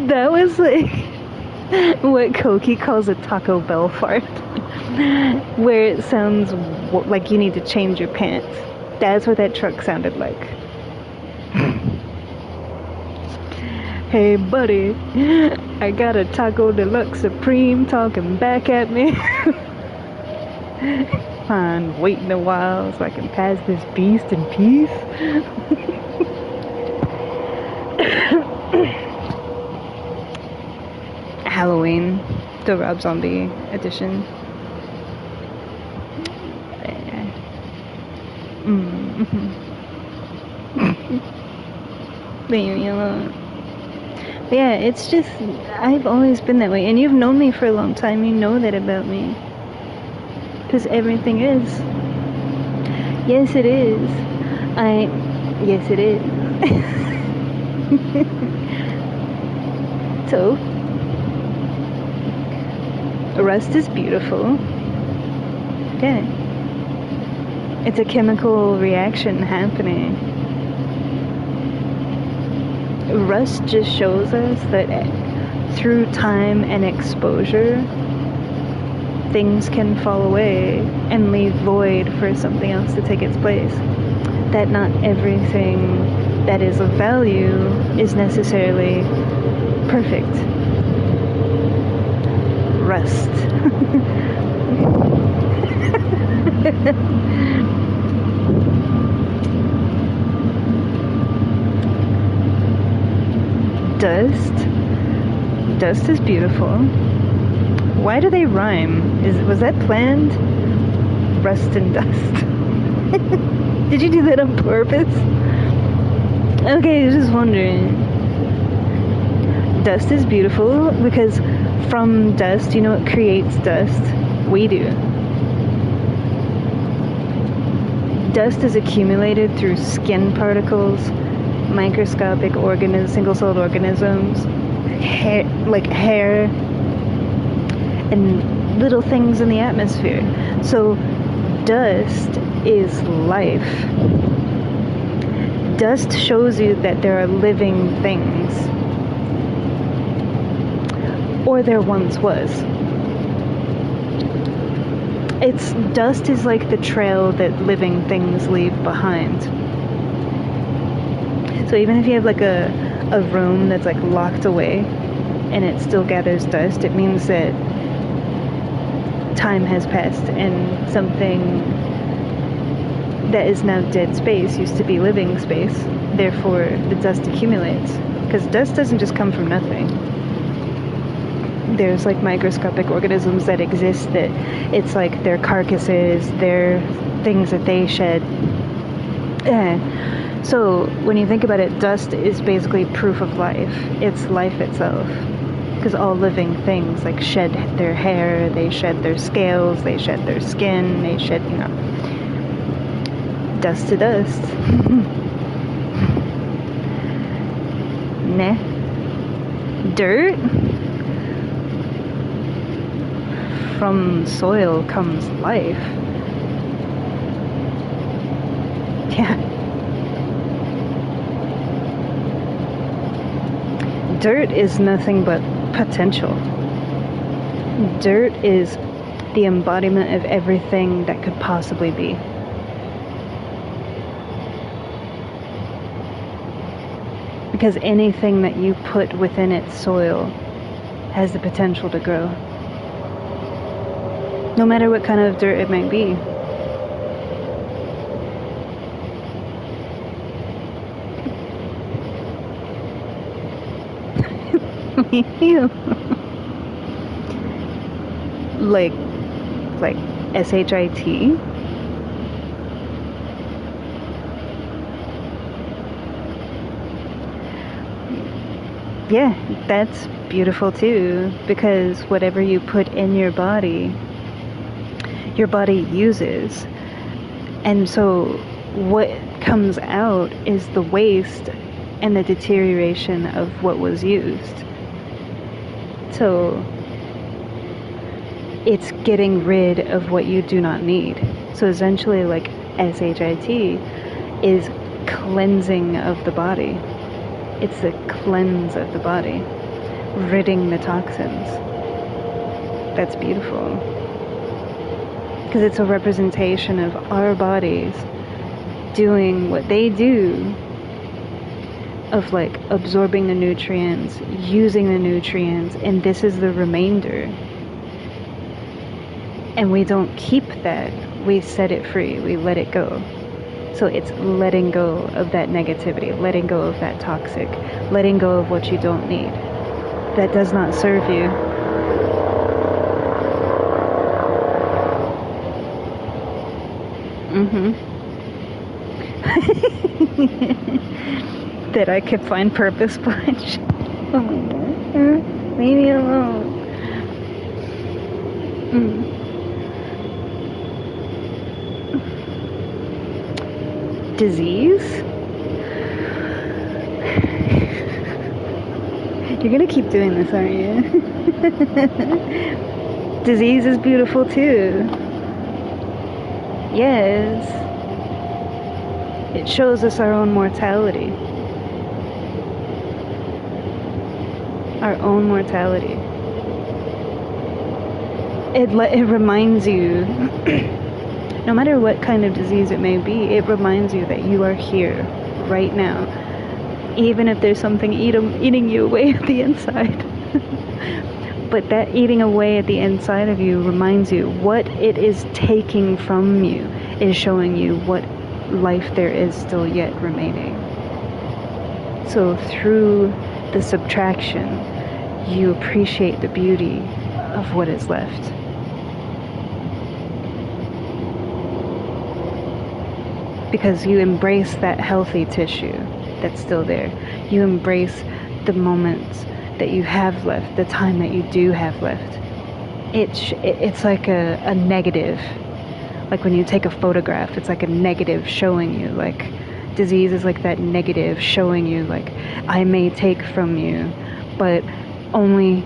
That was like what Koki calls a Taco Bell fart. where it sounds like you need to change your pants. That's what that truck sounded like. Hey buddy, I got a Taco Deluxe Supreme talking back at me. Fine, waiting a while so I can pass this beast in peace. Halloween, the Rob Zombie edition. Leave me alone. But yeah, it's just, I've always been that way, and you've known me for a long time. You know that about me, because everything is. Yes, it is. Yes, it is. So, rust is beautiful. Yeah. It's a chemical reaction happening. Rust just shows us that through time and exposure, things can fall away and leave void for something else to take its place. That not everything that is of value is necessarily perfect. Rust. Dust is beautiful. Why do they rhyme? Was that planned? Rust and dust. Did you do that on purpose? Okay, I was just wondering. Dust is beautiful because from dust, you know what creates dust? We do. Dust is accumulated through skin particles, microscopic single-celled organisms, hair, and little things in the atmosphere. So dust is life. Dust shows you that there are living things. Or there once was. Dust is like the trail that living things leave behind. So even if you have like a room that's like locked away and it still gathers dust, it means that time has passed and something that is now dead space used to be living space. Therefore, the dust accumulates. Because dust doesn't just come from nothing. There's like microscopic organisms that exist that it's like their carcasses, their things that they shed. So when you think about it, dust is basically proof of life. It's life itself. Because all living things like shed their hair, they shed their scales, they shed their skin, they shed, dust to dust. Nah. Dirt? From soil comes life. Yeah. Dirt is nothing but potential. Dirt is the embodiment of everything that could possibly be. Because anything that you put within its soil has the potential to grow. No matter what kind of dirt it might be. like SHIT? Yeah, that's beautiful too, because whatever you put in your body uses. And so what comes out is the waste and the deterioration of what was used. So it's getting rid of what you do not need. So essentially, like SHIT is cleansing of the body. It's the cleanse of the body, ridding the toxins. That's beautiful. because it's a representation of our bodies doing what they do, of like absorbing the nutrients, using the nutrients, and this is the remainder. And we don't keep that. We set it free. We let it go. So it's letting go of that negativity, letting go of that toxic, letting go of what you don't need, that does not serve you. That I could find purpose punch. Oh my god. Leave me alone. Disease? You're gonna keep doing this, aren't you? Disease is beautiful too. Yes. It shows us our own mortality. Our own mortality. It reminds you, no matter what kind of disease it may be, it reminds you that you are here, right now. Even if there's something eating you away at the inside. But that eating away at the inside of you reminds you what it is taking from you, is showing you what life there is still yet remaining. So through the subtraction, you appreciate the beauty of what is left. Because you embrace that healthy tissue that's still there. You embrace the moments that you have left, the time that you do have left. It's like a negative. Like when you take a photograph, it's like a negative showing you. Like disease is like that negative showing you, like, I may take from you, but only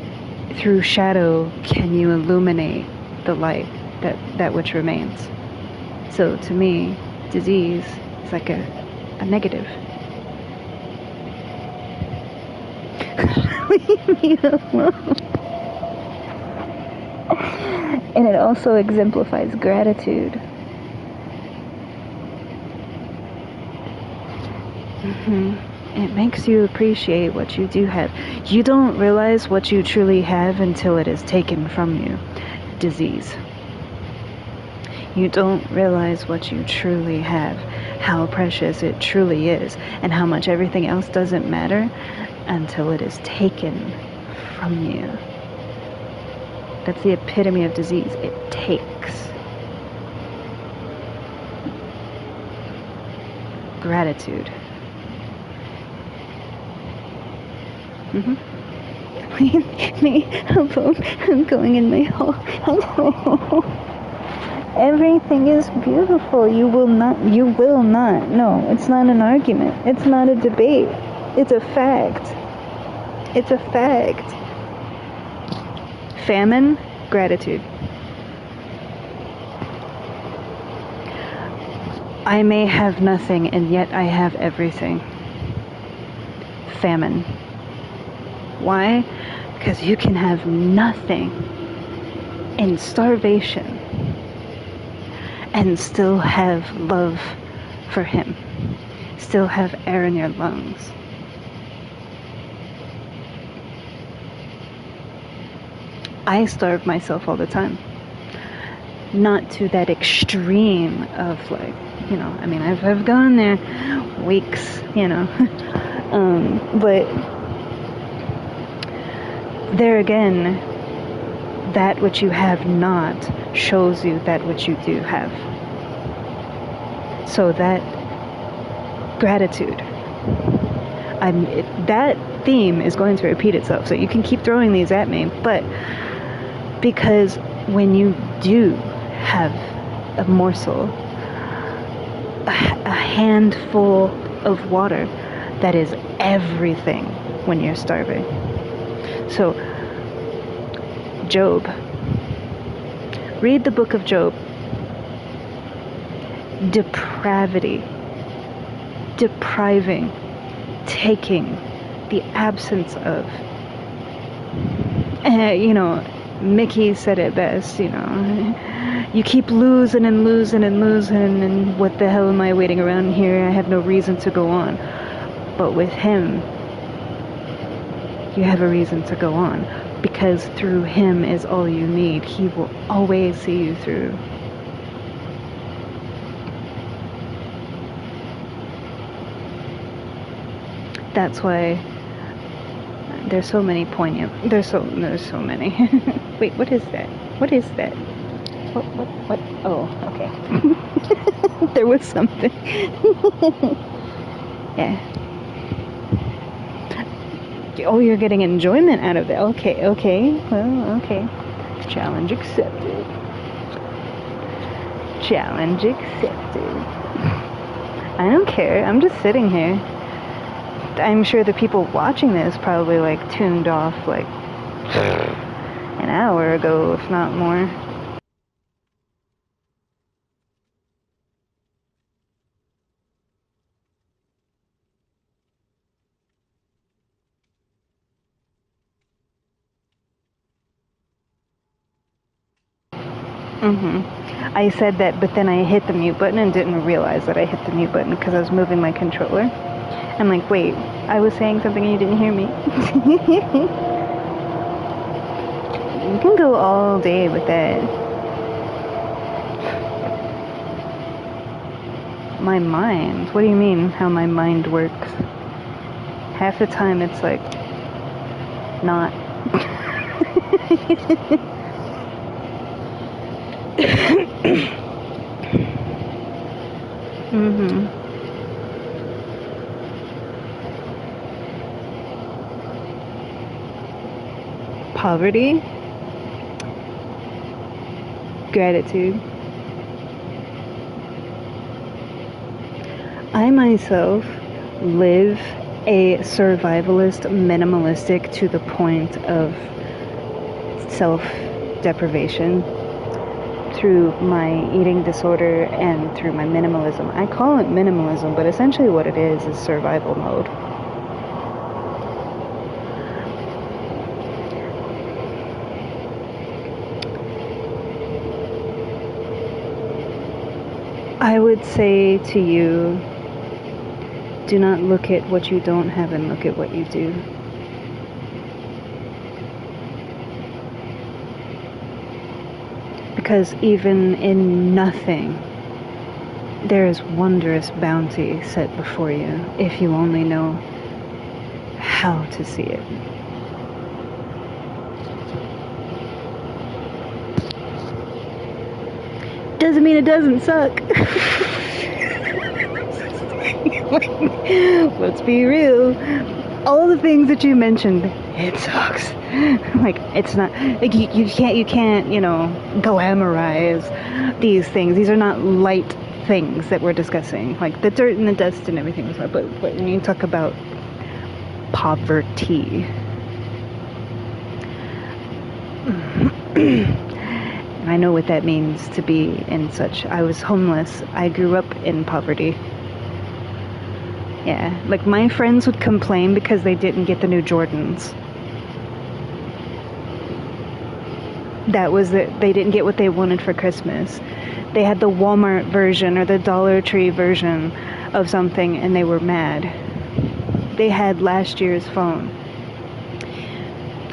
through shadow can you illuminate the light that which remains. So to me, disease is like a negative. Leave me alone. And it also exemplifies gratitude. It makes you appreciate what you do have. You don't realize what you truly have until it is taken from you. Disease. You don't realize what you truly have, how precious it truly is, and how much everything else doesn't matter until it is taken from you. That's the epitome of disease. It takes. Gratitude. Leave me alone. I'm going in my hole. Everything is beautiful. You will not. No, it's not an argument. It's not a debate. It's a fact. It's a fact. Famine, gratitude. I may have nothing, and yet I have everything. Famine. Why? Because you can have nothing in starvation and still have love for him, still have air in your lungs. I starve myself all the time. Not to that extreme of like, I mean, I've gone there weeks, but there again, that which you have not shows you that which you do have. So that gratitude, that theme is going to repeat itself. So you can keep throwing these at me, but because when you do have a morsel, a handful of water, that is everything when you're starving. So, Job. Read the book of Job. Depravity. Depriving. Taking. The absence of. Mickey said it best, You keep losing and losing and losing, and what the hell am I waiting around here? I have no reason to go on. But with him, you have a reason to go on, because through him is all you need. He will always see you through. That's why there's so many poignant. There's so many. Wait, what is that? What is that? What? Oh, okay. There was something. Yeah. Oh, you're getting enjoyment out of it. Okay. Well, okay. Challenge accepted. Challenge accepted. I don't care. I'm just sitting here. I'm sure the people watching this probably like tuned off like an hour ago, if not more. I said that, but then I hit the mute button and didn't realize that I hit the mute button because I was moving my controller. I'm like, wait, I was saying something and you didn't hear me. You can go all day with that. My mind? What do you mean, how my mind works? Half the time it's like, not. Poverty, gratitude. I myself live a survivalist, minimalistic to the point of self-deprivation through my eating disorder and through my minimalism. I call it minimalism, but essentially what it is survival mode. I would say to you, do not look at what you don't have and look at what you do. Because even in nothing, there is wondrous bounty set before you, if you only know how to see it. Doesn't mean it doesn't suck. Let's be real. All the things that you mentioned, it sucks. Like, it's not, like, you can't, glamorize these things. These are not light things that we're discussing. Like, the dirt and the dust and everything. But when you talk about poverty, I know what that means to be in such. I was homeless. I grew up in poverty. Yeah, like my friends would complain because they didn't get the new Jordans. That was it. They didn't get what they wanted for Christmas. They had the Walmart version or the Dollar Tree version of something and they were mad. They had last year's phone.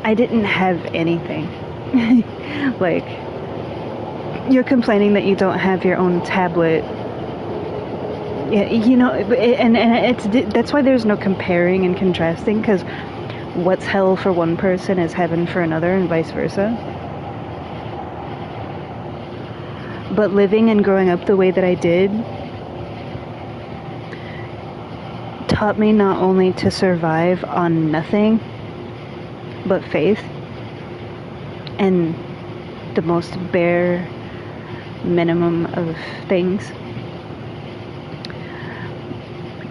I didn't have anything. Like, you're complaining that you don't have your own tablet. Yeah, and that's why there's no comparing and contrasting, because what's hell for one person is heaven for another, and vice versa. But living and growing up the way that I did taught me not only to survive on nothing but faith and the most bare minimum of things,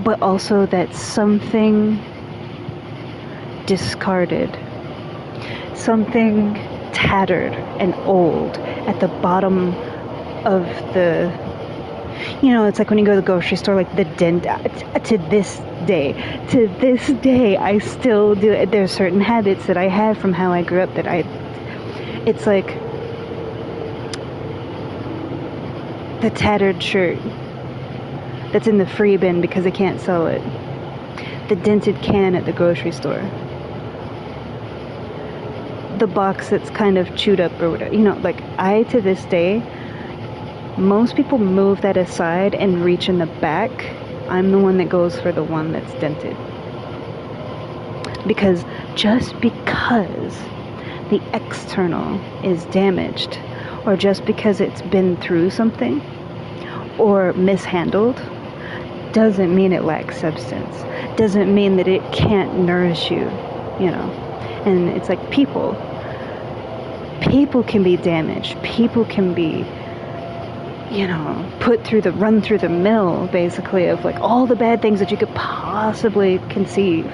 but also that something discarded, something tattered and old at the bottom of the, it's like when you go to the grocery store, like the dent. To this day, I still do it. There's certain habits that I have from how I grew up that it's like The tattered shirt that's in the free bin because they can't sell it. The dented can at the grocery store. The box that's kind of chewed up or whatever. You know, like, I, to this day, most people move that aside and reach in the back. I'm the one that goes for the one that's dented. Because just because the external is damaged, or just because it's been through something or mishandled, doesn't mean it lacks substance. Doesn't mean that it can't nourish you, you know. And it's like people can be damaged. People can be, you know, run through the mill, basically, of like all the bad things that you could possibly conceive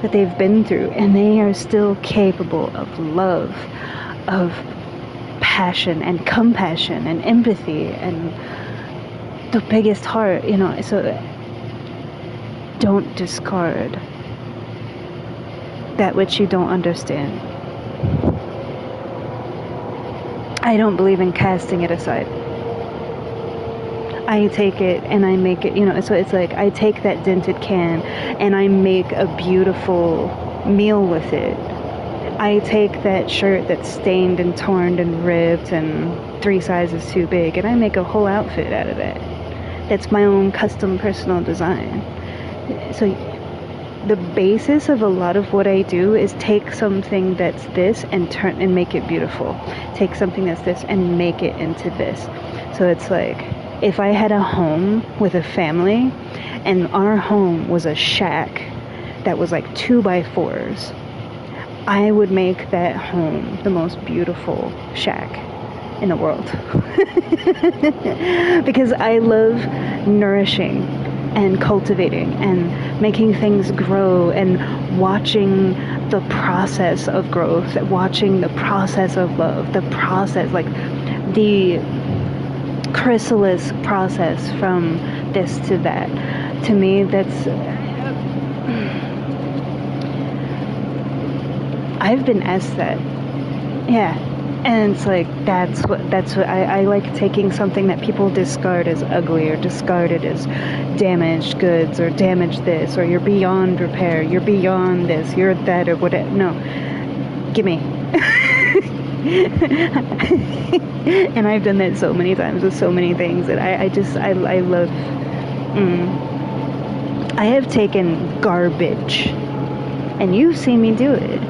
that they've been through, and they are still capable of love, of passion and compassion and empathy and the biggest heart, you know. So don't discard that which you don't understand. I don't believe in casting it aside. I take it and I make it, you know, so it's like I take that dented can and I make a beautiful meal with it. I take that shirt that's stained and torn and ripped and 3 sizes too big, and I make a whole outfit out of that. That's my own custom personal design. So the basis of a lot of what I do is take something that's this and turn and make it beautiful. Take something that's this and make it into this. So it's like, if I had a home with a family and our home was a shack that was like 2x4s, I would make that home the most beautiful shack in the world. Because I love nourishing and cultivating and making things grow and watching the process of growth, watching the process of love, the process, like the chrysalis process from this to that. To me, that's, I've been asked that. Yeah. And it's like, that's what I like, taking something that people discard as ugly or discarded as damaged goods or damaged this, or you're beyond repair, you're beyond this, you're that, or whatever. No, gimme. And I've done that so many times with so many things that I love. I have taken garbage, and you've seen me do it.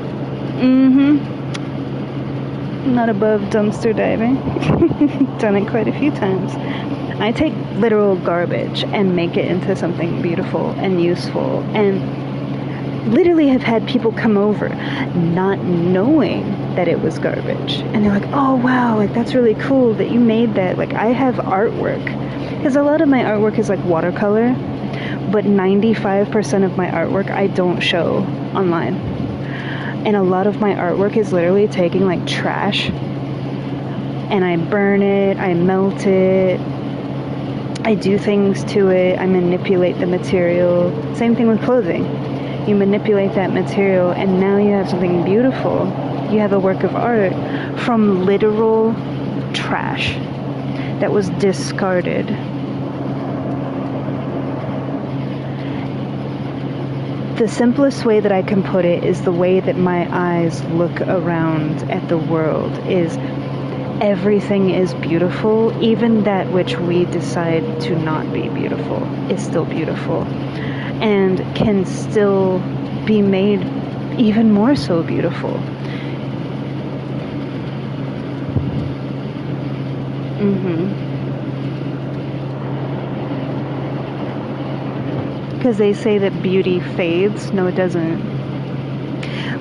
Not above dumpster diving. Done it quite a few times. I take literal garbage and make it into something beautiful and useful, and literally have had people come over not knowing that it was garbage, and they're like, oh wow, like that's really cool that you made that. Like, I have artwork, because a lot of my artwork is like watercolor, but 95% of my artwork I don't show online. And a lot of my artwork is literally taking like trash, and I burn it, I melt it, I do things to it, I manipulate the material. Same thing with clothing. You manipulate that material, and now you have something beautiful. You have a work of art from literal trash that was discarded. The simplest way that I can put it is the way that my eyes look around at the world is everything is beautiful. Even that which we decide to not be beautiful is still beautiful and can still be made even more so beautiful. Because they say that beauty fades. No, it doesn't.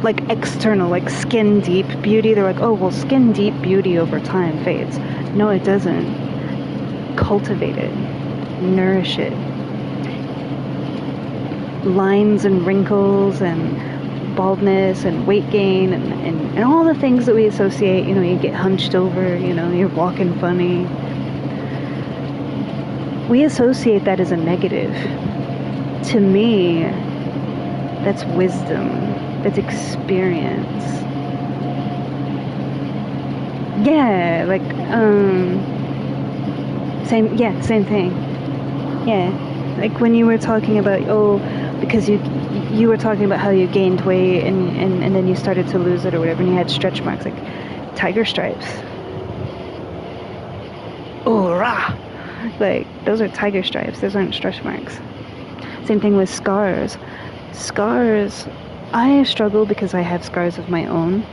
Like external, like skin deep beauty, they're like, oh, well, skin deep beauty over time fades. No, it doesn't. Cultivate it. Nourish it. Lines and wrinkles and baldness and weight gain and all the things that we associate, you know, you get hunched over, you know, you're walking funny. We associate that as a negative. To me, that's wisdom, that's experience. Yeah, like, Same thing. Yeah, like when you were talking about, because you were talking about how you gained weight and then you started to lose it or whatever, and you had stretch marks, like tiger stripes. Oh, rah! Like, those are tiger stripes. Those aren't stretch marks. Same thing with scars. Scars, I struggle because I have scars of my own,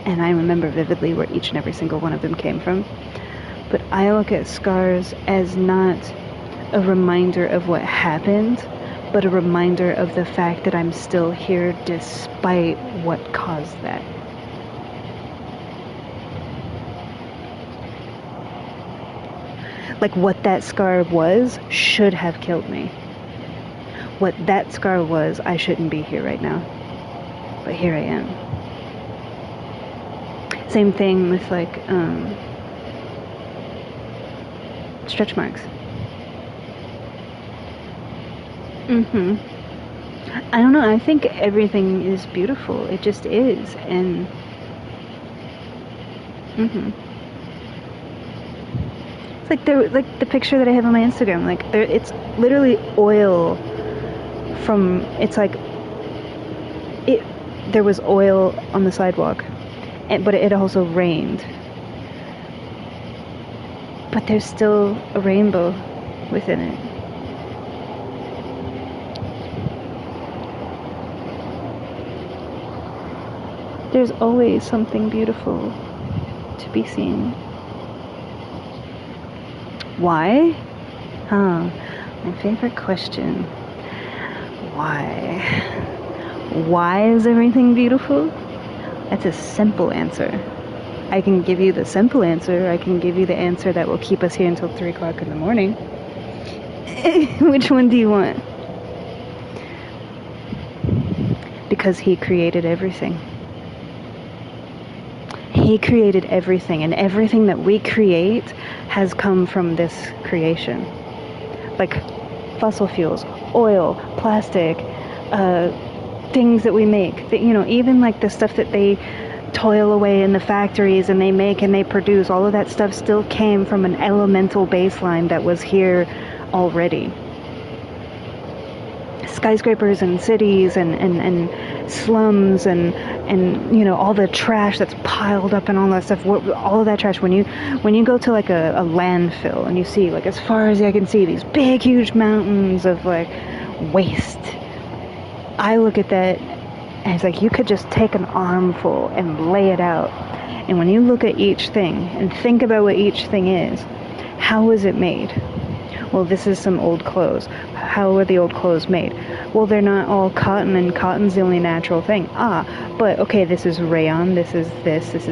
and I remember vividly where each and every single one of them came from. But I look at scars as not a reminder of what happened, but a reminder of the fact that I'm still here despite what caused that. Like, what that scar was should have killed me. What that scar was, I shouldn't be here right now. But here I am. Same thing with, like, stretch marks. I don't know, I think everything is beautiful. It just is. And it's like the picture that I have on my Instagram. Like, it's literally oil from, it's like there was oil on the sidewalk, but it also rained. But there's still a rainbow within it. There's always something beautiful to be seen. Why? My favorite question. Why? Why is everything beautiful? That's a simple answer. I can give you the simple answer. I can give you the answer that will keep us here until 3 o'clock in the morning. Which one do you want? Because he created everything. He created everything, and everything that we create has come from this creation. Like fossil fuels, oil, plastic, things that we make. That, even like the stuff that they toil away in the factories and they make and they produce, all of that stuff still came from an elemental baseline that was here already. Skyscrapers and cities and slums and all the trash that's piled up and all that stuff, all of that trash, when you go to like a landfill and you see, like, as far as I can see, these big huge mountains of like waste, I look at that and it's like you could just take an armful and lay it out, and when you look at each thing and think about what each thing is, how was it made? Well, this is some old clothes. How are the old clothes made? Well, they're not all cotton, and cotton's the only natural thing. But okay, this is rayon, this is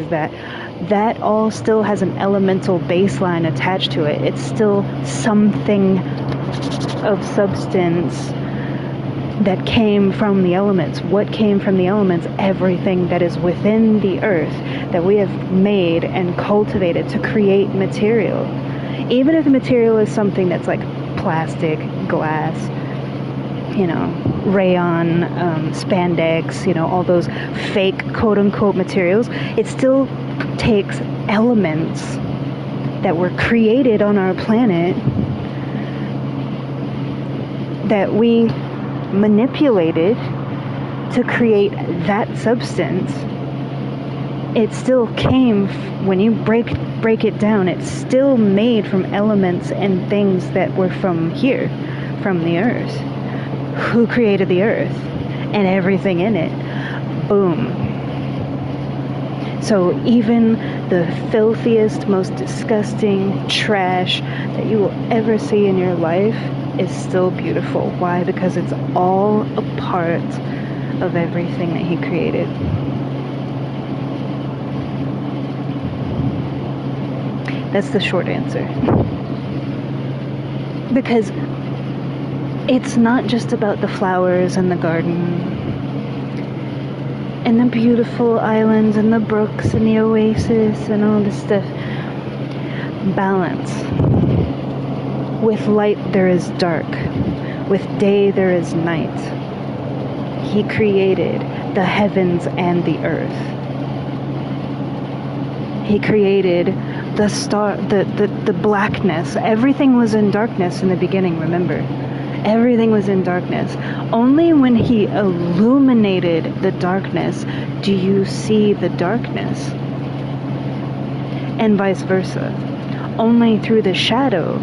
that. That all still has an elemental baseline attached to it. It's still something of substance that came from the elements. What came from the elements? Everything that is within the earth that we have made and cultivated to create material. Even if the material is something that's like plastic, glass, rayon, spandex, all those fake quote-unquote materials, it still takes elements that were created on our planet that we manipulated to create that substance. It still came, when you break it down, it's still made from elements and things that were from here, from the earth. Who created the earth and everything in it? Boom. So even the filthiest, most disgusting trash that you will ever see in your life is still beautiful. Why? Because it's all a part of everything that he created. That's the short answer. Because it's not just about the flowers and the garden and the beautiful islands and the brooks and the oasis and all this stuff. Balance. With light there is dark. With day there is night. He created the heavens and the earth. He created the star, the blackness. Everything was in darkness in the beginning, remember? Everything was in darkness. Only when he illuminated the darkness do you see the darkness. And vice versa. Only through the shadow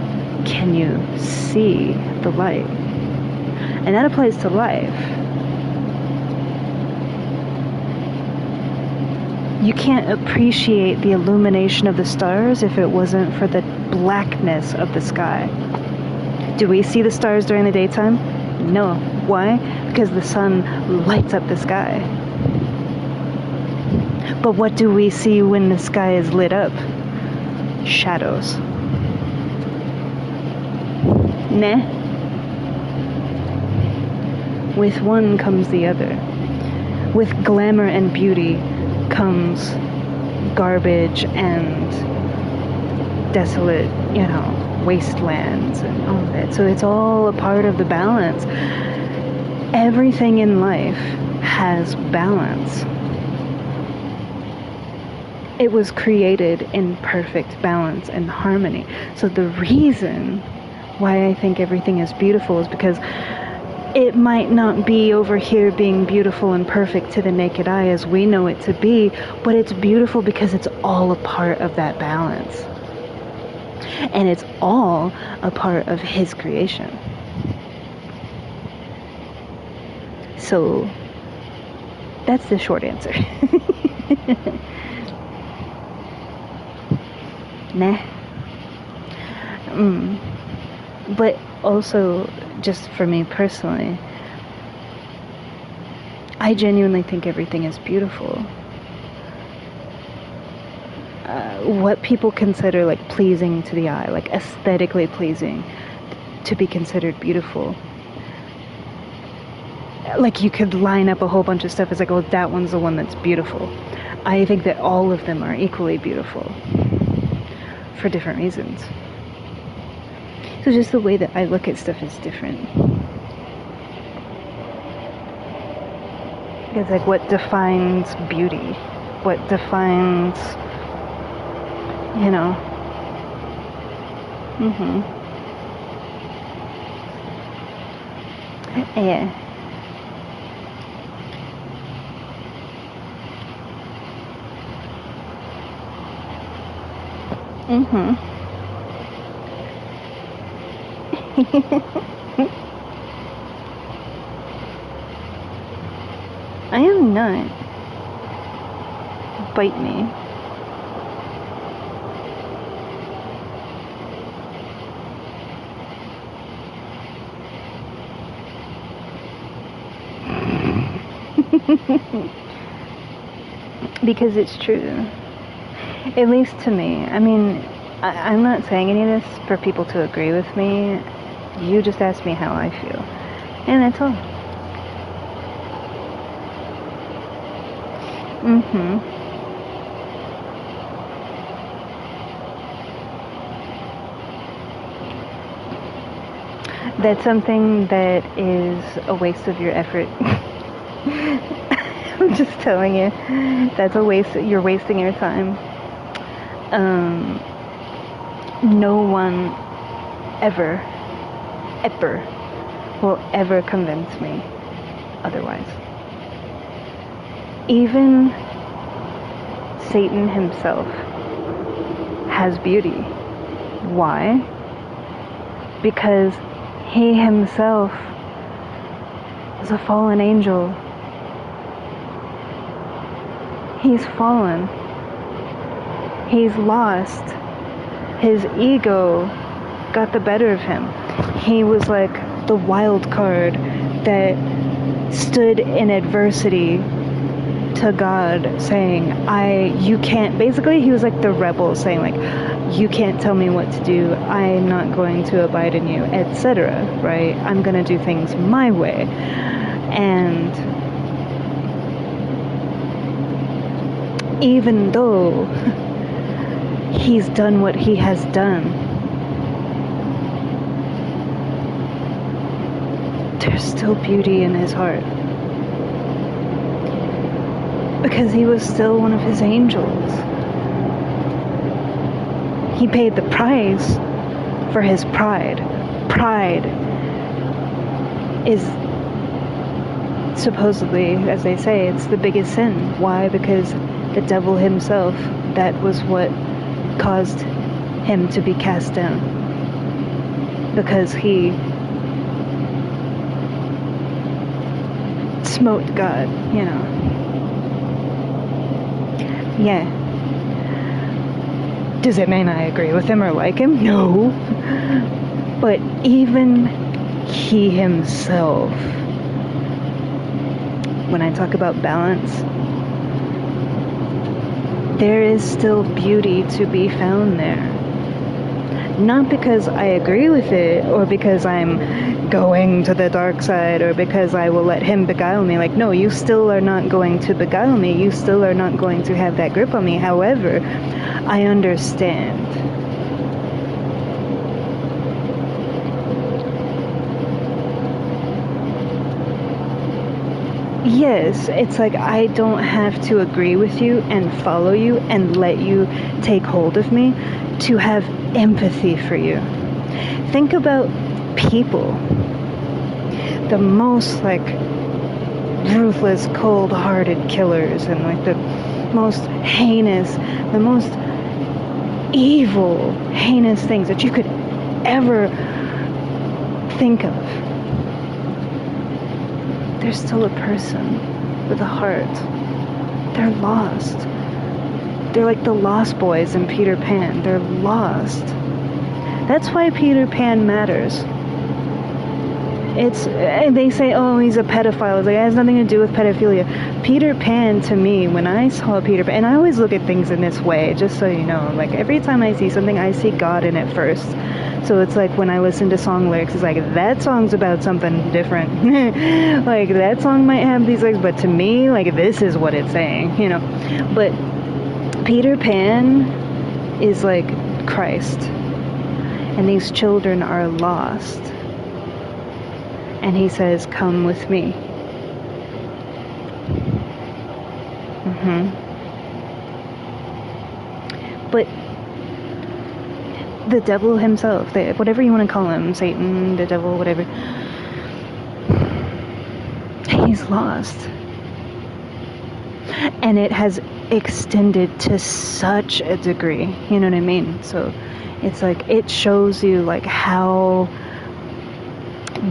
can you see the light. And that applies to life. You can't appreciate the illumination of the stars if it wasn't for the blackness of the sky. Do we see the stars during the daytime? No. Why? Because the sun lights up the sky. But what do we see when the sky is lit up? Shadows. Nah. With one comes the other. With glamour and beauty comes garbage and desolate, wastelands and all of that. So it's all a part of the balance. Everything in life has balance. It was created in perfect balance and harmony. So the reason why I think everything is beautiful is because it might not be over here being beautiful and perfect to the naked eye as we know it to be, but it's beautiful because it's all a part of that balance. And it's all a part of his creation. So that's the short answer. Nah. But also, just for me personally, I genuinely think everything is beautiful. What people consider like pleasing to the eye, like aesthetically pleasing, to be considered beautiful. Like you could line up a whole bunch of stuff as like, oh, that one's the one that's beautiful. I think that all of them are equally beautiful for different reasons. So just the way that I look at stuff is different. It's like what defines beauty? What defines, Yeah. I am not. Bite me. Because it's true. At least to me. I mean, I'm not saying any of this for people to agree with me. You just asked me how I feel. And that's all. That's something that is a waste of your effort. I'm just telling you. That's a waste. You're wasting your time. No one ever will ever convince me otherwise. Even Satan himself has beauty. Why? Because he himself is a fallen angel. He's fallen. He's lost. His ego got the better of him. He was like the wild card that stood in adversity to God, saying, you can't, basically he was like the rebel saying like, you can't tell me what to do, I'm not going to abide in you, etc., right? I'm going to do things my way. And even though he's done what he has done, there's still beauty in his heart. Because he was still one of his angels. He paid the price for his pride. Pride is supposedly, as they say, it's the biggest sin. Why? Because the devil himself, that was what caused him to be cast down. Because he smote God, you know. Yeah. Does it mean I agree with him or like him? No. But even he himself, when I talk about balance, there is still beauty to be found there. Not because I agree with it, or because I'm going to the dark side, or because I will let him beguile me. Like, no, you still are not going to beguile me. You still are not going to have that grip on me. However, I understand. Yes, it's like I don't have to agree with you and follow you and let you take hold of me to have empathy for you. Think about people. The most like ruthless, cold-hearted killers and like the most heinous, the most evil, heinous things that you could ever think of. They're still a person with a heart. They're lost. They're like the lost boys in Peter Pan. They're lost. That's why Peter Pan matters. They say, oh, he's a pedophile. It's like, it has nothing to do with pedophilia. Peter Pan, to me, when I saw Peter Pan, and I always look at things in this way, just so you know, like every time I see something, I see God in it first. So it's like when I listen to song lyrics, it's like, that song's about something different. Like, that song might have these lyrics, but to me, like, this is what it's saying, you know. But Peter Pan is like Christ. And these children are lost. And he says, come with me. But the devil himself, whatever you want to call him, Satan, the devil, whatever, he's lost. And it has extended to such a degree, you know what I mean? So it's like, it shows you like how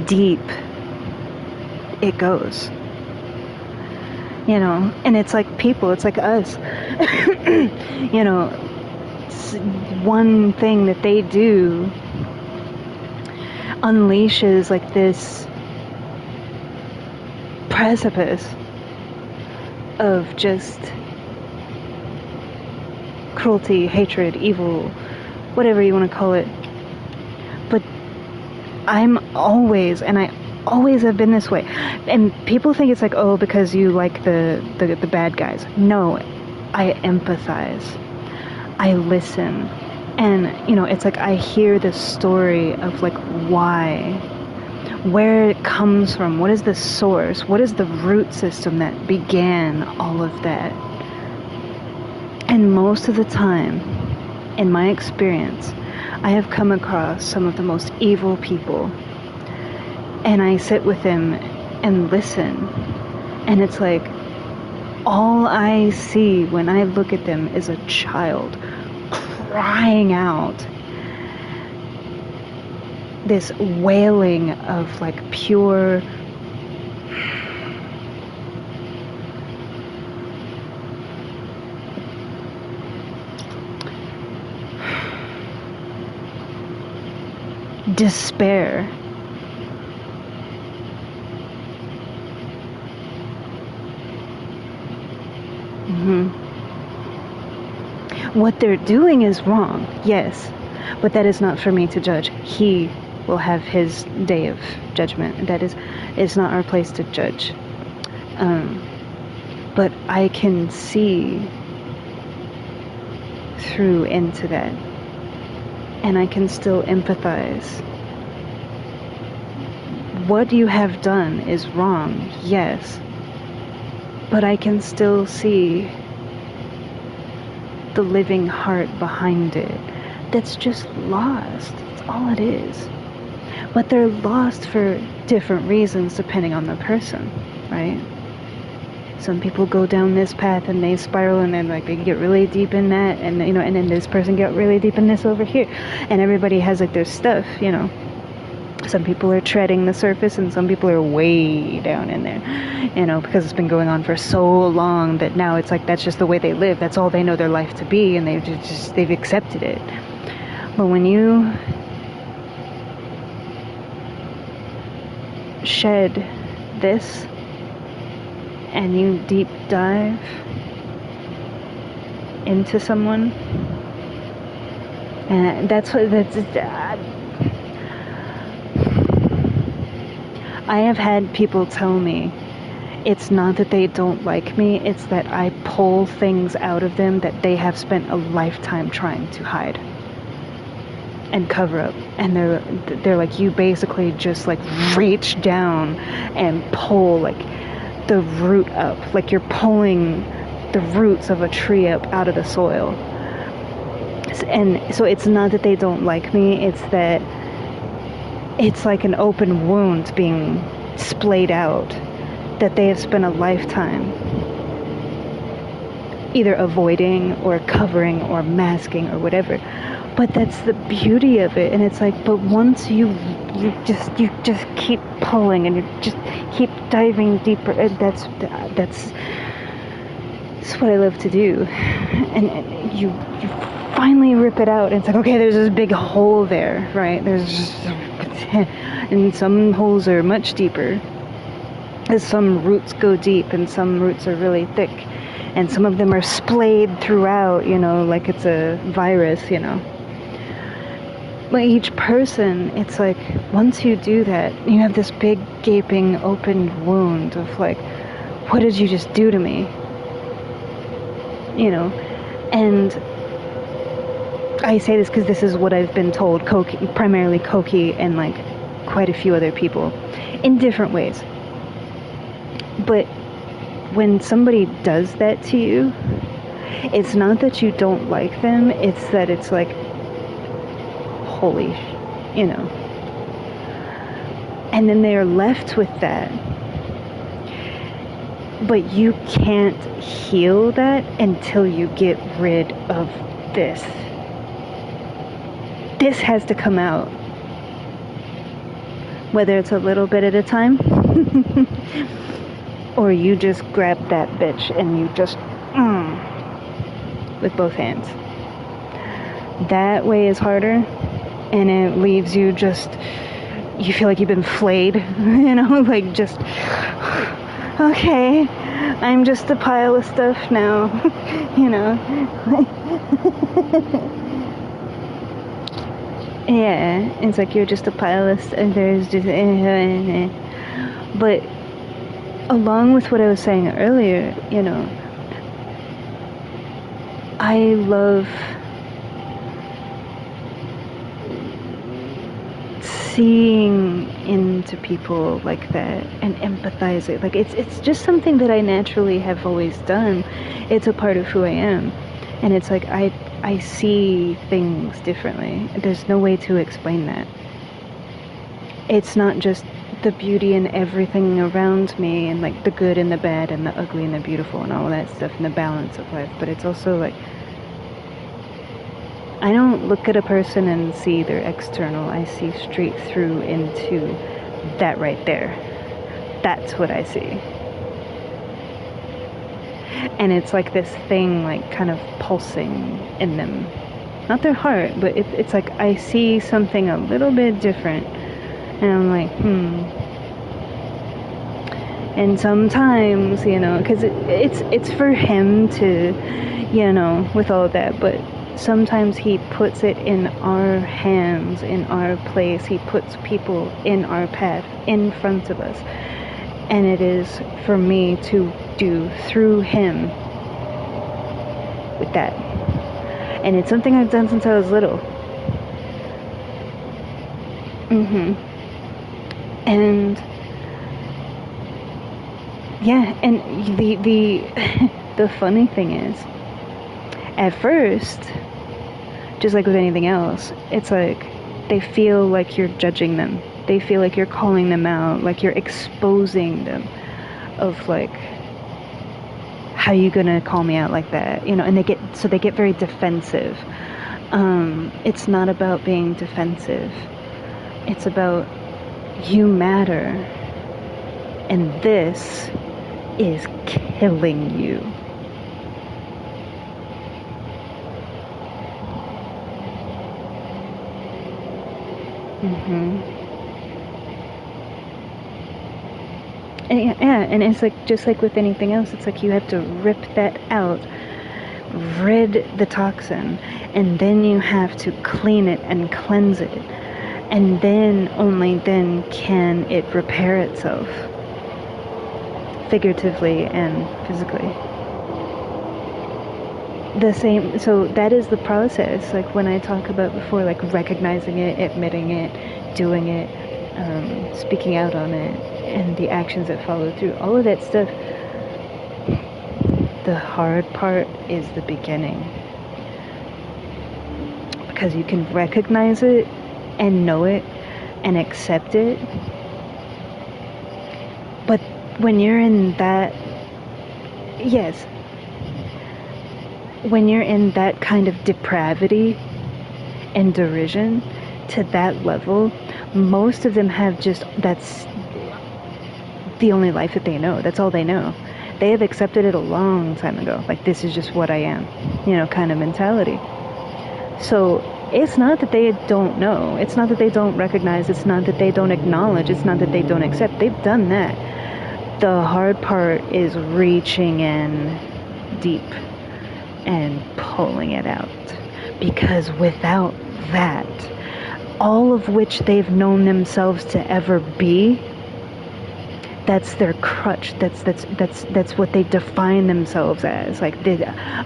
deep it goes, you know. And it's like people, it's like us. You know, one thing that they do unleashes like this precipice of just cruelty, hatred, evil, whatever you want to call it. But I'm always, and I always have been this way. And people think it's like, oh, because you like the bad guys. No, I empathize. I listen. And, you know, it's like I hear the story of like why, where it comes from, what is the source, what is the root system that began all of that. And most of the time, in my experience, I have come across some of the most evil people, and I sit with them and listen, and it's like all I see when I look at them is a child crying out this wailing of like pure despair. What they're doing is wrong, yes, but that is not for me to judge. He will have his day of judgment. That is, it's not our place to judge. But I can see through into that, and I can still empathize. What you have done is wrong, yes, but I can still see the living heart behind it. that's just lost. That's all it is. But they're lost for different reasons depending on the person, right? Some people go down this path and they spiral, and then like they get really deep in that, and and then this person get really deep in this over here, and everybody has like their stuff, Some people are treading the surface, and some people are way down in there, because it's been going on for so long that now it's like that's just the way they live. That's all they know their life to be, and they've accepted it. But when you shed this and you deep dive into someone, and I have had people tell me it's not that they don't like me, it's that I pull things out of them that they have spent a lifetime trying to hide and cover up, and they're like, you basically just like reach down and pull like the root up, like you're pulling the roots of a tree up out of the soil. And so it's not that they don't like me, it's that it's like an open wound being splayed out that they have spent a lifetime either avoiding or covering or masking or whatever. But that's the beauty of it. And it's like, but once you just keep pulling and you just keep diving deeper, that's what I love to do. And you finally rip it out, and it's like, okay, there's this big hole there, right? And some holes are much deeper, as some roots go deep and some roots are really thick, and some of them are splayed throughout, like it's a virus, But each person, it's like, once you do that, you have this big gaping open wound of like, what did you just do to me? And I say this because this is what I've been told, primarily Koki and like quite a few other people in different ways. But when somebody does that to you, it's not that you don't like them, it's that it's like, holy, and then they're left with that. But you can't heal that until you get rid of this. This has to come out. Whether it's a little bit at a time, or you just grab that bitch and you just, with both hands. That way is harder, and it leaves you just, you feel like you've been flayed, like just, okay, I'm just a pile of stuff now, Yeah, it's like you're just a pile of stuff, there's just, but along with what I was saying earlier, I love seeing into people like that and empathizing. Like it's just something that I naturally have always done. It's a part of who I am, and it's like I see things differently. There's no way to explain that. It's not just the beauty in everything around me, and like the good and the bad and the ugly and the beautiful and all that stuff, and the balance of life, but it's also like, I don't look at a person and see their external. I see straight through into that right there. That's what I see. And it's like this thing like kind of pulsing in them. Not their heart, but it's like I see something a little bit different. And I'm like, And sometimes, because it's for him to, with all of that, but sometimes he puts it in our hands, in our place. He puts people in our path, in front of us. And it is for me to do through him with that. And it's something I've done since I was little. And yeah, and the funny thing is, at first, just like with anything else, it's like they feel like you're judging them. They feel like you're calling them out, like you're exposing them of like, how you gonna call me out like that? You know, and they get very defensive. It's not about being defensive. It's about, you matter, and this is killing you. And yeah, and it's like, just like with anything else, it's like you have to rip that out, rid the toxin, and then you have to clean it and cleanse it, and then, only then, can it repair itself, figuratively and physically. The same, so that is the process, like when I talk about before, like recognizing it, admitting it, doing it, speaking out on it, and the actions that follow through, all of that stuff. The hard part is the beginning, because you can recognize it and know it and accept it, but when you're in that, yes, when you're in that kind of depravity and derision to that level, most of them have just, that's the only life that they know. That's all they know. They have accepted it a long time ago. Like, this is just what I am, you know, kind of mentality. So it's not that they don't know. It's not that they don't recognize. It's not that they don't acknowledge. It's not that they don't accept. They've done that. The hard part is reaching in deep and pulling it out. Because without that, all of which they've known themselves to ever be, that's their crutch. That's what they define themselves as. Like,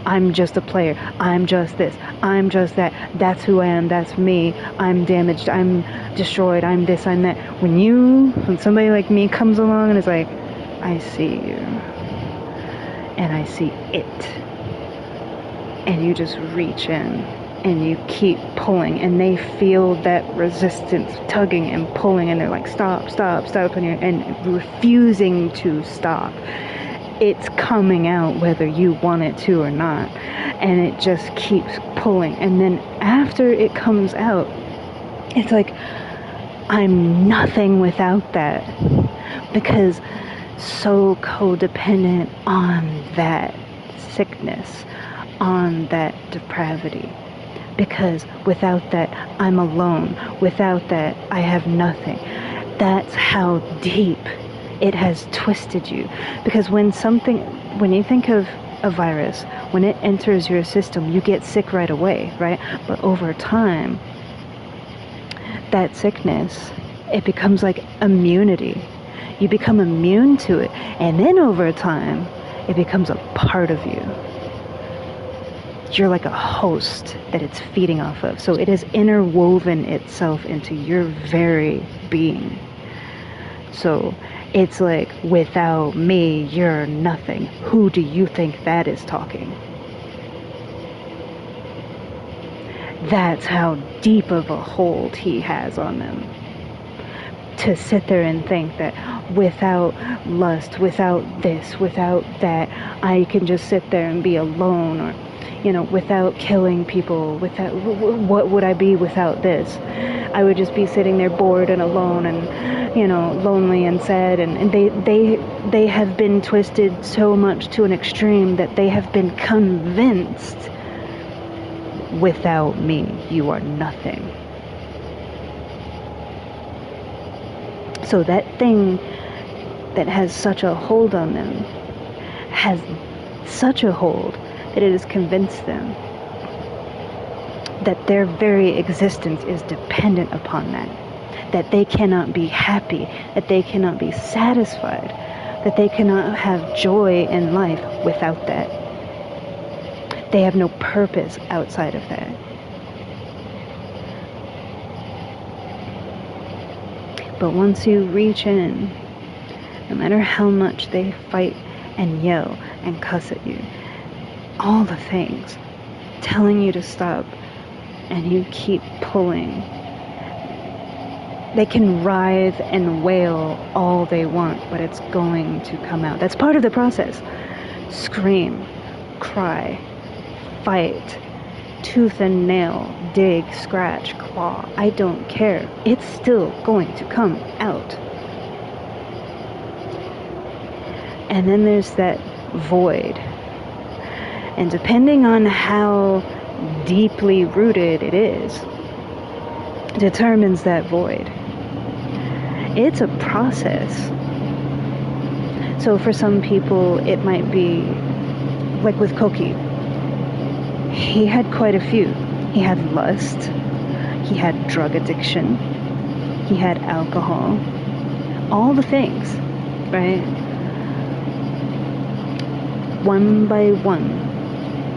I'm just a player. I'm just this. I'm just that. That's who I am. That's me. I'm damaged. I'm destroyed. I'm this. I'm that. When somebody like me comes along and is like, I see you, and I see it, and you just reach in and you keep pulling, and they feel that resistance tugging and pulling, and they're like, stop, and refusing to stop. It's coming out whether you want it to or not, and it just keeps pulling. And then after it comes out, it's like, I'm nothing without that, because so codependent on that sickness, on that depravity. Because without that, I'm alone. Without that, I have nothing. That's how deep it has twisted you. Because when you think of a virus, when it enters your system, you get sick right away, right? But over time, that sickness, it becomes like immunity. You become immune to it. And then over time, it becomes a part of you. You're like a host that it's feeding off of. So it has interwoven itself into your very being. So it's like, without me, you're nothing. Who do you think that is talking? That's how deep of a hold he has on them. To sit there and think that without lust, without this, without that, I can just sit there and be alone, or, you know, without killing people, without, what would I be without this? I would just be sitting there bored and alone and, you know, lonely and sad, and they have been twisted so much to an extreme that they have been convinced, without me, you are nothing. So that thing that has such a hold on them has such a hold that it has convinced them that their very existence is dependent upon that they cannot be happy, that they cannot be satisfied, that they cannot have joy in life without that. They have no purpose outside of that. But once you reach in, no matter how much they fight and yell and cuss at you, all the things, telling you to stop, and you keep pulling. They can writhe and wail all they want, but it's going to come out. That's part of the process. Scream, cry, fight, tooth and nail, dig, scratch, claw. I don't care. It's still going to come out. And then there's that void. And depending on how deeply rooted it is, determines that void. It's a process. So for some people, it might be like with Koki. He had quite a few. He had lust. He had drug addiction. He had alcohol. All the things, right? One by one,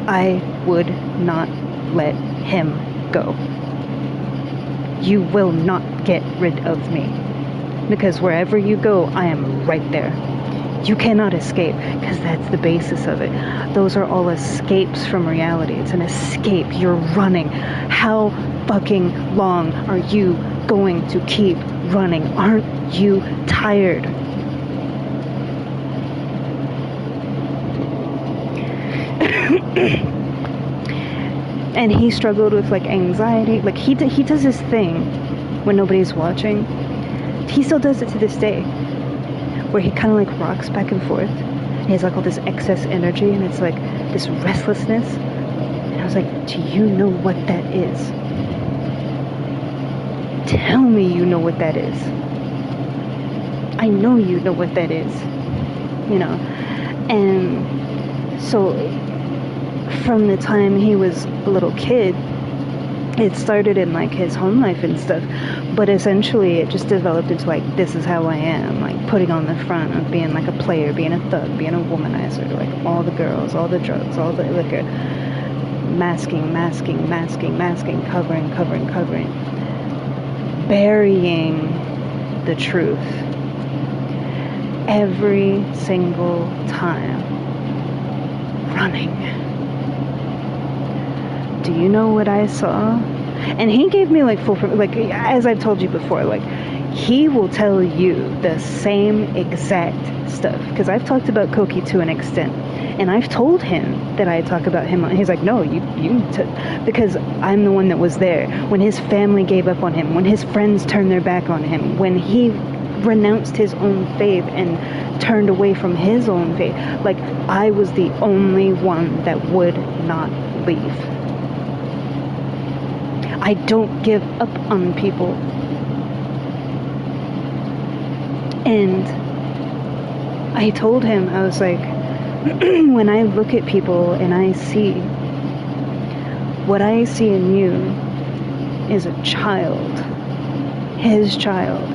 I would not let him go. You will not get rid of me. Because wherever you go, I am right there. You cannot escape, because that's the basis of it. Those are all escapes from reality. It's an escape. You're running. How fucking long are you going to keep running? Aren't you tired? And he struggled with like anxiety. Like he does this thing when nobody's watching. He still does it to this day, where he kind of like rocks back and forth. And he has like all this excess energy, and it's like this restlessness. And I was like, do you know what that is? Tell me you know what that is. I know you know what that is. You know. And so from the time he was a little kid, it started in like his home life and stuff, but essentially it just developed into like, this is how I am, like putting on the front of being like a player, being a thug, being a womanizer, like all the girls, all the drugs, all the liquor, masking, covering, burying the truth every single time, running. Do you know what I saw? And he gave me like full, like as I've told you before, like he will tell you the same exact stuff, because I've talked about Koki to an extent, and I've told him that I talk about him. He's like, no, because I'm the one that was there when his family gave up on him, when his friends turned their back on him, when he renounced his own faith and turned away from his own faith. Like I was the only one that would not leave. I don't give up on people. And I told him, I was like, when I look at people and I see, what I see in you is a child, his child,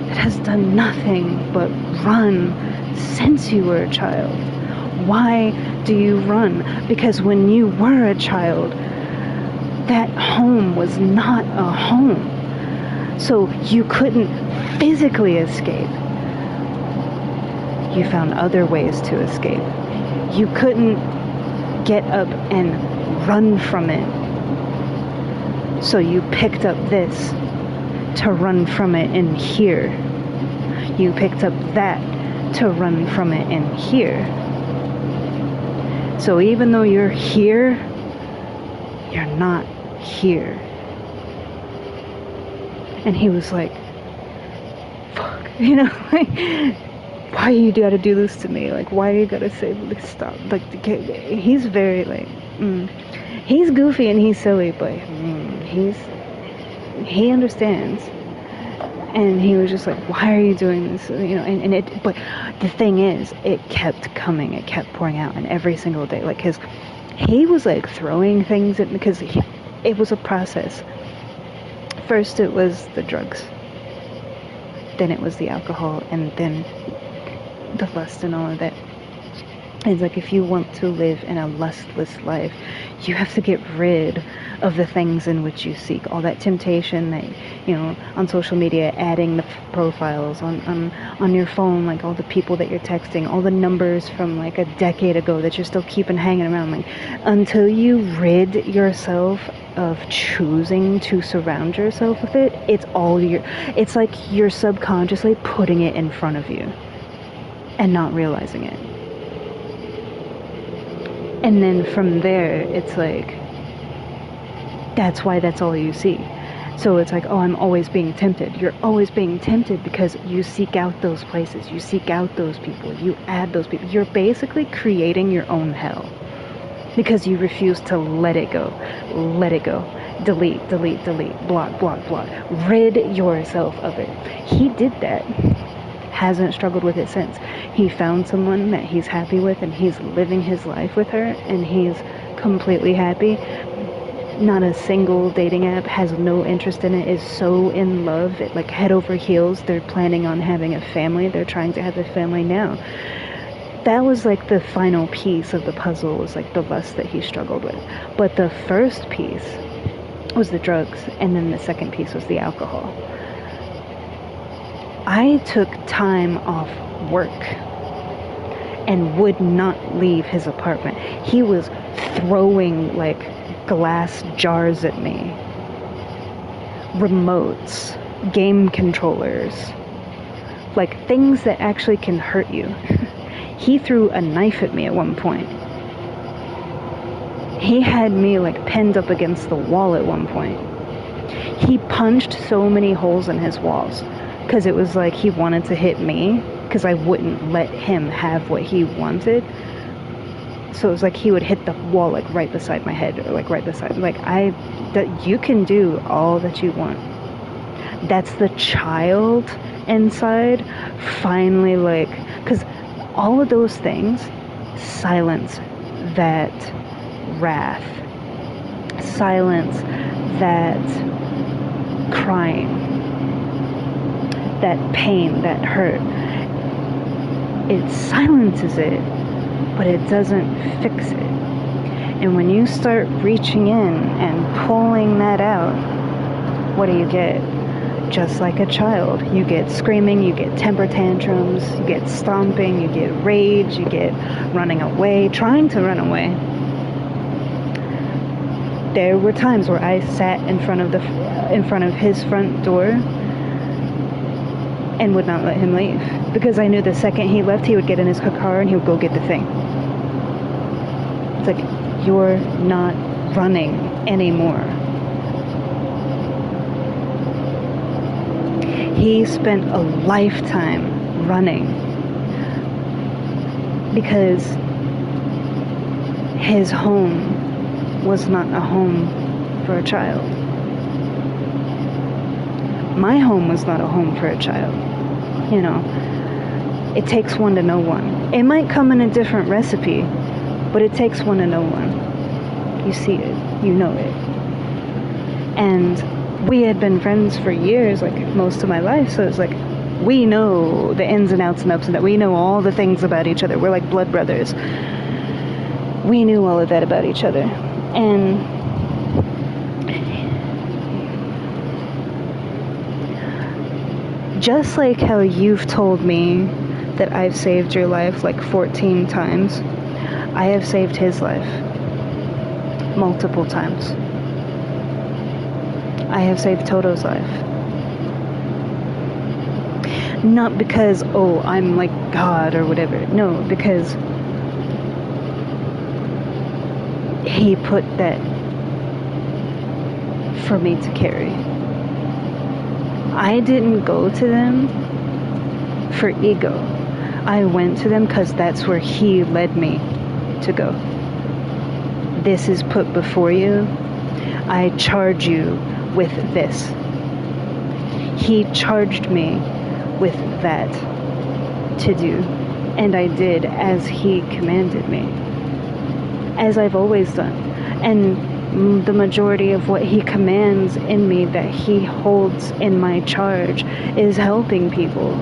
that has done nothing but run since you were a child. Why do you run? Because when you were a child, that home was not a home. So you couldn't physically escape. You found other ways to escape. You couldn't get up and run from it. So you picked up this to run from it in here. You picked up that to run from it in here. So even though you're here, you're not here. And he was like, fuck, you know, like, why you gotta do this to me? Like, why you gotta say, like, stop? Like, he's very, like, he's goofy and he's silly, but he understands. And he was just like, why are you doing this? You know, but the thing is, it kept coming, it kept pouring out, and every single day, like, he was like throwing things at, because it was a process. First it was the drugs, then it was the alcohol, and then the lust and all of that. It's like, if you want to live in a lustless life, you have to get rid of the things in which you seek. All that temptation that, on social media, adding the profiles on your phone, like all the people that you're texting, all the numbers from like a decade ago that you're still keeping hanging around. Like, until you rid yourself of choosing to surround yourself with it, it's like you're subconsciously putting it in front of you and not realizing it. And then from there, it's like, that's why that's all you see. So it's like, oh, I'm always being tempted. You're always being tempted because you seek out those places. You seek out those people. You add those people. You're basically creating your own hell because you refuse to let it go. Let it go. Delete, delete, delete. Block, block, block. Rid yourself of it. He did that. Hasn't struggled with it since. He found someone that he's happy with, and he's living his life with her, and he's completely happy. Not a single dating app, has no interest in it, is so in love, like head over heels. They're planning on having a family. They're trying to have a family now. That was like the final piece of the puzzle, was like the lust that he struggled with. But the first piece was the drugs, and then the second piece was the alcohol. I took time off work and would not leave his apartment. He was throwing like glass jars at me, remotes, game controllers, like things that actually can hurt you. He threw a knife at me at one point. He had me like pinned up against the wall at one point. He punched so many holes in his walls because it was like he wanted to hit me because I wouldn't let him have what he wanted. So it was like he would hit the wall like right beside my head, or like right beside, like, that you can do all that you want. That's the child inside finally, like, because all of those things silence that wrath, silence that crying, that pain, that hurt. It silences it, but it doesn't fix it. And when you start reaching in and pulling that out, what do you get? Just like a child. You get screaming, you get temper tantrums, you get stomping, you get rage, you get running away, trying to run away. There were times where I sat in front of his front door and would not let him leave, because I knew the second he left, he would get in his car and he would go get the thing. It's like, you're not running anymore. He spent a lifetime running because his home was not a home for a child. My home was not a home for a child. It takes one to know one. It might come in a different recipe, but it takes one to know one. You see it, you know it. And we had been friends for years, like most of my life, so it's like, we know the ins and outs and ups and downs. We know all the things about each other. We're like blood brothers. We knew all of that about each other. And just like how you've told me that I've saved your life like 14 times, I have saved his life multiple times. I have saved Toto's life. Not because, oh, I'm like God or whatever. No, because he put that for me to carry. I didn't go to them for ego. I went to them because that's where he led me to go. This is put before you. I charge you with this. He charged me with that to do, and I did as he commanded me, as I've always done. And the majority of what he commands in me, that he holds in my charge, is helping people.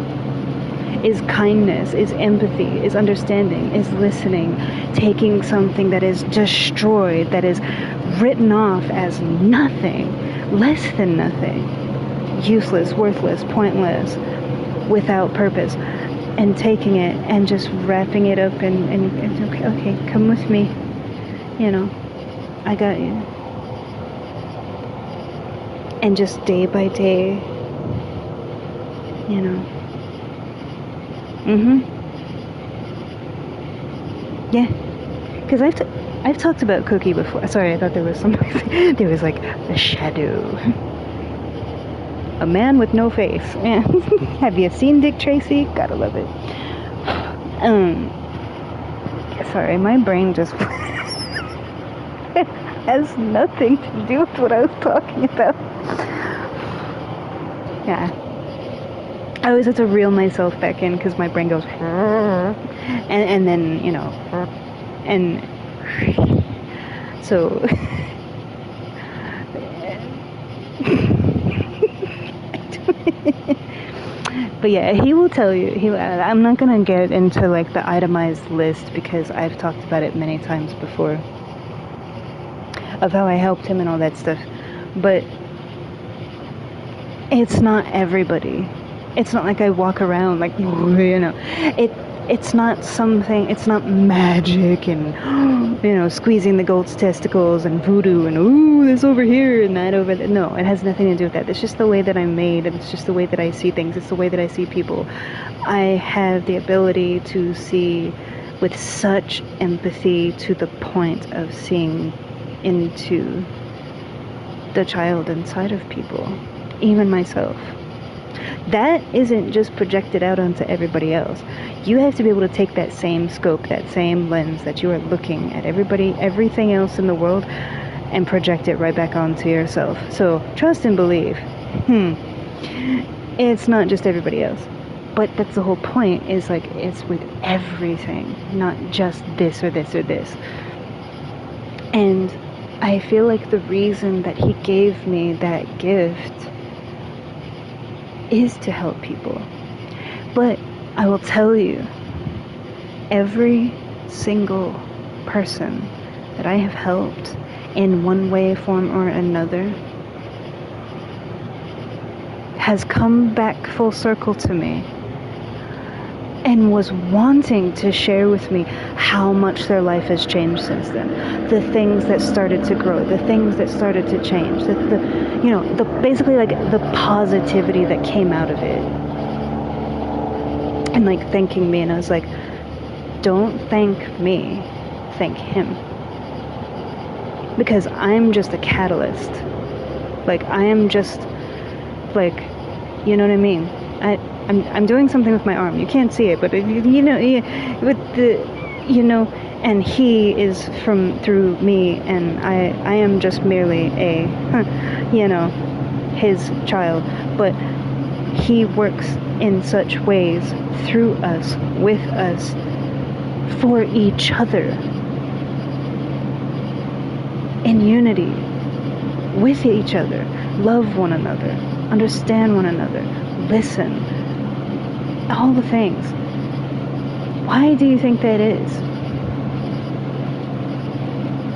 is kindness, is empathy, is understanding, is listening, taking something that is destroyed, that is written off as nothing, less than nothing, useless, worthless, pointless, without purpose, and taking it and just wrapping it up and okay, come with me, I got you. And just day by day, yeah, because I've talked about Cookie before. Sorry, I thought there was something. There was like a shadow, a man with no face. Yeah. Have you seen Dick Tracy? Gotta love it. Sorry, my brain just has nothing to do with what I was talking about. Yeah. I always have to reel myself back in because my brain goes and then and so but yeah, he will tell you. I'm not gonna get into like the itemized list because I've talked about it many times before of how I helped him and all that stuff, but it's not everybody. It's not like I walk around like, it's not something, it's not magic and, squeezing the goat's testicles and voodoo and, ooh, this over here and that over there. No, it has nothing to do with that. It's just the way that I'm made, and it's just the way that I see things. It's the way that I see people. I have the ability to see with such empathy to the point of seeing into the child inside of people, even myself. That isn't just projected out onto everybody else. You have to be able to take that same scope, that same lens that you are looking at everything else in the world, and project it right back onto yourself. So trust and believe. It's not just everybody else. But that's the whole point, is like, it's with everything, not just this or this or this. And I feel like the reason that he gave me that gift is to help people. But I will tell you, every single person that I have helped in one way, form, or another has come back full circle to me and was wanting to share with me how much their life has changed since then. The things that started to grow, the things that started to change, the basically like the positivity that came out of it. And like thanking me, and I was like, don't thank me, thank him. Because I'm just a catalyst. Like, I am just like, you know what I mean? I'm doing something with my arm. You can't see it, but with the, and he is through me, and I am just merely his child. But he works in such ways through us, with us, for each other, in unity, with each other, love one another, understand one another, listen, all the things. Why do you think that is?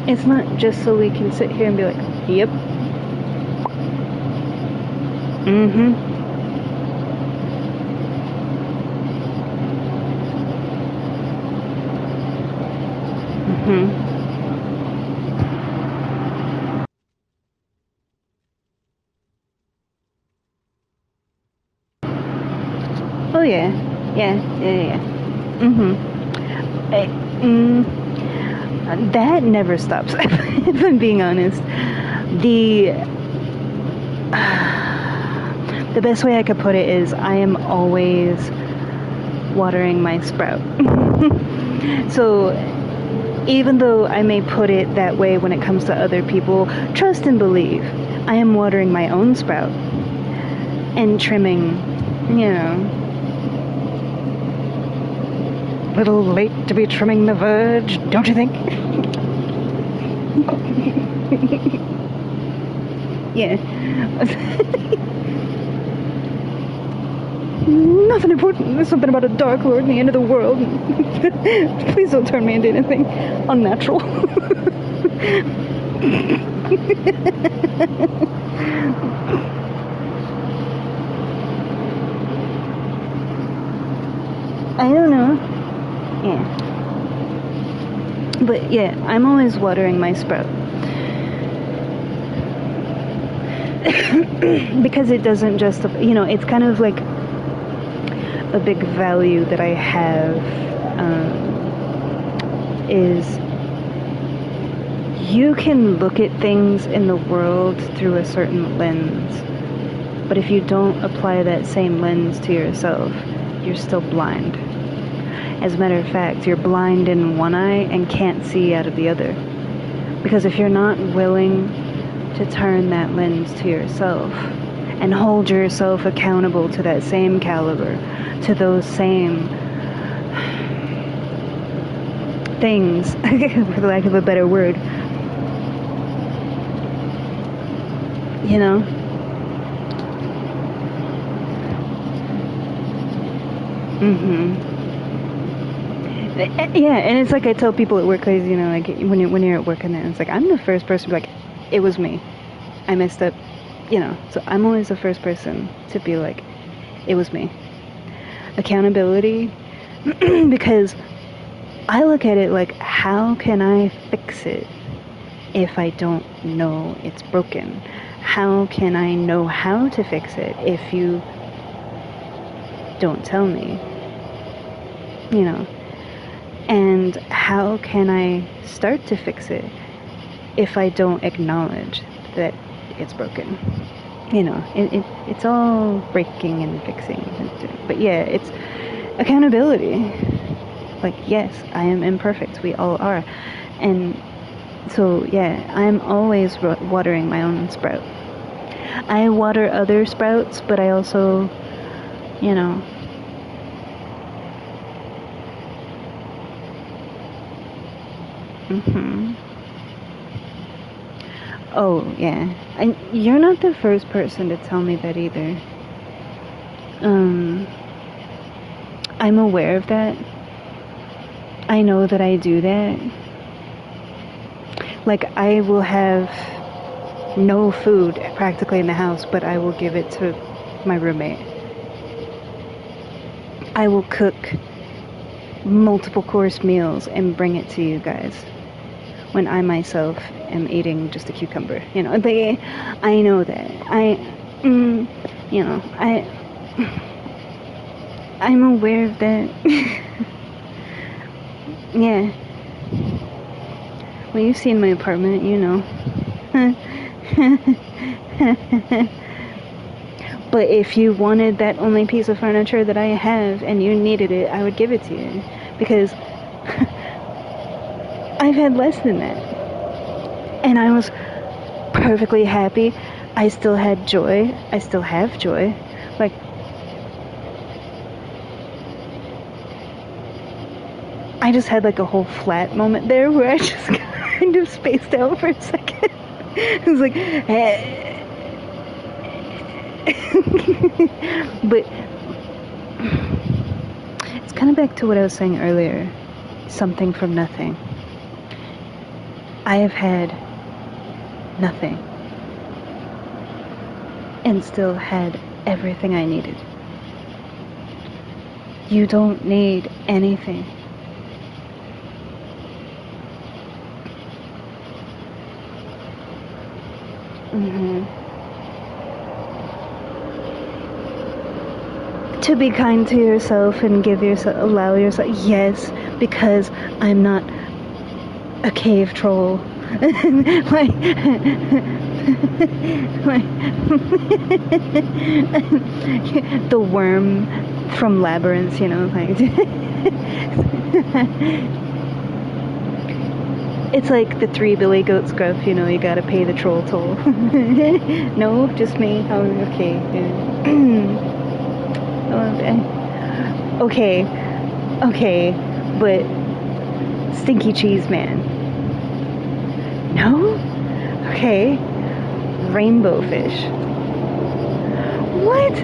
It's not just so we can sit here and be like, yep, Oh yeah. That never stops. If I'm being honest, the best way I could put it is I am always watering my sprout. So even though I may put it that way when it comes to other people, trust and believe, I am watering my own sprout and trimming, little late to be trimming the verge, don't you think? Yeah. Nothing important. There's something about a Dark Lord in the end of the world. Please don't turn me into anything unnatural. I don't know. Yeah. But yeah, I'm always watering my sprout. Because it doesn't just, it's kind of like a big value that I have, is you can look at things in the world through a certain lens, but if you don't apply that same lens to yourself, you're still blind. As a matter of fact, you're blind in one eye and can't see out of the other. Because if you're not willing to turn that lens to yourself and hold yourself accountable to that same caliber, to those same things, for the lack of a better word, you know? Yeah, and it's like I tell people at work, because, like when you're at work and then it's like, I'm the first person to be like, it was me. I messed up, so I'm always the first person to be like, it was me. Accountability, because I look at it like, how can I fix it if I don't know it's broken? How can I know how to fix it if you don't tell me? And how can I start to fix it if I don't acknowledge that it's broken? It's all breaking and fixing. But yeah, it's accountability. Like, yes, I am imperfect. We all are. And so, yeah, I'm always watering my own sprout. I water other sprouts, but I also, Oh, yeah. And you're not the first person to tell me that either. I'm aware of that. I know that I do that. Like, I will have no food practically in the house, but I will give it to my roommate. I will cook multiple course meals and bring it to you guys when I myself am eating just a cucumber. I know that. I'm aware of that. Yeah. Well, you've seen my apartment, But if you wanted that only piece of furniture that I have and you needed it, I would give it to you. Because I've had less than that. And I was perfectly happy. I still had joy. I still have joy. Like, I just had like a whole flat moment there where I just kind of spaced out for a second. It was like, but it's kind of back to what I was saying earlier. Something from nothing. I have had nothing and still had everything I needed. You don't need anything. To be kind to yourself and allow yourself, yes, because I'm not a cave troll. like the worm from Labyrinth, it's like the 3 billy goat scruff, you gotta pay the troll toll. No, just me. Oh, okay. Okay, but Stinky Cheese Man. No? Okay. Rainbow fish. What?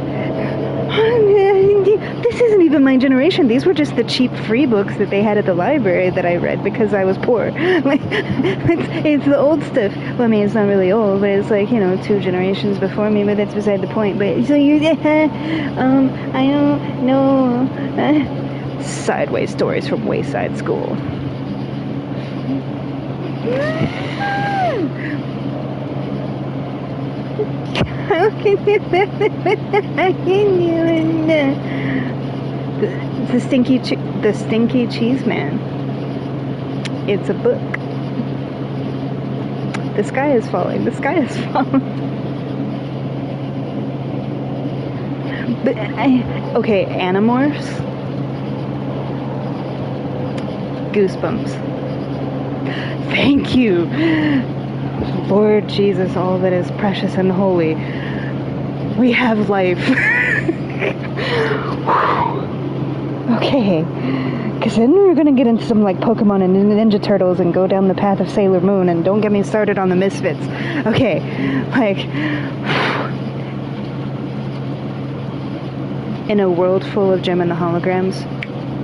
This isn't even my generation. These were just the cheap free books that they had at the library that I read because I was poor. Like, it's the old stuff. Well, I mean, it's not really old, but it's like, 2 generations before me, but that's beside the point. But, so I don't know. Sideways stories from Wayside School. How can you the Stinky Cheese Man. It's a book. The sky is falling. The sky is falling. But okay, Animorphs. Goosebumps. Thank you, Lord Jesus, all that is precious and holy. We have life. Okay, because then we're gonna get into some like Pokemon and Ninja Turtles and go down the path of Sailor Moon, and don't get me started on the Misfits. Okay, like, in a world full of Gem and the Holograms,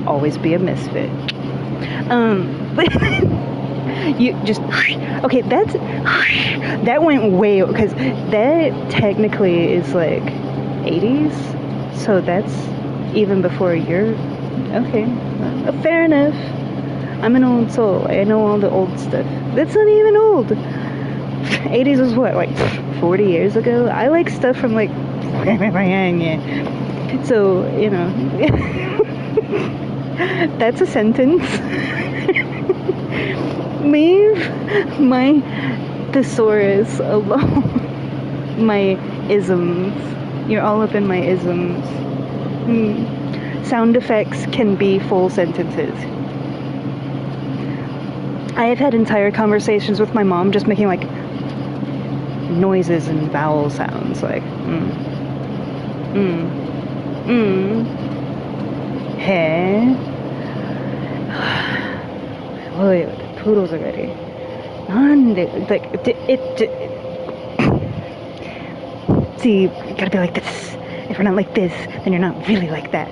always be a misfit. But you just, okay, that went way, because that technically is like 80s, so that's even before your, okay, fair enough. I'm an old soul. I know all the old stuff. That's not even old. 80s was what, like 40 years ago? I like stuff from like, so, that's a sentence. Leave my thesaurus alone. My isms. You're all up in my isms. Sound effects can be full sentences. I have had entire conversations with my mom just making like noises and vowel sounds, like hey. Wait, the poodles already. Like see, you gotta be like this. If you're not like this, then you're not really like that.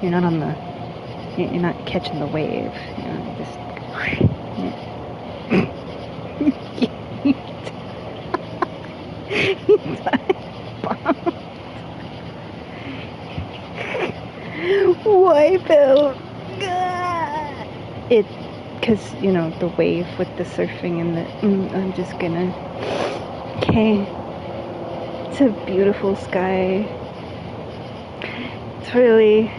You're not on the. You're not catching the wave. Just. Wipe out. It, because the wave with the surfing and the. I'm just gonna. Okay. It's a beautiful sky. It's really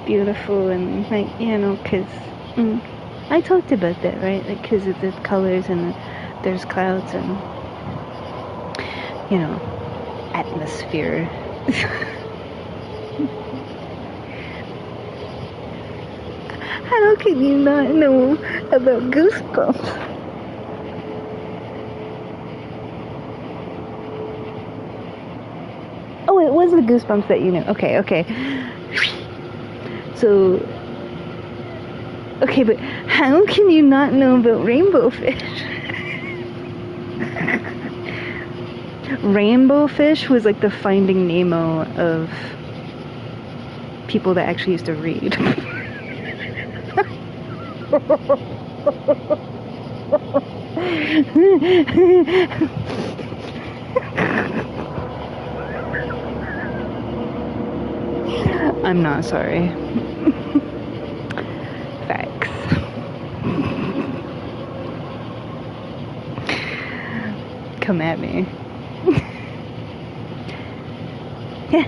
beautiful, and like, because I talked about that, right? Like, because of the colors and there's clouds and atmosphere. How can you not know about Goosebumps? Oh, it was the Goosebumps that you knew. Okay. So, okay, but how can you not know about Rainbow Fish? Rainbow Fish was like the Finding Nemo of people that actually used to read. I'm not sorry. Facts. Come at me. Yeah,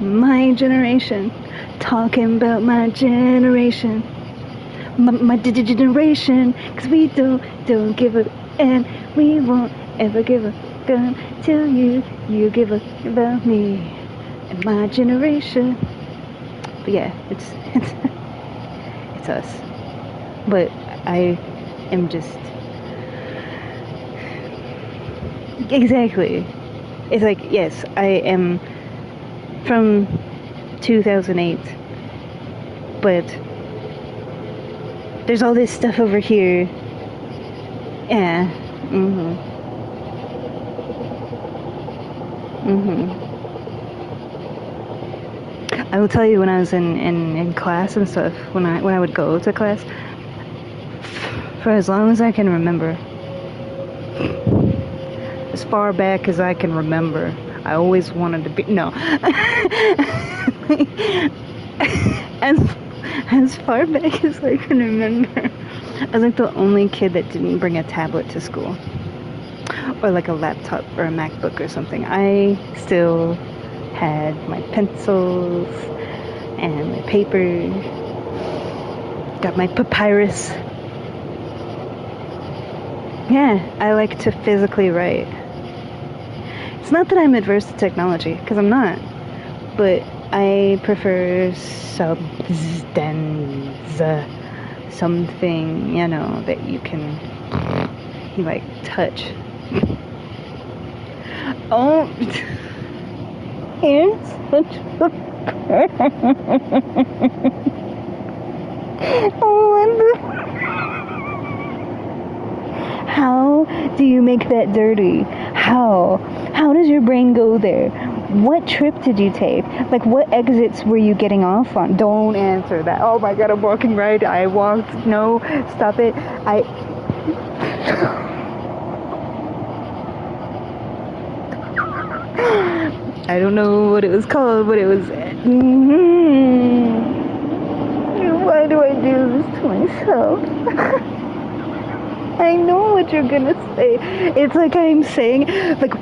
my generation. Talking about my generation. My generation. Cause we don't give up, and we won't ever give up until you give up about me and my generation. But yeah, it's us. But I am just exactly. It's like, yes, I am from 2008, but there's all this stuff over here. Yeah. I will tell you, when I was in class and stuff, when I would go to class, for as long as I can remember, as far back as I can remember, I always wanted to be, no. as far back as I can remember, I was like the only kid that didn't bring a tablet to school. Or like a laptop or a MacBook or something. I still had my pencils and my paper. Got my papyrus. Yeah, I like to physically write. It's not that I'm adverse to technology, because I'm not. But I prefer substance, something, you know, that you can, like, touch. Oh, you're such a How do you make that dirty? How? How does your brain go there? What trip did you take? Like, what exits were you getting off on? Don't answer that. Oh my god, I'm walking right. I walked. No, stop it. I don't know what it was called, but it was... Why do I do this to myself? I know what you're gonna say. It's like I'm saying, like,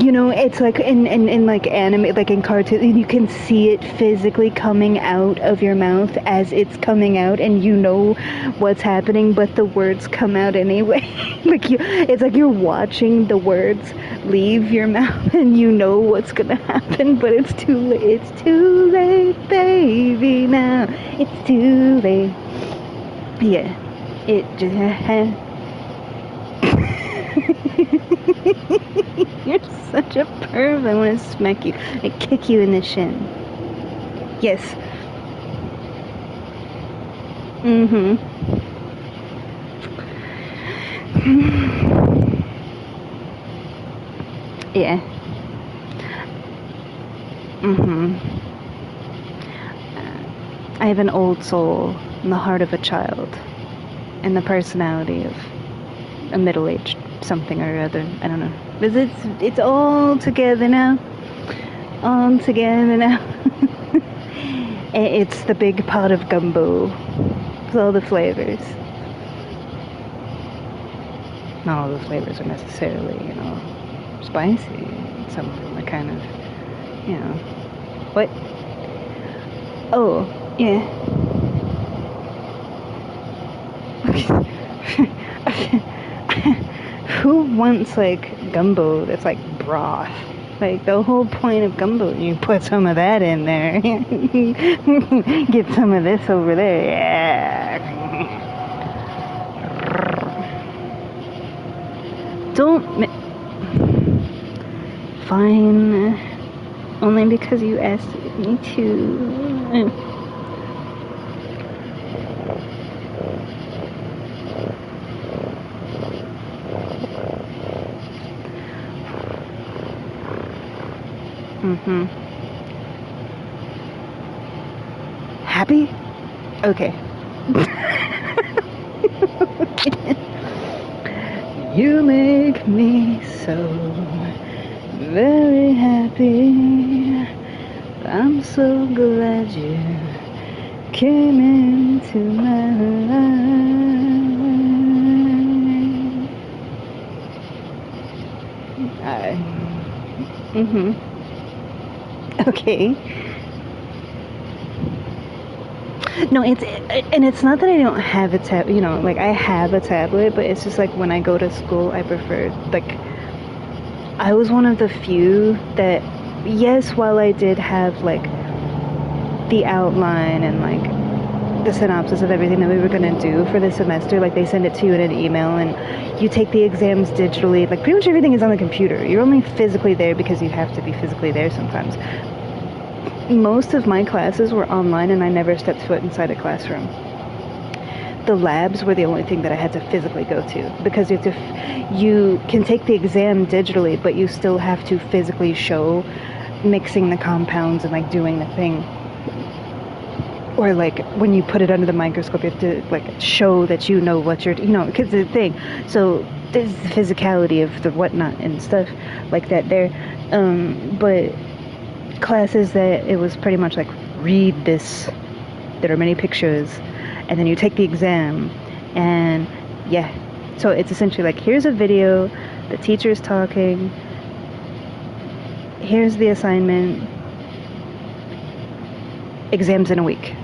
you know, it's like in like anime, like in cartoons, you can see it physically coming out of your mouth as it's coming out, and you know what's happening, but the words come out anyway. Like, it's like you're watching the words leave your mouth, and you know what's gonna happen, but it's too late. It's too late, baby. Now it's too late. Yeah, it just. You're such a perv. I want to smack you. I kick you in the shin. Yes. Yeah. I have an old soul and the heart of a child and the personality of a middle-aged something or other. I don't know. But it's all together now. All together now. It's the big pot of gumbo with all the flavors. Not all the flavors are necessarily, you know, spicy. Some of them are kind of, you know. What? Oh, yeah. Who wants, like, gumbo that's like broth? Like, the whole point of gumbo, you put some of that in there. Get some of this over there. Yeah. Fine. Only because you asked me to. Happy? Okay. You make me so very happy. I'm so glad you came into my life. Okay. No, it's not that I don't have a tablet, you know, like, I have a tablet, but it's just like when I go to school, I prefer, like, I was one of the few that, yes, while I did have, like, the outline and, like, the synopsis of everything that we were going to do for the semester, like, they send it to you in an email, and you take the exams digitally, like, pretty much everything is on the computer. You're only physically there because you have to be physically there sometimes. Most of my classes were online, and I never stepped foot inside a classroom. The labs were the only thing that I had to physically go to, because you can take the exam digitally, but you still have to physically show mixing the compounds and, like, doing the thing. Or like when you put it under the microscope, you have to like show that you know what you're, because the thing. So there's the physicality of the whatnot and stuff like that there. But classes that it was pretty much like read this. There are many pictures, and then you take the exam, and yeah. So it's essentially like, here's a video, the teacher's talking, here's the assignment, exams in a week.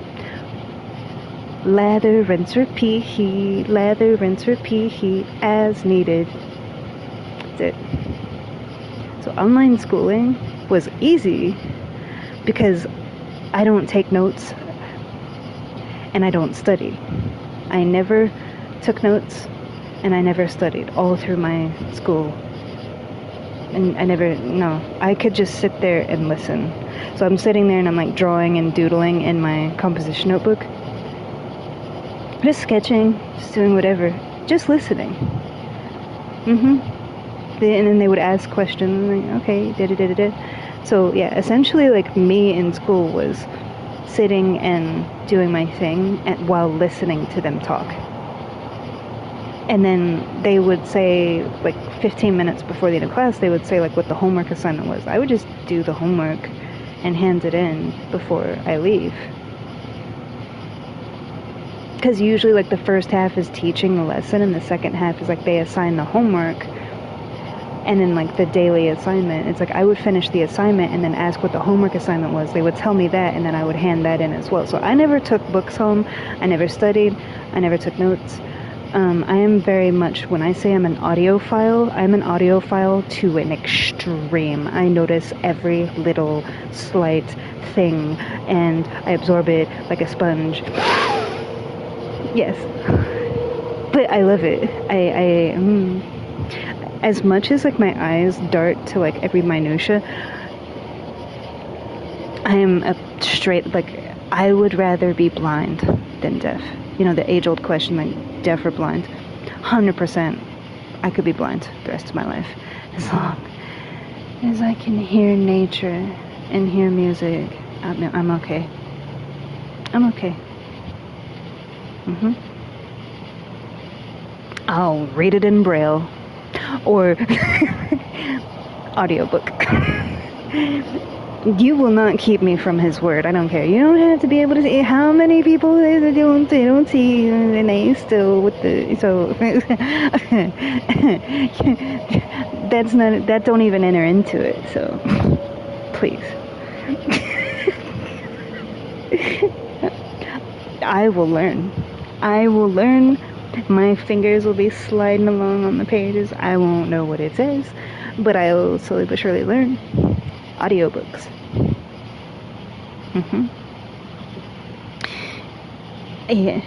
Lather, rinse, repeat, heat, lather, rinse, repeat, heat, as needed. That's it. So online schooling was easy because I don't take notes and I don't study. I never took notes and I never studied all through my school. And I could just sit there and listen. So I'm sitting there and I'm like drawing and doodling in my composition notebook. Just sketching, just doing whatever. Just listening. And then they would ask questions, like, okay, da-da-da-da-da. So yeah, essentially like me in school was sitting and doing my thing while listening to them talk. And then they would say, like 15 minutes before the end of class, they would say like what the homework assignment was. I would just do the homework and hand it in before I leave. Because usually like the first half is teaching the lesson and the second half is like they assign the homework. And then like the daily assignment, it's like I would finish the assignment and then ask what the homework assignment was. They would tell me that and then I would hand that in as well. So I never took books home. I never studied. I never took notes. I am very much, when I say I'm an audiophile, I'm an audiophile to an extreme. I notice every little slight thing and I absorb it like a sponge. Yes. But I love it. As much as like my eyes dart to like every minutia, I am a straight, like, I would rather be blind than deaf. The age-old question, like, deaf or blind. 100%, I could be blind the rest of my life. As long as I can hear nature and hear music, I'm okay. I'm okay. I'll read it in Braille. Or audiobook. You will not keep me from his word. I don't care. You don't have to be able to see how many people they don't see and they still with the that don't even enter into it. So please. I will learn. My fingers will be sliding along on the pages. I won't know what it says, but I will slowly but surely learn. Audiobooks. Yeah.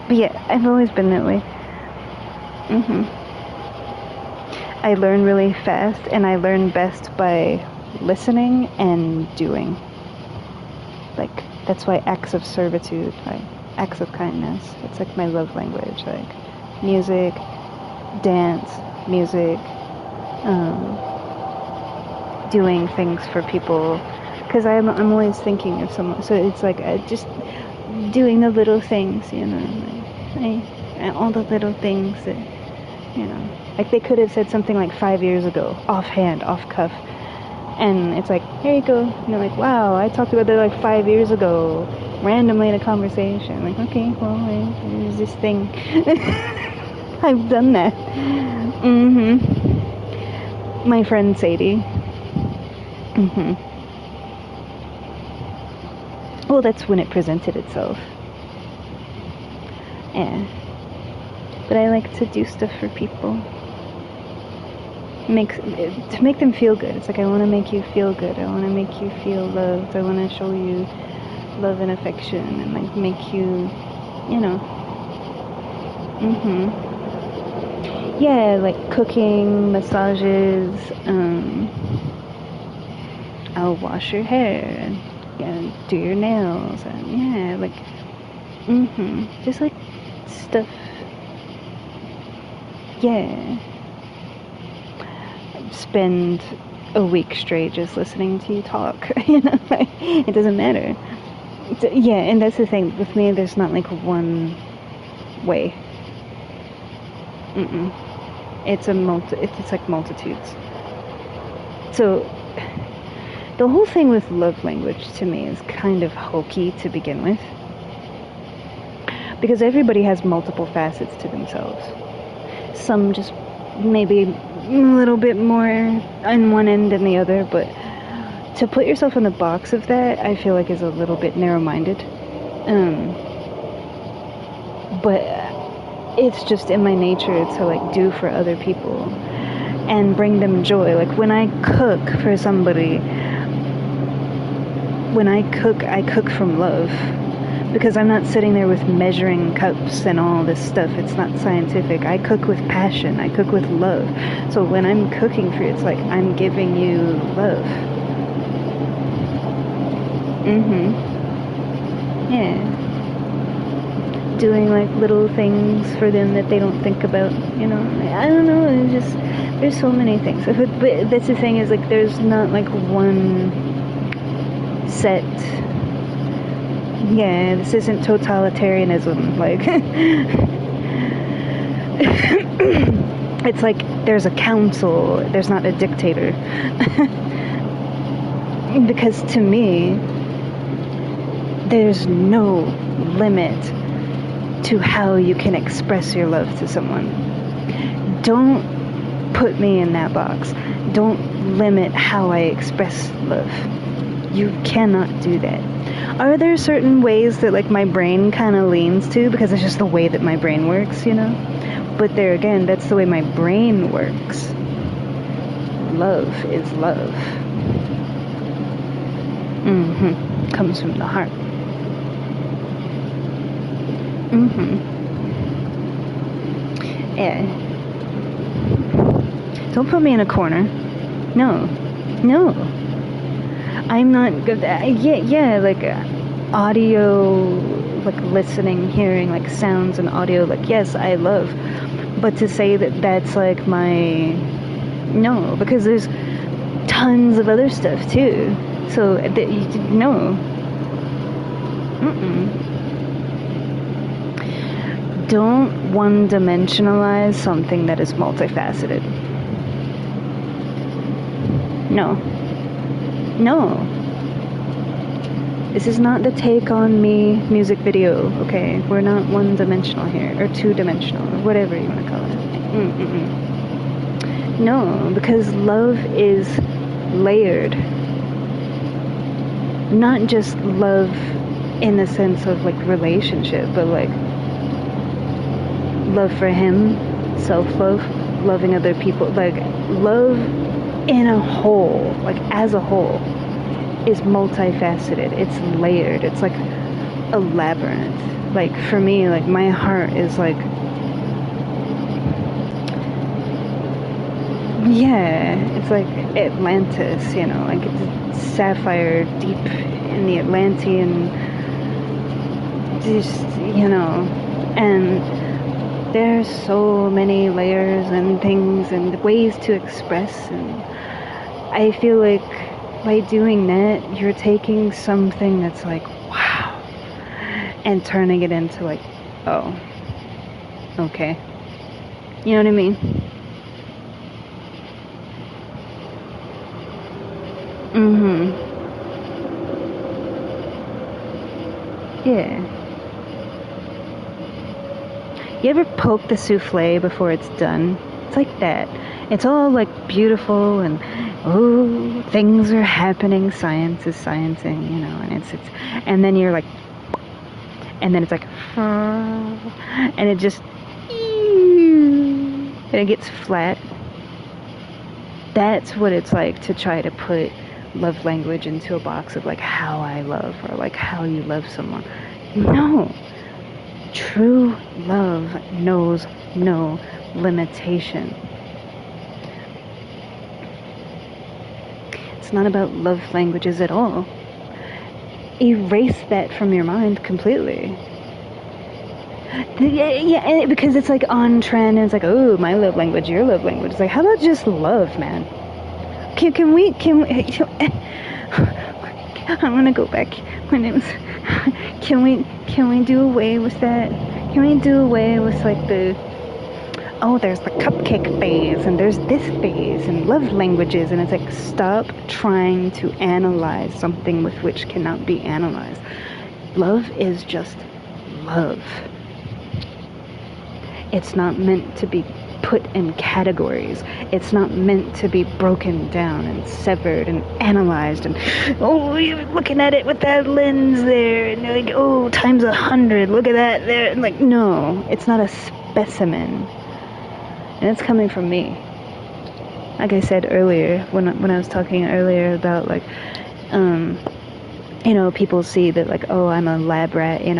But yeah, I've always been that way. I learn really fast, and I learn best by listening and doing. Like, that's why acts of servitude, like acts of kindness, it's like my love language, like music, dance, music, doing things for people, because I'm always thinking of someone, so it's like just doing the little things, like, all the little things that, like they could have said something like 5 years ago, offhand, off cuff, and it's like, here you go, and you're like, wow, I talked about that like 5 years ago, randomly in a conversation, like, okay, well, there's this thing. I've done that. My friend Sadie. Well, that's when it presented itself. Yeah. But I like to do stuff for people. To make them feel good. It's like, I want to make you feel good. I want to make you feel loved. I want to show you love and affection and like make you, yeah, like cooking, massages, I'll wash your hair and do your nails, and yeah, like, just like stuff, yeah. Spend a week straight just listening to you talk. You know, like, it doesn't matter. Yeah, and that's the thing with me. There's not like one way. Mm-mm. It's like multitudes. So the whole thing with love language to me is kind of hokey to begin with, because everybody has multiple facets to themselves. Some just maybe a little bit more on one end than the other, but to put yourself in the box of that, I feel like is a little bit narrow-minded. But it's just in my nature to like do for other people and bring them joy. Like when I cook for somebody, I cook from love, because I'm not sitting there with measuring cups and all this stuff. It's not scientific. I cook with passion. I cook with love. So when I'm cooking for you, it's like I'm giving you love. Yeah. Doing like little things for them that they don't think about, you know. I don't know, it's just, there's so many things. But that's the thing, is like there's not like one set. Yeah, this isn't totalitarianism, like it's like there's a council, there's not a dictator. Because to me, there's no limit to how you can express your love to someone. Don't put me in that box. Don't limit how I express love. You cannot do that. Are there certain ways that like my brain kind of leans to, because it's just the way that my brain works, you know? But there again, that's the way my brain works. Love is love. Comes from the heart. Yeah. Don't put me in a corner. No. I'm not good. Yeah, like audio, like listening, hearing, like sounds and audio. Like, yes, I love. But to say that that's like my, no, because there's tons of other stuff too. So no. Don't one-dimensionalize something that is multifaceted. No. This is not the Take On Me music video, okay? We're not one-dimensional here, or two-dimensional, or whatever you want to call it. No, because love is layered. Not just love in the sense of like relationship, but like love for him, self-love, loving other people, like love in a whole, like as a whole, is multifaceted. It's layered. It's like a labyrinth. Like for me, like my heart is like, yeah, it's like Atlantis, you know, like it's sapphire deep in the Atlantean, just, you know, and there's so many layers and things and ways to express, and I feel like by doing that, you're taking something that's like, wow, and turning it into like, oh, okay. You know what I mean? Yeah. You ever poke the souffle before it's done? It's like that. It's all like beautiful and oh, things are happening. Science is sciencing, you know, and it's and then you're like, and then it's like, and it just, and it gets flat. That's what it's like to try to put love language into a box of like how I love, or like how you love someone. No. True love knows no limitation. It's not about love languages at all. Erase that from your mind completely. Yeah, because it's like on trend, and it's like, oh, my love language, your love language. It's like, how about just love, man? can we I'm gonna go back. My name is. Can we do away with that? Can we do away with like the, oh, there's the cupcake phase and there's this phase and love languages, and it's like, stop trying to analyze something with which cannot be analyzed. Love is just love. It's not meant to be put in categories. It's not meant to be broken down and severed and analyzed and, oh, you're looking at it with that lens there, and you're like, oh, times 100, look at that there. And like, no, it's not a specimen. And it's coming from me. Like I said earlier, when I was talking earlier about like, people see that like, oh, I'm a lab rat, and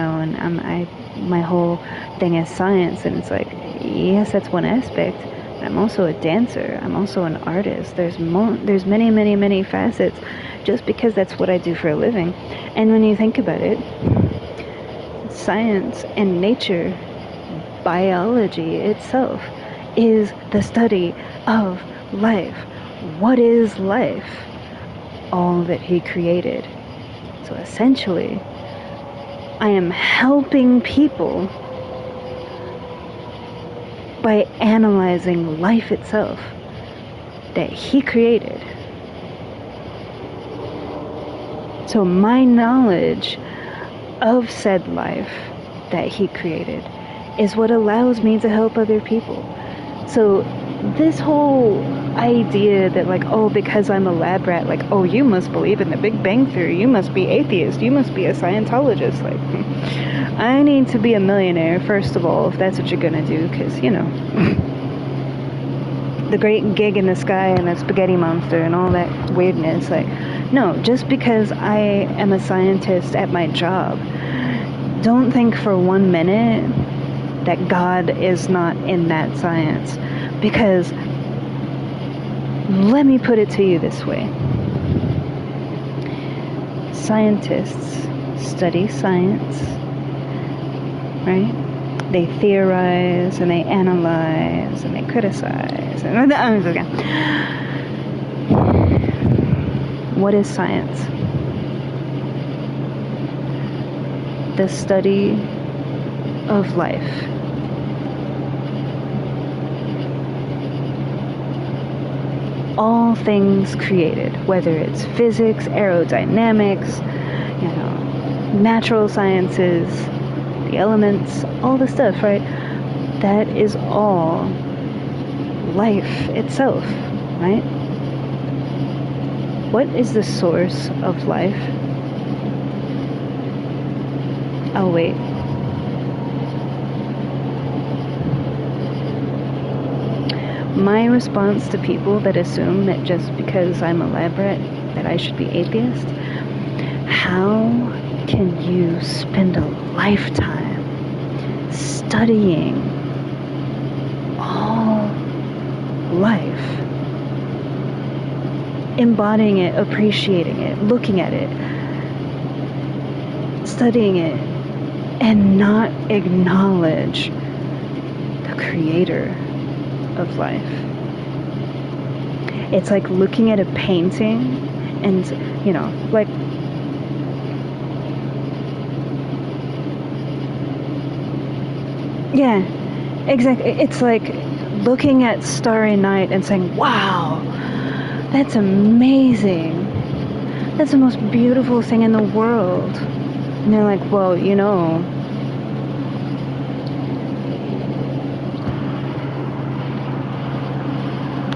my whole thing is science, and it's like, yes, that's one aspect, but I'm also a dancer, I'm also an artist. There's many, many, many facets, just because that's what I do for a living. And when you think about it, science and nature, biology itself, is the study of life. What is life? All that he created. So essentially, I am helping people by analyzing life itself that he created. So my knowledge of said life that he created is what allows me to help other people. So this whole idea that like, oh, because I'm a lab rat, like, oh, you must believe in the Big Bang Theory, you must be atheist, you must be a Scientologist, like, I need to be a millionaire, first of all, if that's what you're gonna do, because, the great gig in the sky and the spaghetti monster and all that weirdness, like, no, just because I am a scientist at my job, don't think for 1 minute that God is not in that science. Because, let me put it to you this way. Scientists study science, right? They theorize, and they analyze, and they criticize. What is science? The study of life. All things created, whether it's physics, aerodynamics, natural sciences, the elements, all the stuff, right? That is all life itself, right? What is the source of life? Oh, wait. My response to people that assume that just because I'm a lab rat that I should be atheist, how can you spend a lifetime studying all life, embodying it, appreciating it, looking at it, studying it, and not acknowledge the creator of life? It's like looking at a painting and, like, yeah, exactly. It's like looking at Starry Night and saying, wow, that's amazing. That's the most beautiful thing in the world. And they're like, well,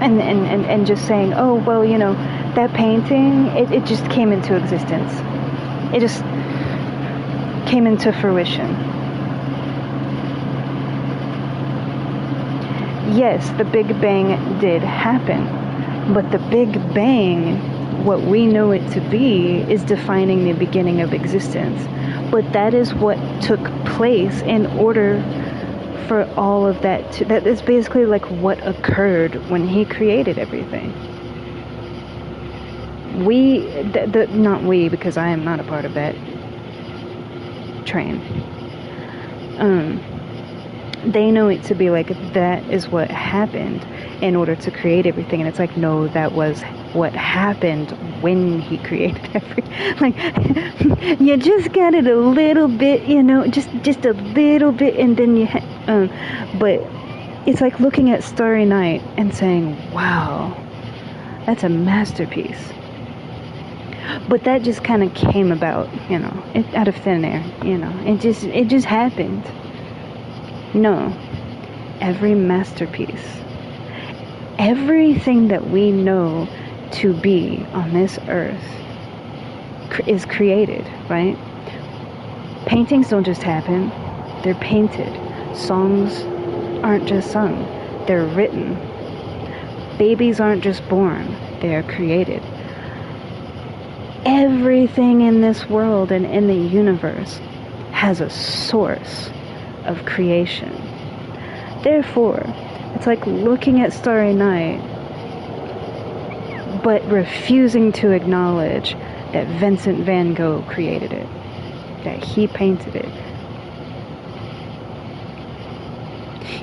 and just saying, oh, well, that painting, it just came into existence. It just came into fruition. Yes, the Big Bang did happen, but the Big Bang, what we know it to be, is defining the beginning of existence. But that is what took place in order for all of that that is basically like what occurred when he created everything. Not we, because I am not a part of that train. they know it to be like, that is what happened in order to create everything. And it's like, no, that was what happened when he created everything. Like, you just got it a little bit, just a little bit, and then but it's like looking at Starry Night and saying, wow, that's a masterpiece. But that just kind of came about, out of thin air, it just happened. No, every masterpiece, everything that we know to be on this earth is created, right? Paintings don't just happen, they're painted. Songs aren't just sung, they're written. Babies aren't just born, they are created. Everything in this world and in the universe has a source of creation. Therefore, it's like looking at Starry Night, but refusing to acknowledge that Vincent van Gogh created it, that he painted it.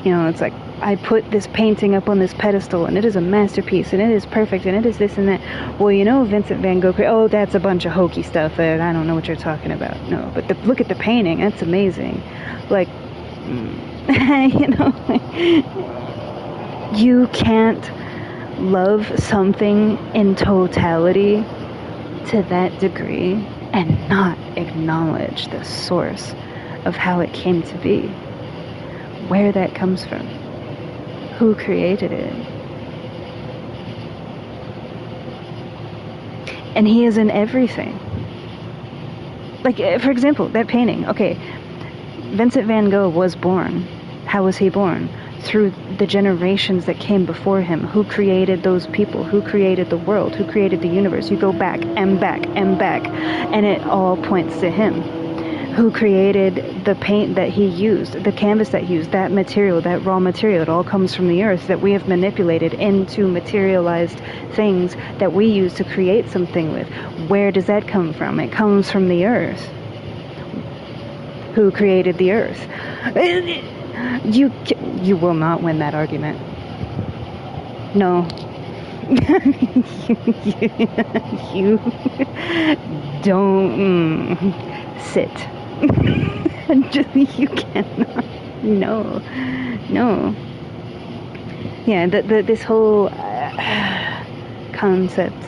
It's like, I put this painting up on this pedestal, and it is a masterpiece, and it is perfect, and it is this and that. Well, Vincent van Gogh, oh, that's a bunch of hokey stuff, and I don't know what you're talking about. No, but look at the painting, that's amazing. Like, you can't love something in totality to that degree and not acknowledge the source of how it came to be, where that comes from, who created it. And he is in everything. Like, for example, that painting. Okay, Vincent van Gogh was born. How was he born? Through the generations that came before him. Who created those people? Who created the world? Who created the universe? You go back and back and back, and it all points to him. Who created the paint that he used, the canvas that he used, that material, that raw material? It all comes from the earth that we have manipulated into materialized things that we use to create something with. Where does that come from? It comes from the earth. Who created the earth? You will not win that argument. No. you don't sit. You cannot. No. Yeah, this whole concept,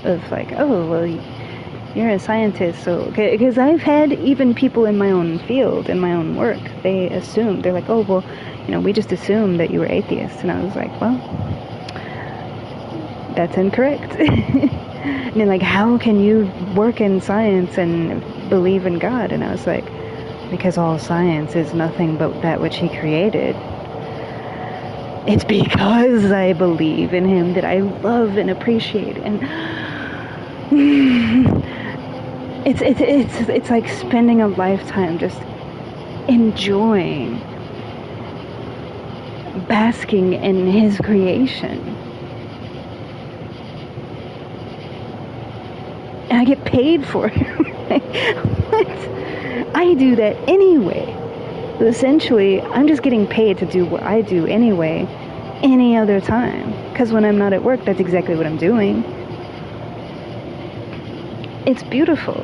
of like, oh, well, you're a scientist, so, because I've had even people in my own field, in my own work, they assume, they're like, oh, well, we just assumed that you were atheist, and I was like, well, that's incorrect. And they're like, how can you work in science and believe in God? And I was like, because all science is nothing but that which he created. It's because I believe in him that I love and appreciate, and it's like spending a lifetime just enjoying, basking in his creation. And I get paid for it. What? I do that anyway. Essentially, I'm just getting paid to do what I do anyway, any other time. Because when I'm not at work, that's exactly what I'm doing. It's beautiful.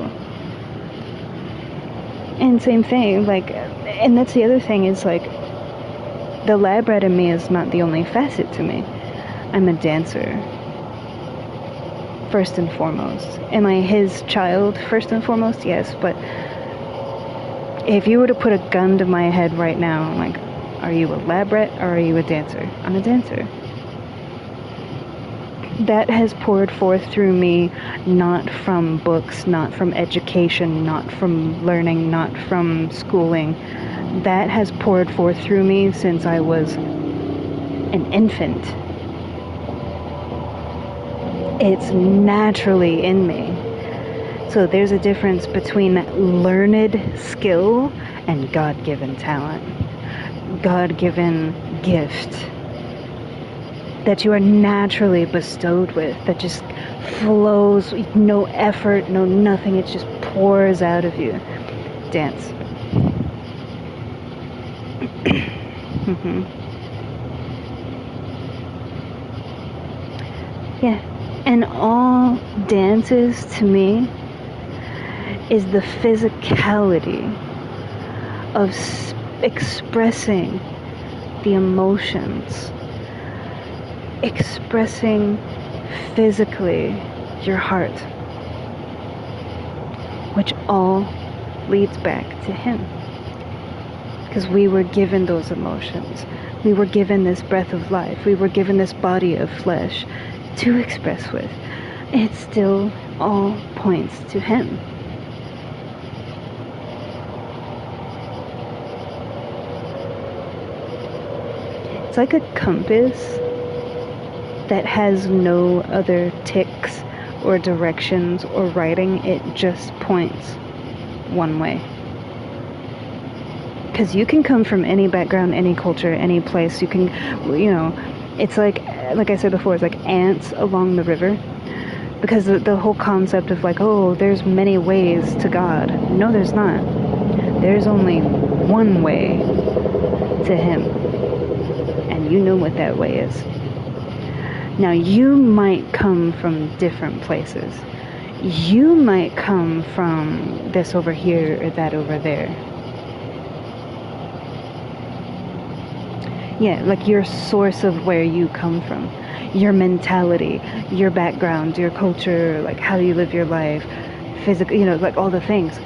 And same thing, like, and that's the other thing, is like, the lab rat in me is not the only facet to me. I'm a dancer, first and foremost. Am I his child, first and foremost? Yes, but if you were to put a gun to my head right now, I'm like, are you a lab rat or are you a dancer? I'm a dancer. That has poured forth through me, not from books, not from education, not from learning, not from schooling. That has poured forth through me since I was an infant. It's naturally in me. So there's a difference between learned skill and God-given talent, God-given gift that you are naturally bestowed with, that just flows, no effort, no nothing, it just pours out of you. Dance. Hmm. Yeah. And all dances to me is the physicality of expressing the emotions, expressing physically your heart, which all leads back to Him. Because we were given those emotions. We were given this breath of life. We were given this body of flesh to express with. It still all points to Him. It's like a compass that has no other ticks or directions or writing. It just points one way. Because you can come from any background, any culture, any place. You can, it's like I said before, it's like ants along the river. Because the whole concept of like, oh, there's many ways to God. No, there's not. There's only one way to Him. And you know what that way is. Now, you might come from different places. You might come from this over here or that over there. Yeah, like your source of where you come from. Your mentality, your background, your culture, like how you live your life, physical, like all the things.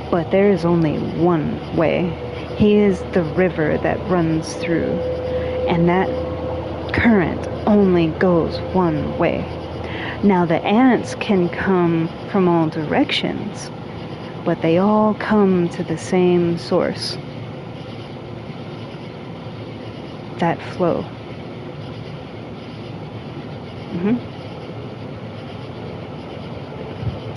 But there is only one way. He is the river that runs through. And that current only goes one way. Now the ants can come from all directions, but they all come to the same source. That flow.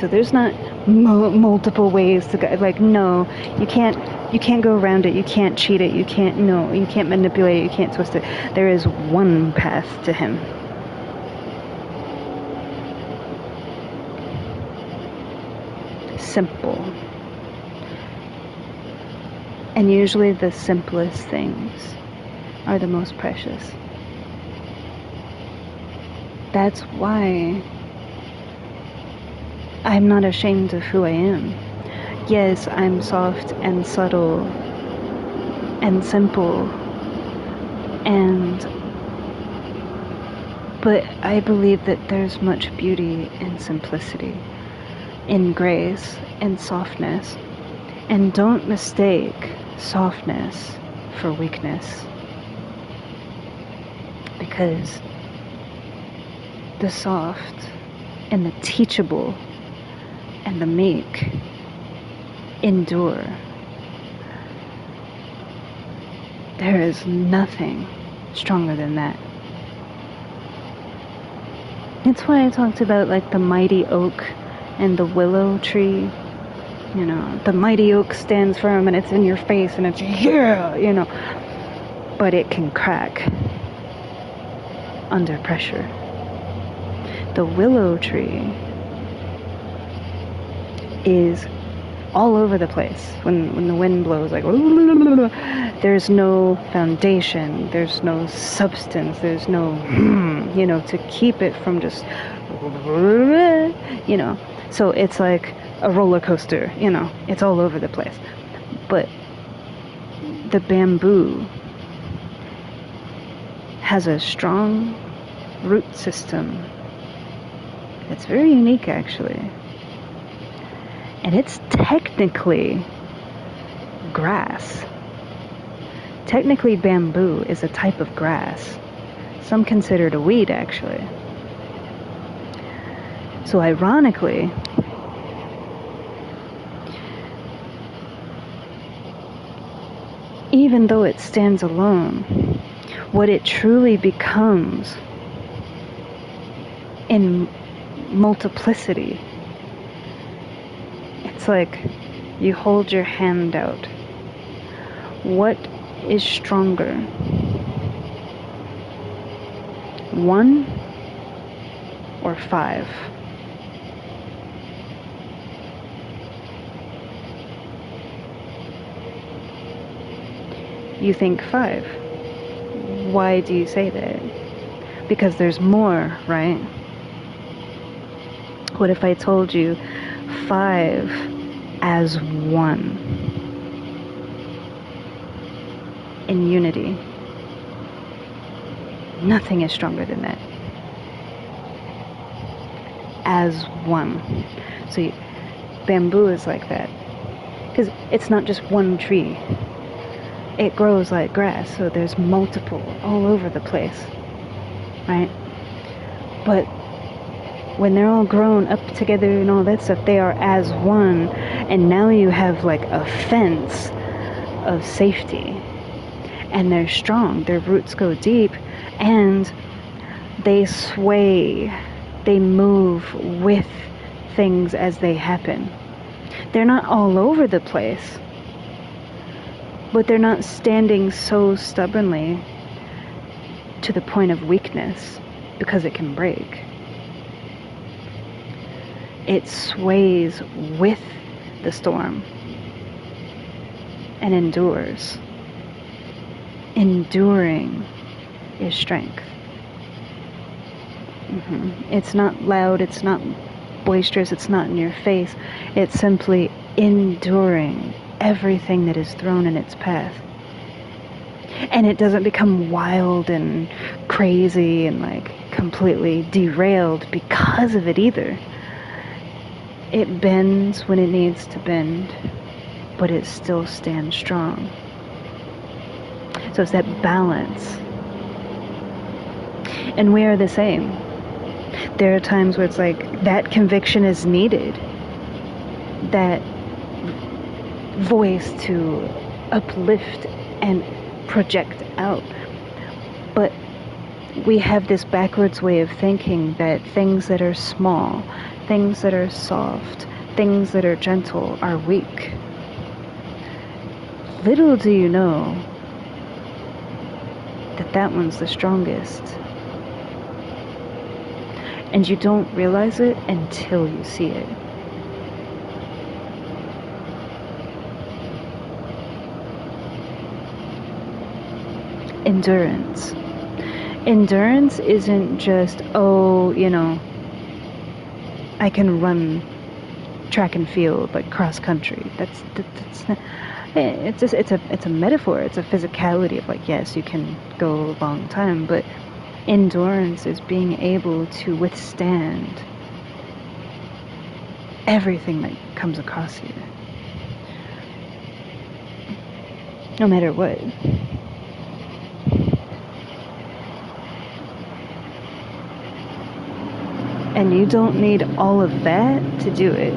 So there's not multiple ways to go. Like, no, you can't go around it. You can't cheat it. You can't manipulate it. You can't twist it. There is one path to Him. Simple. And usually the simplest things are the most precious. That's why I'm not ashamed of who I am. Yes, I'm soft and subtle and simple, but I believe that there's much beauty in simplicity, in grace, in softness. And don't mistake softness for weakness. Because the soft and the teachable and the meek endure. There is nothing stronger than that. That's why I talked about like the mighty oak and the willow tree. The mighty oak stands firm and it's in your face and it's but it can crack under pressure. The willow tree is all over the place when the wind blows, like there's no foundation, there's no substance, there's no to keep it from just so it's like a roller coaster, it's all over the place. But the bamboo has a strong root system that's very unique, actually. And it's technically grass. Technically, bamboo is a type of grass. Some consider it a weed, actually. So ironically, even though it stands alone, what it truly becomes in multiplicity, it's like you hold your hand out. What is stronger? One or five? You think five. Why do you say that? Because there's more, right? What if I told you 5 as one in unity? Nothing is stronger than that. As one. So bamboo is like that. Because it's not just one tree. It grows like grass, so there's multiple all over the place. Right? But when they're all grown up together and all that stuff, they are as one. And now you have like a fence of safety. And they're strong. Their roots go deep. And they sway. They move with things as they happen. They're not all over the place. But they're not standing so stubbornly to the point of weakness because it can break. It sways with the storm and endures. Enduring is strength. It's not loud, it's not boisterous, it's not in your face. It's simply enduring everything that is thrown in its path. And it doesn't become wild and crazy and like completely derailed because of it either. It bends when it needs to bend, but it still stands strong. So it's that balance. And we are the same. There are times where it's like that conviction is needed. That voice to uplift and project out. But we have this backwards way of thinking that things that are small, things that are soft, things that are gentle are weak. Little do you know that one's the strongest. And you don't realize it until you see it. Endurance. Endurance isn't just, I can run track and field, like cross country. That's not, it's a metaphor. It's a physicality of like, yes, you can go a long time, but endurance is being able to withstand everything that comes across you, no matter what. And you don't need all of that to do it.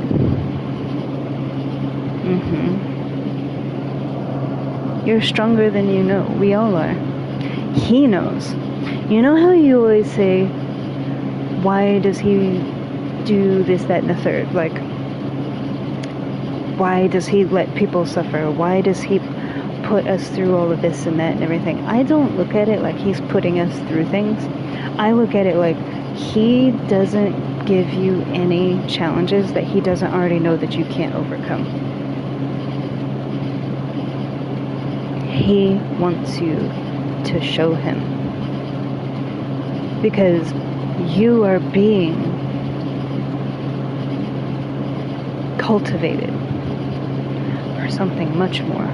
You're stronger than you know. We all are. He knows. You know how you always say, why does he do this, that, and the third? Like, why does he let people suffer? Why does he put us through all of this and that and everything? I don't look at it like he's putting us through things. I look at it like he doesn't give you any challenges that he doesn't already know that you can't overcome. He wants you to show him. Because you are being cultivated for something much more.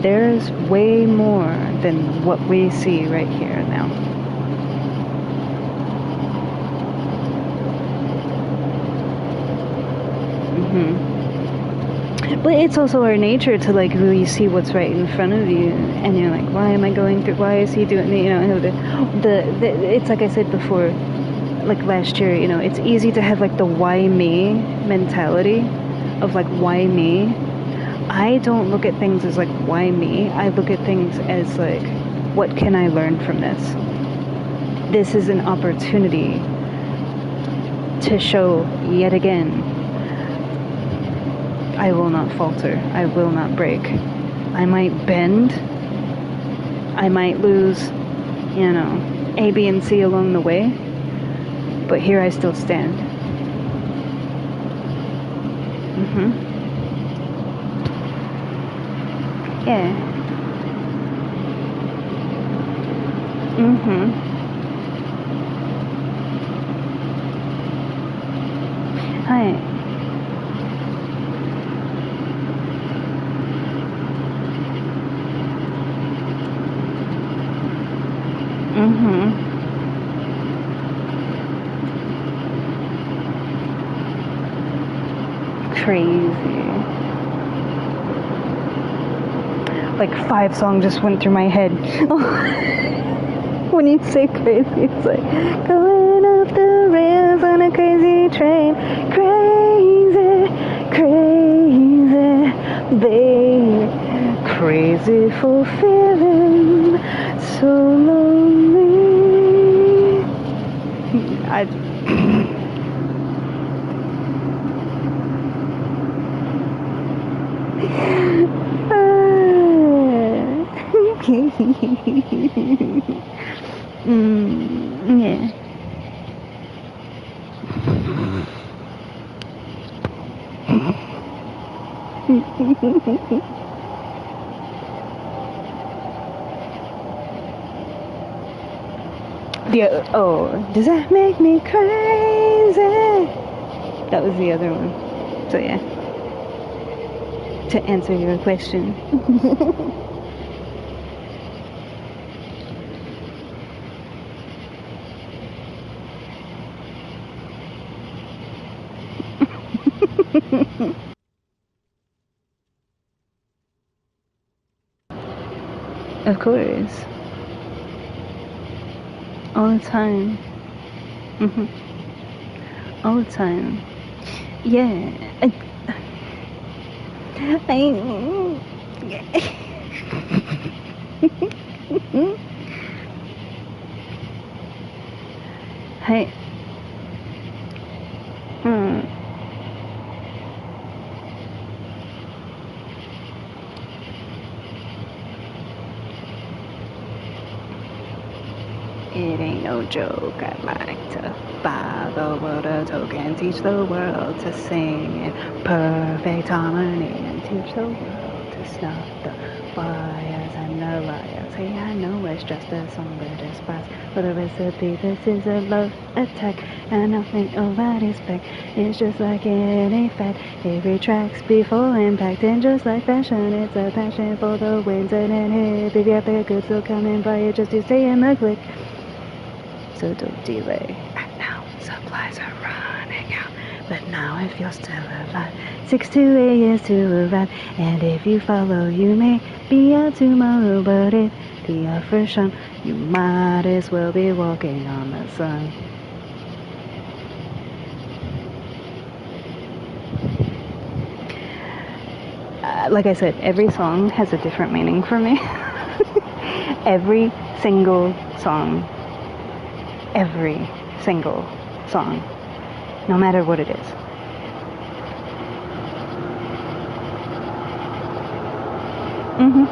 There's way more than what we see right here now. But it's also our nature to like really see what's right in front of you, and you're like, why am I going through? Why is he doing? It's like I said before, like last year. It's easy to have like the why me mentality of like why me. I don't look at things as like why me. I look at things as like, what can I learn from this? This is an opportunity to show yet again, I will not falter. I will not break. I might bend. I might lose, A, B, and C along the way. But here I still stand. Yeah. Mhm. Hi. Mhm. Crazy. Like 5 songs just went through my head. When you say crazy, it's like going off the rails on a crazy train. Crazy, crazy, babe. Crazy for feeling so lonely. I. Yeah. Does that make me crazy? That was the other one. So yeah. To answer your question. Of course. All the time. Mhm. All the time. Yeah. Hey. Mm. It ain't no joke. I'd like to buy the world a token, teach the world to sing in perfect harmony, and teach the world to snuff the fires and the liars. Hey, I know it's just a song, but despise for the recipe. This is a love attack, and nothing nobody's back. It's just like any fat. It retracts before impact, and just like fashion, it's a passion for the winds and hip. If you have the goods, they'll come and buy it just to stay in the click. So don't delay. And now supplies are running out. But now if you're still alive, 6 to 8 years to arrive. And if you follow, you may be out tomorrow. But if the offer's shown, you might as well be walking on the sun. Like I said, every song has a different meaning for me. Every single song. Every single song. No matter what it is. Mm-hmm.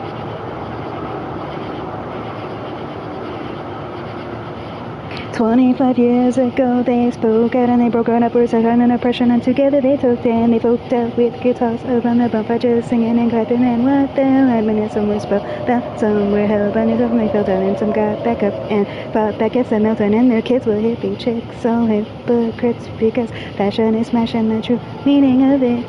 25 years ago they spoke out and they broke out upwards of an oppression, and together they took and they folked out with guitars around the bonfire, just singing and clapping. And what the hell happened is some were spelled that some were held by some they fell down, and some got back up and fought back at some Milton, and their kids were hippie chicks, all hypocrites, because fashion is smashing the true meaning of it.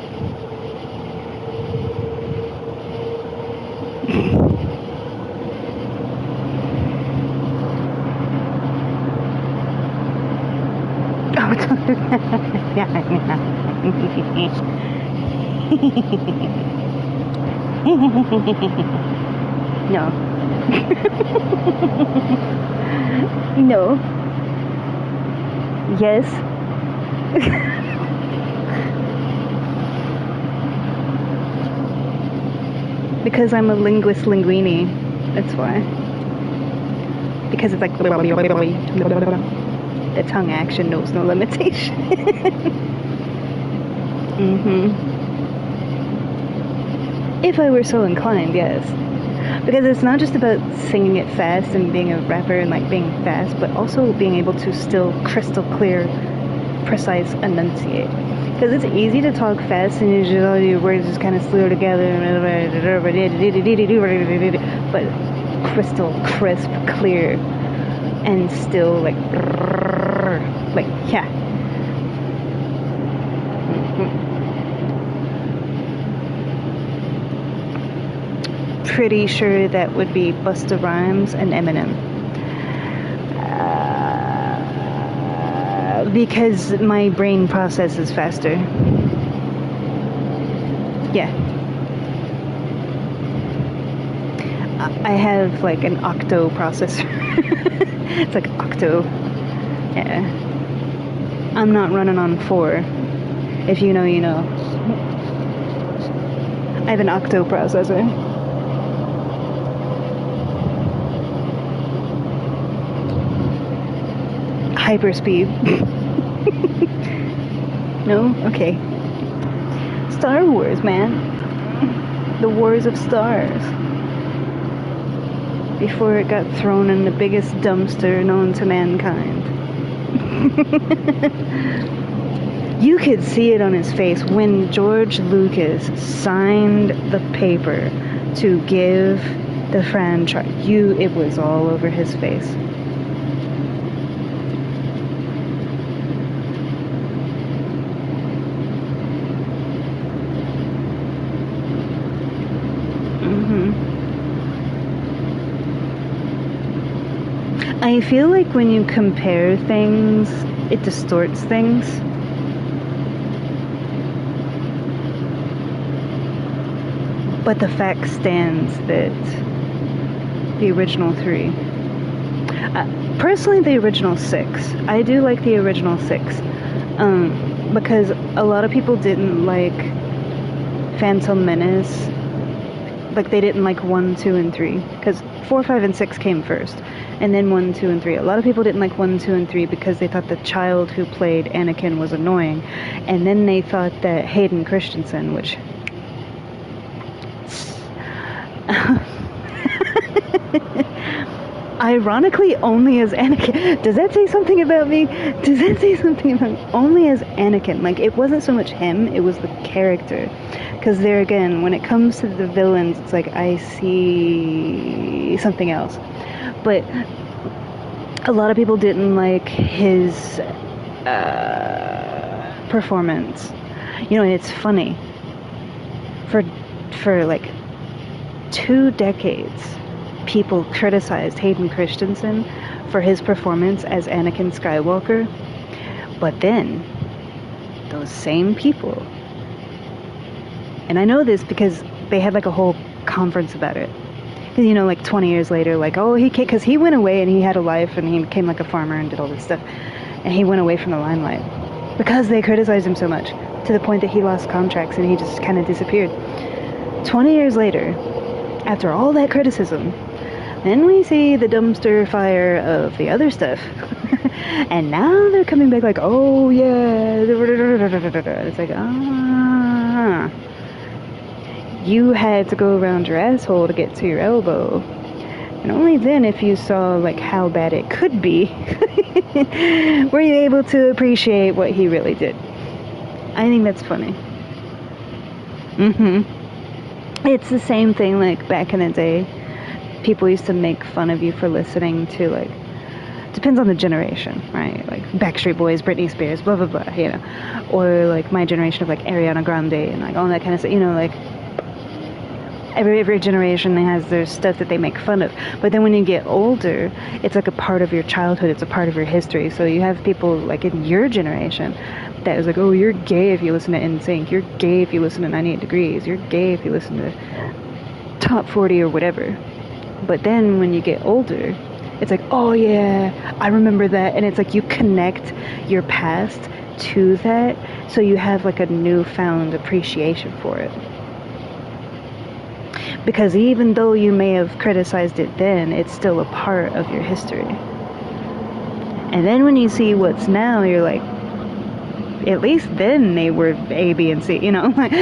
No. No. Yes. Because I'm a linguist linguini. That's why. Because it's like the tongue action knows no limitation. If I were so inclined, yes. Because it's not just about singing it fast and being a rapper and like being fast, but also being able to still crystal clear, precise enunciate. Because it's easy to talk fast and you just all your words just kind of slow together, but crystal crisp, clear, and still like yeah. Pretty sure that would be Busta Rhymes and Eminem. Because my brain processes faster. Yeah. I have like an octo processor. It's like octo. Yeah. I'm not running on 4. If you know, you know. I have an octo processor. Hyperspeed. No? Okay. Star Wars, man. The Wars of Stars. Before it got thrown in the biggest dumpster known to mankind. You could see it on his face when George Lucas signed the paper to give the franchise. It was all over his face. I feel like when you compare things, it distorts things. But the fact stands that the original 3, personally the original 6, I do like the original 6, because a lot of people didn't like Phantom Menace. Like, they didn't like 1, 2, and 3, because 4, 5, and 6 came first, and then 1, 2, and 3. A lot of people didn't like 1, 2, and 3 because they thought the child who played Anakin was annoying, and then they thought that Hayden Christensen, which... ironically, only as Anakin. Does that say something about me? Does that say something about me? Only as Anakin. Like, it wasn't so much him, it was the character. Because there again, when it comes to the villains, it's like, I see something else. But a lot of people didn't like his performance. You know, it's funny. For like 2 decades, people criticized Hayden Christensen for his performance as Anakin Skywalker. But then, those same people, and I know this because they had like a whole conference about it. You know, like 20 years later, like, oh, because he went away and he had a life and he became like a farmer and did all this stuff. And he went away from the limelight because they criticized him so much, to the point that he lost contracts and he just kind of disappeared. 20 years later, after all that criticism, then we see the dumpster fire of the other stuff. And now they're coming back like, oh yeah. It's like, you had to go around your asshole to get to your elbow. And only then, if you saw like how bad it could be, were you able to appreciate what he really did. I think that's funny. It's the same thing like back in the day. People used to make fun of you for listening to, like, depends on the generation, right? Like Backstreet Boys, Britney Spears, blah blah blah, you know, or like my generation of like Ariana Grande and like all that kind of stuff, you know, like every generation has their stuff that they make fun of. But then when you get older, it's like a part of your childhood, it's a part of your history. So you have people like in your generation that is like, oh, you're gay if you listen to NSYNC, you're gay if you listen to 98 Degrees, you're gay if you listen to Top 40 or whatever. But then when you get older, it's like, oh yeah, I remember that. And it's like you connect your past to that, so you have like a newfound appreciation for it. Because even though you may have criticized it then, it's still a part of your history. And then when you see what's now, you're like, at least then they were A, B, and C, you know? Like,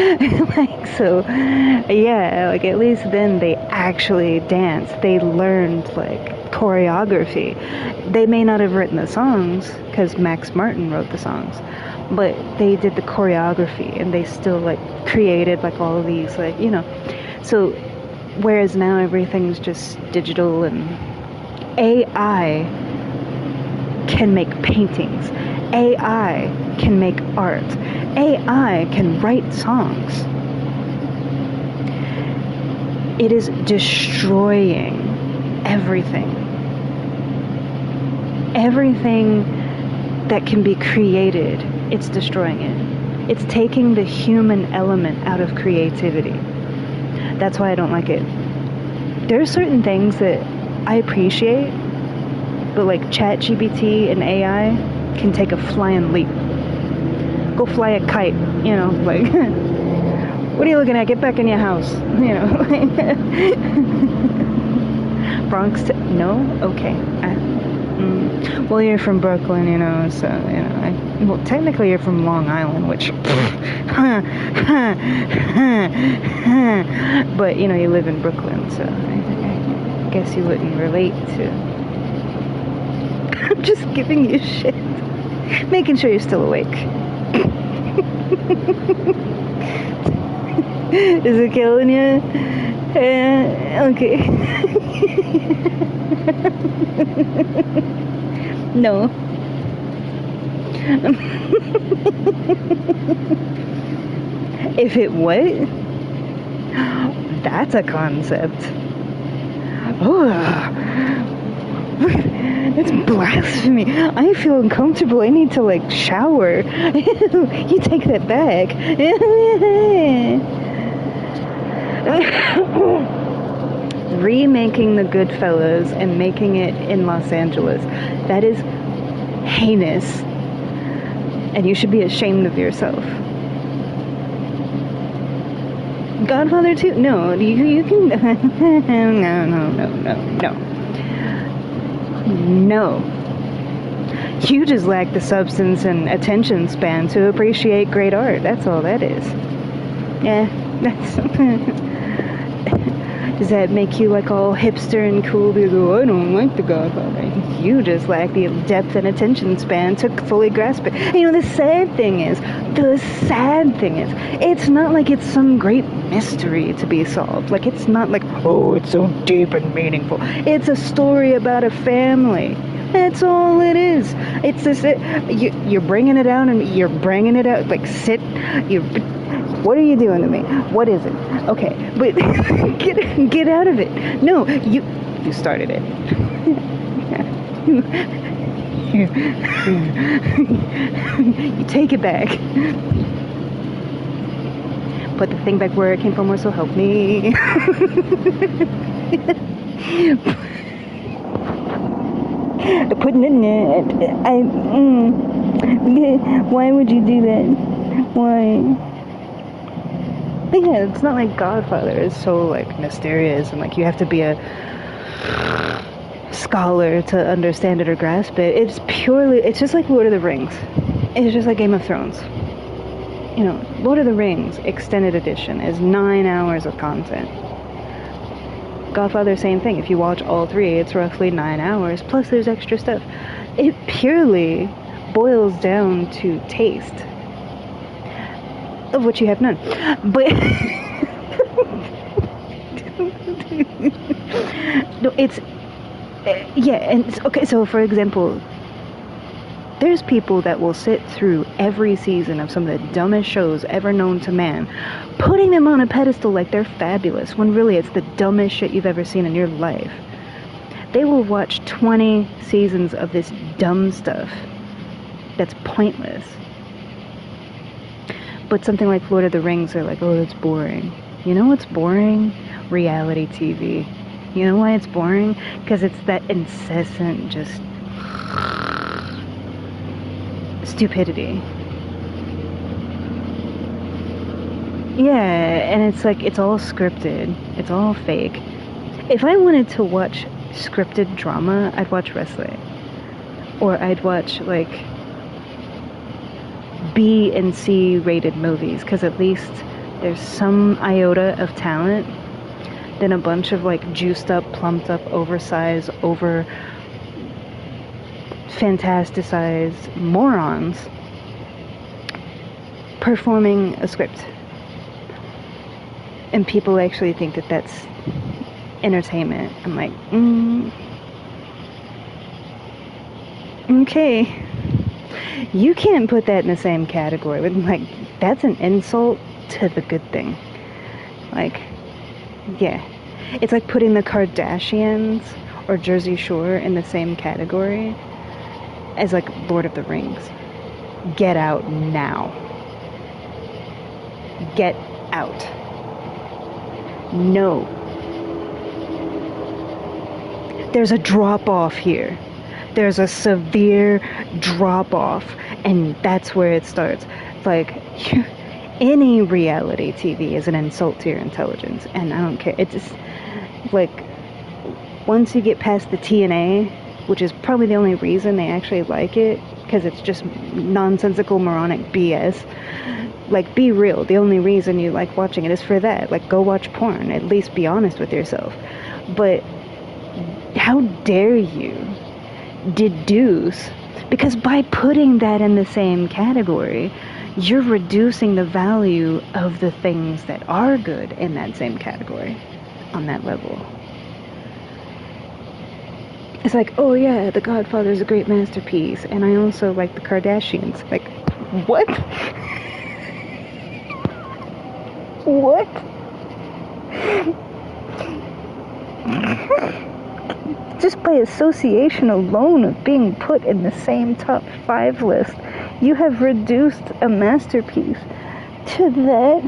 so, yeah, like, at least then they actually danced. They learned, like, choreography. They may not have written the songs, because Max Martin wrote the songs, but they did the choreography and they still like created like all of these like, you know. So whereas now everything's just digital, and AI can make paintings, AI can make art, AI can write songs. It is destroying everything. Everything that can be created, it's destroying it. It's taking the human element out of creativity. That's why I don't like it. There are certain things that I appreciate, but like ChatGPT and AI can take a flying leap. Go fly a kite, you know, like, what are you looking at? Get back in your house, you know. Bronx, no? Okay. Well, you're from Brooklyn, you know, so, you know, well, technically you're from Long Island, which, but, you know, you live in Brooklyn, so I guess you wouldn't relate to. I'm just giving you shit. Making sure you're still awake. Is it killing you? Okay. No. If it what? That's a concept. Oh, that's blasphemy. I feel uncomfortable. I need to like shower. You take that back. Remaking the Goodfellas and making it in Los Angeles. That is heinous. And you should be ashamed of yourself. Godfather 2? No, you can... No. You just lack the substance and attention span to appreciate great art. That's all that is. Yeah, that's... Does that make you like all hipster and cool? Because, oh, I don't like The Godfather. You just lack the depth and attention span to fully grasp it. And, you know, the sad thing is, it's not like it's some great mystery to be solved. Like, it's not like, oh, it's so deep and meaningful. It's a story about a family. That's all it is. It's this, you're bringing it out and you're bringing it out. Like, what are you doing to me? What is it? Okay, but get out of it. No, you started it. You take it back. Put the thing back where it came from, or so help me. Putting it in it. Why would you do that? Why? Yeah, it's not like Godfather is so like mysterious and like you have to be a scholar to understand it or grasp it. It's just like Lord of the Rings. It's just like Game of Thrones. You know, Lord of the Rings Extended Edition is 9 hours of content. Godfather, same thing. If you watch all three, it's roughly 9 hours, plus there's extra stuff. It purely boils down to taste. Of which you have none. But no, it's yeah, and it's, okay, so for example, there's people that will sit through every season of some of the dumbest shows ever known to man, putting them on a pedestal like they're fabulous, when really it's the dumbest shit you've ever seen in your life. They will watch 20 seasons of this dumb stuff that's pointless. But something like Lord of the Rings, they're like, oh, it's boring. You know what's boring? Reality TV. You know why it's boring? Because it's that incessant, just stupidity. Yeah, and it's like, it's all scripted. It's all fake. If I wanted to watch scripted drama, I'd watch wrestling. Or I'd watch, like, B and C rated movies, because at least there's some iota of talent than a bunch of like juiced up, plumped up, oversized, over fantasticized morons performing a script. And people actually think that that's entertainment. I'm like, okay. You can't put that in the same category. Like, that's an insult to the good thing. Like, yeah. It's like putting the Kardashians or Jersey Shore in the same category as, like, Lord of the Rings. Get out now. Get out. No. There's a drop-off here. There's a severe drop-off, and that's where it starts. Like, any reality TV is an insult to your intelligence, and I don't care. It's just, like, once you get past the TNA, which is probably the only reason they actually like it, because it's just nonsensical, moronic BS. Like, be real. The only reason you like watching it is for that. Like, go watch porn. At least be honest with yourself. But how dare you deduce, because by putting that in the same category, you're reducing the value of the things that are good in that same category on that level. It's like, oh yeah, The Godfather is a great masterpiece, and I also like The Kardashians. Like, what? What? Just by association alone of being put in the same top 5 list, you have reduced a masterpiece to that.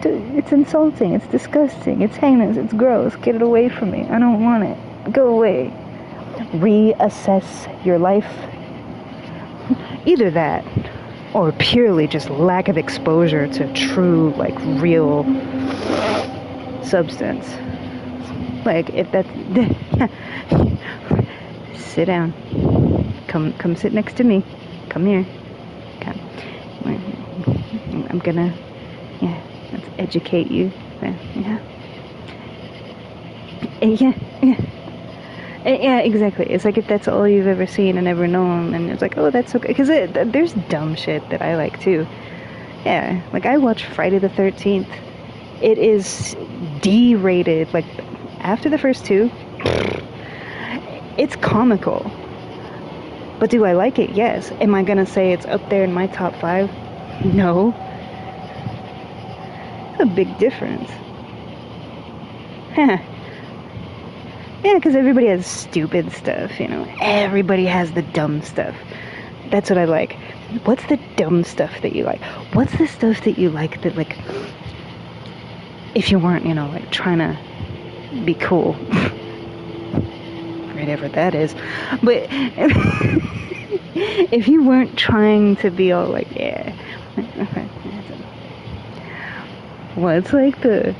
It's insulting, it's disgusting, it's heinous, it's gross. Get it away from me. I don't want it. Go away. Reassess your life. Either that, or purely just lack of exposure to true, like, real substance. Like, if that's... Sit down. Come sit next to me. Come here. Come. I'm gonna... Yeah, let's educate you. Yeah. Yeah, exactly. It's like if that's all you've ever seen and ever known, and it's like, oh, that's okay. Because there's dumb shit that I like too. Yeah, like I watch Friday the 13th. It is D-rated. Like, after the first 2, it's comical. But do I like it? Yes. Am I gonna say it's up there in my top 5? No. It's a big difference. Huh. Yeah, because everybody has stupid stuff, you know. Everybody has the dumb stuff. That's what I like. What's the dumb stuff that you like? What's the stuff that you like that, like, if you weren't, you know, like, trying to be cool, whatever that is, but if you weren't trying to be all like, yeah, what's like the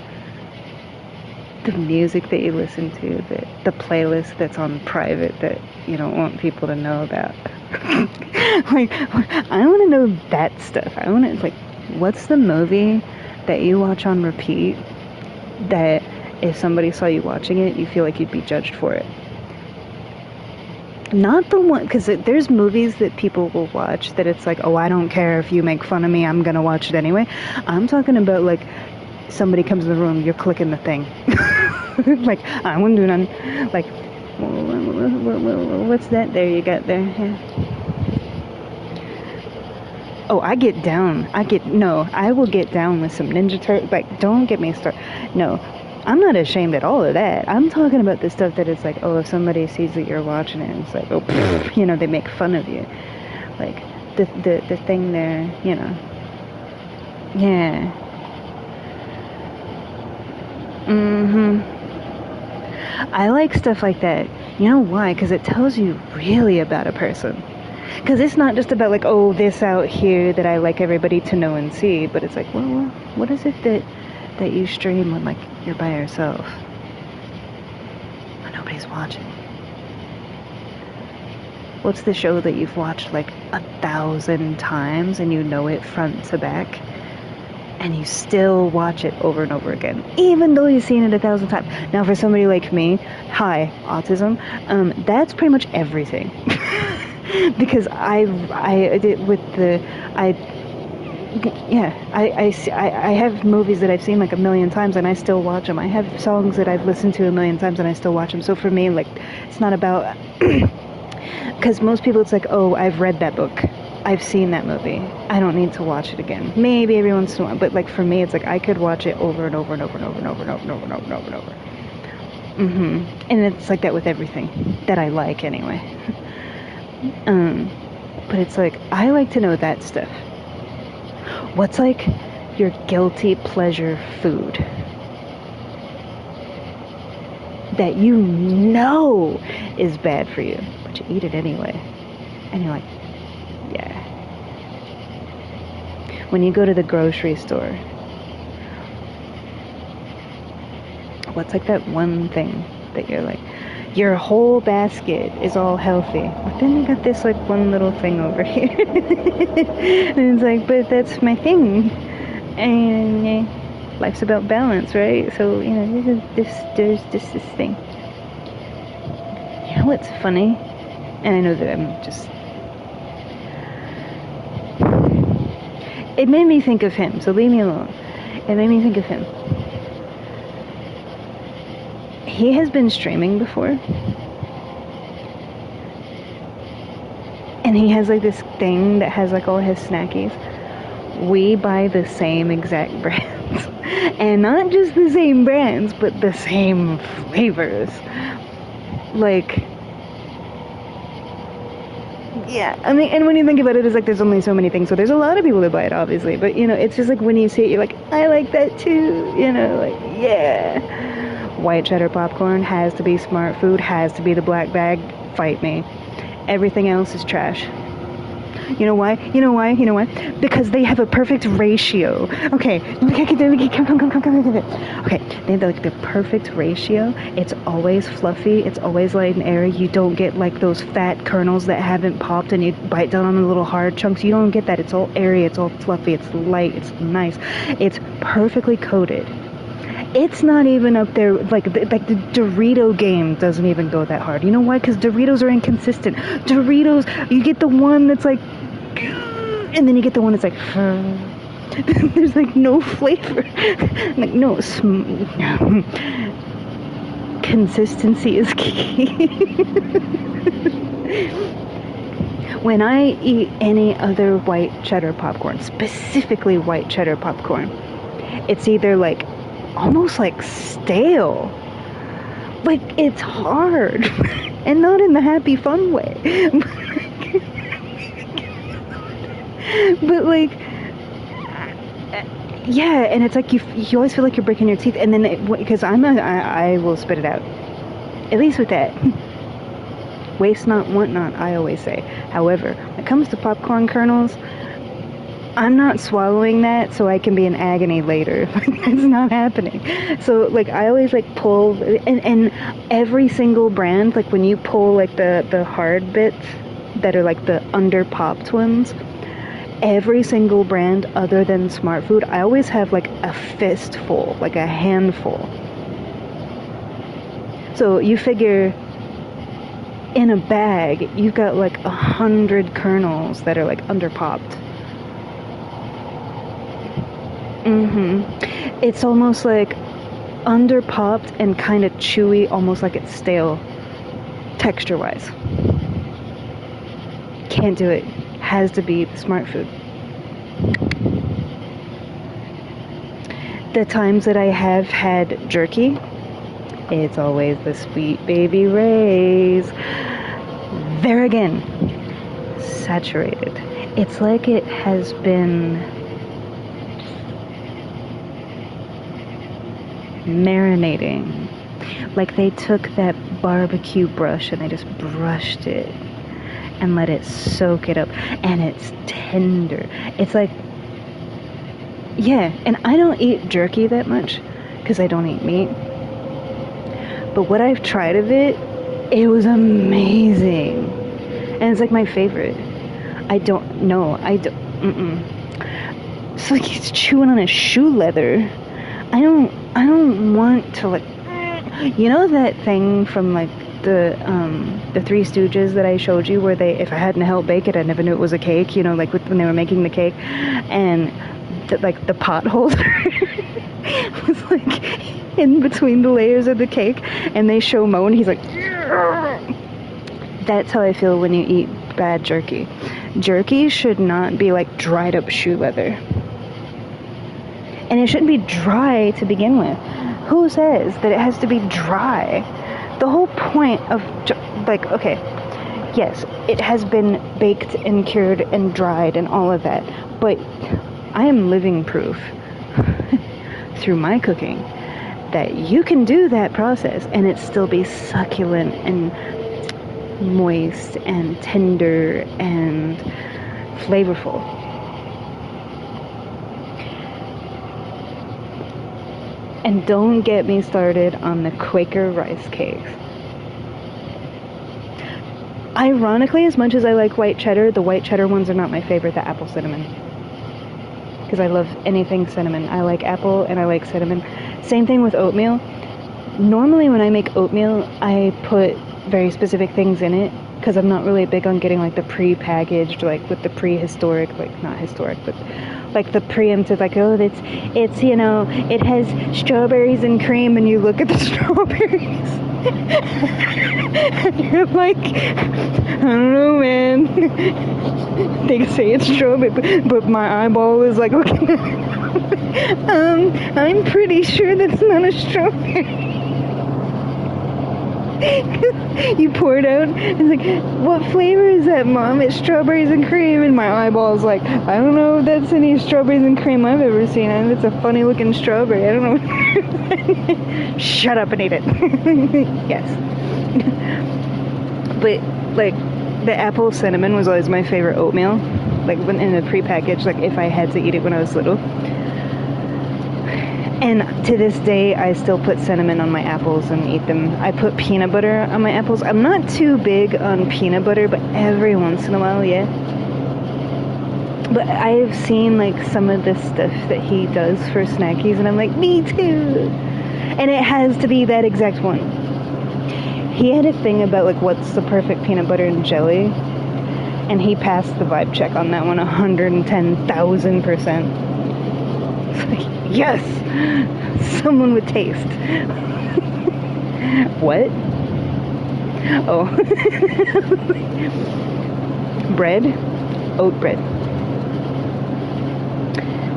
music that you listen to, the playlist that's on private that you don't want people to know about? Like, I want to know that stuff. I want to, like, what's the movie that you watch on repeat that if somebody saw you watching it, you feel like you'd be judged for it? Not the one, because there's movies that people will watch that it's like, oh, I don't care if you make fun of me, I'm gonna watch it anyway. I'm talking about, like, somebody comes in the room, you're clicking the thing. Like, I wouldn't do none. Like, what's that there you got there? Yeah. Oh, I get down. I will get down with some Ninja Turtles. Like, don't get me started. No, I'm not ashamed at all of that. I'm talking about the stuff that it's like, oh, if somebody sees that you're watching it, it's like, oh, pfft, you know, they make fun of you. Like, the thing there, you know. Yeah. I like stuff like that. You know why? Because it tells you really about a person. Because it's not just about, like, oh, this out here that I like everybody to know and see, but it's like, well, what is it that you stream when, like, you're by yourself? When nobody's watching. What's the show that you've watched, like, 1,000 times and you know it front to back? and you still watch it over and over again, even though you've seen it 1,000 times. Now, for somebody like me, hi, autism, that's pretty much everything. Because I did with the, I have movies that I've seen like 1,000,000 times and I still watch them. I have songs that I've listened to 1,000,000 times and I still watch them. So for me, like, it's not about, because most people it's like, oh, I've read that book, I've seen that movie, I don't need to watch it again. Maybe every once in a while, but like for me, it's like I could watch it over and over and over and over and over and over and over and over and over and over. And it's like that with everything that I like anyway. But it's like I like to know that stuff. What's like your guilty pleasure food that you know is bad for you, but you eat it anyway, and you're like, yeah. When you go to the grocery store, what's like that one thing that you're like, your whole basket is all healthy, but then you got this like one little thing over here. And it's like, but that's my thing, and life's about balance, right? So, you know, there's this thing. You know what's funny? And I know that I'm just, it made me think of him, so leave me alone. It made me think of him. He has been streaming before, and he has like this thing that has like all his snackies. We buy the same exact brands, and not just the same brands, but the same flavors. Like, yeah, I mean, and when you think about it, it's like there's only so many things, so there's a lot of people that buy it, obviously, but you know, it's just like when you see it, you're like, I like that too, you know, like, yeah. White cheddar popcorn has to be Smart Food, has to be the black bag, fight me. Everything else is trash. You know why? You know why? You know why? Because they have a perfect ratio. Okay, come. Okay, they have like the perfect ratio. It's always fluffy. It's always light and airy. You don't get like those fat kernels that haven't popped and you bite down on the little hard chunks. You don't get that. It's all airy. It's all fluffy. It's light. It's nice. It's perfectly coated. It's not even up there, like the Dorito game doesn't even go that hard. You know why? Because Doritos are inconsistent. Doritos, you get the one that's like, and then you get the one that's like, there's like no flavor. Like, no, consistency is key. When I eat any other white cheddar popcorn, specifically white cheddar popcorn, it's either like almost like stale, like it's hard, and not in the happy fun way, but like, yeah, and it's like you always feel like you're breaking your teeth, and then because I will spit it out, at least with that. Waste not, want not, I always say. However, when it comes to popcorn kernels, I'm not swallowing that so I can be in agony later. It's not happening. So like I always like pull, and every single brand, like when you pull like the hard bits that are like the under popped ones, every single brand other than Smart Food, I always have like a fistful, like a handful. So you figure in a bag you've got like 100 kernels that are like under popped. It's almost like under popped and kind of chewy, almost like it's stale texture wise. Can't do it. Has to be Smart Food. The times that I have had jerky, it's always the Sweet Baby Ray's. There again, saturated. It's like it has been marinating, like they took that barbecue brush and they just brushed it and let it soak it up, and it's tender. It's like, yeah, and I don't eat jerky that much because I don't eat meat, but what I've tried of it, it was amazing, and it's like my favorite. I don't know, It's like he's chewing on his shoe leather. I don't want to, like, you know that thing from, like, the Three Stooges that I showed you, where they, if I hadn't helped bake it, I never knew it was a cake, you know, like when they were making the cake, and like the pot holder was like in between the layers of the cake, and they show Mo and he's like, that's how I feel when you eat bad jerky. Jerky should not be like dried up shoe leather. And it shouldn't be dry to begin with. Who says that it has to be dry? The whole point of, like, okay, yes, it has been baked and cured and dried and all of that, but I am living proof through my cooking that you can do that process and it still be succulent and moist and tender and flavorful. And don't get me started on the Quaker rice cakes. Ironically, as much as I like white cheddar, the white cheddar ones are not my favorite, the apple cinnamon. Because I love anything cinnamon. I like apple and I like cinnamon. Same thing with oatmeal. Normally when I make oatmeal, I put very specific things in it, because I'm not really big on getting like the pre-packaged, like with the prehistoric, like not historic, but like the preemptive, like, oh, it's you know, it has strawberries and cream, and you look at the strawberries and you're like, I don't know, man. They say it's strawberry, but my eyeball is like, okay, I'm pretty sure that's not a strawberry. You pour it out, and it's like, what flavor is that, Mom? It's strawberries and cream. And my eyeball's like, I don't know if that's any strawberries and cream I've ever seen. And it's a funny looking strawberry. I don't know. Shut up and eat it. Yes. But, like, the apple cinnamon was always my favorite oatmeal. Like, when in the prepackaged, like, if I had to eat it when I was little. And to this day, I still put cinnamon on my apples and eat them. I put peanut butter on my apples. I'm not too big on peanut butter, but every once in a while, yeah. But I've seen, like, some of this stuff that he does for snackies, and I'm like, me too. And it has to be that exact one. He had a thing about, like, what's the perfect peanut butter and jelly, and he passed the vibe check on that one 110,000%. It's like, yes, someone with taste. What? Oh. Bread, oat bread.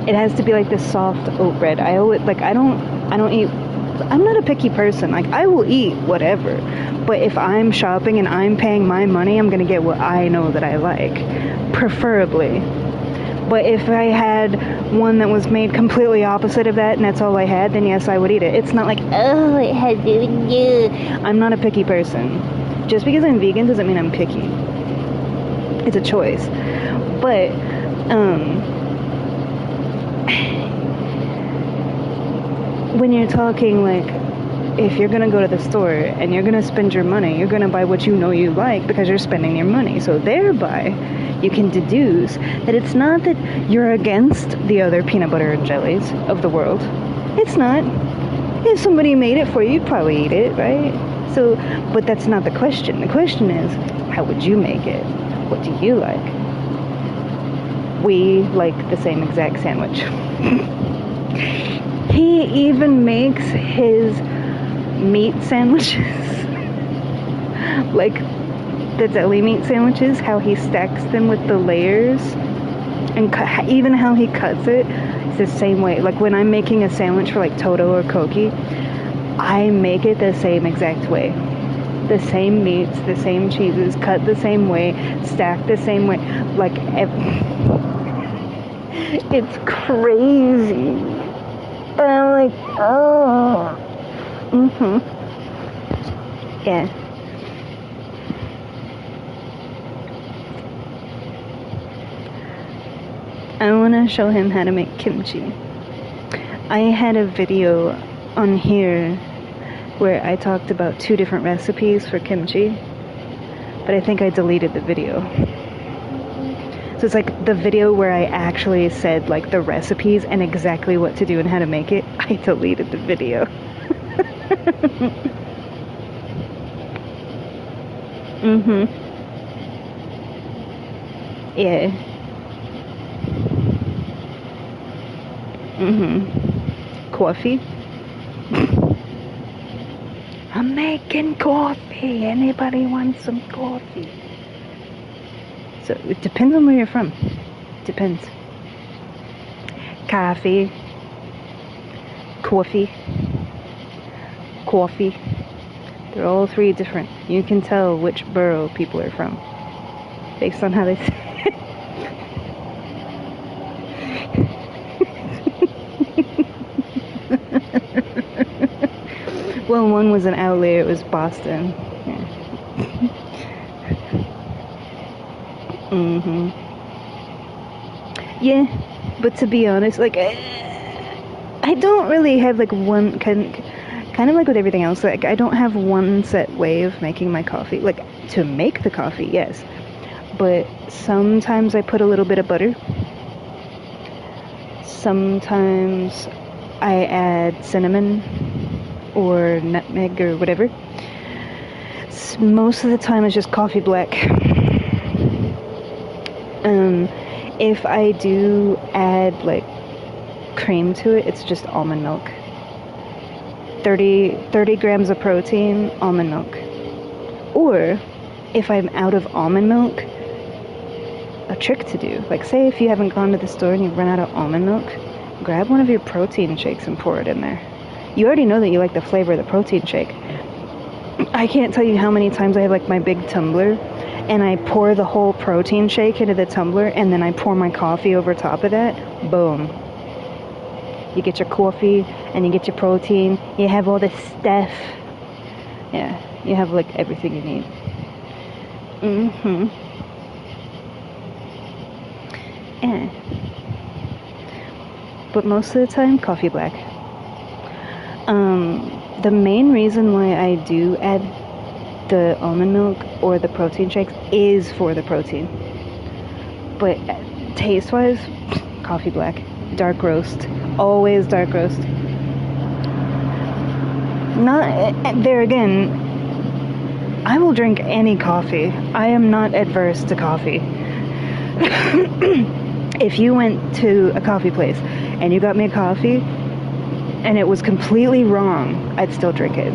It has to be like this soft oat bread. I don't eat, I'm not a picky person. Like, I will eat whatever, but if I'm shopping and I'm paying my money, I'm gonna get what I know that I like, preferably. But if I had one that was made completely opposite of that and that's all I had, then yes, I would eat it. It's not like, oh, it has to. I'm not a picky person. Just because I'm vegan doesn't mean I'm picky. It's a choice. But, when you're talking, like, if you're gonna go to the store and you're gonna spend your money, you're gonna buy what you know you like because you're spending your money. So thereby, you can deduce that it's not that you're against the other peanut butter and jellies of the world. It's not. If somebody made it for you, you'd probably eat it, right? So, but that's not the question. The question is, how would you make it? What do you like? We like the same exact sandwich. He even makes his meat sandwiches like the deli meat sandwiches, how he stacks them with the layers, and even how he cuts it, it's the same way. Like when I'm making a sandwich for like Toto or Koki, I make it the same exact way. The same meats, the same cheeses, cut the same way, stacked the same way. Like, it's crazy. But I'm like, oh. Yeah. I want to show him how to make kimchi. I had a video on here where I talked about 2 different recipes for kimchi, but I think I deleted the video. So it's like the video where I actually said like the recipes and exactly what to do and how to make it. I deleted the video. Mhm. Yeah. Mhm. Coffee. I'm making coffee. Anybody want some coffee? So it depends on where you're from. Depends. Coffee. Coffee. Coffee. They're all three different. You can tell which borough people are from based on how they say it. Well, one was an outlier. It was Boston. Yeah. Mhm. Yeah, but to be honest, like I don't really have like one kind of like with everything else. Like I don't have one set way of making my coffee. Like to make the coffee, yes, but sometimes I put a little bit of butter. Sometimes I add cinnamon or nutmeg or whatever. Most of the time it's just coffee black. If I do add like cream to it, it's just almond milk. 30 grams of protein, almond milk. Or if I'm out of almond milk, a trick to do, like say if you haven't gone to the store and you've run out of almond milk, grab one of your protein shakes and pour it in there. You already know that you like the flavor of the protein shake. I can't tell you how many times I have like my big tumbler and I pour the whole protein shake into the tumbler and then I pour my coffee over top of that. Boom. You get your coffee and you get your protein. You have all this stuff. Yeah, you have like everything you need. Yeah. But most of the time, coffee black. The main reason why I do add the almond milk or the protein shakes is for the protein. But taste-wise, coffee black. Dark roast. Always dark roast. Not there again, I will drink any coffee. I am not adverse to coffee. If you went to a coffee place and you got me a coffee and it was completely wrong, I'd still drink it.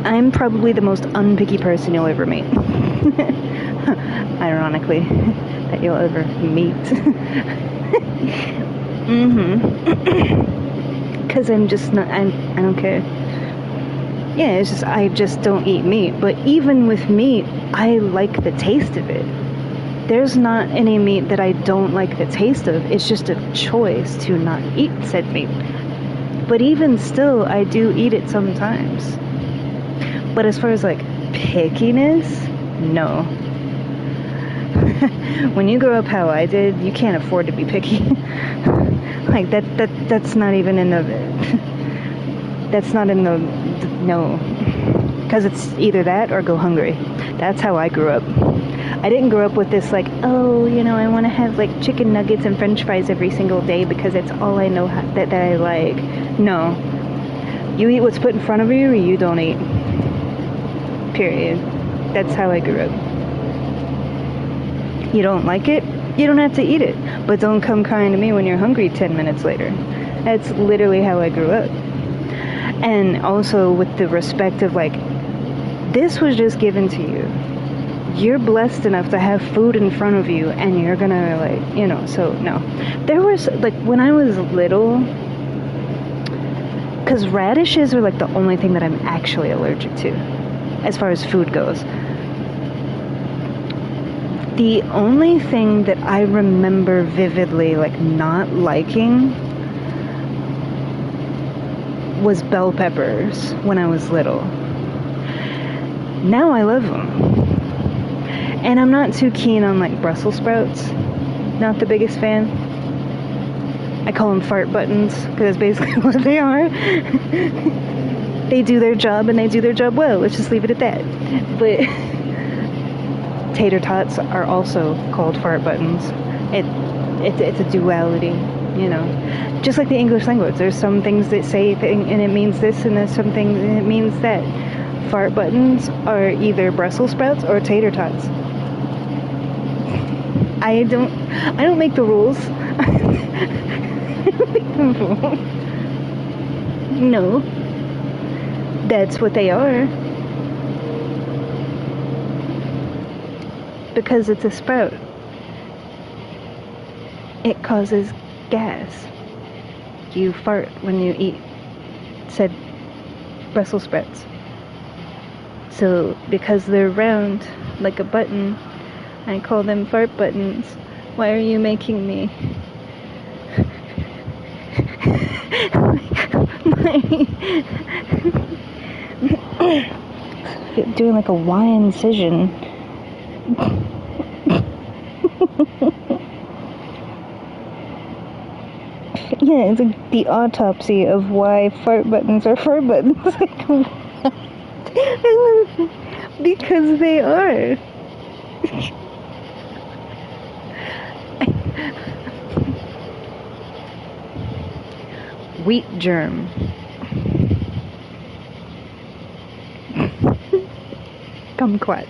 I'm probably the most unpicky person you'll ever meet. Ironically, that you'll ever meet. Because I'm just not, I don't care. Yeah, it's just, I just don't eat meat. But even with meat, I like the taste of it. There's not any meat that I don't like the taste of. It's just a choice to not eat said meat. But even still, I do eat it sometimes. But as far as like pickiness, no. When you grow up how I did, you can't afford to be picky. Like that's not even in the that's not in the no, because it's either that or go hungry. That's how I grew up. I didn't grow up with this like, oh, you know, I want to have like chicken nuggets and french fries every single day because it's all I know that I like. No, you eat what's put in front of you or you don't eat, period. That's how I grew up. You don't like it, you don't have to eat it. But don't come crying to me when you're hungry 10 minutes later. That's literally how I grew up. And also with the respect of like, this was just given to you. You're blessed enough to have food in front of you and you're gonna like, you know, so no. There was like, when I was little, because radishes are like the only thing that I'm actually allergic to as far as food goes. The only thing that I remember vividly like not liking was bell peppers when I was little. Now I love them. And I'm not too keen on like Brussels sprouts. Not the biggest fan. I call them fart buttons because that's basically what they are. They do their job and they do their job well. Let's just leave it at that. But tater tots are also called fart buttons. It's a duality, you know. Just like the English language, there's some things that say and it means this, and there's some things and it means that. Fart buttons are either Brussels sprouts or tater tots. I don't make the rules. I don't make the rules. No. That's what they are. Because it's a sprout. It causes gas. You fart when you eat said Brussels sprouts. So, because they're round, like a button, I call them fart buttons. Why are you making me? Doing like a Y incision. Yeah, it's like the autopsy of why fart buttons are fart buttons. Because they are. Wheat germ. Kumquat.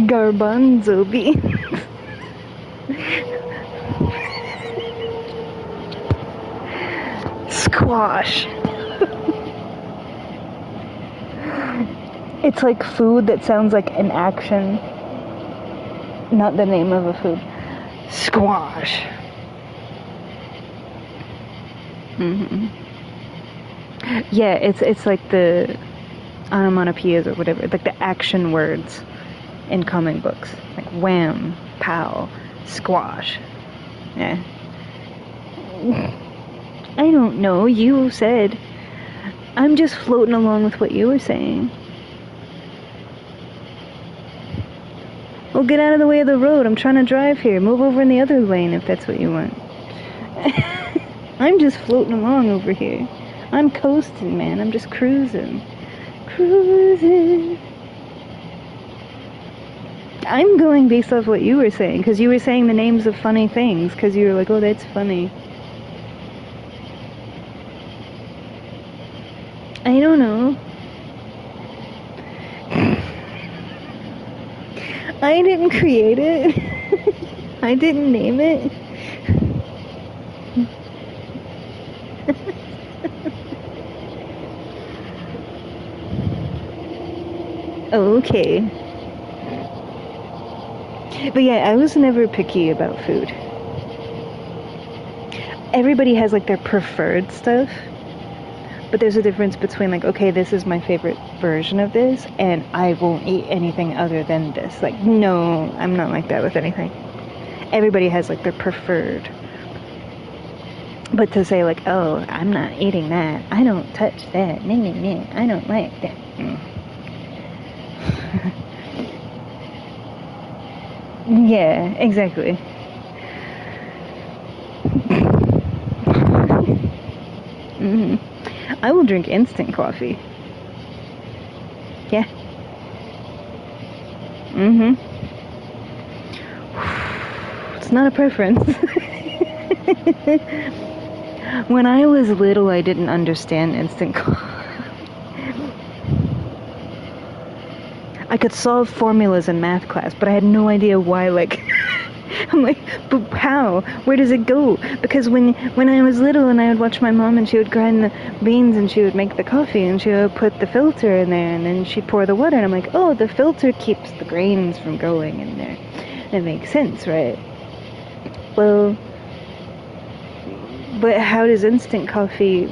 Garbanzo beans. Squash. It's like food that sounds like an action, not the name of a food. Squash. Mm-hmm. Yeah, it's like the onomatopoeias or whatever, like the action words in comic books, like wham, pow, squash. Yeah. I don't know. You said. I'm just floating along with what you were saying. Well, get out of the way of the road. I'm trying to drive here. Move over in the other lane if that's what you want. I'm just floating along over here. I'm coasting, man. I'm just cruising. Cruising. I'm going based off what you were saying, because you were saying the names of funny things, because you were like, oh, that's funny. I don't know. I didn't create it. I didn't name it. Okay. But yeah, I was never picky about food. Everybody has like their preferred stuff. But there's a difference between like, okay, this is my favorite version of this, and I won't eat anything other than this. Like, no, I'm not like that with anything. Everybody has like their preferred. But to say like, oh, I'm not eating that. I don't touch that. Nah, nah, nah. I don't like that. Yeah, exactly. Mm-hmm. I will drink instant coffee. Yeah. Mm-hmm. It's not a preference. When I was little, I didn't understand instant coffee. I could solve formulas in math class, but I had no idea why, like... I'm like, but how? Where does it go? Because when I was little and I would watch my mom and she would grind the beans and she would make the coffee and she would put the filter in there and then she'd pour the water and I'm like, oh, the filter keeps the grains from going in there. That makes sense, right? Well, but how does instant coffee,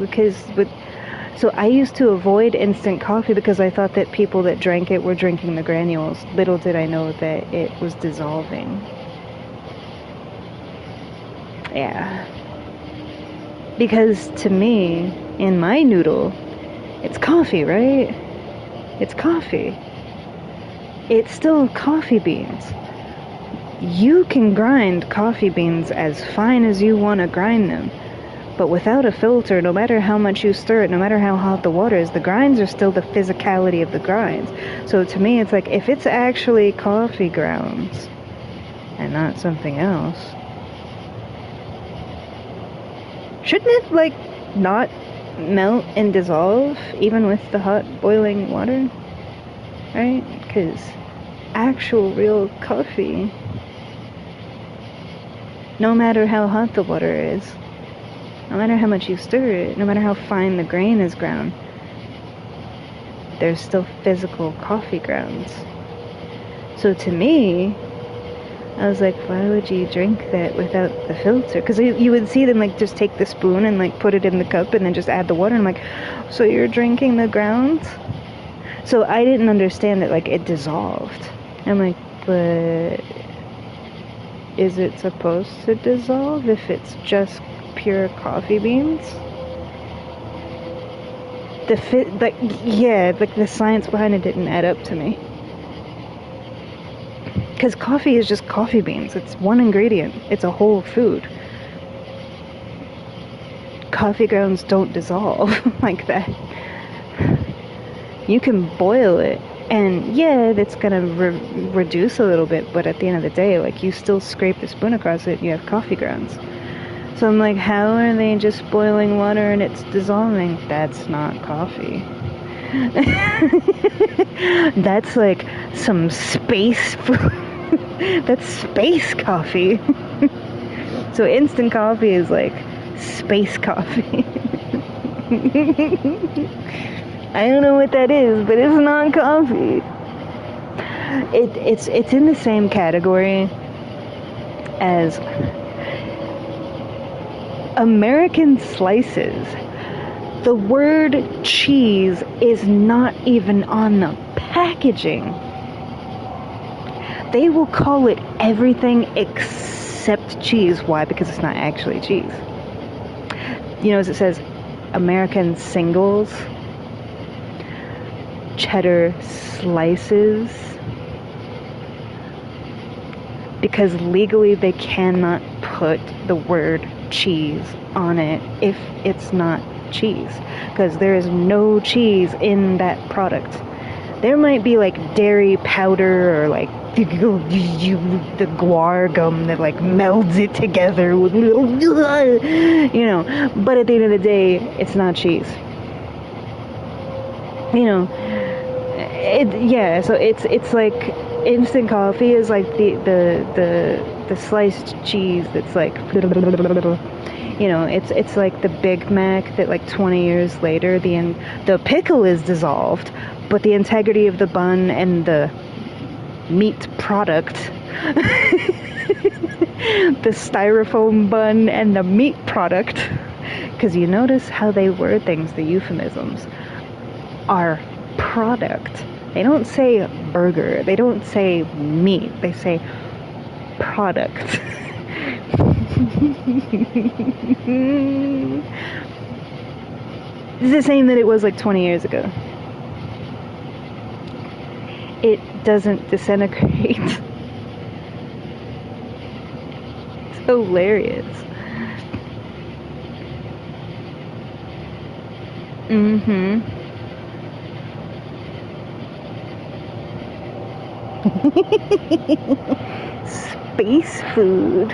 so I used to avoid instant coffee because I thought that people that drank it were drinking the granules. Little did I know that it was dissolving. Yeah. Because to me, in my noodle, it's coffee, right? It's coffee. It's still coffee beans. You can grind coffee beans as fine as you want to grind them. But without a filter, no matter how much you stir it, no matter how hot the water is, the grinds are still the physicality of the grinds. So to me, it's like, if it's actually coffee grounds and not something else, shouldn't it, like, not melt and dissolve even with the hot boiling water? Right? Because actual real coffee, no matter how hot the water is, no matter how much you stir it, no matter how fine the grain is ground, there's still physical coffee grounds. So to me, I was like, why would you drink that without the filter? Because you would see them, like, just take the spoon and, like, put it in the cup and then just add the water. And I'm like, so you're drinking the grounds? So I didn't understand that, like, it dissolved. I'm like, but is it supposed to dissolve if it's just pure coffee beans? The science behind it didn't add up to me. Because coffee is just coffee beans. It's one ingredient. It's a whole food. Coffee grounds don't dissolve like that. You can boil it, and yeah, it's gonna reduce a little bit, but at the end of the day, like, you still scrape the spoon across it, you have coffee grounds. So I'm like, how are they just boiling water and it's dissolving? That's not coffee. That's like some space food. That's space coffee. So instant coffee is like space coffee. I don't know what that is, but it's not coffee. It's in the same category as American slices. The word cheese is not even on the packaging. They will call it everything except cheese. Why? Because it's not actually cheese. You know, as it says, American singles, cheddar slices, because legally they cannot put the word cheese on it if it's not cheese, because there is no cheese in that product. There might be like dairy powder or like the guar gum that like melds it together with little, you know, but at the end of the day, it's not cheese. You know, so it's like instant coffee is like the sliced cheese that's like, you know, it's like the Big Mac that like 20 years later the pickle is dissolved, but the integrity of the bun and the meat product, the styrofoam bun and the meat product, because you notice how they word things, the euphemisms are product. They don't say burger, they don't say meat, they say product. It's the same that it was like 20 years ago. It doesn't disintegrate. It's hilarious. Space food.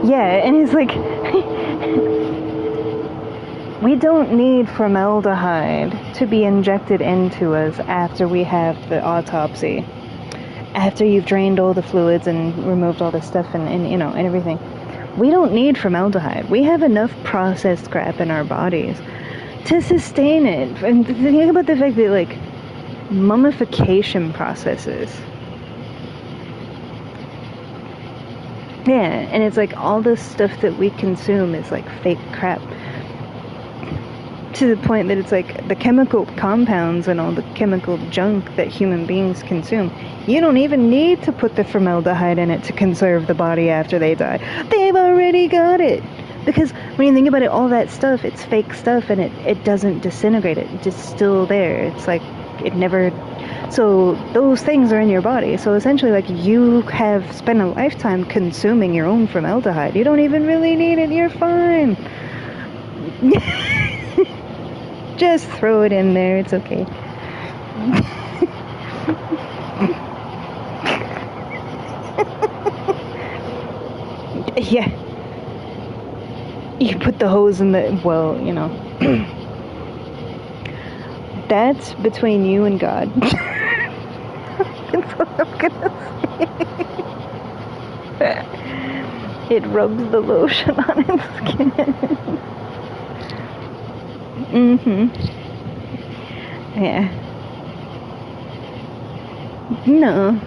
Yeah, and it's like, we don't need formaldehyde to be injected into us after we have the autopsy. After you've drained all the fluids and removed all the stuff and you know, and everything. We don't need formaldehyde. We have enough processed crap in our bodies to sustain it. And think about the fact that, like, mummification processes. Yeah, and it's like all the stuff that we consume is like fake crap. To the point that it's like the chemical compounds and all the chemical junk that human beings consume. You don't even need to put the formaldehyde in it to conserve the body after they die. They've already got it. Because when you think about it, all that stuff, it's fake stuff, and it doesn't disintegrate. It's just still there. It's like it never... So those things are in your body. So essentially, like, you have spent a lifetime consuming your own formaldehyde. You don't even really need it. You're fine. Just throw it in there. It's okay. Yeah. You put the hose in the... Well, you know. That's between you and God. That's what I'm gonna say. It rubs the lotion on its skin. Yeah. No.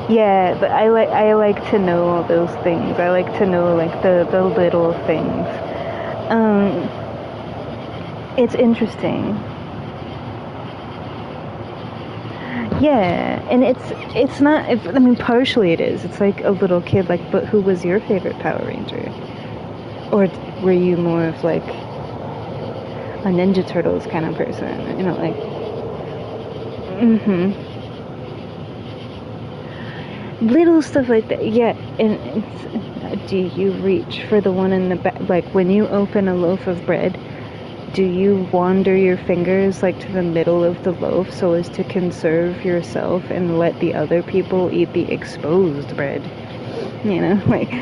Yeah, but I like to know all those things. I like to know like the little things. It's interesting. Yeah, and it's not. I mean, partially it is. It's like a little kid. Like, but who was your favorite Power Ranger? Or were you more of like a Ninja Turtles kind of person? You know, like. Little stuff like that. Yeah, and do you reach for the one in the back? Like when you open a loaf of bread, do you wander your fingers like to the middle of the loaf so as to conserve yourself and let the other people eat the exposed bread? You know, like,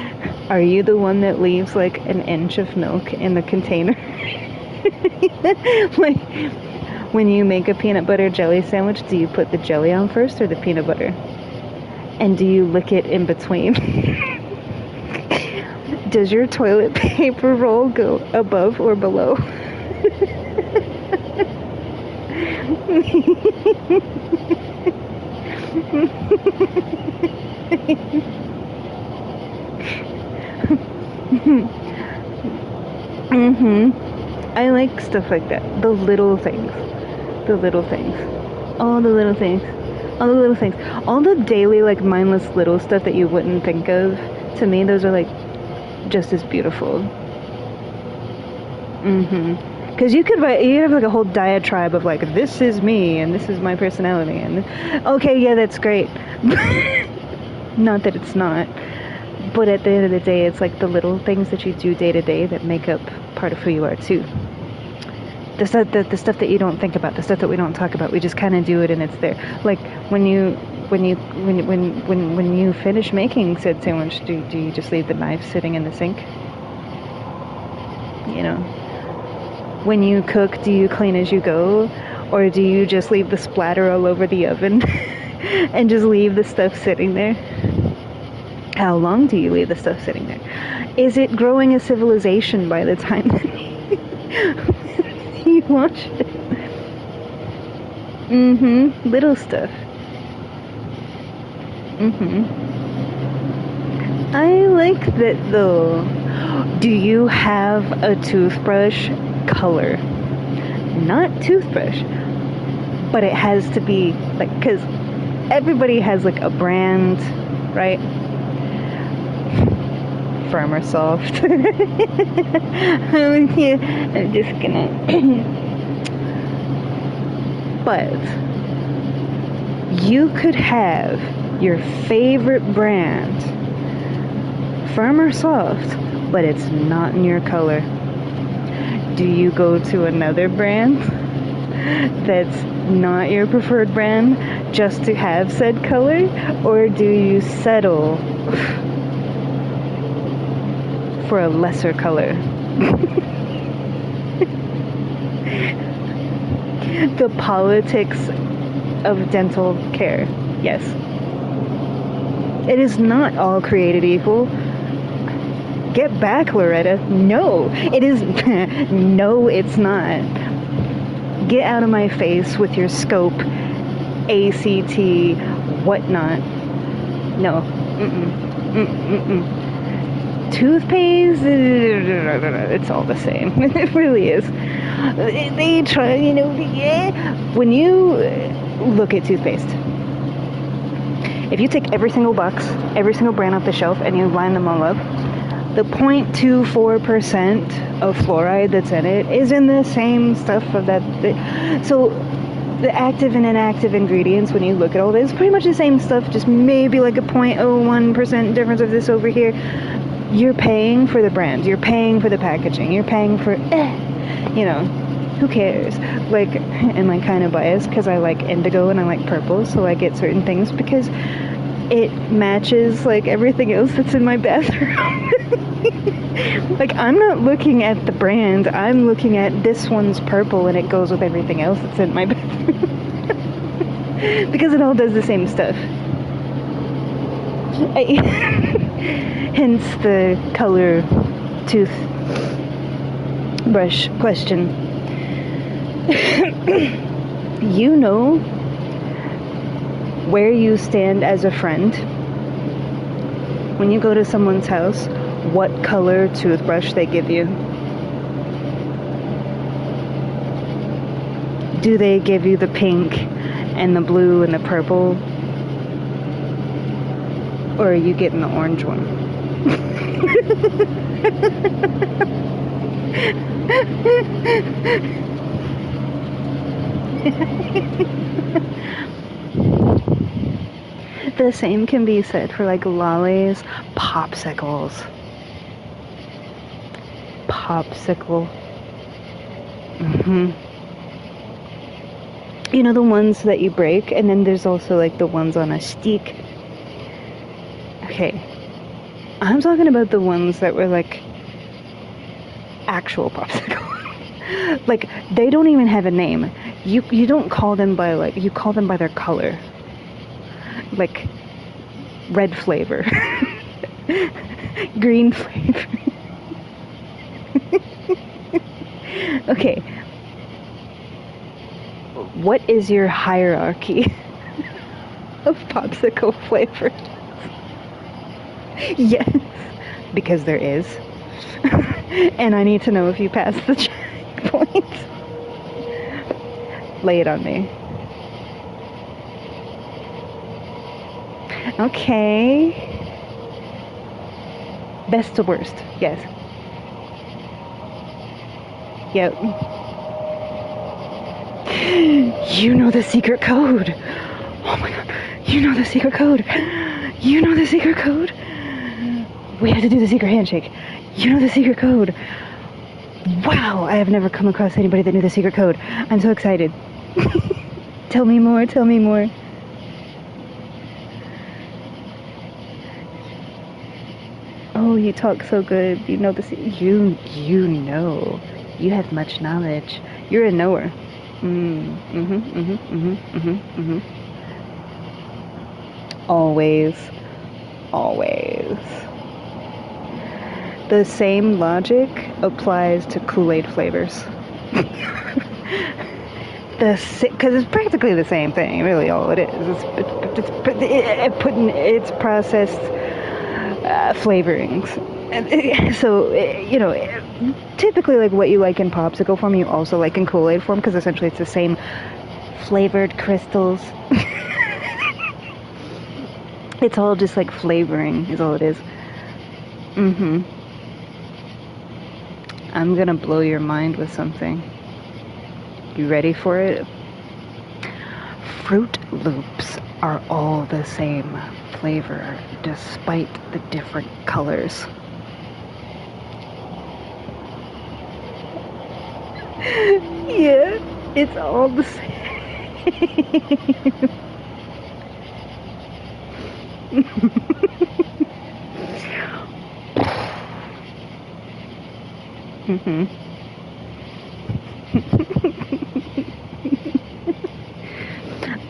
are you the one that leaves like an inch of milk in the container? Like, when you make a peanut butter jelly sandwich, do you put the jelly on first or the peanut butter? And do you lick it in between? Does your toilet paper roll go above or below? I like stuff like that. The little things. The little things. All the little things. All the little things. All the daily, like, mindless little stuff that you wouldn't think of. To me, those are, like, just as beautiful. Because you have, like, a whole diatribe of, like, this is me, and this is my personality, and... Okay, yeah, that's great. Not that it's not. But at the end of the day, it's, like, the little things that you do day to day that make up part of who you are, too. The stuff that you don't think about, the stuff that we don't talk about, we just kind of do it and it's there. Like when you finish making said sandwich, do you just leave the knife sitting in the sink? You know, when you cook, do you clean as you go, or do you just leave the splatter all over the oven and just leave the stuff sitting there? How long do you leave the stuff sitting there? Is it growing a civilization by the time that you watch it? Little stuff. I like that though. Do you have a toothbrush color? Not toothbrush, but it has to be like, because everybody has like a brand, right? Firm or soft. I'm just gonna. But you could have your favorite brand, firm or soft, but it's not in your color. Do you go to another brand that's not your preferred brand just to have said color, or do you settle for a lesser color? The politics of dental care. Yes. It is not all created equal. Get back, Loretta. No, it is. No, it's not. Get out of my face with your scope, ACT, whatnot. No. Toothpaste, it's all the same. It really is. They try, when you look at toothpaste, if you take every single box, every single brand off the shelf, and you line them all up, the 0.24% of fluoride that's in it is in the same stuff of that. So the active and inactive ingredients, when you look at all this, pretty much the same stuff, just maybe like a 0.01% difference of this over here. You're paying for the brand, you're paying for the packaging, you're paying for, who cares? Like, am I kind of biased because I like indigo and I like purple, so I get certain things because it matches like everything else that's in my bathroom. Like, I'm not looking at the brand, I'm looking at this one's purple and it goes with everything else that's in my bathroom. Because it all does the same stuff. Hence the color toothbrush question. You know where you stand as a friend when you go to someone's house, what color toothbrush they give you. Do they give you the pink and the blue and the purple? Or are you getting the orange one? The same can be said for like lollies, popsicles. Popsicle. You know, the ones that you break, and then there's also like the ones on a stick. Okay, I'm talking about the ones that were like actual popsicle. Like, they don't even have a name. You don't call them by like, you call them by their color. Like red flavor, green flavor. Okay, what is your hierarchy of popsicle flavors? Yes, because there is. And I need to know if you pass the checkpoint. Lay it on me. Okay. Best to worst, yes. Yep. You know the secret code. Oh my god. You know the secret code. You know the secret code. We had to do the secret handshake. You know the secret code. Wow, I have never come across anybody that knew the secret code. I'm so excited. Tell me more, tell me more. Oh, you talk so good. You know you know. You have much knowledge. You're a knower. Always. Always. The same logic applies to Kool-Aid flavors. Because it's practically the same thing, really. All it is. It's processed flavorings. So, typically, like, what you like in popsicle form, you also like in Kool-Aid form, because essentially it's the same flavored crystals. It's all just like flavoring is all it is. I'm gonna blow your mind with something. You ready for it? Fruit Loops are all the same flavor, despite the different colors. Yeah, it's all the same.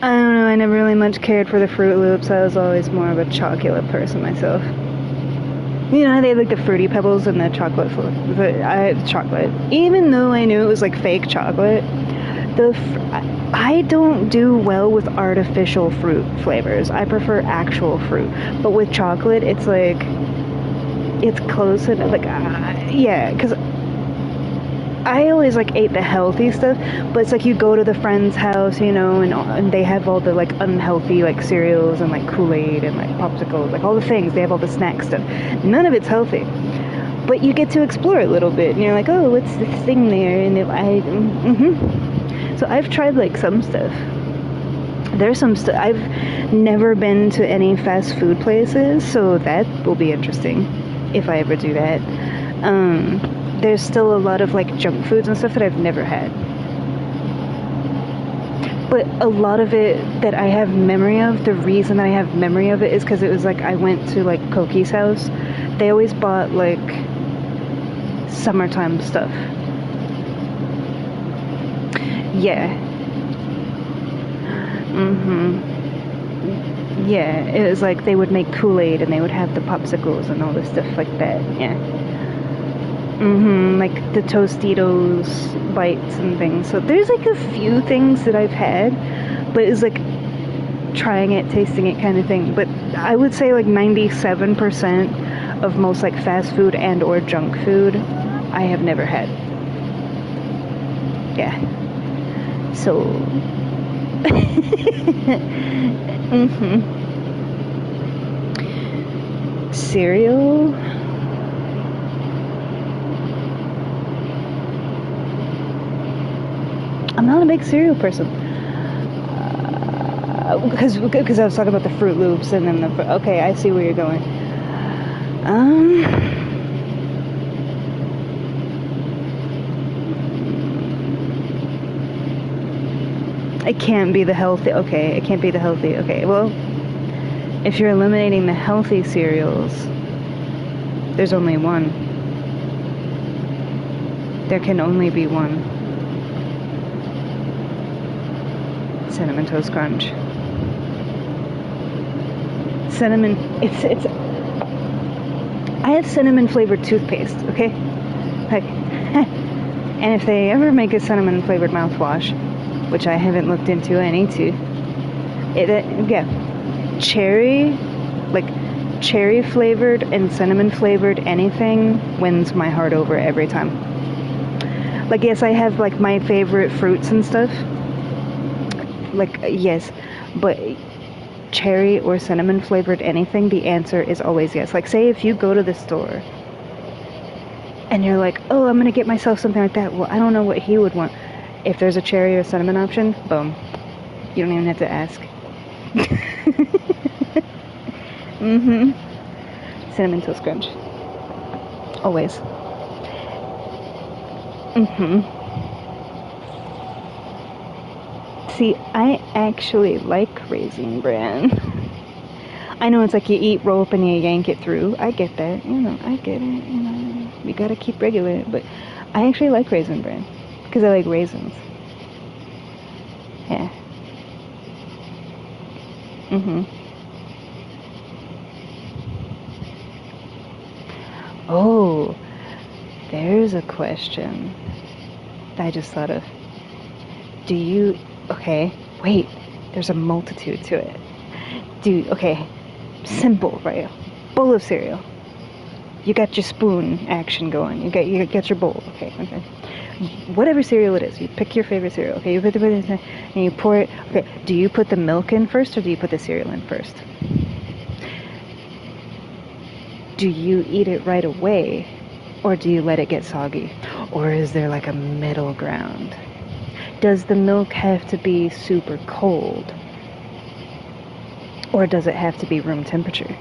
I don't know, I never really much cared for the Fruit Loops. I was always more of a chocolate person myself. You know how they have like the fruity pebbles and the chocolate chocolate. Even though I knew it was like fake chocolate, I don't do well with artificial fruit flavors. I prefer actual fruit. But with chocolate, it's like it's close enough. Like yeah, because I always like ate the healthy stuff, but it's like you go to the friend's house, you know, and they have all the like unhealthy like cereals and like Kool-Aid and like popsicles, like all the things. They have all the snack stuff. None of it's healthy, but you get to explore a little bit, and you're like, oh, what's this thing there? And so I've tried like some stuff. There's some stuff. I've never been to any fast food places, so that will be interesting if I ever do that. There's still a lot of like junk foods and stuff that I've never had. But a lot of it that I have memory of, the reason I have memory of it is because it was like I went to like Koki's house. They always bought like summertime stuff. Yeah. Yeah, it was like they would make Kool-Aid and they would have the popsicles and all this stuff like that. Yeah. Like the Tostitos bites and things. So there's like a few things that I've had, but it's like trying it, tasting it kind of thing. But I would say like 97% of most like fast food and or junk food I have never had. Yeah. So cereal. I'm not a big cereal person. Because I was talking about the Fruit Loops and then the... Okay, I see where you're going. It can't be the healthy... Okay, it can't be the healthy... Okay, well... If you're eliminating the healthy cereals, there's only one. There can only be one. Cinnamon Toast Crunch. Cinnamon, it's I have cinnamon flavored toothpaste, okay? Like, and if they ever make a cinnamon flavored mouthwash, which I haven't looked into, I need to. Yeah, cherry flavored and cinnamon flavored anything wins my heart over every time. Like, yes, I have like my favorite fruits and stuff. Like, yes, but cherry or cinnamon flavored anything, the answer is always yes. Like, say if you go to the store and you're like, oh, I'm gonna get myself something like that. Well, I don't know what he would want. If there's a cherry or cinnamon option, boom. You don't even have to ask. Cinnamon Toast Crunch. Always. See, I actually like Raisin Bran. I know it's like you eat rope and you yank it through. I get that. You know, I get it. You know, you gotta keep regulated. But I actually like Raisin Bran because I like raisins. Yeah. Oh, there's a question that I just thought of. Do you... Okay, wait. There's a multitude to it. Okay, simple, right? Bowl of cereal. You got your spoon action going. You got your bowl. Okay. Whatever cereal it is, you pick your favorite cereal. Okay, you put it in and you pour it. Okay, do you put the milk in first or do you put the cereal in first? Do you eat it right away or do you let it get soggy? Or is there like a middle ground? Does the milk have to be super cold? Or does it have to be room temperature?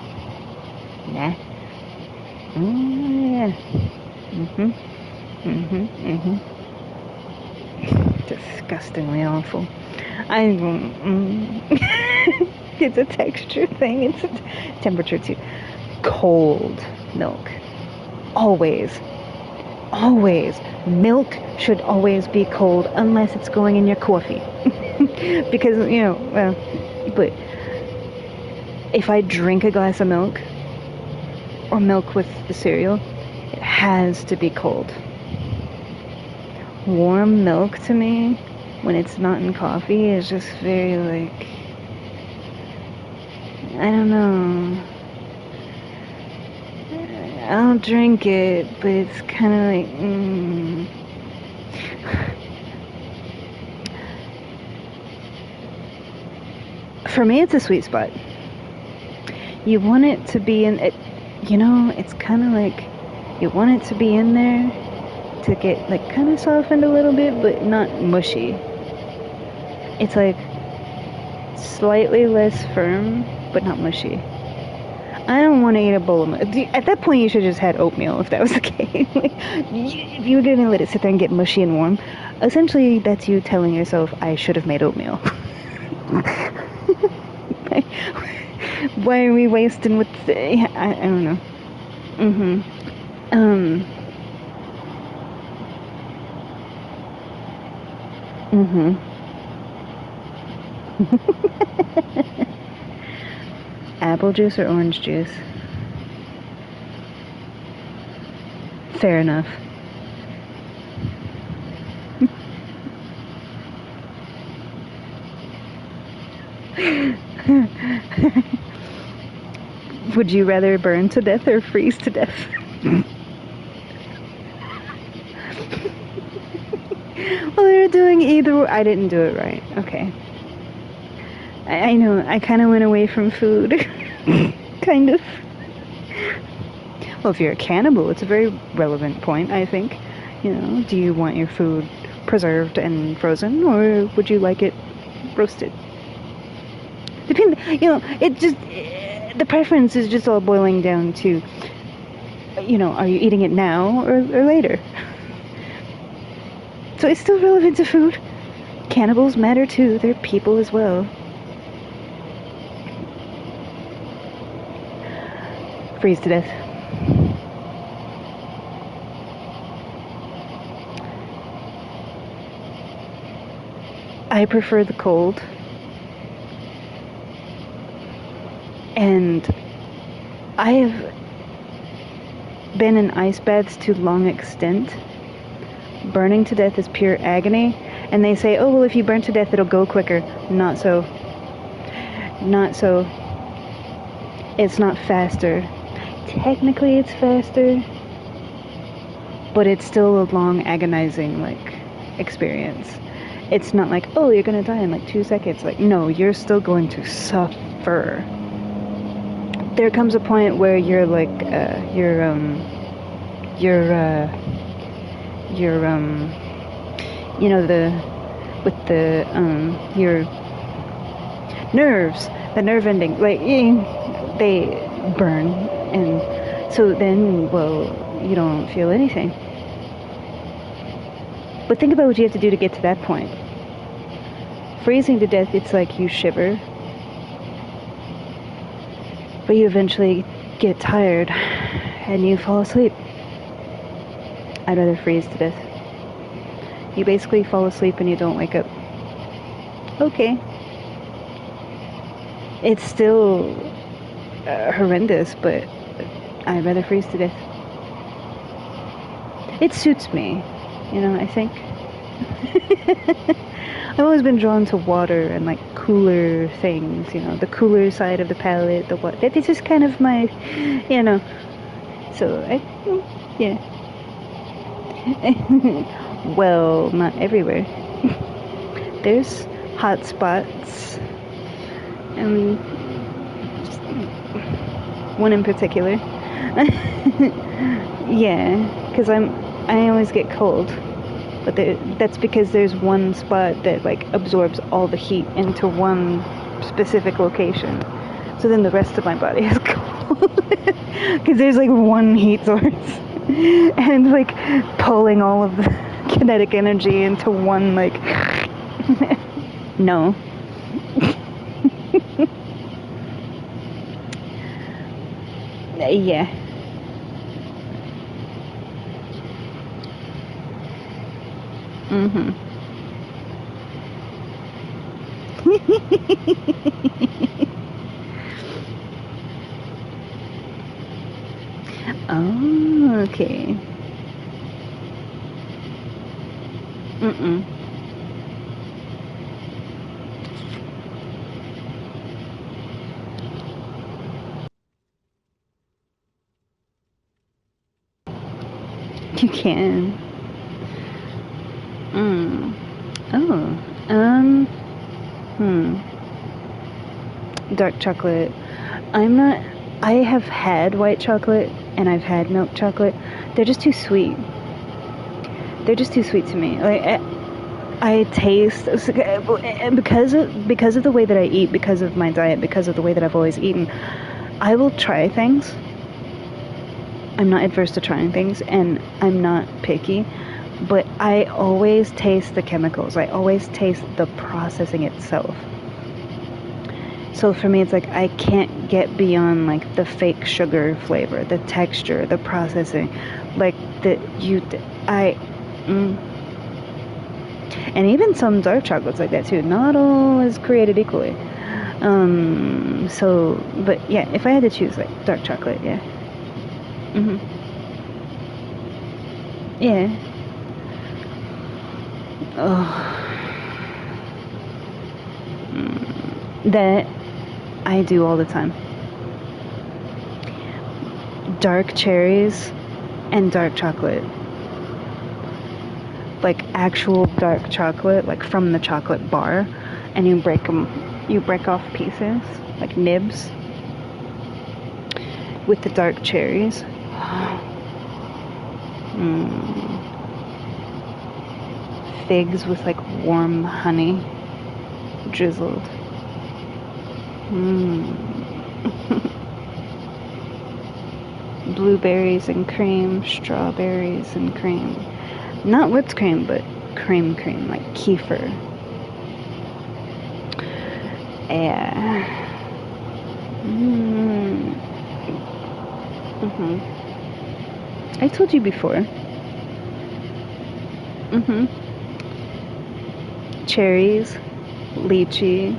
Nah. Yeah. Disgustingly awful. It's a texture thing. It's a temperature too. Cold milk. Always. Milk should always be cold unless it's going in your coffee. Because, you know, well, but if I drink a glass of milk, or milk with the cereal, it has to be cold. Warm milk to me, when it's not in coffee, is just very like, I don't know. I'll drink it, but it's kind of like, For me, it's a sweet spot. You want it to be in it, it's kind of like you want it to be in there to get like kind of softened a little bit, but not mushy. It's like slightly less firm, but not mushy. I don't want to eat a bowl of milk. At that point, you should have just had oatmeal if that was the case. If you were going to let it sit there and get mushy and warm, essentially that's you telling yourself, I should have made oatmeal. Why are we wasting with I don't know. Apple juice or orange juice? Fair enough. Would you rather burn to death or freeze to death? Well, you're doing either. I didn't do it right. Okay. I know. I kind of went away from food. Kind of. Well, if you're a cannibal, it's a very relevant point, I think. Do you want your food preserved and frozen, or would you like it roasted? It just, the preference is just all boiling down to, are you eating it now or later? So it's still relevant to food. Cannibals matter too. They're people as well. Freeze to death. I prefer the cold. And I've been in ice baths to long extent. Burning to death is pure agony. And they say, oh, well, if you burn to death, it'll go quicker. Not so. Not so. It's not faster. Technically, it's faster. But it's still a long, agonizing, experience. It's not like, oh, you're gonna die in 2 seconds. No, you're still going to suffer. There comes a point where you're your nerves, the nerve ending, they burn, and so then, well, you don't feel anything. But think about what you have to do to get to that point. Freezing to death, it's like you shiver, but you eventually get tired and you fall asleep. I'd rather freeze to death. You basically fall asleep and you don't wake up. Okay. It's still horrendous, but I'd rather freeze to death. It suits me, I think. I've always been drawn to water and cooler things, the cooler side of the palate, the water. It's just kind of my, So, yeah. Well, not everywhere. There's hot spots. One in particular. Yeah, because I always get cold. But that's because there's one spot that absorbs all the heat into one specific location. So then the rest of my body is cold. Because there's one heat source. And pulling all of the kinetic energy into one no. Yeah. Oh, okay. Mm-mm. You can. Mm. Oh. Hmm. Dark chocolate. I'm not. I have had white chocolate and I've had milk chocolate. They're just too sweet. They're just too sweet to me. Like I taste because of the way that I eat, because of my diet, because of the way that I've always eaten. I will try things. I'm not adverse to trying things, and I'm not picky. But I always taste the chemicals. I always taste the processing itself. So for me, it's like I can't get beyond like the fake sugar flavor, the texture, the processing, like the you. I. Mm. And even some dark chocolates like that too. Not all is created equally. So, but yeah, if I had to choose, like dark chocolate, yeah. Mhm. Yeah. Oh. That I do all the time. Dark cherries and dark chocolate. Like actual dark chocolate, like from the chocolate bar, and you break them. You break off pieces, like nibs, with the dark cherries. Figs with like warm honey drizzled. Blueberries and cream, strawberries and cream. Not whipped cream, but cream, like kefir. Yeah. I told you before. Cherries, lychee.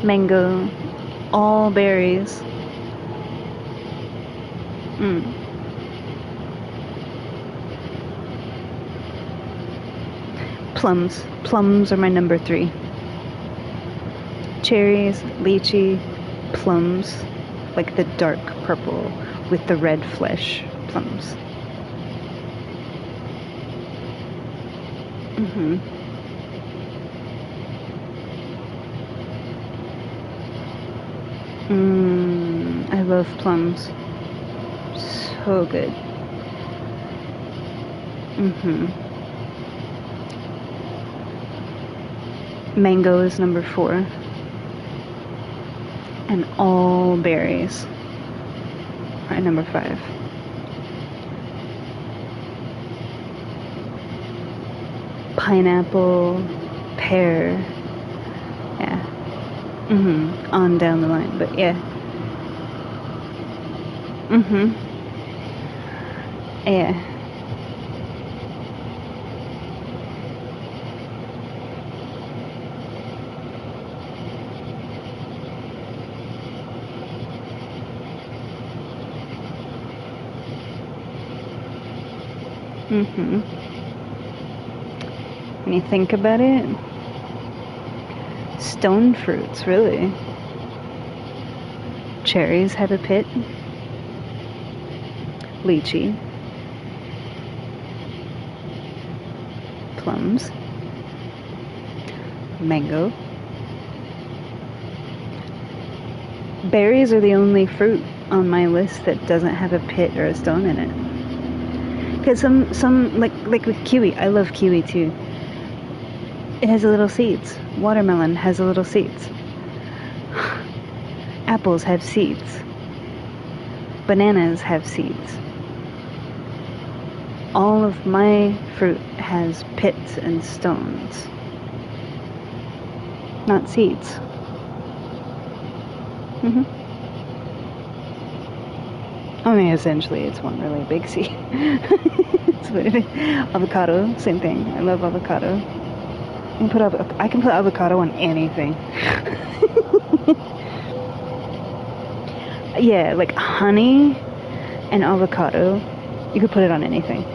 Mango, all berries. Plums. Plums are my number 3. Cherries, lychee, plums, like the dark purple with the red flesh plums. I love plums. So good. Mango is number 4. And all berries are number 5. Pineapple, pear, yeah. On down the line, but yeah. Yeah. When you think about it, stone fruits, really. Cherries have a pit. Lychee. Plums. Mango. Berries are the only fruit on my list that doesn't have a pit or a stone in it. Because some like with kiwi, I love kiwi too. It has little seeds. Watermelon has little seeds. Apples have seeds. Bananas have seeds. All of my fruit has pits and stones, not seeds. I mean, essentially, it's one really big seed. That's what it is. Avocado, same thing. I love avocado. I can put avocado on anything. Yeah, like honey and avocado. You could put it on anything.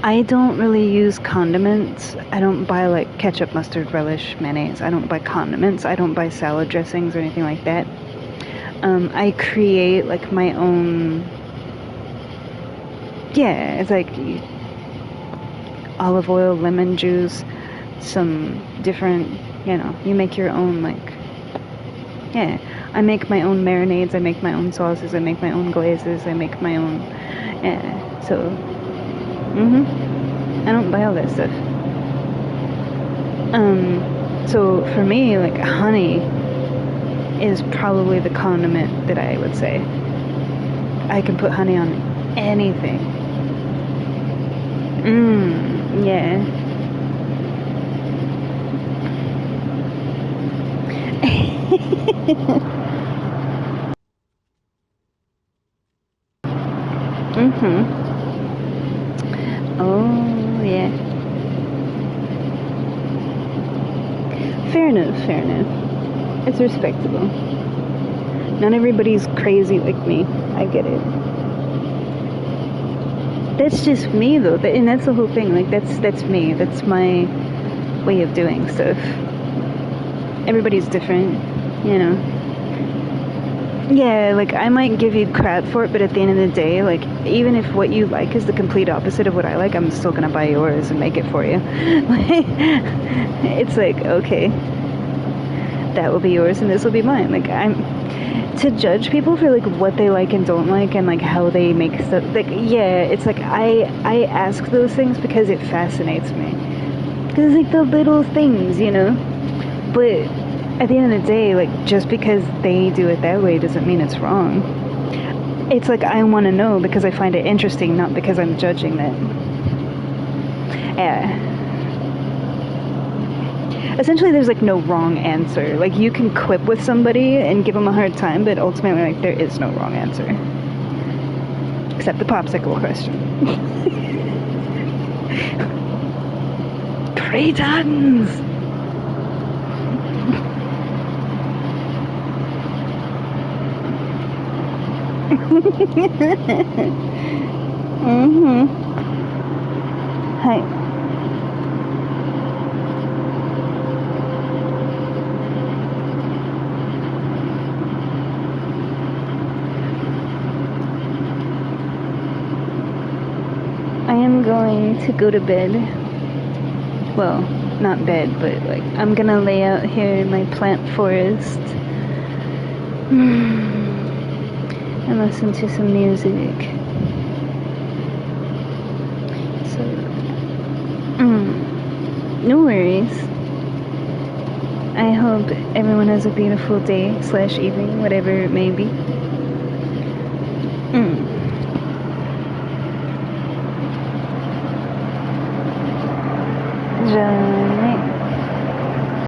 I don't really use condiments. I don't buy like ketchup, mustard, relish, mayonnaise. I don't buy condiments. I don't buy salad dressings or anything like that. I create like my own. Yeah, it's like olive oil, lemon juice, some different, you make your own, like, yeah. I make my own marinades, I make my own sauces, I make my own glazes, I make my own, yeah, so, I don't buy all that stuff. So for me, like, honey is probably the condiment that I would say. I can put honey on anything. Yeah. Oh, yeah. Fair enough. It's respectable. Not everybody's crazy like me. I get it. That's just me, though. And that's the whole thing. Like, that's me. That's my way of doing stuff. Everybody's different, Yeah, like, I might give you crap for it, but at the end of the day, like, even if what you like is the complete opposite of what I like, I'm still gonna buy yours and make it for you. It's like, okay, that will be yours and this will be mine. Like, to judge people for, like, what they like and don't like and, like, how they make stuff, like, yeah, it's like, I ask those things because it fascinates me. Because, like, the little things, But at the end of the day, like, just because they do it that way doesn't mean it's wrong. It's like, I want to know because I find it interesting, not because I'm judging that. Yeah. Essentially, there's, like, no wrong answer. Like, you can quip with somebody and give them a hard time, but ultimately, like, there is no wrong answer. Except the popsicle question. 3 tons! Hi. I am going to go to bed. Well, not bed, but like, I'm gonna lay out here in my plant forest. And listen to some music. So, no worries. I hope everyone has a beautiful day / evening, whatever it may be.